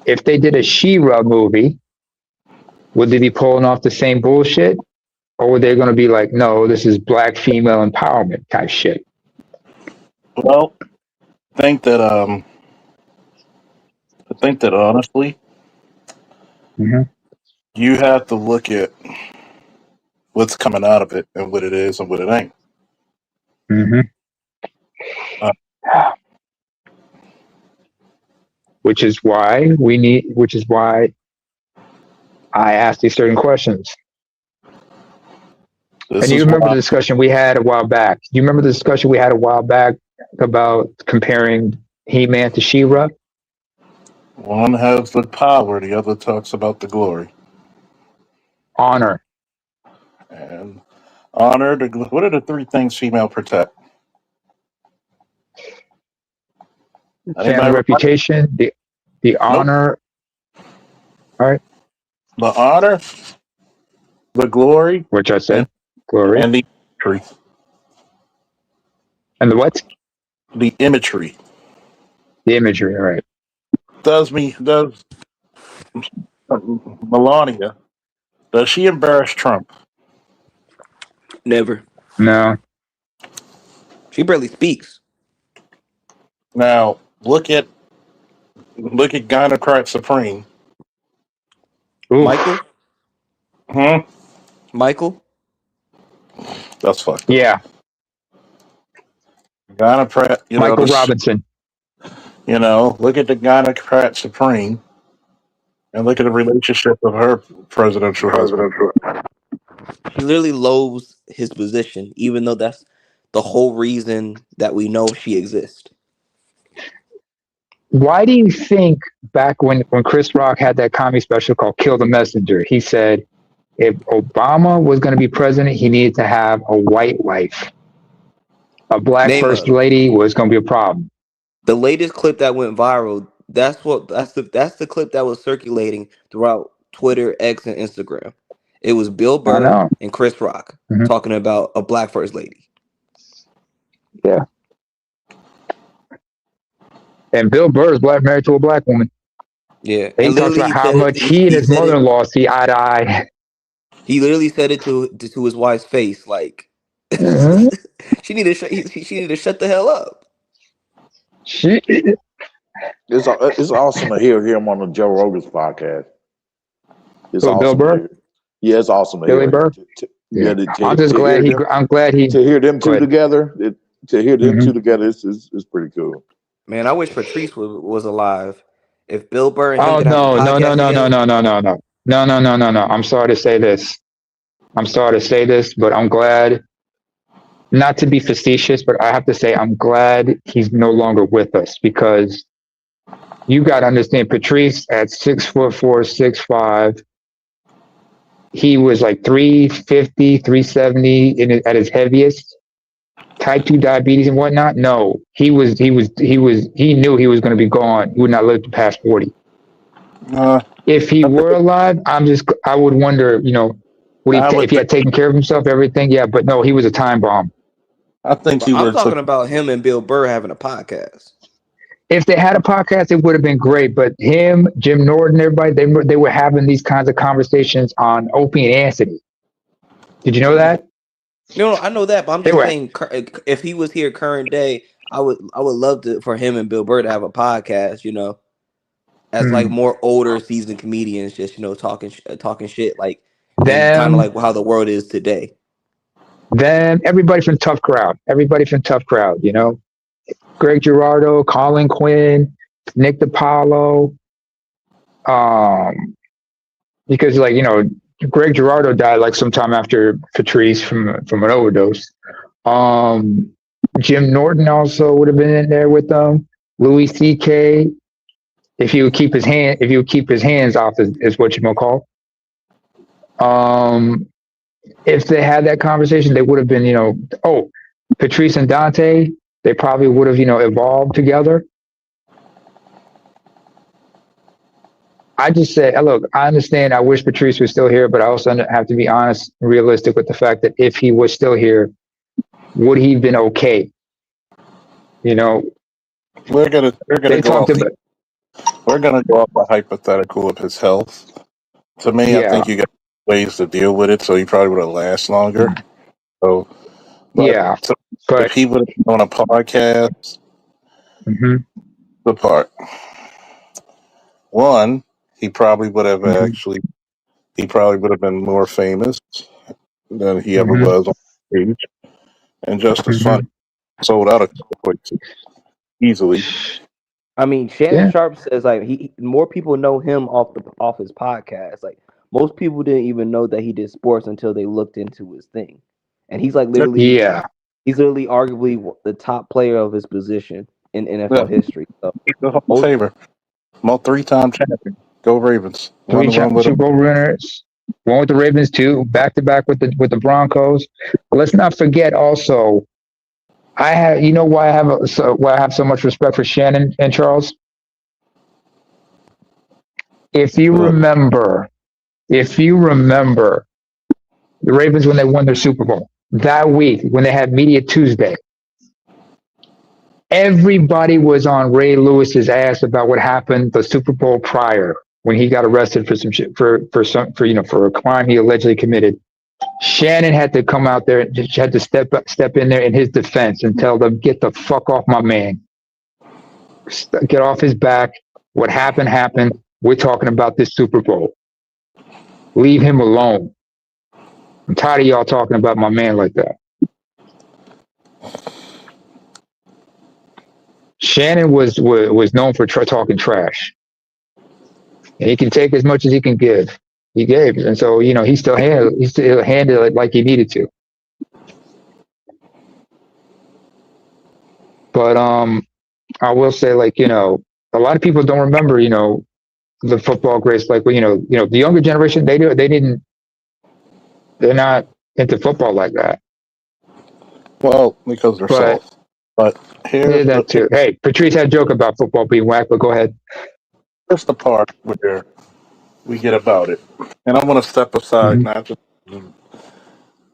if they did a She-Ra movie, would they be pulling off the same bullshit, or were they going to be like, no, this is black female empowerment type shit? Well, I think that honestly, you have to look at what's coming out of it and what it is and what it ain't. Which is why I asked these certain questions. And you remember the discussion we had a while back? Do you remember the discussion we had a while back about comparing He-Man to She-Ra? One has the power, the other talks about the glory. Honor. And honor, what are the 3 things female protect? Family reputation, the honor. All right. The honor, the glory, which I said, glory, and the imagery. And the what? The imagery. The imagery, all right. Does Melania, does she embarrass Trump? Never. No. She barely speaks. Now look at Gynocrat Supreme. Ooh. Michael? Michael? That's fucked up. Yeah. Gynocrat, Michael Robinson. Look at the Gynocrat Supreme and look at the relationship of her presidential husband. He literally loathes his position, even though that's the whole reason that we know she exists. Why do you think back when Chris Rock had that comedy special called Kill the Messenger, he said if Obama was going to be president, he needed to have a white wife. A black first lady was going to be a problem. The latest clip that went viral, that's the clip that was circulating throughout Twitter, X, and Instagram. It was Bill Burr and Chris Rock talking about a black first lady. Yeah. And Bill Burr is black, married to a black woman. Yeah. He talks about how much he and his mother-in-law see eye to eye. He literally said it to his wife's face, like she needed to shut the hell up. It's awesome to hear him on the Joe Rogan's podcast. It's awesome. Bill Burr? Yeah, it's awesome to Billy hear. Burr? I'm just glad to hear them two together. To hear them two together is pretty cool. Man, I wish Patrice was alive. If Bill Burr and him Oh could have a podcast no. I'm sorry to say this, but I'm glad, not to be facetious, but I have to say I'm glad he's no longer with us, because you got to understand, Patrice at 6'4", 6'5", he was like 350, 370 at his heaviest, type 2 diabetes and whatnot. No, he knew he was going to be gone. He would not live to past 40. Uh, If he were alive, I would wonder, I would if he had taken care of himself, everything. Yeah, but no, he was a time bomb. I think But he I'm would have talking took. about him and Bill Burr having a podcast. If they had a podcast, it would have been great. But him, Jim Norton, everybody, they were having these kinds of conversations on Opie and Anthony. Did you know that? No, I know that, but I'm They just were. saying, if he was here current day, I would love for him and Bill Burr to have a podcast. As like more older seasoned comedians, just talking shit, like and kind of Them, like how the world is today. everybody from Tough Crowd, Greg Girardo, Colin Quinn, Nick DiPaolo, because Greg Girardo died like sometime after Patrice from an overdose. Jim Norton also would have been in there with them. Louis C.K. If he would keep his hands off, is what you call. If they had that conversation, they would have been, Patrice and Dante. They probably would have, evolved together. I just said, look, I understand. I wish Patrice was still here, but I also have to be honest, and realistic with the fact that if he was still here, would he have been okay? We're gonna go off a hypothetical of his health. To me, I think you got ways to deal with it, so he probably would have lasted longer. So, if he would have been on a podcast, the part one, he probably would have he probably would have been more famous than he ever was on stage, and just as funny. Sold out a quick easily. I mean, Shannon Sharp says like more people know him off his podcast. Like most people didn't even know that he did sports until they looked into his thing, and he's like literally he's literally arguably the top player of his position in NFL history. So he's a Hall of Famer, 3-time champion. Go Ravens! 3 Super Bowl winners. One with the Ravens, 2 back-to-back with the Broncos. Let's not forget also. I have, why I have so much respect for Shannon and Charles. If you remember, the Ravens when they won their Super Bowl that week when they had Media Tuesday, everybody was on Ray Lewis's ass about what happened the Super Bowl prior when he got arrested for some shit for a crime he allegedly committed. Shannon had to come out there and had to step in there in his defense and tell them, get the fuck off my man. Get off his back. What happened. We're talking about this Super Bowl. Leave him alone. I'm tired of y'all talking about my man like that. Shannon was known for talking trash. And he can take as much as he can give. He gave, and so he still handled it like he needed to. But I will say, a lot of people don't remember, the football greats. Like, the younger generation, they're not into football like that. Well, because they're soft. But here's that too. Hey, Patrice had a joke about football being whack, but go ahead. That's the part where we get about it. And I'm going to step aside. Not just,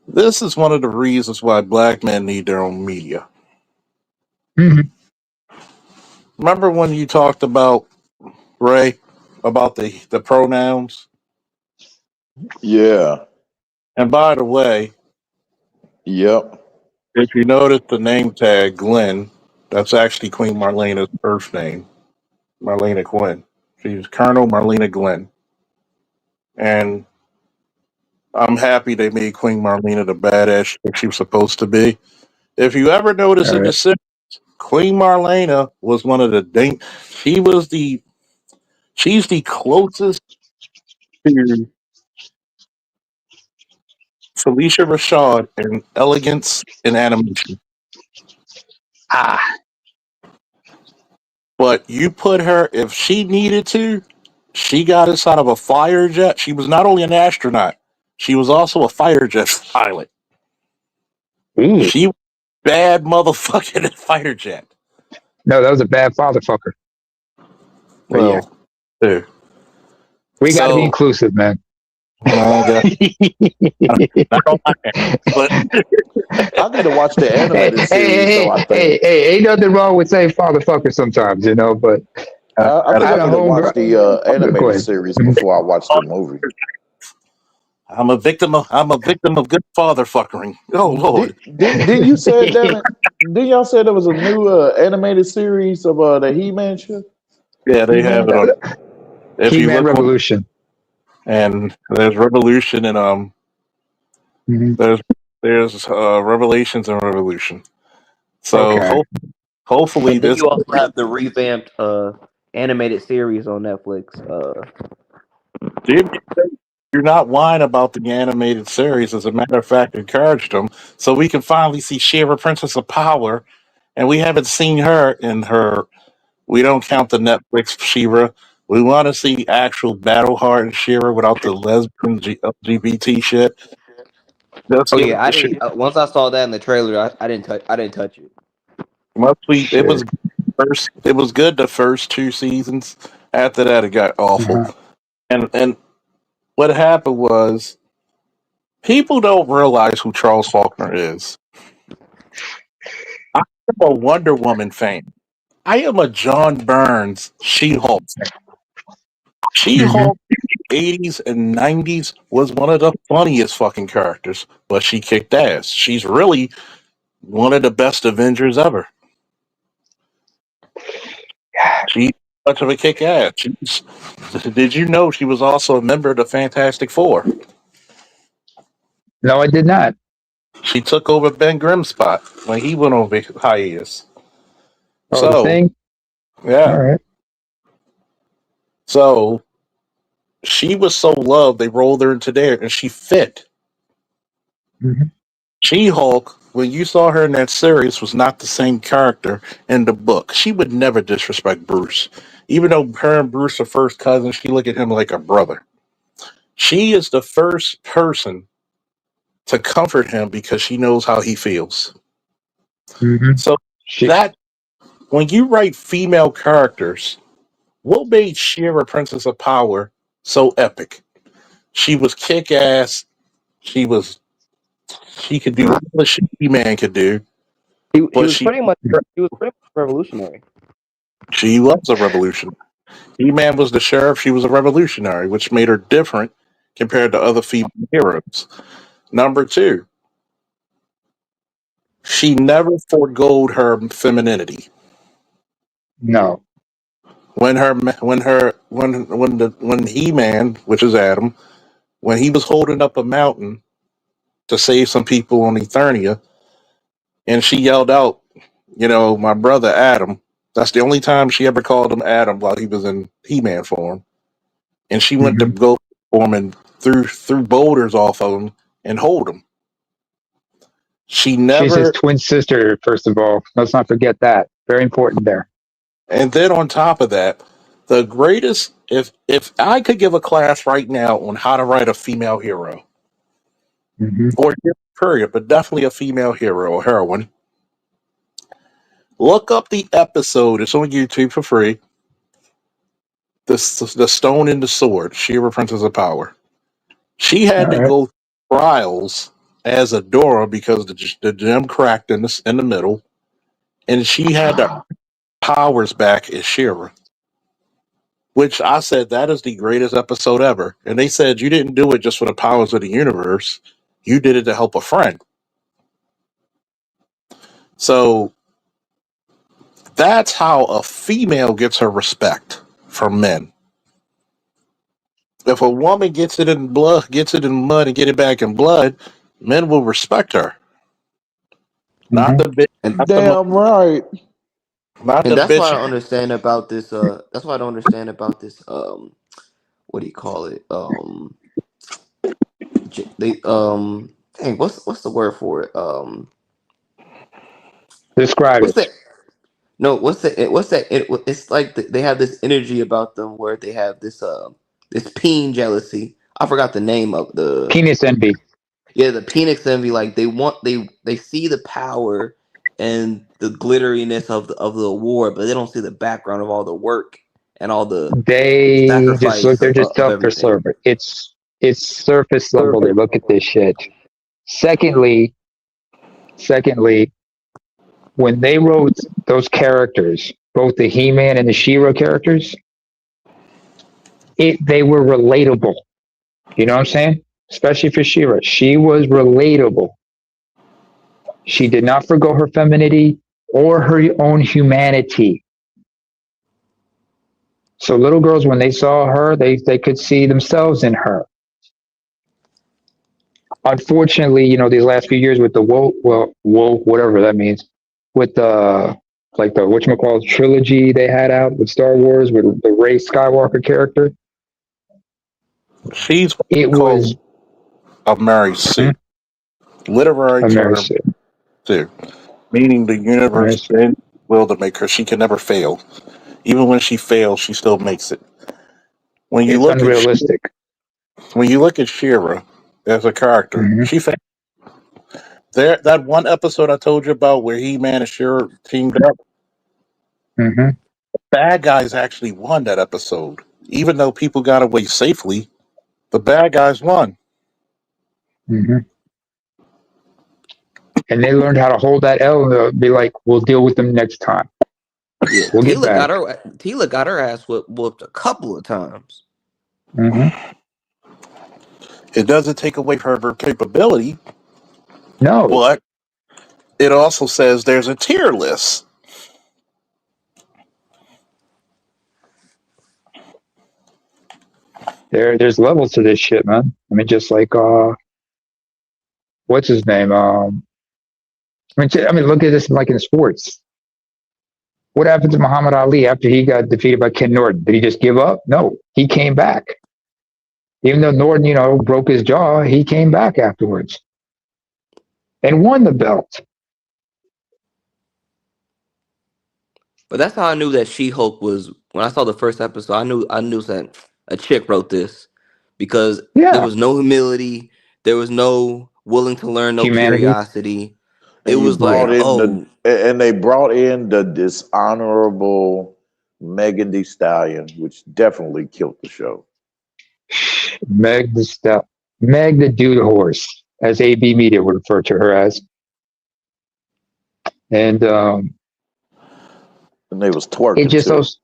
this is one of the reasons why black men need their own media. Remember when you talked about, Ray, about the pronouns? Yeah. And by the way, yep. If you notice the name tag, Glenn, that's actually Queen Marlena's first name, Marlena Quinn. She's Colonel Marlena Glenn. And I'm happy they made Queen Marlena the badass she was supposed to be. If you ever notice in the series, Queen Marlena was one of the she's the closest to Felicia Rashad in elegance and animation. But you put her, if she needed to, she got inside of a fire jet. She was not only an astronaut, She was also a fighter jet pilot. Ooh. She was bad motherfucking fighter jet. No, that was a bad father fucker. But yeah, Well, too. we got to be So inclusive, man. I guess I don't like it, but I need to watch the animated series, though. I think. Ain't nothing wrong with saying father fucker sometimes, you know. But I think I I had a need to watch homegirl. the Go animated ahead. series before I watch the movie. I'm a victim of good father fuckering. Oh Lord. Did you say that? Did y'all say there was a new animated series of the He-Man show? Yeah, they have He-Man. it on. If you He-Man look on, Revolution. and there's Revolution and Mhm. there's Revelations and Revolution. So Okay. hopefully And then this you also have the revamped animated series on Netflix. Jimmy, you're not whine about the animated series. As a matter of fact, encouraged them so we can finally see She-Ra, Princess of Power, and we haven't seen her in her. We don't count the Netflix She-Ra. We want to see actual Battle Heart and She-Ra without the lesbian LGBT shit. Let's Oh give it yeah, I the shit. didn't. Once I saw that in the trailer, I didn't touch. I didn't touch it. It Shit. was first. It was good the first 2 seasons. After that, it got awful. Uh-huh. And what happened was people don't realize who Charles Faulkner is. I am a Wonder Woman fan. I am a John Burns She-Hulk fan. Mhm. She-Hulk in the 80s and 90s was one of the funniest fucking characters, but she kicked ass. She's really one of the best Avengers ever. She's much of a kick ass. Did you know she was also a member of the Fantastic Four? No, I did not. She took over Ben Grimm's spot when he went on hiatus. Oh, the So, thing. All yeah. right. So she was so loved they rolled her into there and she fit. Mhm. She-Hulk, when you saw her in that series, was not the same character in the book. She would never disrespect Bruce. Even though her and Bruce are first cousins, she looked at him like a brother. She is the first person to comfort him because she knows how he feels. Mhm. So She. that when you write female characters, what made She-Ra Princess of Power so epic? She was kick ass. She could do all the shit He-Man could do, She but was pretty much revolutionary. she was a revolutionary. He-Man was the sheriff. She was a revolutionary, which made her different compared to other female heroes. Number two, she never forgoed her femininity. No. When He-Man, which is Adam, when he was holding up a mountain to save some people on Eternia, and she yelled out, my brother Adam. That's the only time she ever called him Adam while he was in He-Man form. And she went to Mhm. go for him and threw boulders off of him and hold him. She She's his never. twin sister. First of all, let's not forget that. Very important there. And then on top of that, the greatest. If I could give a class right now on how to write a female hero, Mhm. or period, but definitely a female hero or heroine, look up the episode. It's on YouTube for free. The Stone and the Sword, She-Ra Princess of Power. She All had to right. go through trials as Adora because the gem cracked in the middle, and she had the powers back as She-Ra. Which I said that is the greatest episode ever. And they said you didn't do it just for the powers of the universe. You did it to help a friend. So that's how a female gets her respect from men. If a woman gets it in mud and get it back in blood, men will respect her. Not Mhm. the bitch, And not the Damn right. not and the that's what I bitch. don't understand about this. That's what I don't understand about this. What do you call it? They dang, what's the word for it? Describe What's it. that? No, what's that? It's like they have this energy about them where they have this this peen jealousy I forgot the name of the Penis envy. yeah, the Phoenix Envy. Like they see the power and the glitteriness of the award, but they don't see the background of all the work and all the They just look. sacrifice They're just of surface everything. level. It's surface level. They look at this shit. Secondly, when they wrote those characters, both the He-Man and the She-Ra characters, they were relatable. You know what I'm saying? Especially for She-Ra. She was relatable. She did not forgo her femininity or her own humanity. So little girls, when they saw her, they could see themselves in her. Unfortunately, these last few years with the woke, whatever that means, with the whatchamacallit trilogy they had out with Star Wars with the Rey Skywalker character, She's it was called a Mary Sue. Literary a Mary term, Sue. Sue, meaning the universe Mary Sue. bent will to make her. She can never fail. Even when she fails, she still makes it. When you It's look at unrealistic. She-Ra as a character, Hmm. she failed. There, that one episode I told you about where He-Man and She-Ra teamed up, Hmm. bad guys actually won that episode. Even though people got away safely, the bad guys won. Hmm. And they learned how to hold that L and be like, "We'll deal with them next time. Yeah, We'll get back." Tila got her ass whooped a couple of times. Hmm. It doesn't take away from her capability, No, but it also says there's a tier list. there's levels to this shit, man. I mean, just like what's his name? Look at this like in sports. What happened to Muhammad Ali after he got defeated by Ken Norton? Did he just give up? No, he came back. Even though Norton, broke his jaw, he came back afterwards and won the belt. But that's how I knew that She-Hulk was when I saw the first episode. I knew that a chick wrote this because there Yeah, was no humility, there was no willing to learn, no humanity. curiosity. It And you was like, brought Yeah, in oh, and they brought in the dishonorable Megan Thee Stallion, which definitely killed the show. Meg the dude horse, as AB Media would refer to her as, and And they was it twerking just too. those.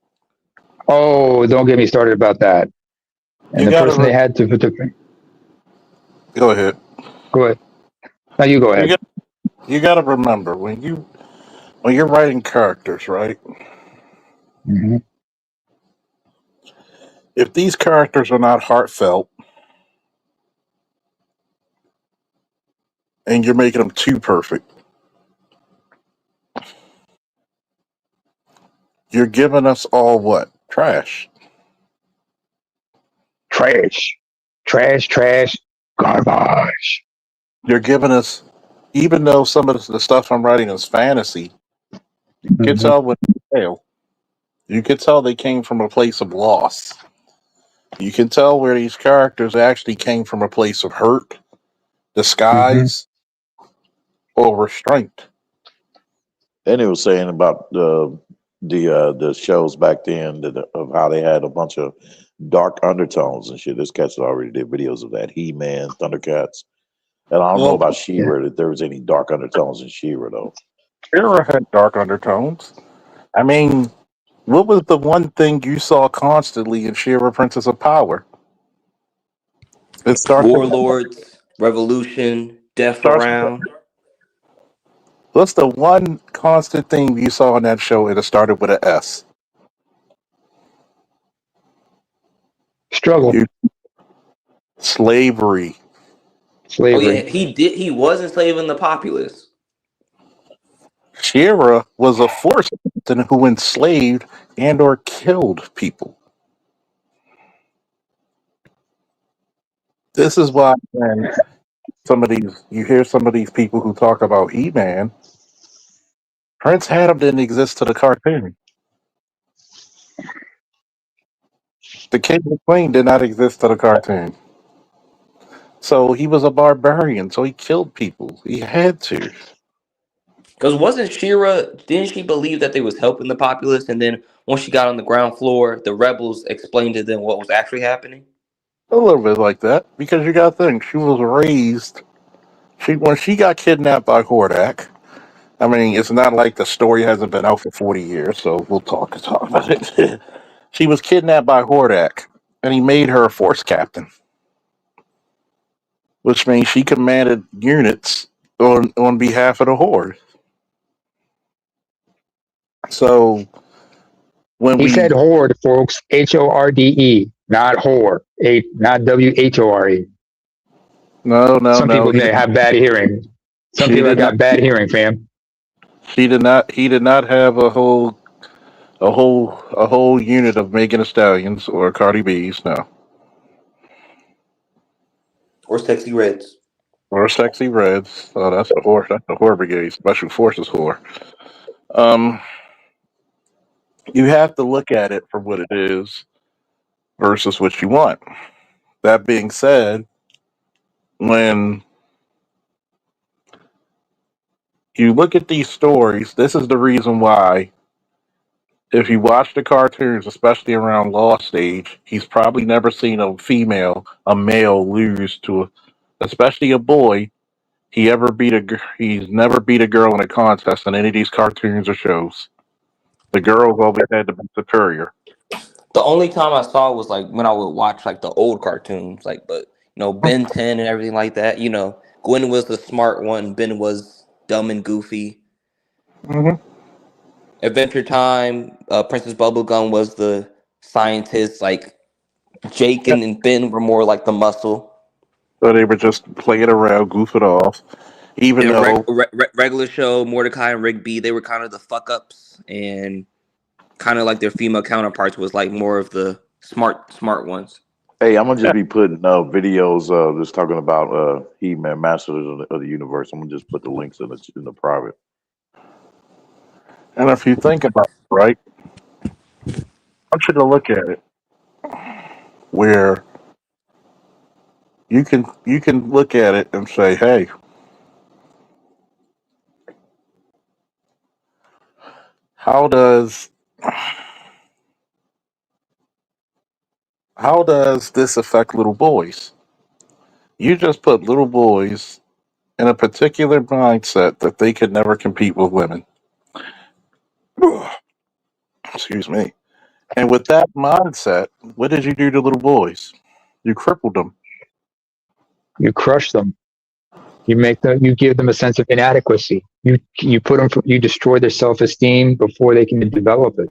Oh, don't get me started about that. And You the gotta person they had to go ahead. go ahead. No, you go ahead. You gotta remember when you're writing characters, right? Hmm. If these characters are not heartfelt and you're making them too perfect, you're giving us all what? Trash. Trash, garbage. You're giving us, even though some of the stuff I'm writing is fantasy, you can Hmm. tell when they fail. You can tell they came from a place of loss. You can tell where these characters actually came from a place of hurt, Hmm. disguise, or restraint. And it was saying about the shows back then of how they had a bunch of dark undertones and shit. This cat's already did videos of that. He-Man, Thundercats. And I don't know Well, about Yeah. She-Ra, that there was any dark undertones in She-Ra though. She-Ra had dark undertones. I mean, what was the one thing you saw constantly in She-Ra Princess of Power? It warlords, revolution, death starts. around. What's the one constant theme you saw in that show? It started with an S. Struggle, You, slavery. Oh yeah, slavery. he was enslaving the populace. She-Ra was a force who enslaved and or killed people. This is why when you hear some of these people who talk about He-Man, Prince Adam didn't exist to the cartoon. The King and Queen did not exist to the cartoon. So he was a barbarian, so he killed people. He had to. Because wasn't Shira? Didn't she believe that they was helping the populace? And then once she got on the ground floor, the rebels explained to them what was actually happening. A little bit like that, because you got to think she was raised. When she got kidnapped by Hordak. I mean, it's not like the story hasn't been out for 40 years, so we'll talk about it. She was kidnapped by Hordak, and he made her a force captain, which means she commanded units on behalf of the Horde. So when He we said horde, folks. Horde, not whore. Not WHORE. no, Some people he may have bad hearing. Some she people have did not. got bad hearing, fam. She did not. He did not have a whole unit of Megan Thee Stallions or Cardi B's. No, Or Sexy Reds. or Sexy Reds. Oh, that's the Horde. That's the Horde Brigade, Special Forces Horde. Um, you have to look at it for what it is versus what you want. That being said, when you look at these stories, this is the reason why. If you watch the cartoons, especially around Lost Age, he's probably never seen a male lose to, especially a boy. He's never beat a girl in a contest in any of these cartoons or shows. The girls always had to be superior. The only time I saw was like when I would watch like the old cartoons, like but Ben 10 and everything like that. Gwen was the smart one, Ben was dumb and goofy. Mm-hmm. Adventure Time, Princess Bubblegum was the scientist. Like Jake and Ben were more like the muscle. So they were just playing around, goofing off. Even though Regular show, Mordecai and Rigby, they were kind of the fuck ups, and kind of like their female counterparts was like more of the smart ones. Hey, I'm gonna just be putting videos just talking about He-Man, Masters of the Universe. I'm gonna just put the links in the private. and if you think about it, right, I want you to look at it where you can look at it and say, hey, how does this affect little boys? You just put little boys in a particular mindset that they could never compete with women. Excuse me. And with that mindset, what did you do to little boys? You crippled them. You crush them. You give them a sense of inadequacy. You destroy their self-esteem before they can develop it.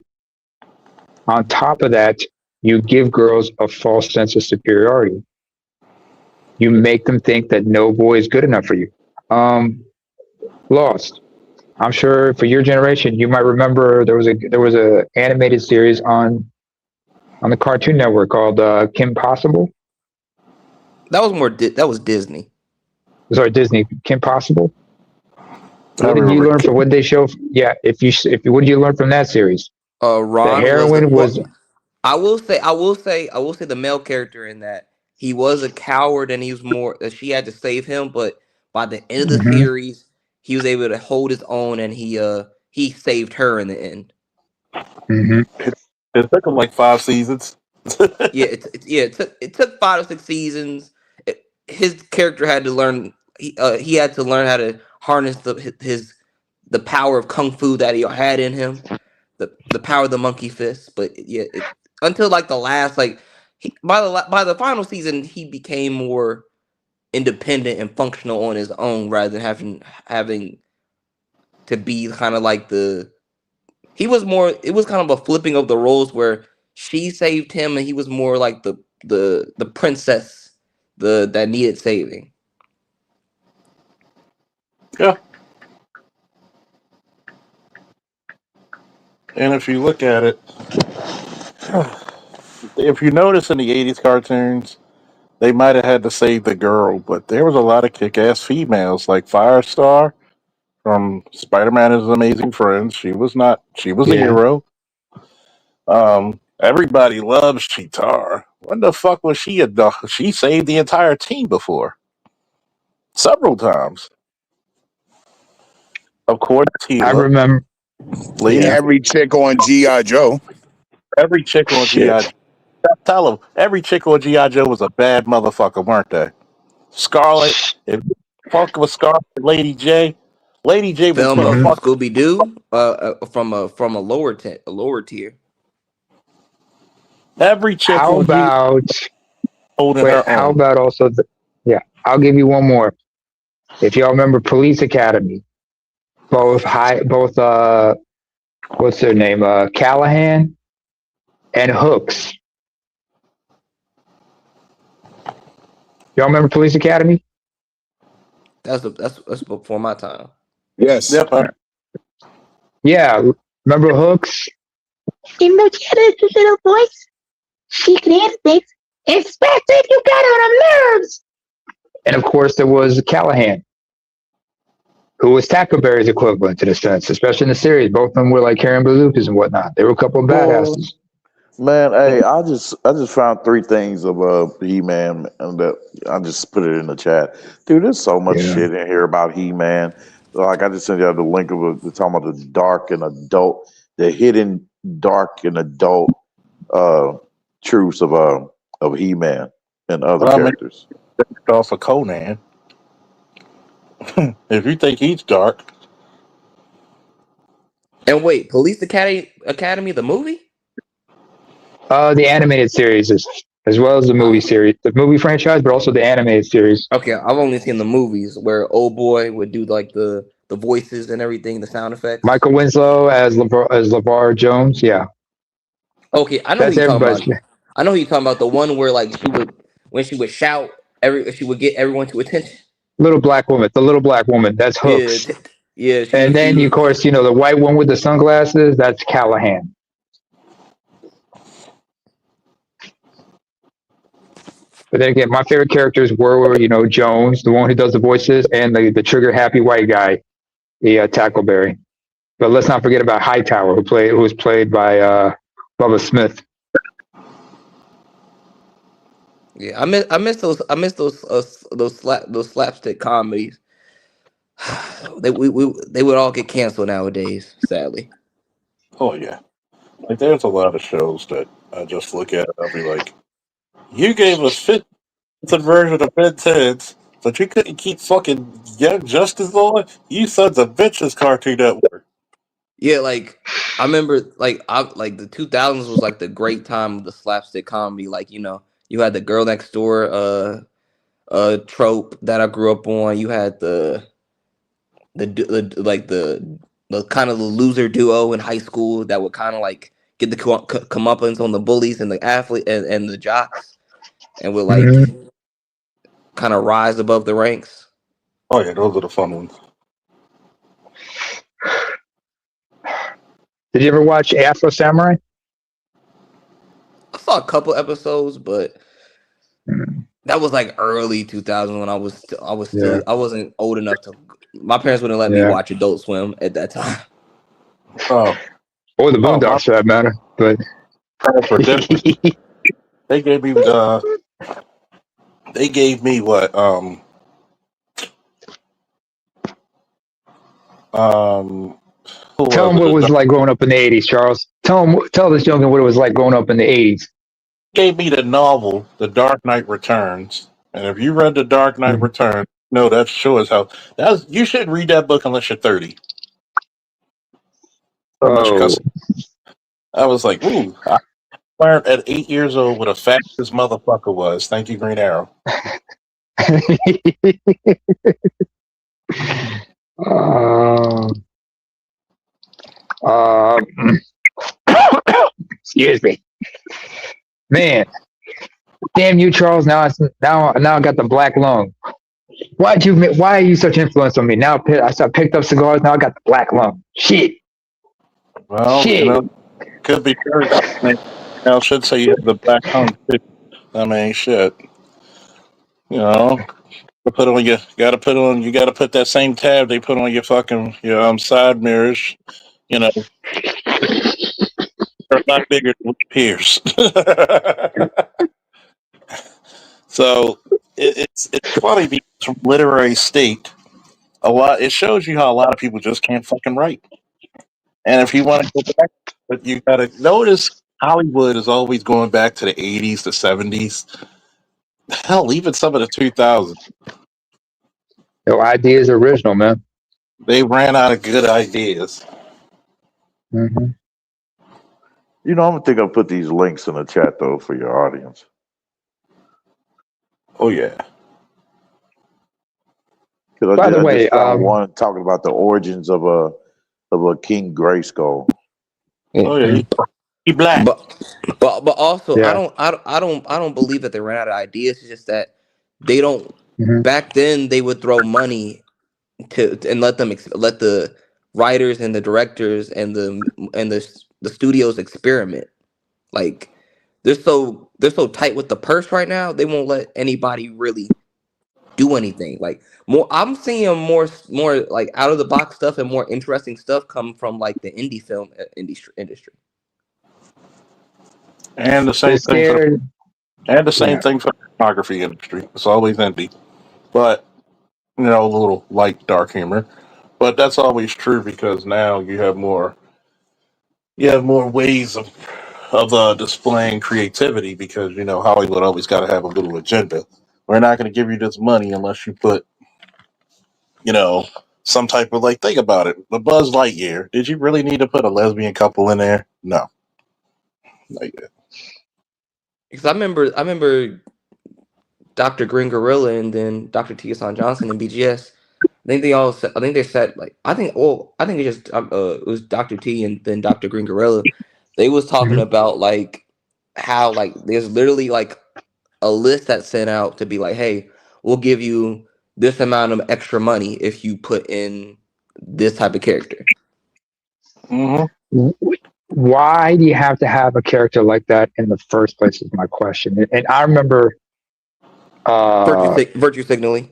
On top of that, you give girls a false sense of superiority. You make them think that no boy is good enough for you. Lost. I'm sure for your generation, you might remember there was a animated series on the Cartoon Network called Kim Possible. That was Disney. Sorry, Disney. Kim Possible. What did you learn from what they show? Yeah, what did you learn from that series? Ron, the heroine was. I will say the male character in that he was a coward and he was more. She had to save him, but by the end of the series, he was able to hold his own and he saved her in the end. It took him like 5 seasons. It took 5 or 6 seasons. His character had to learn. He had to learn how to harness the power of kung fu that he had in him, the power of the monkey fist. But until like the last by the final season, he became more independent and functional on his own rather than having to be kind of like he was more. It was kind of a flipping of the roles where she saved him and he was more like the princess that needed saving. Yeah. And if you look at it, if you notice in the 80s cartoons, they might have had to save the girl, but there was a lot of kick-ass females like Firestar from Spider-Man and His Amazing Friends. She was a hero. Everybody loves Cheetar. When the fuck was she she saved the entire team before. several times. Of course, I Tila, remember. Lady, Yeah. Every chick on G.I. Joe. every chick on G.I. Shit. Joe. Tell them, every chick on G.I. Joe was a bad motherfucker, weren't they? Scarlet, if you fuck with Scarlet, Lady J will put a Velma, Mhm. fuck Scooby Doo, from a lower tier. every chick How on G.I. about holding wait? her How own. about also? Yeah, I'll give you one more. If y'all remember Police Academy, both what's their name? Callahan and Hooks. Y'all remember Police Academy? That's before my time. Yes. Yep. Yeah, remember Hooks? You know, she had this little voice. She can handle things. Inspector, you got on her nerves. And of course, there was Callahan, who was Tackleberry's equivalent in a sense, especially in the series. Both of them were like carrying bazookas and whatnot. They were a couple of Boy, badasses. man, hey, I just found three things of He-Man and that I just put it in the chat. Dude, there's so much Yeah. shit in here about He-Man. Like I just sent you the link of talking about the dark and adult, the hidden dark and adult truths of He-Man and other But I mean, characters. off of Conan. If you think he's dark, And wait, Police Academy, the movie? The animated series is as well as the movie series, the movie franchise, but also the animated series. Okay, I've only seen the movies where old boy would do like the voices and everything, the sound effects. Michael Winslow as LeVar Jones. Yeah, Okay, I know who that's you're talking everybody. about. I know who you're talking about. The one where like when she would shout, she would get everyone to attention. Little black woman, the little black woman. That's Yeah, Hooks. yeah. And then, of course, the white one with the sunglasses. That's Callahan. But then again, my favorite characters were, Jones, the one who does the voices, and the trigger happy white guy, the Tackleberry. But let's not forget about Hightower, who was played by Bubba Smith. Yeah, I miss those slapstick comedies. They would all get canceled nowadays, sadly. oh yeah. Like there's a lot of shows that I just look at and I'll be like, you gave us 50th version of Ben 10s, but you couldn't keep fucking Young Justice on? You sons of bitches, Cartoon Network. Yeah, like I remember, like the 2000s was like the great time of the slapstick comedy. Like you had the girl next door trope that I grew up on. You had the kind of the loser duo in high school that would kind of like get the comeuppance on the bullies and the athlete and the jocks, and would like Mhm. kind of rise above the ranks. Oh yeah, those are the fun ones. Did you ever watch Afro Samurai? I saw a couple episodes, but that was like early 2000 when I wasn't old enough to. My parents wouldn't let me Yeah. watch Adult Swim at that time. Oh, Or the Boondocks, for that matter. But for different. They gave me what who tell was him it? what it was like growing up in the 80s, Charles. Tell this youngin what it was like growing up in the 80s. Gave me the novel, The Dark Knight Returns. And if you read The Dark Knight Returns, no, that's sure as hell. You shouldn't read that book unless you're 30. So much cussing. I was like, ooh, I learned at 8 years old what a fat this motherfucker was. Thank you, Green Arrow. Excuse me, man. Damn you, Charles. Now I got the black lung. Why are you such influence on me? Now I picked up cigars. Now I got the black lung. Shit. Well, Shit. could be very. I should say you have the black tongue. I mean, shit. You put that same tab they put on your fucking side mirrors. They're a lot bigger than what appears. So it's funny because from literary state, it shows you how a lot of people just can't fucking write. And if you want to go back, but you gotta notice Hollywood is always going back to the 80s, the 70s. Hell, even some of the 2000s. Your idea is original, man. They ran out of good ideas. Mm-hmm. You know, I'm gonna think I'll put these links in the chat though for your audience. Oh yeah. By the I way, just found one talking about the origins of a King Grayskull. Oh yeah, he black. But also Yeah. I don't believe that they ran out of ideas. It's just that they don't. Mhm. Back then, they would throw money to and let the writers and the directors and the studios experiment. Like they're so tight with the purse right now. They won't let anybody really do anything. Like I'm seeing more like out of the box stuff and more interesting stuff come from like the indie film industry. And the They're same thing for scared. the pornography industry. It's always empty. But a little light dark humor. But that's always true because now you have more ways of displaying creativity because Hollywood always got to have a little agenda. We're not going to give you this money unless you put some type of think about it. The Buzz Lightyear. Did you really need to put a lesbian couple in there? No. Because I remember Dr. Green Gorilla and then Dr. T.S.on Johnson and BGS. I think they said it just it was Dr. T and then Dr. Green Gorilla. They was talking about like how like there's literally like a list that's sent out to be like, hey, we'll give you this amount of extra money if you put in this type of character. Mm-hmm. Why do you have to have a character like that in the first place is my question. And I remember virtue signaling.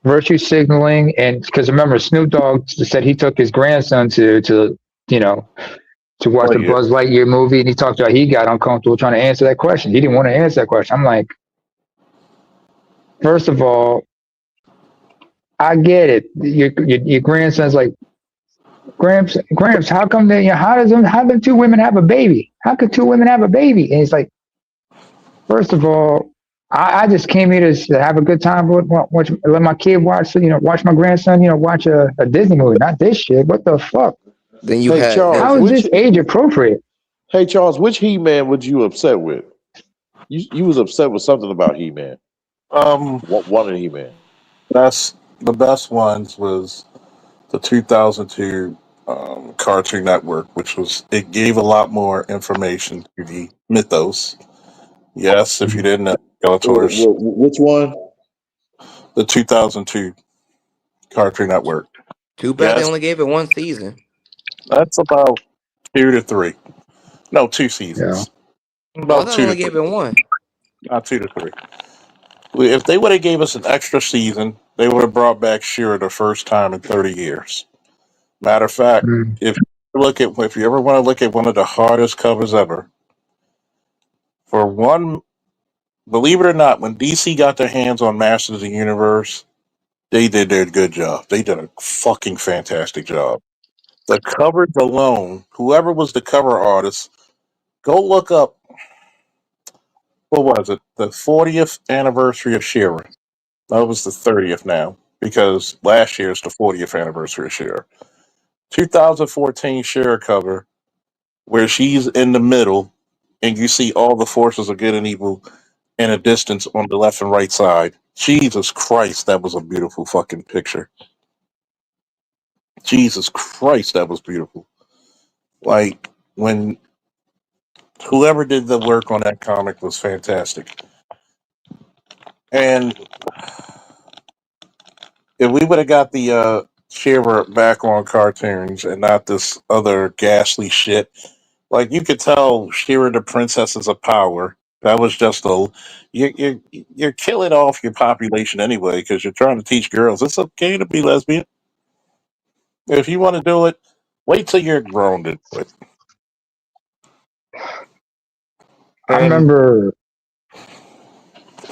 Virtue signaling, and because remember Snoop Dogg said he took his grandson to watch the Buzz Lightyear movie, and he talked about he got uncomfortable trying to answer that question. He didn't want to answer that question. I'm like, first of all, I get it. Your grandson's like, Gramps, how come how do two women have a baby? How could two women have a baby? And he's like, first of all, I just came here to have a good time. Let my kid watch my grandson, watch a Disney movie, not this shit. What the fuck? Then you Charles, how is this age appropriate? Hey Charles, which He-Man was you upset with? You was upset with something about He-Man. One of the He-Man. That's the best ones was the 2002 Cartoon Network, which it gave a lot more information to the mythos. Yes, if you didn't know, Skeletor's. Which one? The 2002 Cartoon Network. Too bad they only gave it one season. That's about 2 to 3. No, 2 seasons. Yeah. About I 2 only to gave 3. it one. Not 2 to 3. If they would have gave us an extra season, they would have brought back She-Ra the first time in 30 years. Matter of fact, if you ever want to look at one of the hardest covers ever, for one, believe it or not, when DC got their hands on Masters of the Universe, they did their good job. They did a fucking fantastic job. The covers alone, whoever was the cover artist, go look up, what was it? The 40th anniversary of She-Ra. That was the 30th now, because last year is the 40th anniversary of She-Ra. 2014 She-Ra cover, where she's in the middle, and you see all the forces of good and evil in a distance on the left and right side. Jesus Christ, that was a beautiful fucking picture. Jesus Christ, that was beautiful. Like, when whoever did the work on that comic was fantastic. And if we would have got the She-Ra back on cartoons and not this other ghastly shit, like you could tell She-Ra the Princesses of Power. That was just you're killing off your population anyway because you're trying to teach girls it's okay to be lesbian. If you want to do it, wait till you're grown to do it. I remember,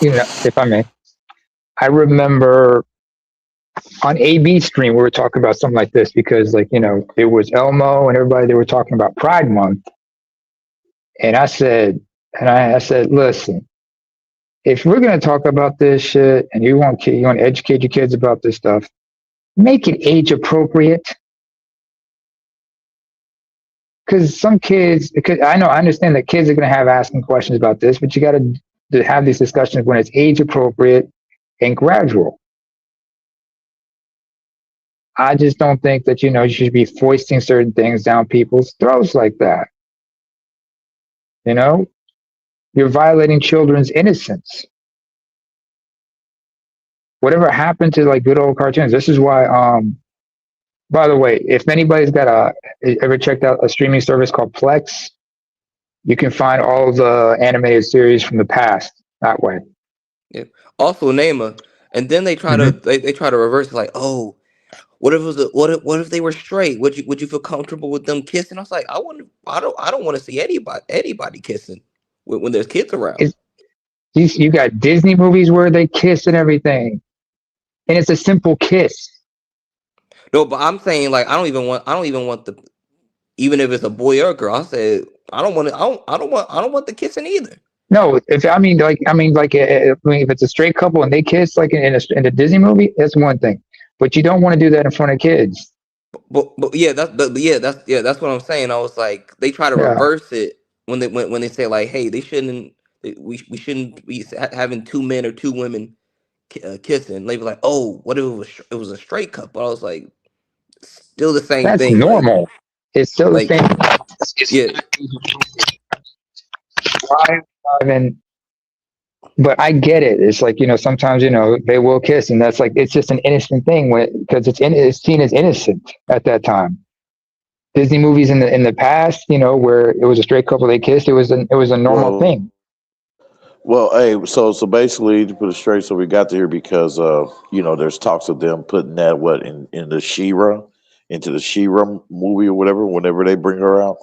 if I may, I remember on AB stream we were talking about something like this because, like, you know, it was Elmo and everybody, they were talking about Pride Month, and I said, listen, if we're gonna talk about this shit and you want to educate your kids about this stuff, make it age appropriate. Because some kids, because I understand that kids are going to have asking questions about this, but you got to have these discussions when it's age appropriate and gradual. I just don't think that, you know, you should be foisting certain things down people's throats like that. You know, you're violating children's innocence. Whatever happened to like good old cartoons? This is why, by the way, if anybody's got ever checked out a streaming service called Plex, you can find all the animated series from the past that way. Yeah. Also, Nema, and then they try to they try to reverse it, like, oh, what if it was what if they were straight? Would you feel comfortable with them kissing? I was like, I don't want to see anybody kissing when there's kids around. You got Disney movies where they kiss and everything, and it's a simple kiss. No, but I'm saying, like, I don't even want even if it's a boy or a girl. I said I don't want the kissing either. No, if it's a straight couple and they kiss like in a Disney movie, that's one thing. But you don't want to do that in front of kids. But that's what I'm saying. I was like, they try to reverse it when they say like, hey, we shouldn't be having two men or two women kissing. They be like, oh, what if it was a straight couple? I was like, still the same thing. That's normal. Like, it's still the same. Yeah. But I get it. It's like, you know, sometimes, you know, they will kiss, and that's like, it's just an innocent thing because it's seen as innocent at that time. Disney movies in the past, you know, where it was a straight couple they kissed, it was a normal thing. Well, hey, so basically, to put it straight, so we got to here because you know, there's talks of them putting that in the She-Ra, into the She-Ra movie or whatever, whenever they bring her out.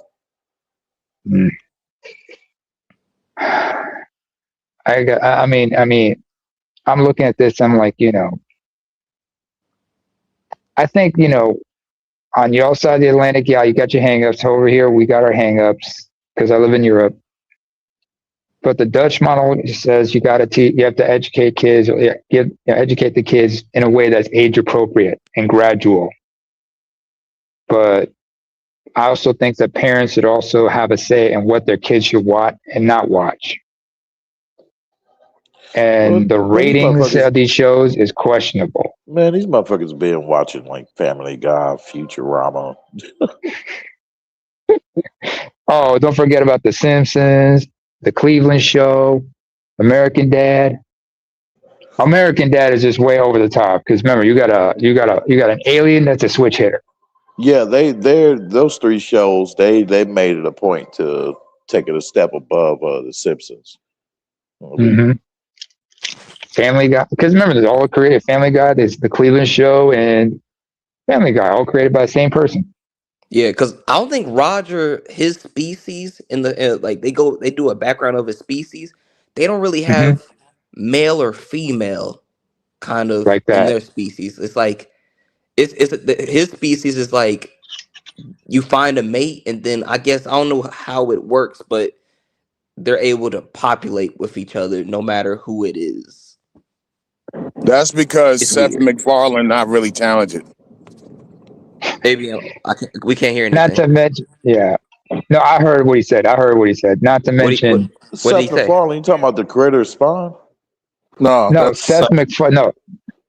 I mean, I'm looking at this. I'm like, you know, I think, you know, on your side of the Atlantic, yeah, you got your hangups. Over here, we got our hangups because I live in Europe. But the Dutch model says you have to educate kids, educate the kids in a way that's age appropriate and gradual. But I also think that parents should also have a say in what their kids should watch and not watch. And the ratings of these shows is questionable. Man, these motherfuckers been watching like Family Guy, Futurama. Oh, don't forget about The Simpsons, The Cleveland Show, American Dad. American Dad is just way over the top because remember, you got an alien that's a switch hitter. Yeah, those three shows, they made it a point to take it a step above The Simpsons. Mm-hmm. Family Guy, because remember, there's all created Family Guy, there's The Cleveland Show, and Family Guy, all created by the same person. Yeah, because I don't think Roger, his species in the like they do a background of his species. They don't really have male or female kind of like that in their species. It's like his species is like you find a mate, and then I guess I don't know how it works, but they're able to populate with each other no matter who it is. That's because Seth MacFarlane not really talented. Maybe we can't hear anything. Not to mention, yeah. No, I heard what he said. Not to mention, Seth MacFarlane. You talking about the creator of Spawn? No, Seth MacFarlane. No,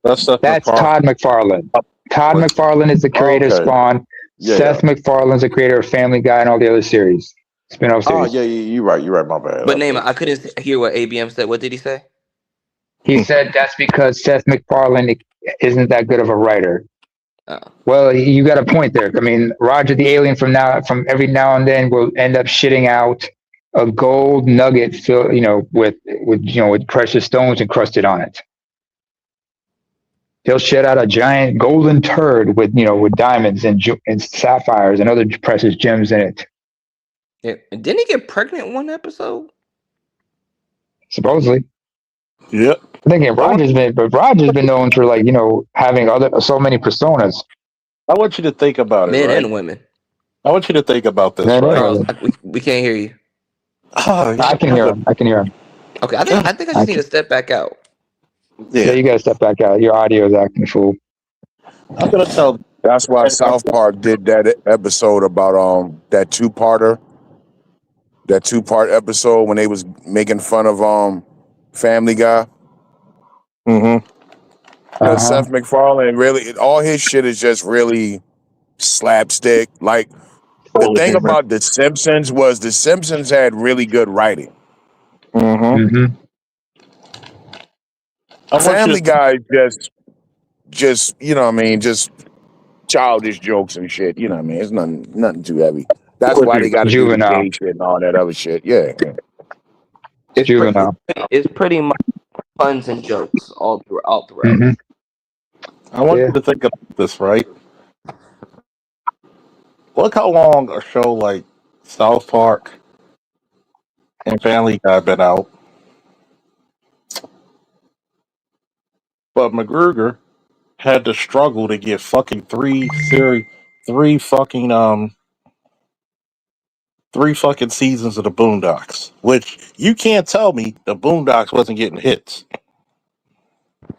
that's Todd McFarlane. Todd McFarlane is the creator of Spawn. Yeah, Seth MacFarlane's the creator of Family Guy and all the other series, spin-off series. Oh yeah, you're right. My bad. But Nema, I couldn't hear what ABM said. What did he say? He said that's because Seth MacFarlane isn't that good of a writer. Oh. Well, you got a point there. I mean, Roger the Alien from every now and then will end up shitting out a gold nugget filled, with precious stones encrusted on it. He'll shit out a giant golden turd with diamonds and sapphires and other precious gems in it. Yeah, and didn't he get pregnant one episode? Supposedly. Yep. I think Roger's been known for like having so many personas. I want you to think about it, Men right? and women. I want you to think about this, Men and right? Charles, women. we can't hear you. Oh, I can hear him. I can hear him. Okay, I think I just need to step back out. Yeah, you gotta step back out. Your audio is acting fool. I'm gonna tell. That's why South Park did that episode about that two-part episode when they was making fun of Family Guy. Mm-hmm. Seth MacFarlane really all his shit is just really slapstick. Like the thing about The Simpsons was The Simpsons had really good writing. Mm-hmm. Family Guy just just childish jokes and shit. You know what I mean? It's nothing too heavy. That's why they got to do the gay shit and all that other shit. Yeah. It's juvenile. It's pretty much puns and jokes all throughout. Mm-hmm. I want you to think about this, right? Look how long a show like South Park and Family Guy been out. But McGruger had to struggle to get fucking three fucking seasons of the Boondocks. Which you can't tell me the Boondocks wasn't getting hits.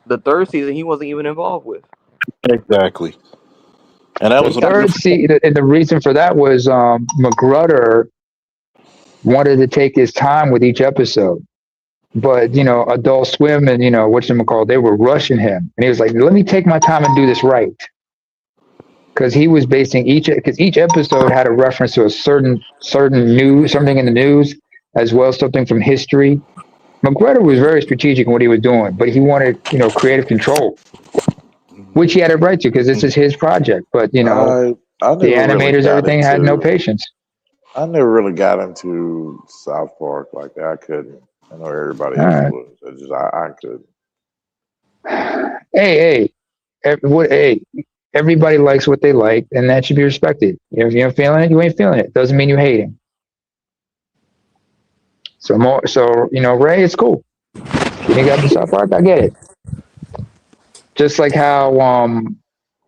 The third season he wasn't even involved with. Exactly. And that was the third season, and the reason for that was McGruder wanted to take his time with each episode. But, Adult Swim and, whatchamacallit, they were rushing him. And he was like, let me take my time and do this right. Because he was basing each episode had a reference to a certain news, something in the news, as well as something from history. McGruder was very strategic in what he was doing, but he wanted, creative control, which he had a right to because this is his project. But, the animators, everything had no patience. I never really got into South Park like that. I couldn't. I know everybody else was. I couldn't. Hey, everybody likes what they like, and that should be respected. If you ain't feeling it, you ain't feeling it. Doesn't mean you hate him. So Ray, it's cool. You ain't got the South Park, I get it. Just like how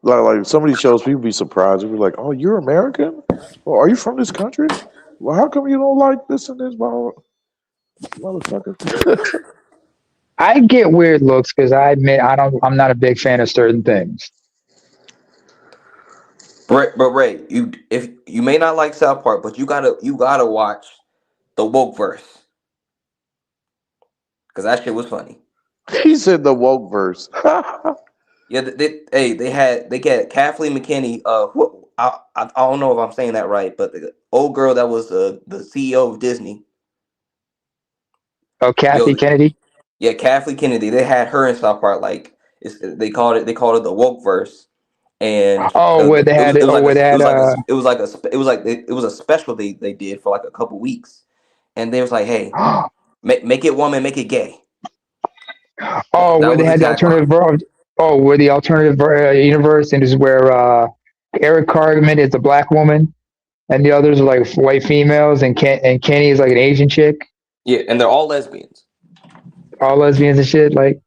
like some of these shows, people be surprised. They'll be like, "Oh, you're American? Well, are you from this country? Well, how come you don't like this and this?" Motherfucker. I get weird looks because I admit I'm not a big fan of certain things. But Ray, if you may not like South Park, but you gotta watch the Wokeverse because that shit was funny. He said the Wokeverse. Yeah, they had Kathleen McKinney. I don't know if I'm saying that right, but the old girl that was the CEO of Disney. Oh, Kathy Kennedy. Yeah, Kathleen Kennedy. They had her in South Park. Like they called it the Wokeverse. And where they had it was a special they did for like a couple weeks, and they was like, hey, make it woman, make it gay. Oh, where they had the alternative world. Oh, where the alternative universe, and is where Eric Cartman is a black woman, and the others are like white females, and Kenny is like an Asian chick. Yeah, and they're all lesbians. All lesbians and shit, like,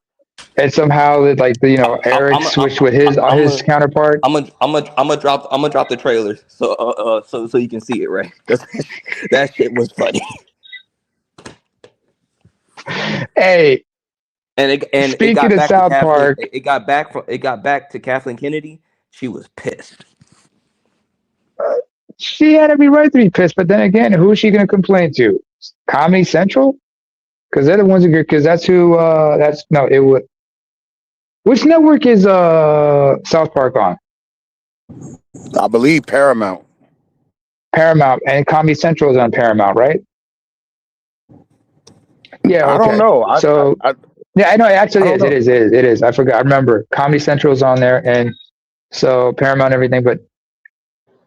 and somehow Eric switched with his counterpart. I'm gonna drop the trailer so you can see it, right? That shit was funny. Hey. Speaking of South Park, it got back to Kathleen Kennedy. She was pissed. She had every right to be pissed, but then again, who is she going to complain to? Comedy Central? Because they're the ones because that's who. Which network is South Park on? I believe Paramount. Paramount, and Comedy Central is on Paramount, right? Yeah, okay. I don't know. Yeah, I know. Actually, it is. I forgot. I remember Comedy Central is on there, and so Paramount, everything. But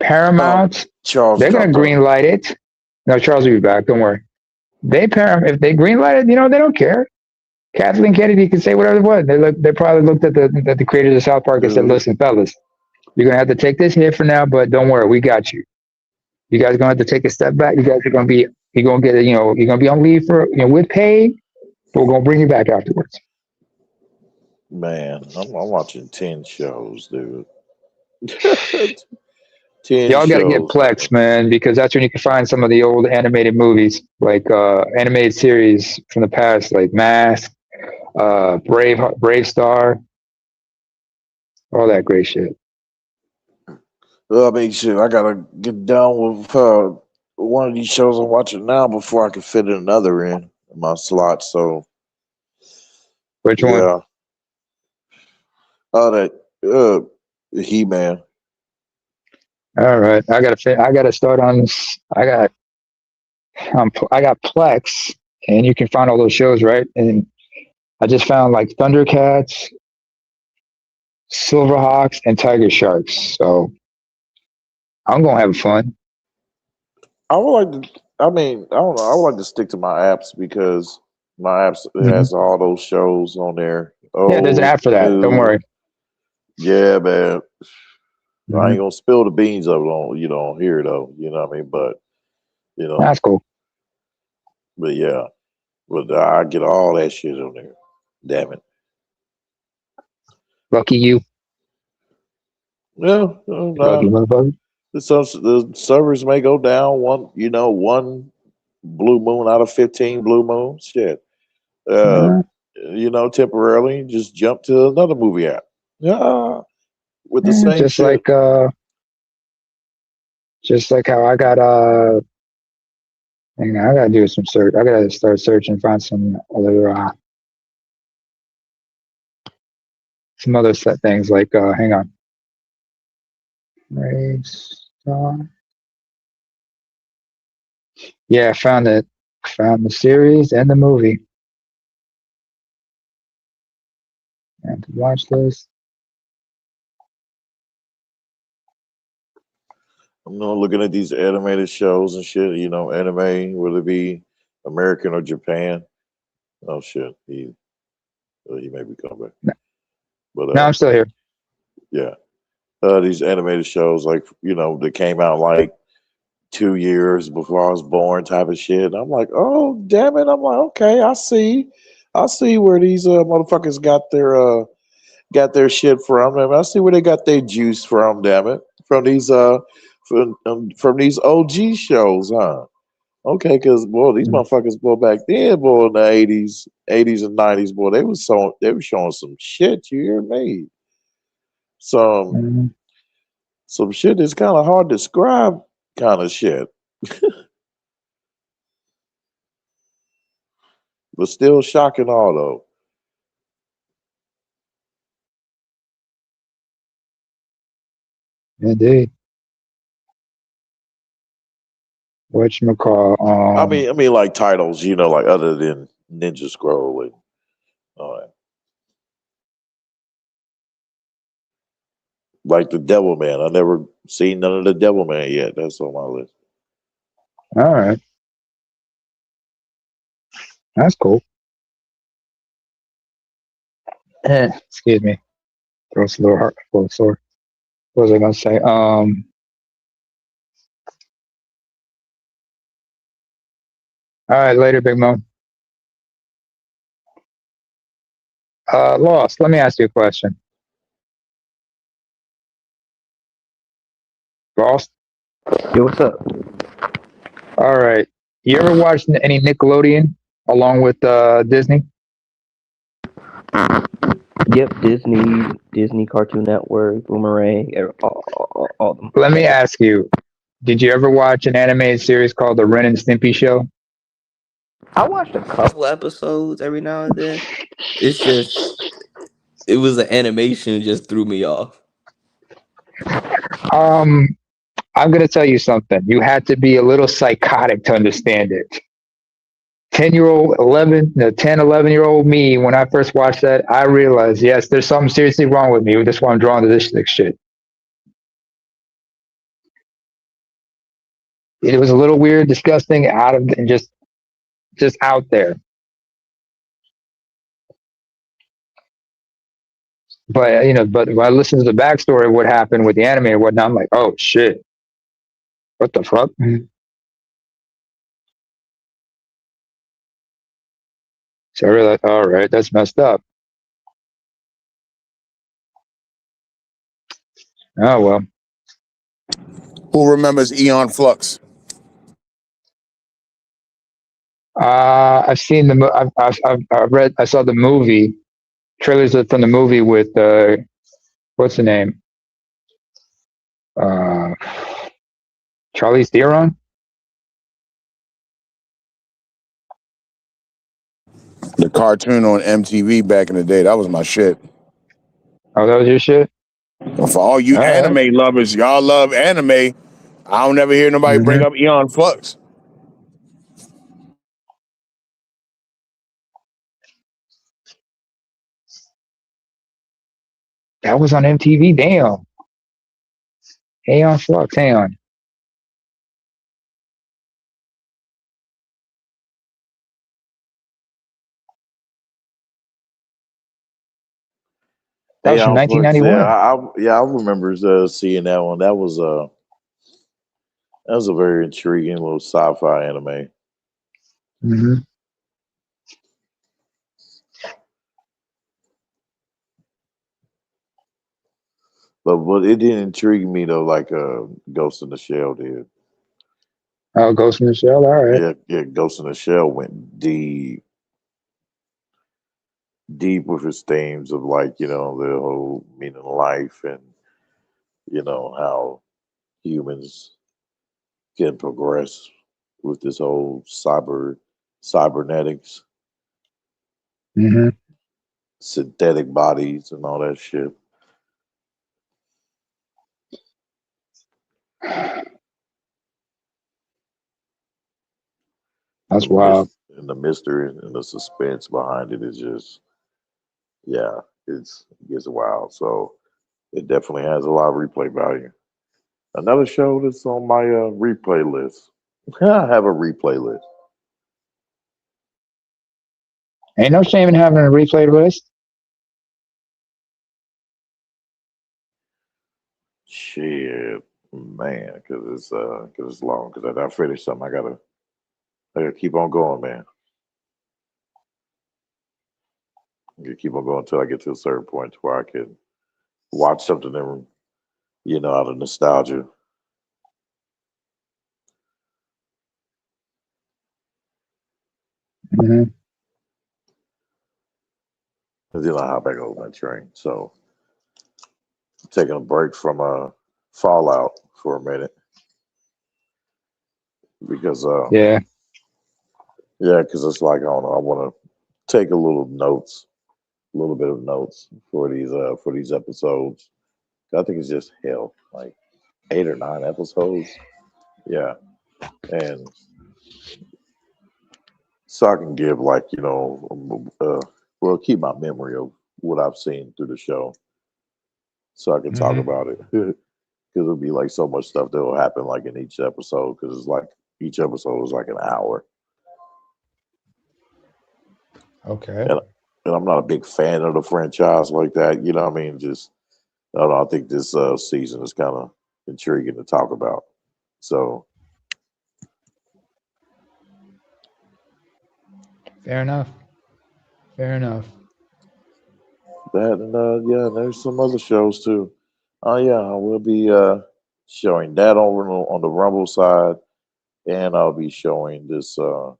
Paramount, they're going to green light it. No, Charles will be back. Don't worry. If they green light it, they don't care. Kathleen Kennedy can say whatever they want. They probably looked at the creators of South Park and said, "Listen, fellas, you're going to have to take this hit for now, but don't worry, we got you. You guys are going to have to take a step back. You guys are going to be, you're going to get, you're going to be on leave for, with pay." We're gonna bring you back afterwards. Man, I'm watching 10 shows, dude. 10 Y'all got to get shows. Plex, man, because that's when you can find some of the old animated movies, like animated series from the past, like Mask, Brave Star, all that great shit. I mean, shit, I gotta get down with one of these shows I'm watching now before I can fit another in my slot. So, Which one? yeah. Oh, that He-Man. All right, I gotta start on this. I got Plex, and you can find all those shows, right? And I just found like Thundercats, Silverhawks, and Tiger Sharks. So I'm gonna have fun. I would like to. I mean, I don't know. I would like to stick to my apps because my apps has all those shows on there. Yeah, there's an app for that. Don't worry. Yeah, man. I ain't gonna spill the beans of it on here though. You know what I mean? But That's cool. But yeah, but I get all that shit on there. Damn it. Lucky you. Yeah, Lucky motherfucker. the servers may go down one blue moon out of 15 blue moons. Shit. Temporarily just jump to another movie app. Yeah. With the same just shit. like how I got hang on, I gotta do some search. I gotta start searching, find some other set things like hang on. Yeah, I found it. Found the series and the movie. And to watch this. I'm looking at these animated shows and shit, anime, whether it be American or Japan. Oh shit. He may be coming back. But No, I'm still here. Yeah. These animated shows that came out like 2 years before I was born type of shit. I'm like, oh damn it. I'm like, okay, I see where these motherfuckers got their shit from. I see where they got their juice from, damn it. From these from these OG shows, huh? Okay, because boy, these motherfuckers, boy, back then, boy, in the 80s and 90s, boy, they were showing some shit, you hear me? Some shit that's kind of hard to describe kind of shit. But still shocking all though. Indeed. Whatchamacall? I mean like titles, like other than Ninja Scroll and all that. Like the Devilman. I never seen none of the Devilman yet. That's on my list. All right. That's cool. Excuse me. Throat's a little hard, a little sore. What was I gonna say? All right, later, Big Mo. Lost. Let me ask you a question. Lost? Yo, what's up? All right. You ever watched any Nickelodeon along with Disney? Yep, Disney Cartoon Network, Boomerang, all of them. Let me ask you, did you ever watch an animated series called The Ren and Stimpy Show? I watched a couple episodes every now and then. It's just, it was the animation just threw me off. I'm going to tell you something. You had to be a little psychotic to understand it. 10, 11-year-old me, when I first watched that, I realized, yes, there's something seriously wrong with me. That's why I'm drawn to this shit. It was a little weird, disgusting, and just out there. But but when I listen to the backstory of what happened with the anime and whatnot, I'm like, oh shit. What the fuck? So I realized, all right, that's messed up. Oh well. Who remembers Eon Flux? I've seen the. I've read. I saw the movie trailers from the movie with what's the name? Uh, Charlize Theron. The cartoon on MTV back in the day. That was my shit. Oh, that was your shit. For all you All right. anime lovers, y'all love anime. I don't never hear nobody bring up Eon Flux. That was on MTV. Damn. Aeon Flux. Hang on. That was from Aeon Flux. Yeah, 1991. I remember seeing that one. That was a very intriguing little sci-fi anime. Mm-hmm. But it didn't intrigue me though, like Ghost in the Shell did. Oh, Ghost in the Shell. All right. Yeah, Ghost in the Shell went deep with his themes of like, the whole meaning of life and how humans can progress with this whole cybernetics, Mm-hmm. synthetic bodies and all that shit. That's wild. And the mystery and the suspense behind it is just, yeah, it gets wild. So it definitely has a lot of replay value. Another show that's on my replay list. I have a replay list. Ain't no shame in having a replay list. Shit, man, because it's long. Because I finished something, I gotta keep on going, man. I gotta keep on going until I get to a certain point where I can watch something and out of nostalgia. Mm-hmm. And then I hop back over my train. So taking a break from Fallout for a minute because Yeah. because it's like I don't know, I want to take a little bit of notes for these episodes. I think it's just hell, like 8 or 9 episodes. Yeah, and so I can give keep my memory of what I've seen through the show, so I can talk about it. Because it'll be like so much stuff that will happen like in each episode. Because it's like each episode is like an hour. Okay. And I'm not a big fan of the franchise like that. You know what I mean? Just I don't know. I think this season is kind of intriguing to talk about. So Fair enough. Fair enough. that and there's some other shows too. Oh yeah, we'll be showing that over on the Rumble side, and I'll be showing this. Well,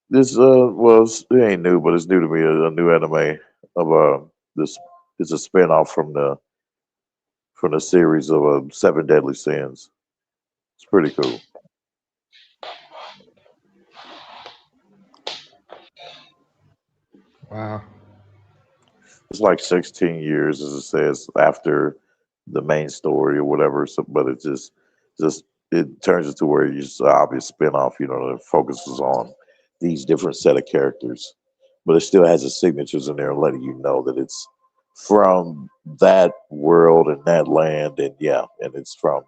it ain't new, but it's new to me. A new anime of this. It's a spinoff from the series of Seven Deadly Sins. It's pretty cool. Wow. It's like 16 years, as it says, after the main story or whatever. So, but it just it turns into where you just obvious spinoff. That focuses on these different set of characters, but it still has the signatures in there, letting you know that it's from that world and that land, and and it's from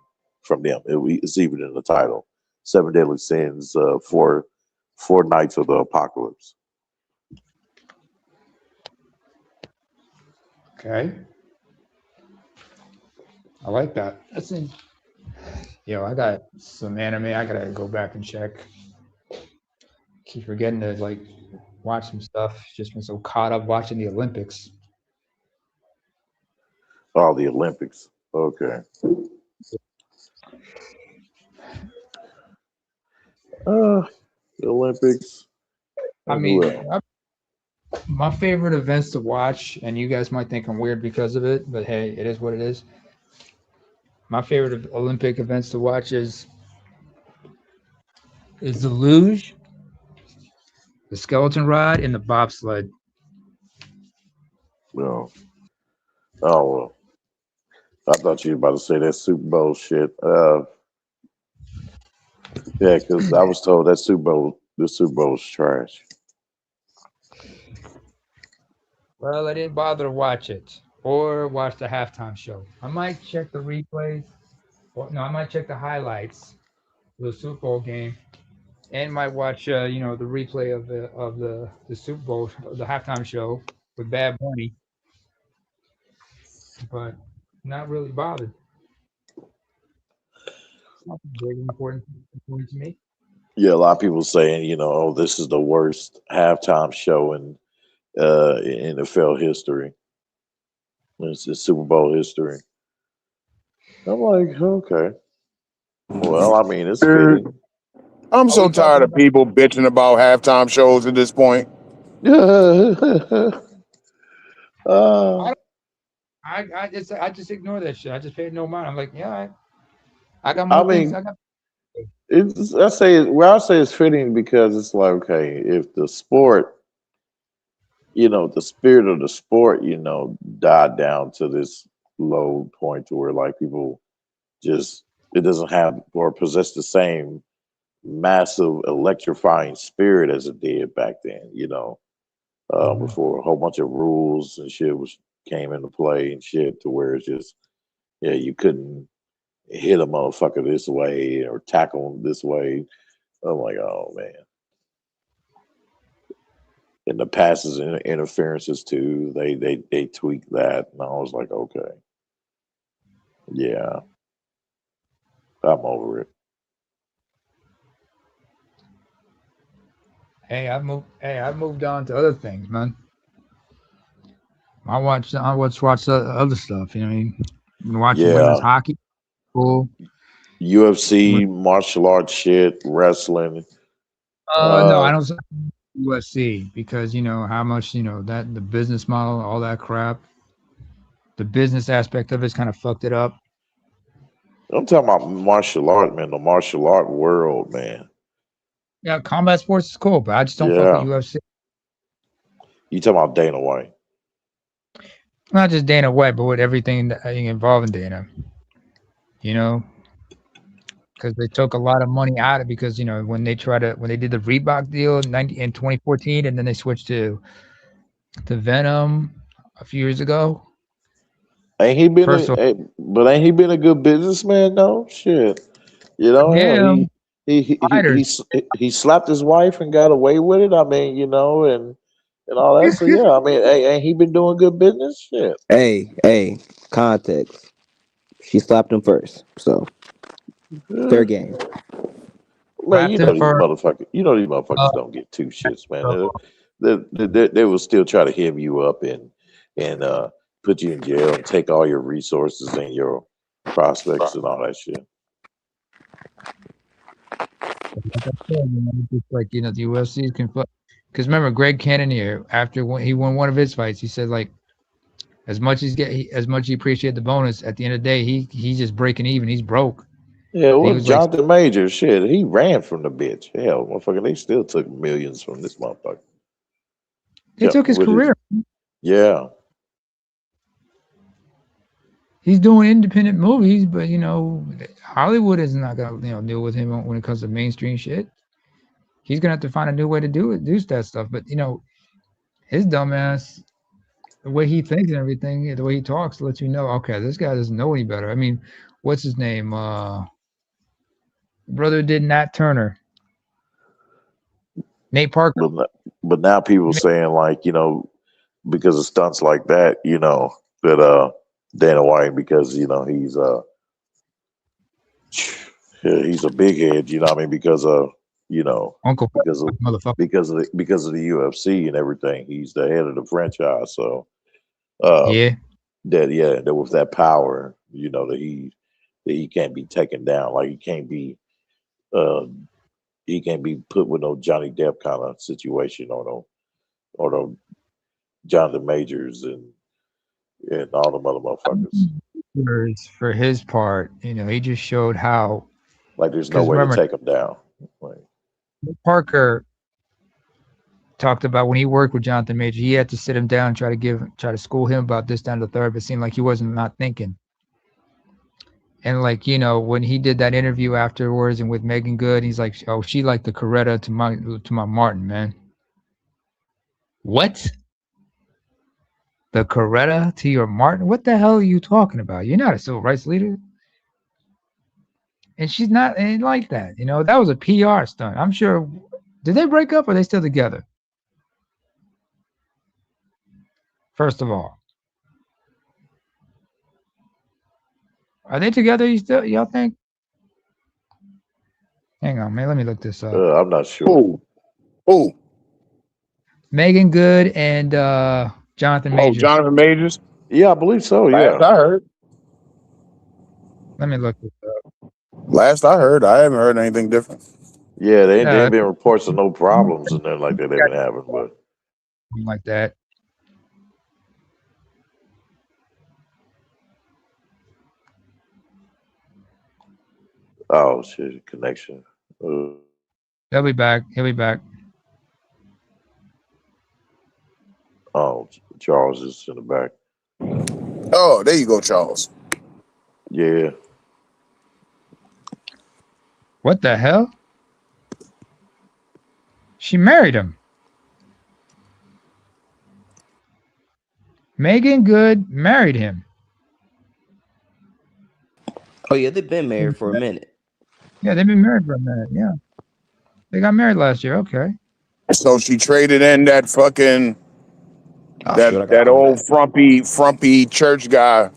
them. It's even in the title, Seven Deadly Sins, four Nights of the Apocalypse. Okay. I like that. Yo, I got some anime I gotta go back and check. Keep forgetting to like watch some stuff. Just been so caught up watching the Olympics. Oh, the Olympics. Okay. The Olympics. I And mean, who else? my favorite events to watch, and you guys might think I'm weird because of it, but hey, it is what it is. My favorite Olympic events to watch is the luge, the skeleton ride, and the bobsled. Well, oh, well. I thought you were about to say that Super Bowl shit. Yeah, because I was told that the Super Bowl is trash. Well, I didn't bother to watch it or watch the halftime show. I might check the replays. No, I might check the highlights of the Super Bowl game, and might watch the replay of the Super Bowl, the halftime show with Bad Bunny. But not really bothered. It's not very important to me. Yeah, a lot of people saying, oh, this is the worst halftime show in NFL history. It's the Super Bowl history. I'm like, okay. Well, I mean, it's fitting. I'm so tired of people bitching about halftime shows at this point. I just ignore that shit. I just paid no mind. I'm like, yeah, I got more things. I say it's fitting because it's like, okay, if the sport, the spirit of the sport, died down to this low point to where like people just it doesn't have or possess the same massive electrifying spirit as it did back then, before a whole bunch of rules and shit came into play and shit to where it's just you couldn't hit a motherfucker this way or tackle him this way. I'm like, oh man. And the passes and interferences too, they tweaked that, and I was like, okay, yeah, I'm over it. Hey, I've moved on to other things, man. I watch the other stuff. You know what I mean? Been watching women's hockey. Cool. UFC, martial arts shit, wrestling. No, I don't UFC because how much that the business model, all that crap. The business aspect of it's kind of fucked it up. I'm talking about martial art, man. The martial art world, man. Yeah, combat sports is cool, but I just don't fuck with UFC. You talking about Dana White? Not just Dana White, but with everything involving Dana. Because they took a lot of money out of it because when they did the Reebok deal in 2014, and then they switched to Venom a few years ago. Ain't he been a good businessman though? Shit, he slapped his wife and got away with it. I mean, and all that. So yeah, I mean, ain't he been doing good business? Shit. Hey, context. She slapped him first, so fair game. Man, these motherfuckers don't get two shits, man. They will still try to hem you up and put you in jail and take all your resources and your prospects and all that shit. Like the UFC can, because remember Greg Cannonier, after when he won one of his fights, he said like as much he appreciated the bonus, at the end of the day he's just breaking even. He's broke. Yeah, well, Jonathan Major, shit, he ran from the bitch. Hell, motherfucker, they still took millions from this motherfucker. They took his career. Yeah. He's doing independent movies, but Hollywood is not gonna deal with him when it comes to mainstream shit. He's gonna have to find a new way to do that stuff. But his dumbass, the way he thinks and everything, the way he talks, lets you know, okay, this guy doesn't know any better. I mean, what's his name? Brother did Nat Turner. Nate Parker. But now people saying like, because of stunts like that, that Dana White, because he's a big head, because of you know, Uncle because of motherfucker. because of the UFC and everything. He's the head of the franchise, so Yeah. that with that power, you know, that he can't be taken down. Like uh he can't be put with no Johnny Depp kind of situation or no Jonathan Majors and all them other motherfuckers. For his part, you know, he just showed how. Like there's no 'Cause way to remember, take him down. Like, Parker talked about when he worked with Jonathan Major, he had to sit him down and try to school him about this down to the third, but it seemed like he wasn't not thinking. And like, you know, when he did that interview afterwards and with Megan Good, he's like, oh, she like the Coretta to my Martin, man. What? The Coretta to your Martin? What the hell are you talking about? You're not a civil rights leader. And she's not ain't like that. You know, that was a PR stunt. I'm sure. Did they break up or are they still together? First of all. Are they together? Y'all think? Hang on, man. Let me look this up. I'm not sure. Who? Megan Good and Jonathan Majors. Oh, Jonathan Majors? Yeah, I believe so. Last I heard. Let me look this up. Last I heard, I haven't heard anything different. Yeah, there ain't been reports of no problems and nothing like that they've been having, but like that. oh shit, connection. He'll be back. He'll be back. Oh, Charles is in the back. Oh, there you go, Charles. Yeah. What the hell? She married him. Megan Good married him. Oh yeah, they've been married for a minute. Yeah, they've been married for a minute. Yeah. They got married last year. Okay. So she traded in that fucking that old frumpy church guy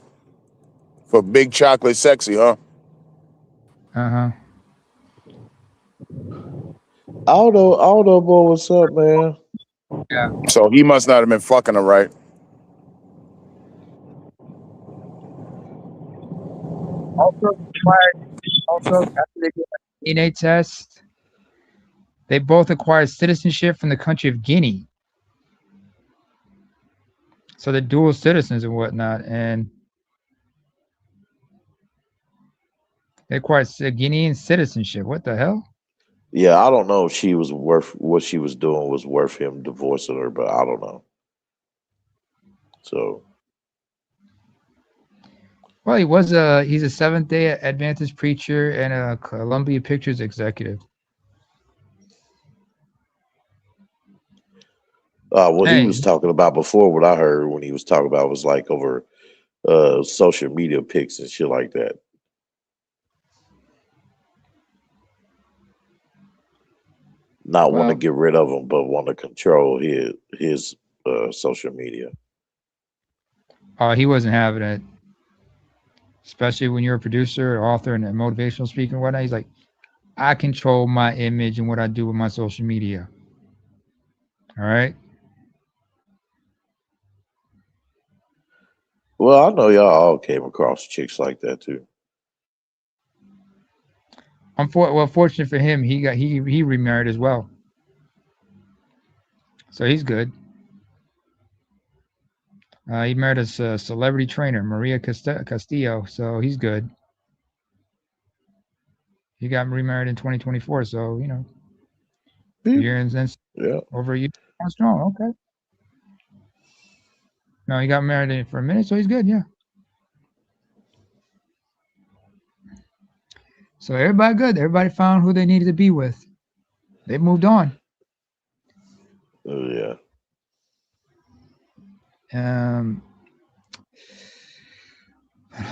for big chocolate sexy, huh? Uh-huh. Aldo boy, what's up, man? Yeah. So he must not have been fucking her right. Also, after they did a DNA test, they both acquired citizenship from the country of Guinea. So they're dual citizens and whatnot, and they acquired Guinean citizenship. What the hell? Yeah, I don't know if she was worth what she was doing was worth him divorcing her, but I don't know. So, Well, he's a Seventh-day Adventist preacher and a Columbia Pictures executive. what he was talking about before, what I heard when he was talking about was like over social media pics and shit like that. Not want to get rid of him, but want to control his social media. Oh, he wasn't having it. Especially when you're a producer, author, and a motivational speaker and whatnot. He's like, I control my image and what I do with my social media. All right. Well, I know y'all all came across chicks like that too. Fortunate for him, he remarried as well. So he's good. He married a celebrity trainer, Maria Castillo. So he's good. He got remarried in 2024. So, you know, over a year strong. Okay. No, he got married for a minute. So he's good. Yeah. So everybody good. Everybody found who they needed to be with. They moved on. Yeah.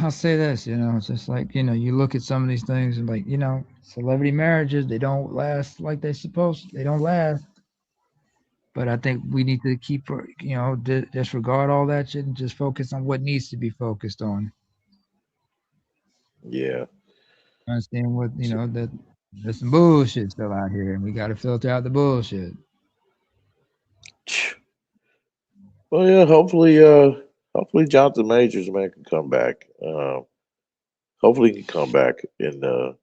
I'll say this, you know, it's just like, you know, you look at some of these things and like, you know, celebrity marriages, they don't last like they're supposed to. They don't last. But I think we need to keep, you know, disregard all that shit and just focus on what needs to be focused on. Yeah. Understand what, you know, that There's some bullshit still out here, and we got to filter out the bullshit. Well, yeah. Hopefully Jonathan Majors man can come back. Hopefully he can come back into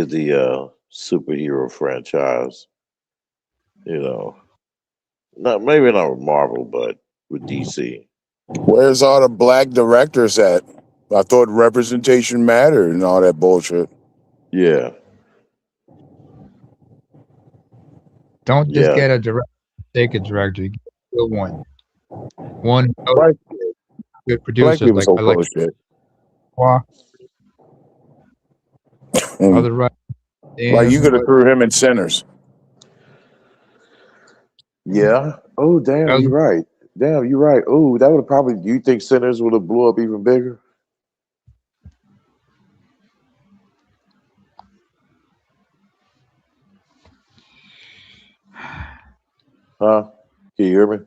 the superhero franchise. You know, maybe not with Marvel, but with DC. Where's all the black directors at? I thought representation mattered and all that bullshit. Yeah, Don't just yeah. get a director, take a director. Get a good one. One who knows Black, good black producers people like so full of shit. other right. Like you could have threw him in Sinners. Yeah. Oh, damn, you're right. Damn, you're right. Oh, that would have probably. Do you think Sinners would have blew up even bigger? Huh? Can you hear me?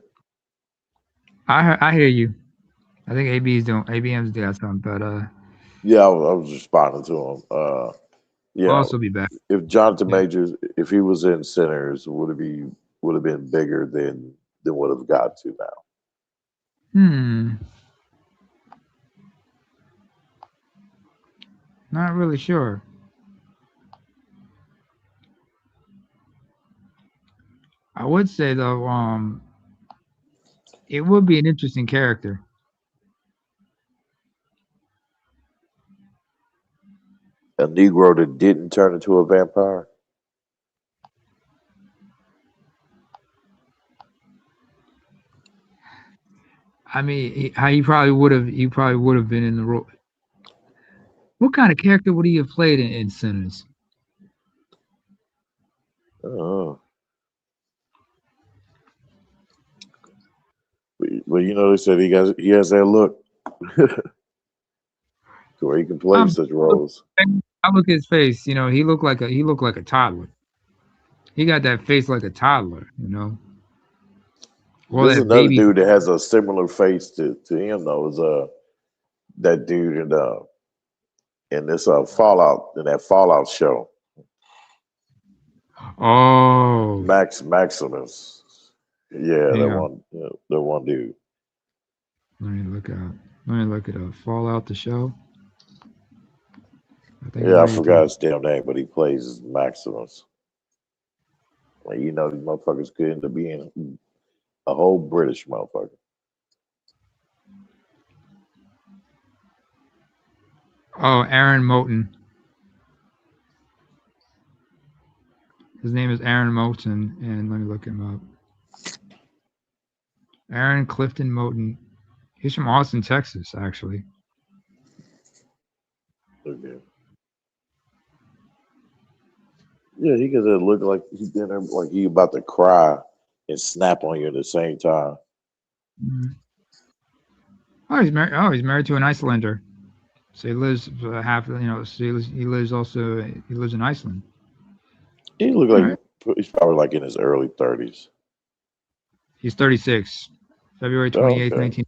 I hear you. I think ABM's doing something, but Yeah, I was responding to him. I'll Yeah. also be back. If Jonathan Majors, if he was in Sinners, would have been bigger than what have got to now. Not really sure. I would say though, it would be an interesting character. A Negro that didn't turn into a vampire. I mean, how you probably would have been in the role. What kind of character would he have played in Sinners? Oh. But you know, they said he has that look to where he can play such roles. I look at his face. You know, he looked like a toddler. He got that face like a toddler. You know. Well, There's that another baby. dude that has a similar face to him though. Is that dude in this Fallout show. Oh, Maximus. Yeah, that one dude. Let me look it up. Fallout the show. I forgot his damn name, but he plays Maximus. Like, you know, these motherfuckers could end up being a whole British motherfucker. Oh, Aaron Moulton. His name is Aaron Moulton, and let me look him up. Aaron Clifton Moulton. He's from Austin, Texas, actually. Okay. Yeah, he could look like he about to cry and snap on you at the same time. Mm-hmm. Oh, he's married. Oh, he's married to an Icelander. So he lives half. You know, so he lives in Iceland. He look like he's probably like in his early 30s. He's 36. February 28th, 19.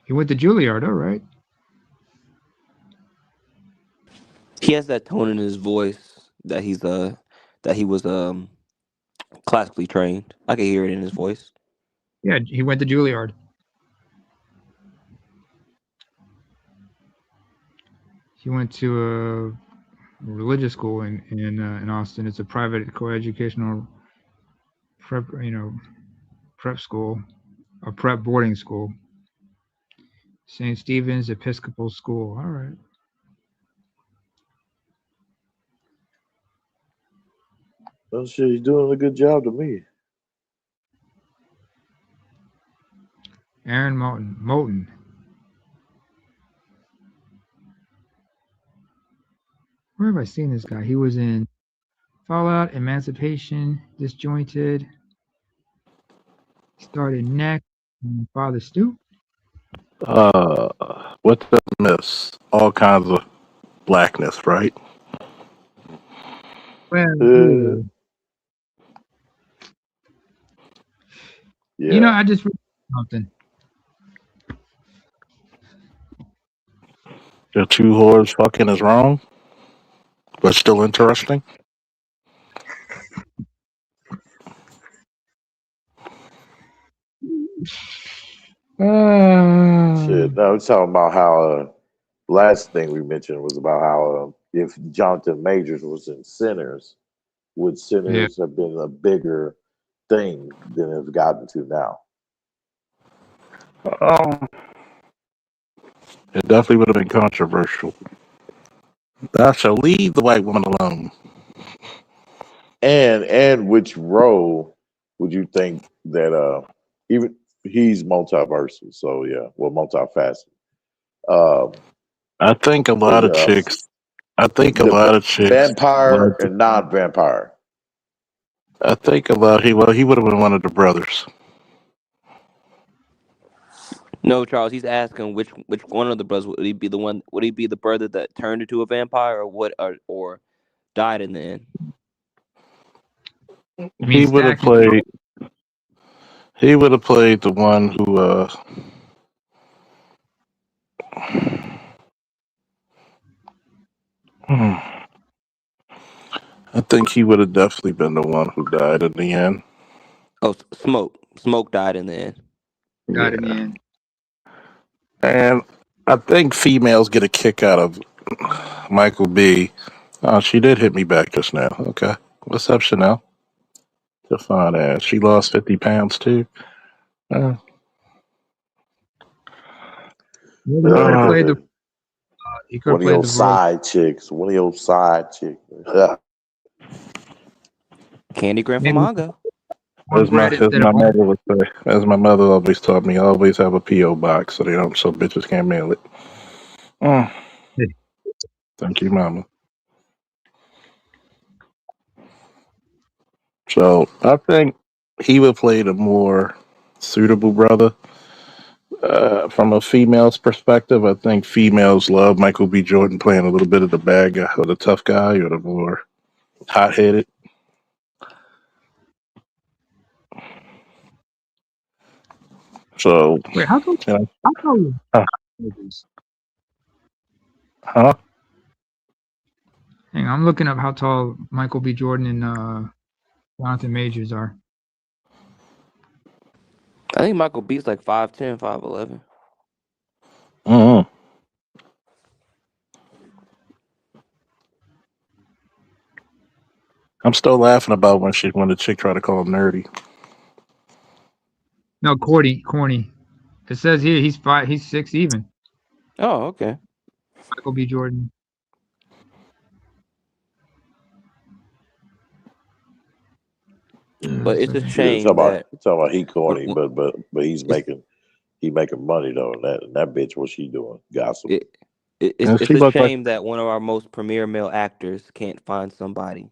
He went to Juilliard, right? He has that tone in his voice that he was classically trained. I can hear it in his voice. Yeah, he went to Juilliard. He went to a religious school in Austin. It's a private coeducational prep school, a prep boarding school. St. Stephen's Episcopal School. All right. Oh shit, he's doing a good job to me. Aaron Moulton. Where have I seen this guy? He was in Fallout, Emancipation, Disjointed. Started Neck, Father Stu. What the miss? All kinds of blackness, right? Well, yeah. You know, I just read something. The two whores fucking is wrong, but still interesting. Shit. No, we're talking about how last thing we mentioned was about how if Jonathan Majors was in Sinners, would Sinners have been a bigger thing than it's gotten to now? It definitely would have been controversial. Thou shall leave the white woman alone. And which role would you think that even he's multiversal, so yeah, well multifaceted. I think a lot of chicks. I think a lot of chicks. Vampire and non-vampire. I think a lot. He would have been one of the brothers. No, Charles. He's asking which one of the brothers would he be the one? Would he be the brother that turned into a vampire, or what, or died in the end? He would have played. He would have played the one who. I think he would have definitely been the one who died in the end. Oh, Smoke. Smoke died in the end. Died in the end. And I think females get a kick out of Michael B. Oh, she did hit me back just now. Okay. What's up, Chanel? The fine ass. She lost 50 pounds too. One of your side chicks. One of your side chicks. Candy Grandma. As my mother would say, as my mother always taught me, always have a P.O. box so bitches can't mail it. Thank you, Mama. So I think he would play the more suitable brother. From a female's perspective, I think females love Michael B. Jordan playing a little bit of the bad guy or the tough guy or the more hot-headed. So, wait, how come? Huh? Hang on, I'm looking up how tall Michael B. Jordan and Jonathan Majors are. I think Michael B's like 5'10", 5'11". Mm-hmm. I'm still laughing about when the chick tried to call him nerdy. No, corny. It says here he's 6 even. Oh, okay. Michael B. Jordan. But it's a shame talking that about he corny, but he's making money though, and that bitch, what's she doing? Gossip. It's a shame that one of our most premier male actors can't find somebody,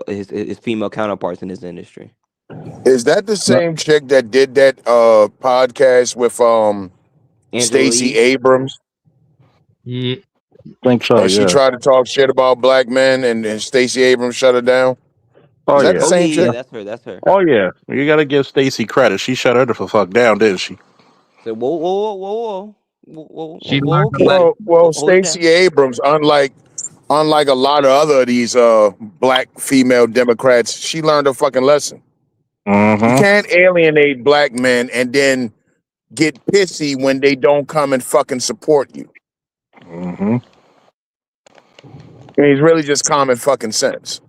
his female counterparts in this industry. Is that the same chick that did that podcast with Stacey Abrams? Yeah, I think so. And she tried to talk shit about black men, and Stacey Abrams shut her down. Oh, Is that the same chick? Yeah, that's her. Oh yeah, you got to give Stacey credit. She shut her the fuck down, didn't she? So whoa. Well, Stacey Abrams, unlike a lot of other of these black female Democrats, she learned a fucking lesson. Mm-hmm. You can't alienate black men and then get pissy when they don't come and fucking support you. Mm-hmm. It's really just common fucking sense.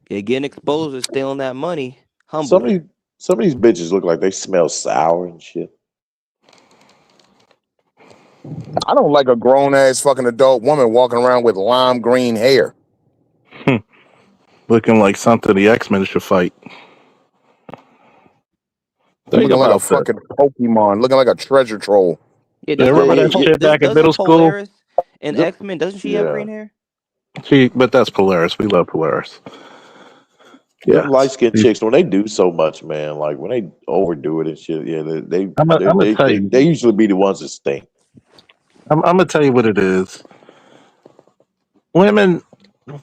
Yeah, getting exposed is stealing that money. Some of these bitches look like they smell sour and shit. I don't like a grown ass fucking adult woman walking around with lime green hair. Looking like something the X-Men should fight. Looking like a fucking Pokemon, looking like a treasure troll. Yeah, remember that shit back in middle school? Polaris and X-Men, doesn't she have green hair? But that's Polaris. We love Polaris. Yeah, light skinned chicks, when they do so much, man, like when they overdo it and shit, yeah, they usually be the ones that stink. I'm gonna tell you what it is. Women,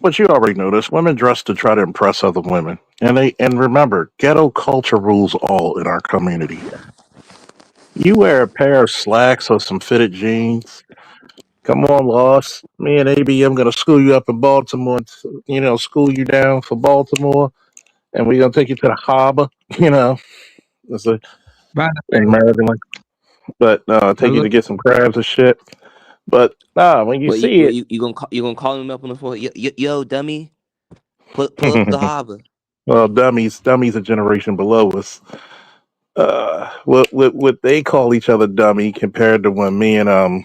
but you already know this. Women dress to try to impress other women, and remember, ghetto culture rules all in our community. You wear a pair of slacks or some fitted jeans. Come on, Loss. Me and ABM gonna school you up in Baltimore. School you down for Baltimore, and we're gonna take you to the harbor. That's a By the in way, Maryland. But I take you look. to get some crabs and shit. But nah, when you But see it, you gonna call him up on the phone? Yo, dummy, pull up to the harbor. well, dummies a generation below us. What they call each other dummy compared to when me and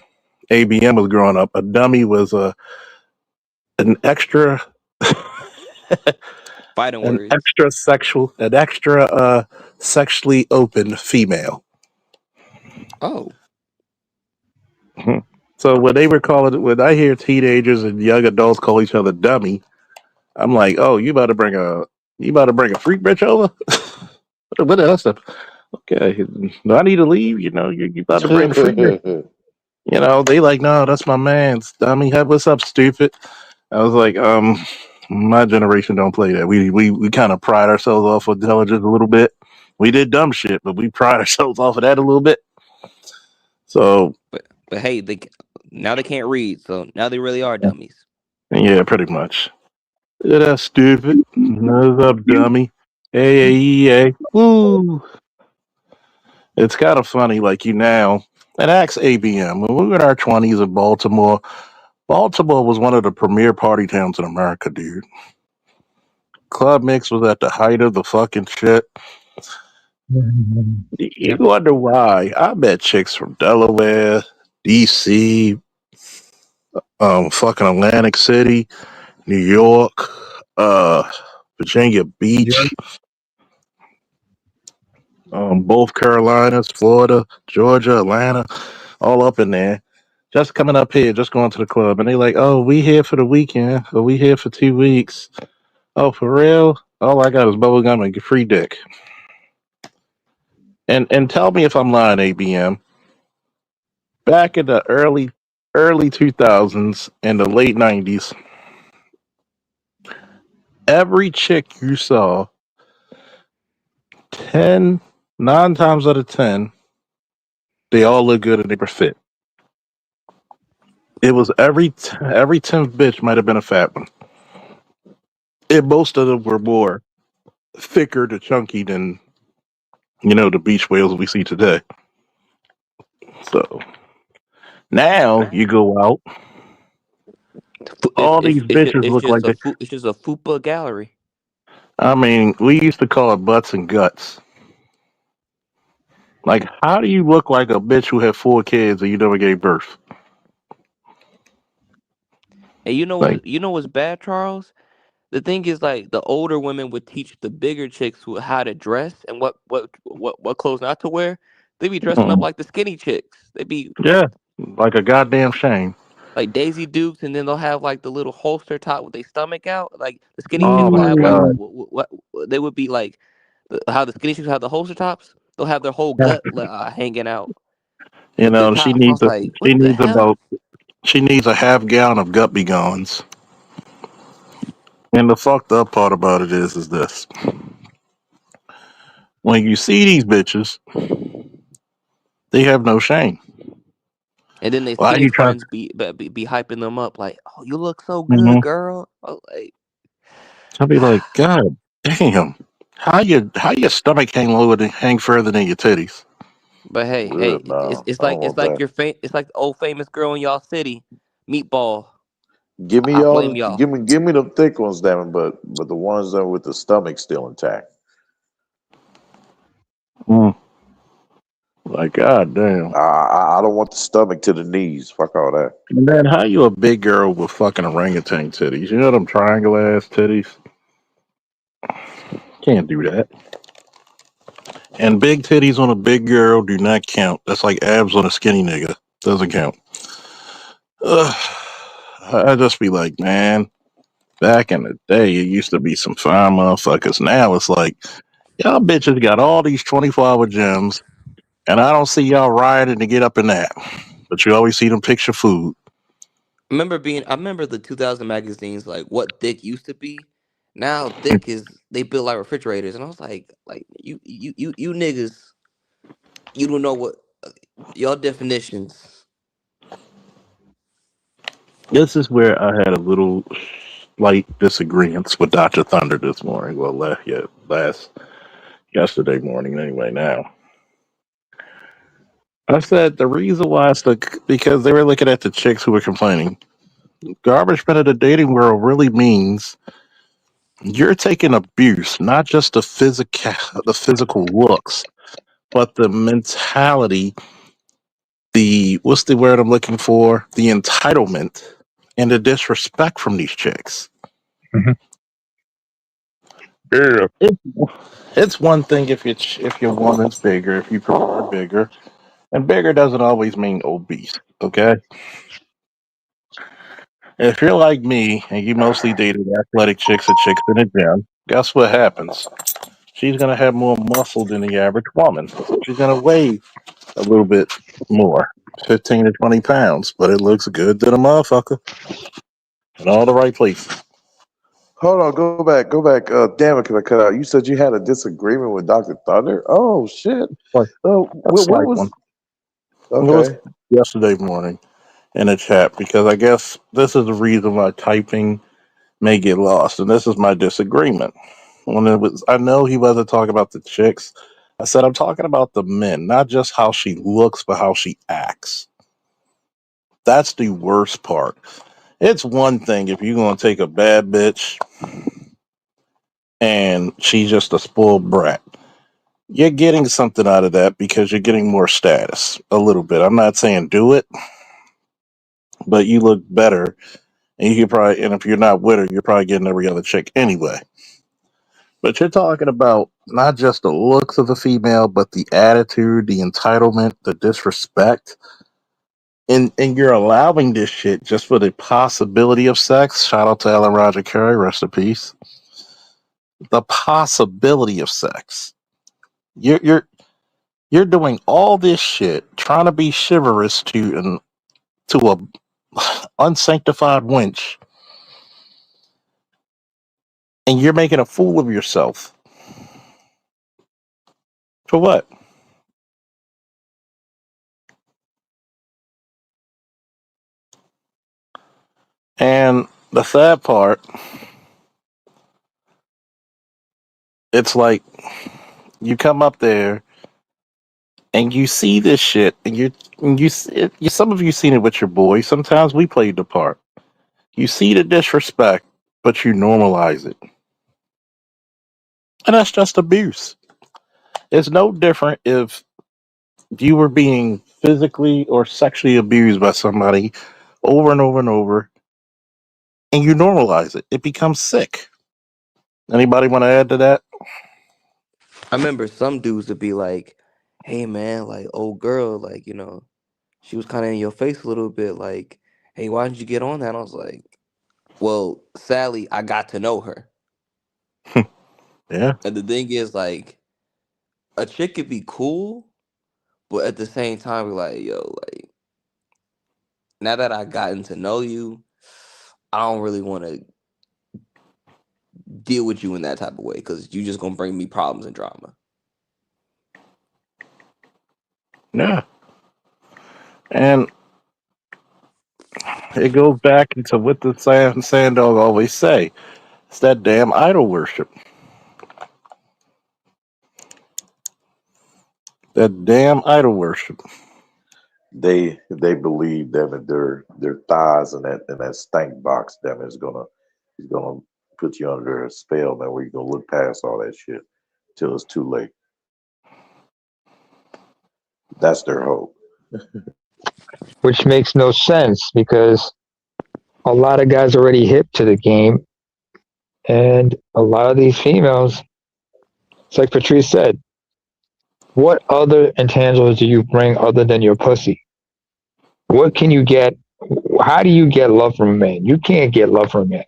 ABM was growing up. A dummy was an extra Fighting an words. extra sexual an extra sexually open female. Oh, Mhm. So when they were calling it, when I hear teenagers and young adults call each other dummy, I'm like, oh, you about to bring a freak bitch over? What else? Okay, do I need to leave? You about to bring the freak bitch? They like, no, that's my man's dummy. Hey, what's up, stupid? I was like, my generation don't play that. We kind of pride ourselves off of intelligence a little bit. We did dumb shit, but we pride ourselves off of that a little bit. So but hey, now they can't read, so now they really are dummies. yeah, pretty much. Yeah, that's stupid. What's up, dummy? Hey, woo. It's kind of funny, like you now. And ask ABM. When we were in our 20s in Baltimore, Baltimore was one of the premier party towns in America, dude. Club Mix was at the height of the fucking shit. You Yep. wonder why. I met chicks from Delaware, DC, fucking Atlantic City, New York, Virginia Beach, both Carolinas, Florida, Georgia, Atlanta, all up in there. Just coming up here, just going to the club, and they like, oh, we here for the weekend, or we here for 2 weeks. Oh, for real? All I got is bubblegum and free dick. And tell me if I'm lying, ABM. Back in the early 2000s and the late 90s, every chick you saw, 9 times out of 10, they all look good and they were fit. It was every 10th bitch might have been a fat one. And most of them were more thicker to chunky than the beach whales we see today. So now you go out, all these bitches look like they. It's just a fupa gallery. I mean, we used to call it butts and guts. Like, how do you look like a bitch who had 4 kids and you never gave birth? And Like, you know what's bad, Charles? The thing is, like, the older women would teach the bigger chicks how to dress and what clothes not to wear. They be dressing up mm, like the skinny chicks. They be yeah, like a goddamn shame. like Daisy Dukes, and then they'll have like the little holster top with their stomach out. Like the skinny chicks Oh will my have like god. what they would be like how the skinny chicks have the holster tops. They'll have their whole gut hanging out with the She tops. I needs was like, what she the needs hell? about she needs a half gallon of gut begons. And the fucked up part about it is this: when you see these bitches, they have no shame. And then their Why are skinny you trying? friends be hyping them up like, "Oh, you look so Mm-hmm. good, girl." Oh, like, I'll be like, God damn, how your stomach hang further than your titties? but hey, Good, no. I don't it's want like that. it's like the old famous girl in y'all city, Meatball. Give me I blame y'all, y'all. give me the thick ones, damn it, but the ones that with the stomach still intact. Mm. Like, God damn. I don't want the stomach to the knees. Fuck all that. And then how you a big girl with fucking orangutan titties? You know them triangle ass titties? Can't do that. And big titties on a big girl do not count. That's like abs on a skinny nigga. Doesn't count. Ugh. I just be like, man, back in the day, it used to be some fine motherfuckers. Now it's like, y'all bitches got all these 24-hour gyms, and I don't see y'all rioting to get up in that. But you always see them picture food. I remember the 2000 magazines, like what thick used to be. Now thick is they build like refrigerators, and I was like you niggas, you don't know what Y'all definitions. This is where I had a little slight disagreements with Dr. Thunder this morning. Well, yesterday morning anyway. Now I said the reason why it's because they were looking at the chicks who were complaining. Garbage men of the dating world really means you're taking abuse, not just the physical looks, but the mentality, the what's the word I'm looking for? The entitlement and the disrespect from these chicks. Mhm. Yeah. It's one thing if your woman's bigger, if you prefer bigger, and bigger doesn't always mean obese. Okay, if you're like me and you mostly dated athletic chicks or chicks in the gym, guess what happens? She's gonna have more muscle than the average woman. She's gonna weigh a little bit more, 15 to 20 pounds, but it looks good to the motherfucker in all the right places. Hold on, go back. Damn it, could I cut out? You said you had a disagreement with Dr. Thunder? Oh shit. Like a What slight was one. It was okay. yesterday morning in a chat because I guess this is the reason why typing may get lost, and this is my disagreement. When it was, I know he wasn't talking about the chicks. I said I'm talking about the men, not just how she looks, but how she acts. That's the worst part. It's one thing if you're gonna take a bad bitch and she's just a spoiled brat. You're getting something out of that because you're getting more status a little bit. I'm not saying do it, but you look better, and you could probably. And if you're not with her, you're probably getting every other chick anyway. But you're talking about not just the looks of the female, but the attitude, the entitlement, the disrespect. And you're allowing this shit just for the possibility of sex. Shout out to Ellen Roger Curry, rest in peace. The possibility of sex. You're doing all this shit, trying to be chivalrous to a unsanctified wench, and you're making a fool of yourself. For what? And the sad part, it's like you come up there and you see this shit, and some of you seen it with your boys. Sometimes we played the part. You see the disrespect, but you normalize it, and that's just abuse. It's no different if you were being physically or sexually abused by somebody over and over and over, and you normalize it. It becomes sick. Anybody want to add to that? I remember some dudes would be like, "Hey man, like old girl, like she was kind of in your face a little bit, like, hey, why didn't you get on that?" And I was like, "Well, Sally, I got to know her." Yeah. And the thing is, like, a chick could be cool, but at the same time, we're like, yo, like, now that I gotten to know you, I don't really want to deal with you in that type of way because you just gonna bring me problems and drama. Yeah. And it goes back into what the Sandog always say. It's that damn idol worship. That damn idol worship. They believe that their thighs and that stank box them is gonna put you under a spell, man, where you're gonna look past all that shit till it's too late. That's their hope. Which makes no sense because a lot of guys are already hip to the game, and a lot of these females, it's like Patrice said, what other intangibles do you bring other than your pussy? What can you get? How do you get love from a man? You can't get love from a man.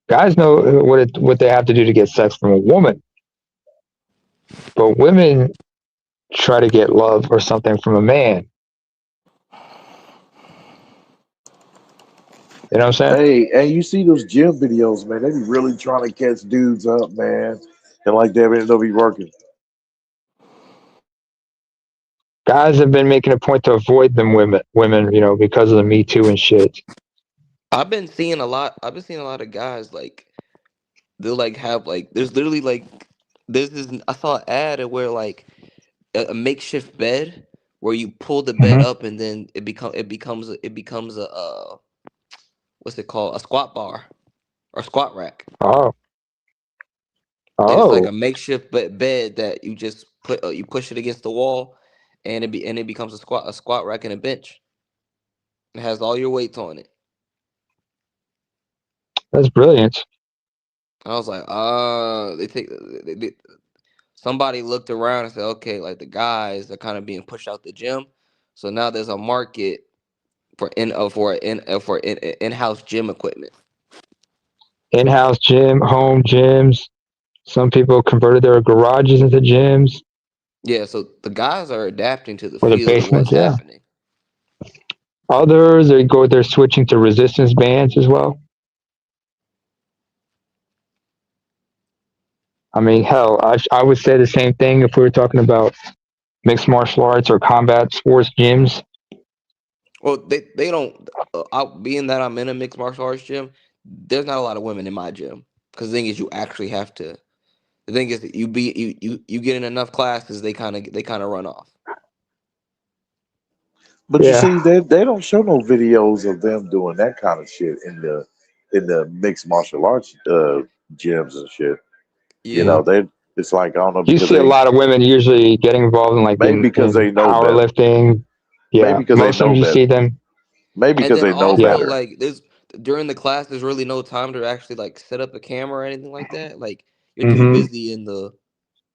Guys know what they have to do to get sex from a woman, but women try to get love or something from a man. You know what I'm saying? Hey, you see those gym videos, man? They be really trying to catch dudes up, man. And like that, it'll be working. guys have been making a point to avoid them women, you know, because of the Me Too and shit. I've been seeing a lot of guys like they'll like have like there's literally like there's this I saw an ad where like a makeshift bed where you pull the bed up and then it becomes a what's it called, a squat bar or squat rack. Oh, And it's like oh, a makeshift bed that you just put you push it against the wall, and it becomes a squat rack and a bench. It has all your weights on it. that's brilliant. I was like, somebody looked around and said, okay, like the guys are kind of being pushed out the gym, so now there's a market for in-house gym equipment. In-house gym, home gyms. Some people converted their garages into gyms. Yeah, so the guys are adapting to the Or the field of basement, what's yeah. happening. Others, they're switching to resistance bands as well. I mean, hell, I would say the same thing if we were talking about mixed martial arts or combat sports gyms. Well, they don't. Being that I'm in a mixed martial arts gym, there's not a lot of women in my gym. Because the thing is, you actually have to. The thing is, you get in enough classes, they kind of run off. But you Yeah. see, they don't show no videos of them doing that kind of shit in the mixed martial arts gyms and shit. You know, it's like I don't know You because see a lot of women usually getting involved in like maybe because they know better. powerlifting. Yeah, Maybe because most they of them know you better. see them. Maybe And because then they know also better. like during the class, there's really no time to actually like set up a camera or anything like that. Like you're too busy in the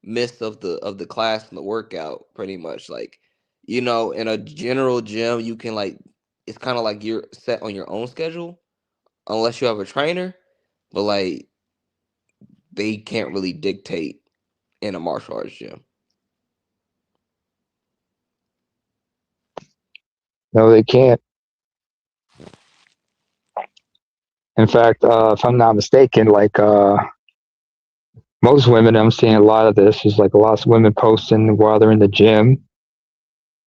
midst of the class and the workout, pretty much. Like, you know, in a general gym, you can like it's kind of like you're set on your own schedule, unless you have a trainer. But like they can't really dictate in a martial arts gym. No, they can't. In fact, if I'm not mistaken, like most women, I'm seeing a lot of this. Is like a lot of women posting while they're in the gym,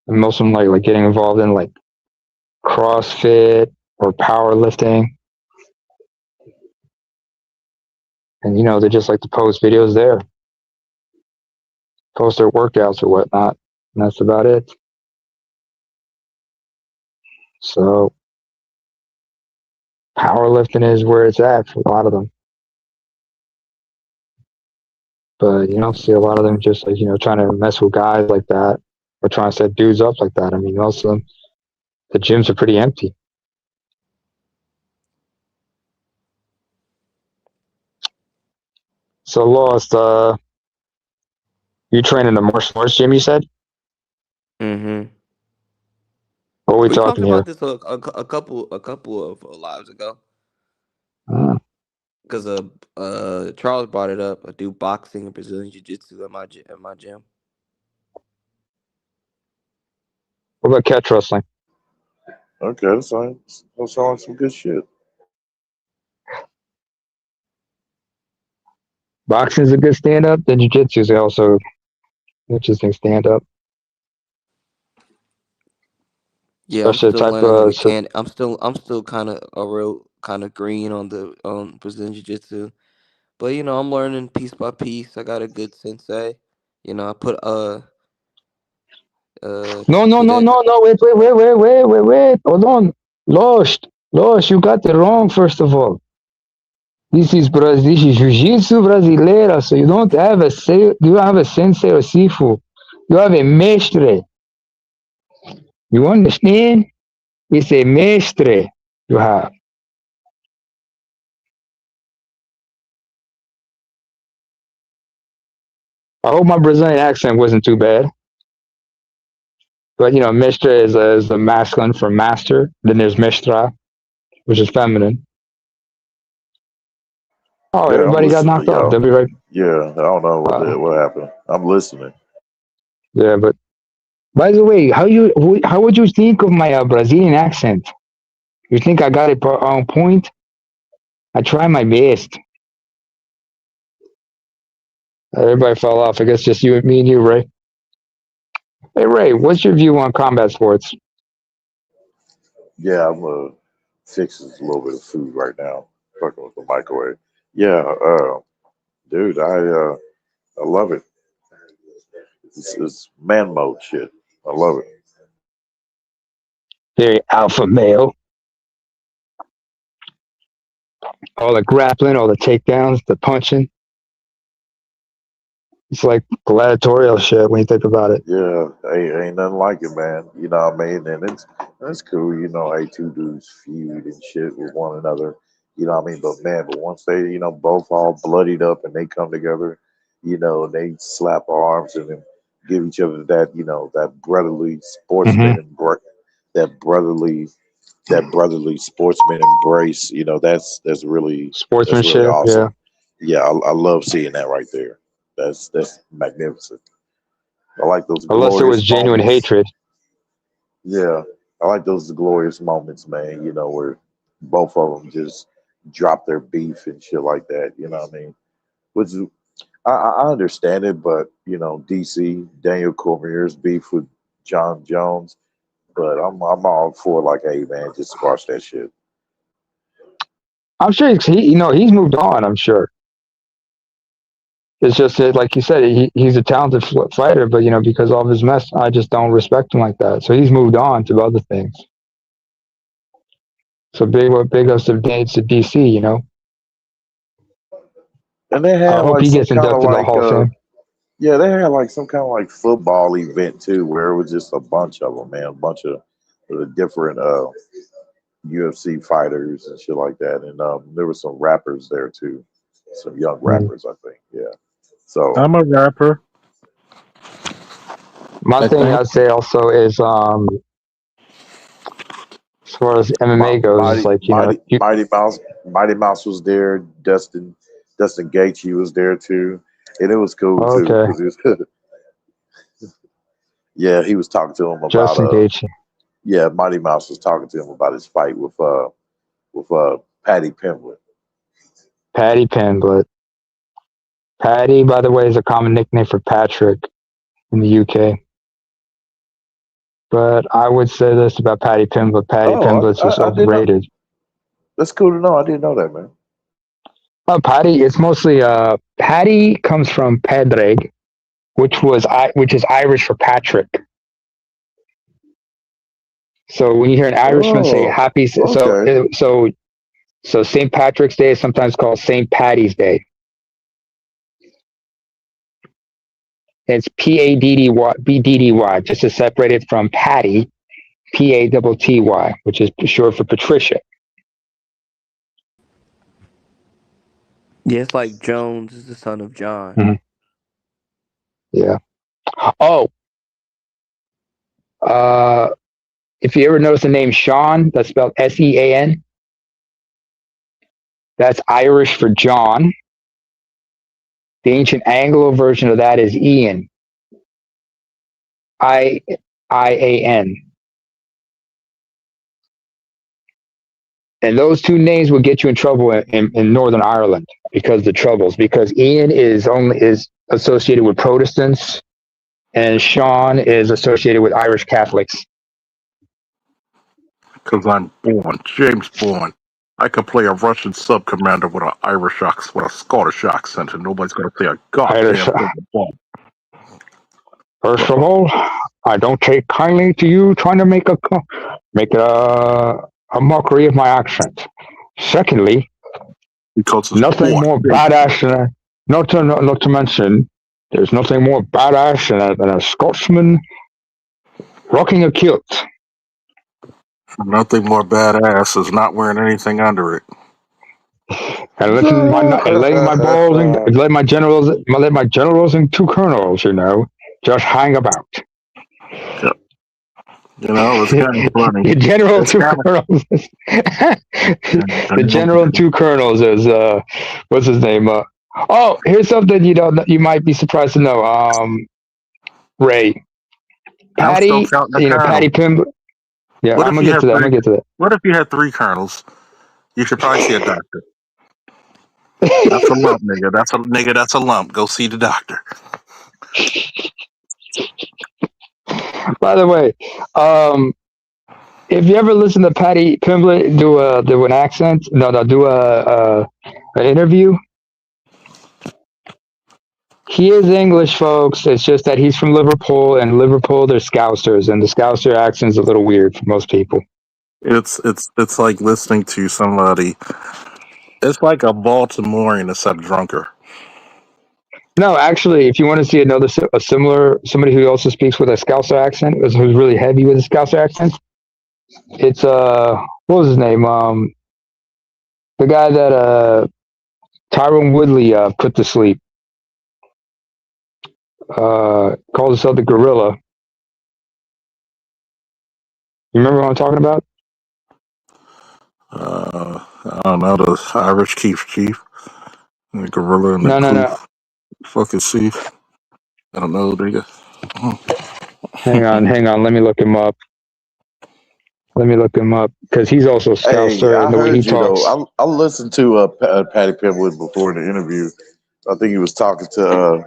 and most of them like getting involved in like CrossFit or powerlifting, and you know they just like to post videos there, post their workouts or whatnot, and that's about it. So powerlifting is where it's at for a lot of them. But you don't see a lot of them just like, you know, trying to mess with guys like that or trying to set dudes up like that. I mean, most of them, the gyms are pretty empty. So Lost, you train in the martial arts gym, you said? Mm-hmm. What are we We talked talking here? about this a couple of lives ago. Because Charles brought it up. I do boxing and Brazilian jiu-jitsu at my gym. What about catch wrestling? Okay, that sounds like some good shit. Boxing is a good stand up. Then jiu-jitsu is also interesting stand up. Yeah, I'm Especially still the type learning the of mechanic. I'm still kind of a real kind of green on the Brazilian jiu-jitsu, but you know I'm learning piece by piece. I got a good sensei. You know I put No. Wait. Hold on. Lost, you got it wrong, first of all. This is jiu-jitsu brasileira, so you don't have a sensei or sifu. You have a mestre. You understand? It's a mestre you have. I hope my Brazilian accent wasn't too bad. But you know, mestre is the masculine for master. Then there's mestra, which is feminine. Oh, Yeah, I'm everybody got listening knocked to off. y'all. They'll be right. Yeah, I don't know what happened. I'm listening. Yeah, but by the way, how would you think of my Brazilian accent? You think I got it on point? I try my best. Everybody fell off. I guess just me and you, Ray. Hey Ray, what's your view on combat sports? Yeah, I'm fixing a little bit of food right now. Fucking with the microwave. Yeah, dude, I love it. It's man mode shit. I love it. Very alpha male. All the grappling, all the takedowns, the punching. It's like gladiatorial shit when you think about it. Yeah, ain't nothing like it, man. You know what I mean? And it's cool, you know, hey, two dudes feud and shit with one another. You know what I mean? But man, but once they, you know, both all bloodied up and they come together, you know, and they slap arms and then give each other that, you know, that brotherly sportsman that brotherly sportsman embrace, you know, that's really Sportsmanship, awesome. Yeah, I love seeing that right there. That's magnificent. I like those unless it was glorious genuine moments. hatred. Yeah, I like those glorious moments, man. You know, where both of them just drop their beef and shit like that. You know what I mean? Which is, I understand it, but you know, DC Daniel Cormier's beef with John Jones, but I'm all for like, hey man, just squash that shit. I'm sure he's moved on. I'm sure. It's just that, like you said, he's a talented fighter, but you know, because of all his mess, I just don't respect him like that. So he's moved on to other things. So big ups to DC, you know. And they I had hope like he some gets kind of inducted in the like Hall of Fame. yeah, they had like some kind of like football event too, where it was just a bunch of them, man, a bunch of the different UFC fighters and shit like that, and there were some rappers there too, some young rappers, I think. Yeah, so I'm a rapper. My I thing think. I'd say also is, as far as MMA goes, it's like, you know, Mighty Mouse was there. Dustin Gaethje was there too, and it was cool too okay, because yeah, he was talking to him about Justin Gaethje, yeah, Mighty Mouse was talking to him about his fight with Patty Pimblett. Patty Pimblett. Patty, by the way, is a common nickname for Patrick in the UK. But I would say this about Patty Pimblett. Patty Pimblett's just I didn't know. overrated. That's cool to know. I didn't know that, man. Patty, it's mostly Patty comes from Padraig, which is Irish for Patrick. So when you hear an Irishman say Oh, happy, okay. so St. Patrick's Day is sometimes called St. Patty's Day. It's Paddy, just to separate it from Patty, Patty, which is short for Patricia. Yeah, it's like Jones is the son of John. Mm-hmm. Yeah. Oh, if you ever notice the name Sean, that's spelled Sean. That's Irish for John. The ancient Anglo version of that is Ian. Ian. And those two names will get you in trouble in Northern Ireland because the troubles. Because Ian is associated with Protestants, and Sean is associated with Irish Catholics. Because I'm James Bourne. I could play a Russian sub commander with a Scottish accent, and nobody's going to say a goddamn thing about it. First of all, I don't take kindly to you trying to make a mockery of my accent. Secondly, because nothing more badass than not to mention, there's nothing more badass than a Scotsman rocking a kilt. Nothing more badass is not wearing anything under it. And letting my balls and let my generals and two colonels, you know, just hang about. Yep. You know, it's kind of funny. The general two colonels. The general and two colonels is what's his name? Here's something you might be surprised to know. Ray, Patty, Patty Pimblett. Yeah, I'm gonna get to that. What if you had 3 colonels? You should probably see a doctor. That's a lump, nigga. That's a lump. Go see the doctor. By the way, if you ever listen to Patty Pimblett do an accent, do an interview, he is English, folks. It's just that he's from Liverpool, and Liverpool they're Scousers, and the Scouser accent's a little weird for most people. It's like listening to somebody. It's like a Baltimorean except drunker. No, actually, if you want to see a similar somebody who also speaks with a Scouser accent, who's really heavy with a Scouser accent, it's what was his name? The guy that Tyrone Woodley put to sleep. Calls himself the Gorilla. You remember what I'm talking about? I don't know, the Irish Chief, the Gorilla and the No. fucking Chief. I don't know, nigga. Hang on. Let me look him up. Because he's also a Hey, Scouser, I and the way heard he you talks. though. I listened to Patty Pimblett before in the interview. I think he was talking to.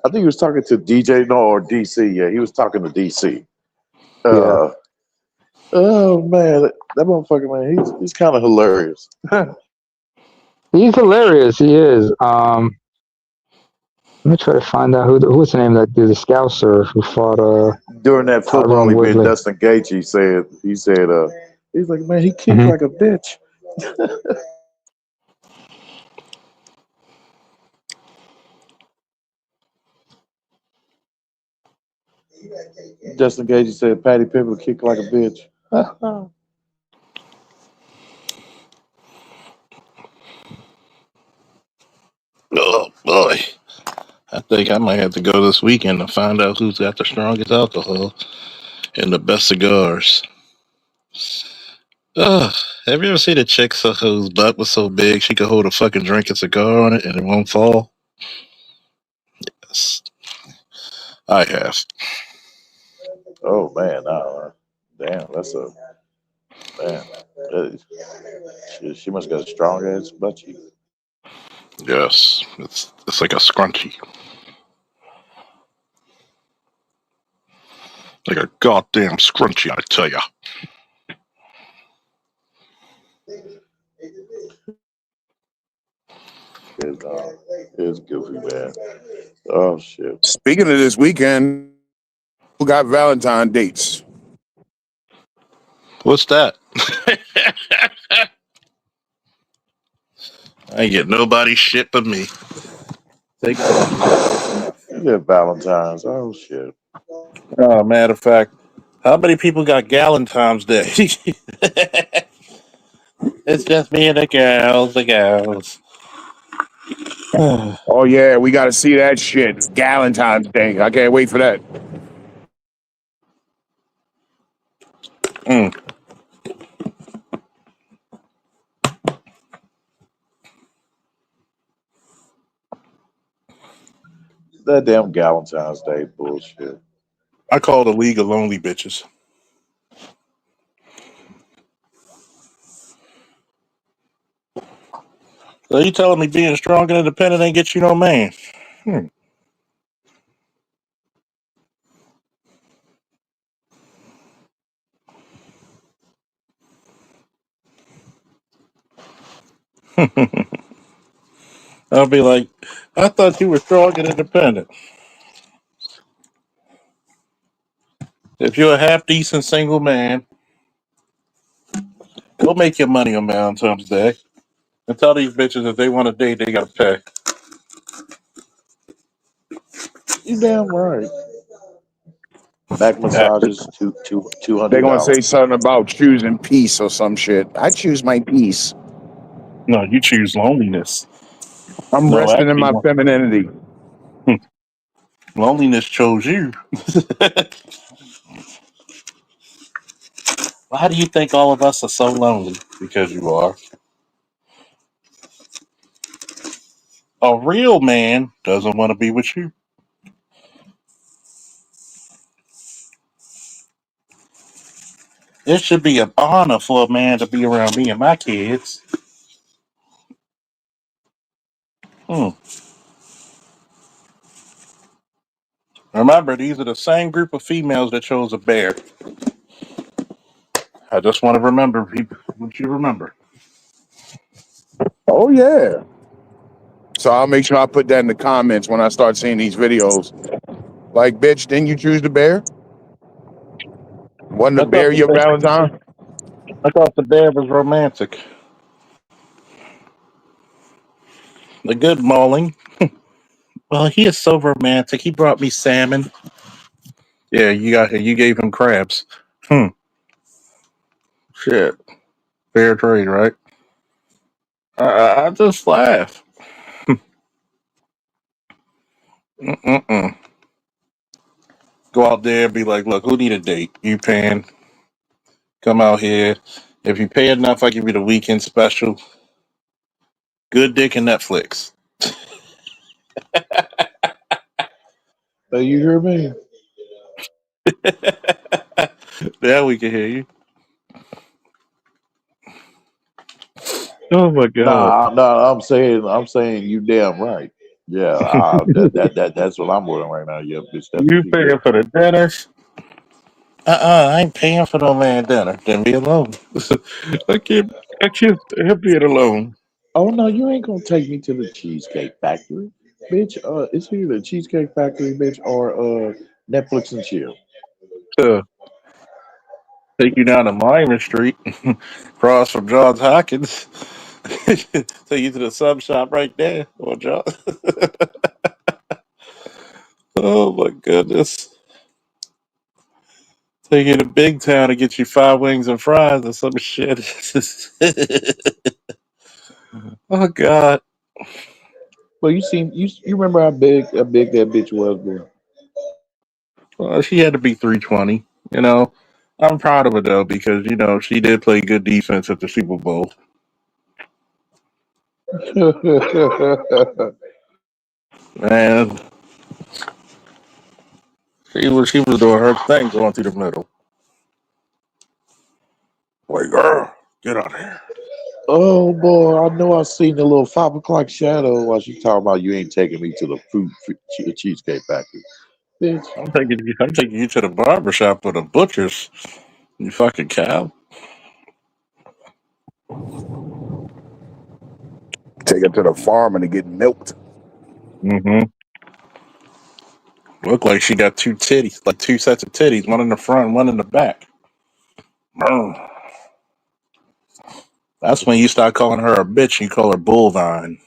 DJ or DC. Yeah, he was talking to DC. Yeah. Oh man, that motherfucker, man, he's kind of hilarious. He's hilarious. He is. Let me try to find out who's the name of that dude, the Scouser who fought During that football Tyrone event, Woodley. Dustin Gaethje said, he's like, man, he kicked Mhm. like a bitch. Dustin Gaethje said Patty Pimblett kicked like a bitch. Oh boy, I think I might have to go this weekend to find out who's got the strongest alcohol and the best cigars. Ugh, have you ever seen a chick whose butt was so big she could hold a fucking drink and cigar on it and it won't fall? Yes, I have. Oh man, damn, that's a man. She must got a strong ass butt cheek. Yes, it's like a scrunchie, like a goddamn scrunchie. I tell ya. It's goofy, man. Oh shit. Speaking of this weekend, who got Valentine dates? What's that? I ain't get nobody shit but me. Take it. Yeah, Valentine's. Oh shit. Oh, matter of fact, how many people got Galentine's Day? It's just me and the girls. Oh yeah, we got to see that shit. It's Valentine's Day. I can't wait for that. Mm. That damn Valentine's Day bullshit. I call the League of Lonely Bitches. So you telling me being strong and independent ain't get you no man? I'll be like, I thought you were strong and independent. If you're a half decent single man, go make your money on Valentine's Day. And tell these bitches if they want to date, they gotta pay. You damn right. Back massages, They're gonna say $200. something about choosing peace or some shit. I choose my peace. No, you choose loneliness. I'm No, resting in actually, my femininity. loneliness chose you. Why do you think all of us are so lonely? Because you are. A real man doesn't want to be with you. It should be an honor for a man to be around me and my kids. Remember, these are the same group of females that chose a bear. I just want to remember people. What you remember? Oh yeah. So I'll make sure I put that in the comments when I start seeing these videos. Like, bitch, didn't you choose the bear? Wasn't the I thought bear the your bear, Valentine? I thought the bear was romantic. The good mauling. Well, he is so romantic. He brought me salmon. Yeah, you gave him crabs. Shit. Fair trade, right? I just laugh. Mm-mm-mm. Go out there and be like, look, who need a date? You paying? Come out here. If you pay enough, I give you the weekend special. Good dick and Netflix. You hear me? Now we can hear you. Oh my god. No, I'm saying you damn right. Yeah, that's what I'm doing right now. Yeah, bitch, that's You what you paying get. for the dinners? I ain't paying for no man dinner. Then be alone. I can't help being alone. Oh no, you ain't gonna take me to the Cheesecake Factory, bitch. It's either the Cheesecake Factory, bitch, or Netflix and chill. Uh, take you down to Lyman Street, across from Johns Hopkins. Take you to the sub shop right there, or John. Oh my goodness. Take you to Big Town to get you 5 wings and fries or some shit. Oh god. Well, you remember how big that bitch was, bro? Well, she had to be 320. You know, I'm proud of her though because she did play good defense at the Super Bowl. Man, she was doing her thing going through the middle. Like, girl, get out of here. Oh boy, I know I seen the little 5 o'clock shadow while she talking about you ain't taking me to the Cheesecake Factory, bitch. I'm taking you to the barber shop or the butcher's. You fucking cow. Take her to the farm and to get milked. Mm-hmm. Look like she got two titties, like two sets of titties, one in the front and one in the back. Brr. That's when you start calling her a bitch. You call her Bullvine.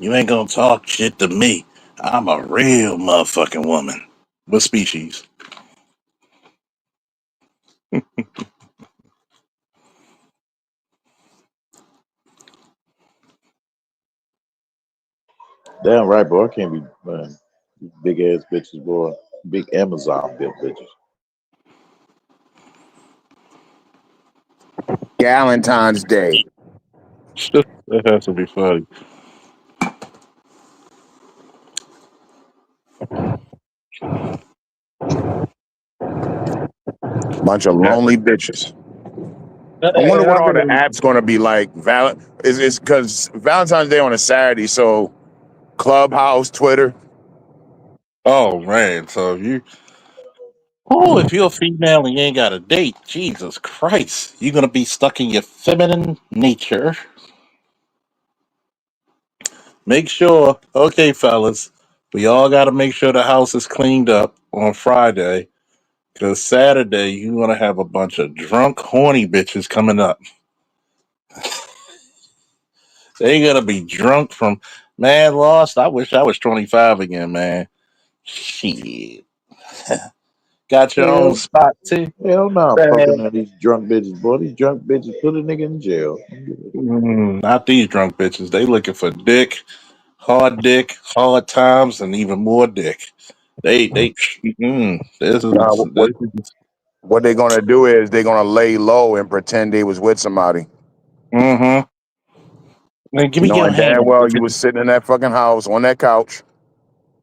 You ain't gonna talk shit to me. I'm a real motherfucking woman. What species? Damn right, boy. I can't be man. These big ass bitches, boy. Big Amazon built bitches. Valentine's Day. That has to be funny. Bunch of Yeah. lonely bitches. I wonder Hey, what I'm all the gonna. apps gonna be like. Is because Valentine's Day on a Saturday, so Clubhouse, Twitter. Oh man, so if you're a female and you ain't got a date, Jesus Christ, you're gonna be stuck in your feminine nature. Make sure, okay, fellas, we all got to make sure the house is cleaned up on Friday, because Saturday you're gonna have a bunch of drunk, horny bitches coming up. They gonna be drunk from man lost. I wish I was 25 again, man. Shit, got your own Hell, spot too. hell no, I'm fucking Man. on these drunk bitches, boy. These drunk bitches put a nigga in jail. Not these drunk bitches. They looking for dick, hard times, and even more dick. This Uh, is what this is. what they're gonna do is they're gonna lay low and pretend they was with somebody, Mm-hmm. Man, give me your knowing damn hand. well you was sitting in that fucking house on that couch.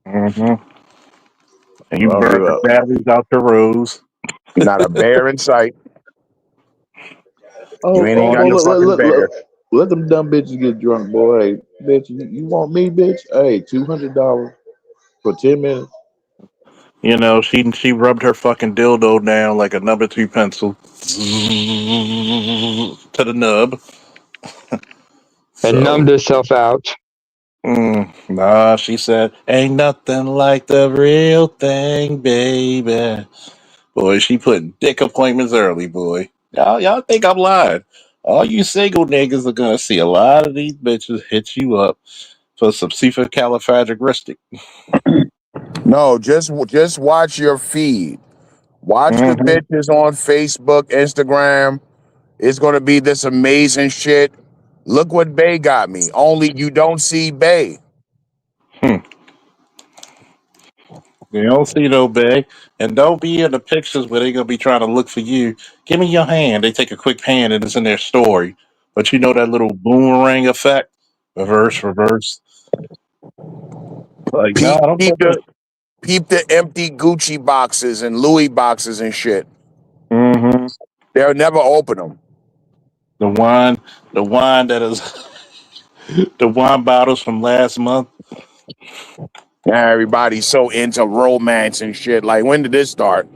Mm-hmm. And you I don't give burn the up. batteries out the rose. Not a bear in sight. You Oh, ain't even oh, got oh no fucking bear. let them dumb bitches get drunk, boy. Hey, bitch, you want me, bitch? Hey, $200. for 10 minutes. You know, she rubbed her fucking dildo down like a number 2 pencil to the nub. And So, numbed herself out. nah, she said, ain't nothing like the real thing, baby. Boy, she putting dick appointments early, boy. Y'all think I'm lying. All you single niggas are gonna see a lot of these bitches hit you up for some supercalifragilistic. No, just watch your feed. Watch the Mm-hmm. bitches on Facebook, Instagram. It's gonna be this amazing shit. Look what Bay got me. Only you don't see Bay. You don't see no bag. And don't be in the pictures where they gonna be trying to look for you. Give me your hand. They take a quick pan and it's in their story. But you know that little boomerang effect? Reverse, reverse. Like, no, Peep, don't peep put that. the peep the empty Gucci boxes and Louis boxes and shit. Mm-hmm. They'll never open them. The wine that is the wine bottles from last month. Now everybody's so into romance and shit. Like, when did this start?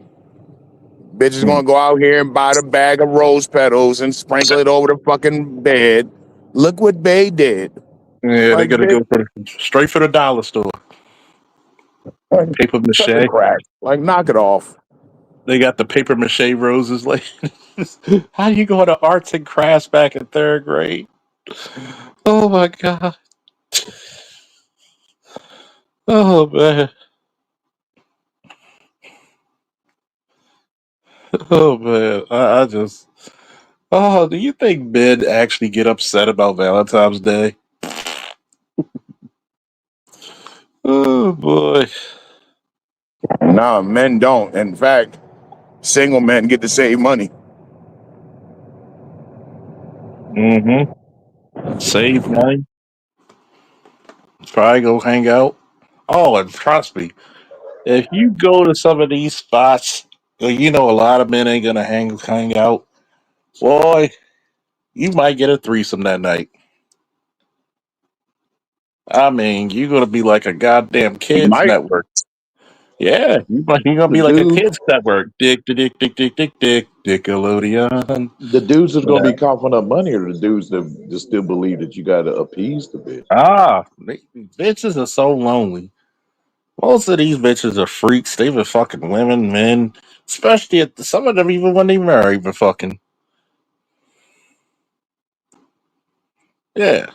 Bitches Hmm. gonna go out here and buy the bag of rose petals and sprinkle it over the fucking bed. Look what Bay did. Yeah, they Like, gotta bitch, go straight for the dollar store. like, Paper cut the mache. crack. Like, knock it off. They got the paper mache roses. Like, how you go to arts and crafts back in 3rd grade? Oh my god. Oh man. Oh man. I just. Oh, do you think men actually get upset about Valentine's Day? Oh boy. No, men don't. In fact, single men get to save money. Mm-hmm. Save money. Probably go hang out. Oh, and trust me, if you go to some of these spots, you know a lot of men ain't gonna hang out. Boy, you might get a threesome that night. I mean, you're gonna be like a goddamn You kids might. network. Yeah, you're gonna The be like a dude, kids network. Dick, Nickelodeon. the dudes that's gonna Yeah. be coughing up money are the dudes that just still believe that you gotta appease the bitch. Bitches are so lonely. Most of these bitches are freaks. They've been fucking women, men, especially some of them even when they marry, been fucking. Yeah.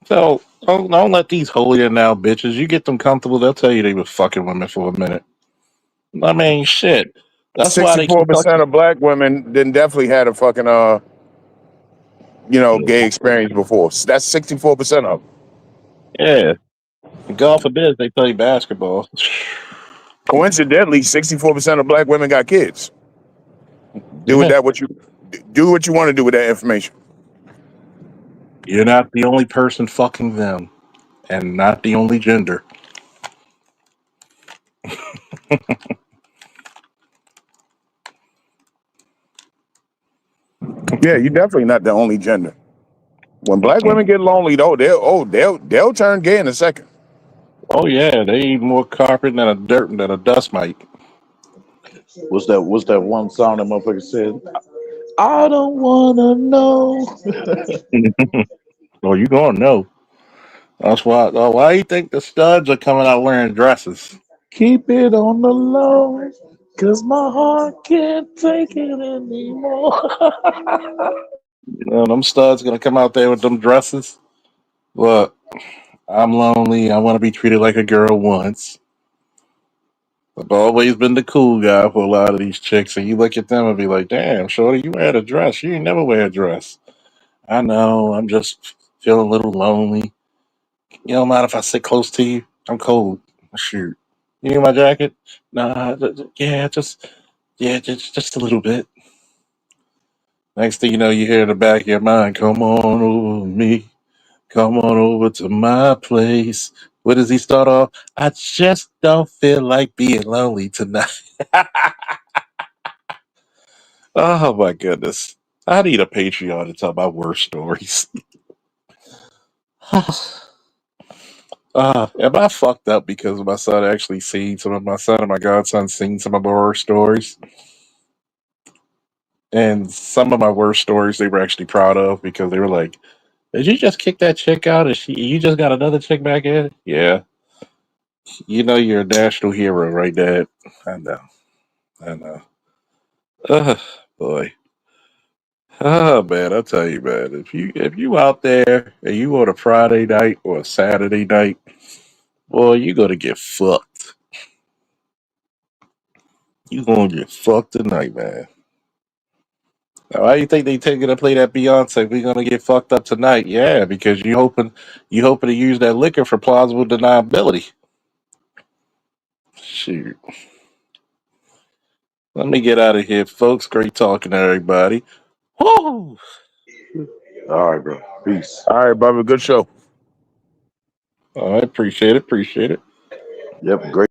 So don't let these holier now bitches. You get them comfortable, they'll tell you they were fucking women for a minute. I mean, shit. That's why they keep 64% talking. of black women then definitely had a fucking gay experience before. So that's 64% of them. Yeah. God forbid they play basketball. Coincidentally, 64% of black women got kids. Do with Yeah. that what you do what you want to do with that information. You're not the only person fucking them, and not the only gender. Yeah, you're definitely not the only gender. When black women get lonely though, they'll turn gay in a second. Oh yeah, they eat more carpet than a dust mite. What's that one song that motherfucker said? I don't wanna know. Oh, you gonna know. That's why. Oh, why you think the studs are coming out wearing dresses? Keep it on the low, cause my heart can't take it anymore. You know, them studs gonna come out there with them dresses. Look, I'm lonely. I want to be treated like a girl once. I've always been the cool guy for a lot of these chicks, and you look at them and be like, "Damn, shorty, you wear a dress. You ain't never wear a dress." I know. I'm just feeling a little lonely. You don't mind if I sit close to you? I'm cold. Shoot. You need my jacket? Nah. Just a little bit. Next thing you know, you hear in the back of your mind, "Come on over with me. Come on over to my place." What does he start off? I just don't feel like being lonely tonight. Oh my goodness. I need a Patreon to tell my worst stories. Am I fucked up because my son actually seen some of my son and my godson seen some of my horror stories? And some of my worst stories they were actually proud of because they were like, "Did you just kick that chick out? And you just got another chick back in?" Yeah, you know you're a national hero, right, Dad? I know, I know. Boy, oh man, I tell you, man, if you out there and you on a Friday night or a Saturday night, boy, you gonna get fucked. You gonna get fucked tonight, man. Now, why you think they taking to play that Beyonce? We gonna get fucked up tonight? Yeah, because you hoping to use that liquor for plausible deniability. Shoot, let me get out of here, folks. Great talking to everybody. Woo! All right, bro. Peace. All right, brother. Good show. I appreciate it. Appreciate it. Yep. Great.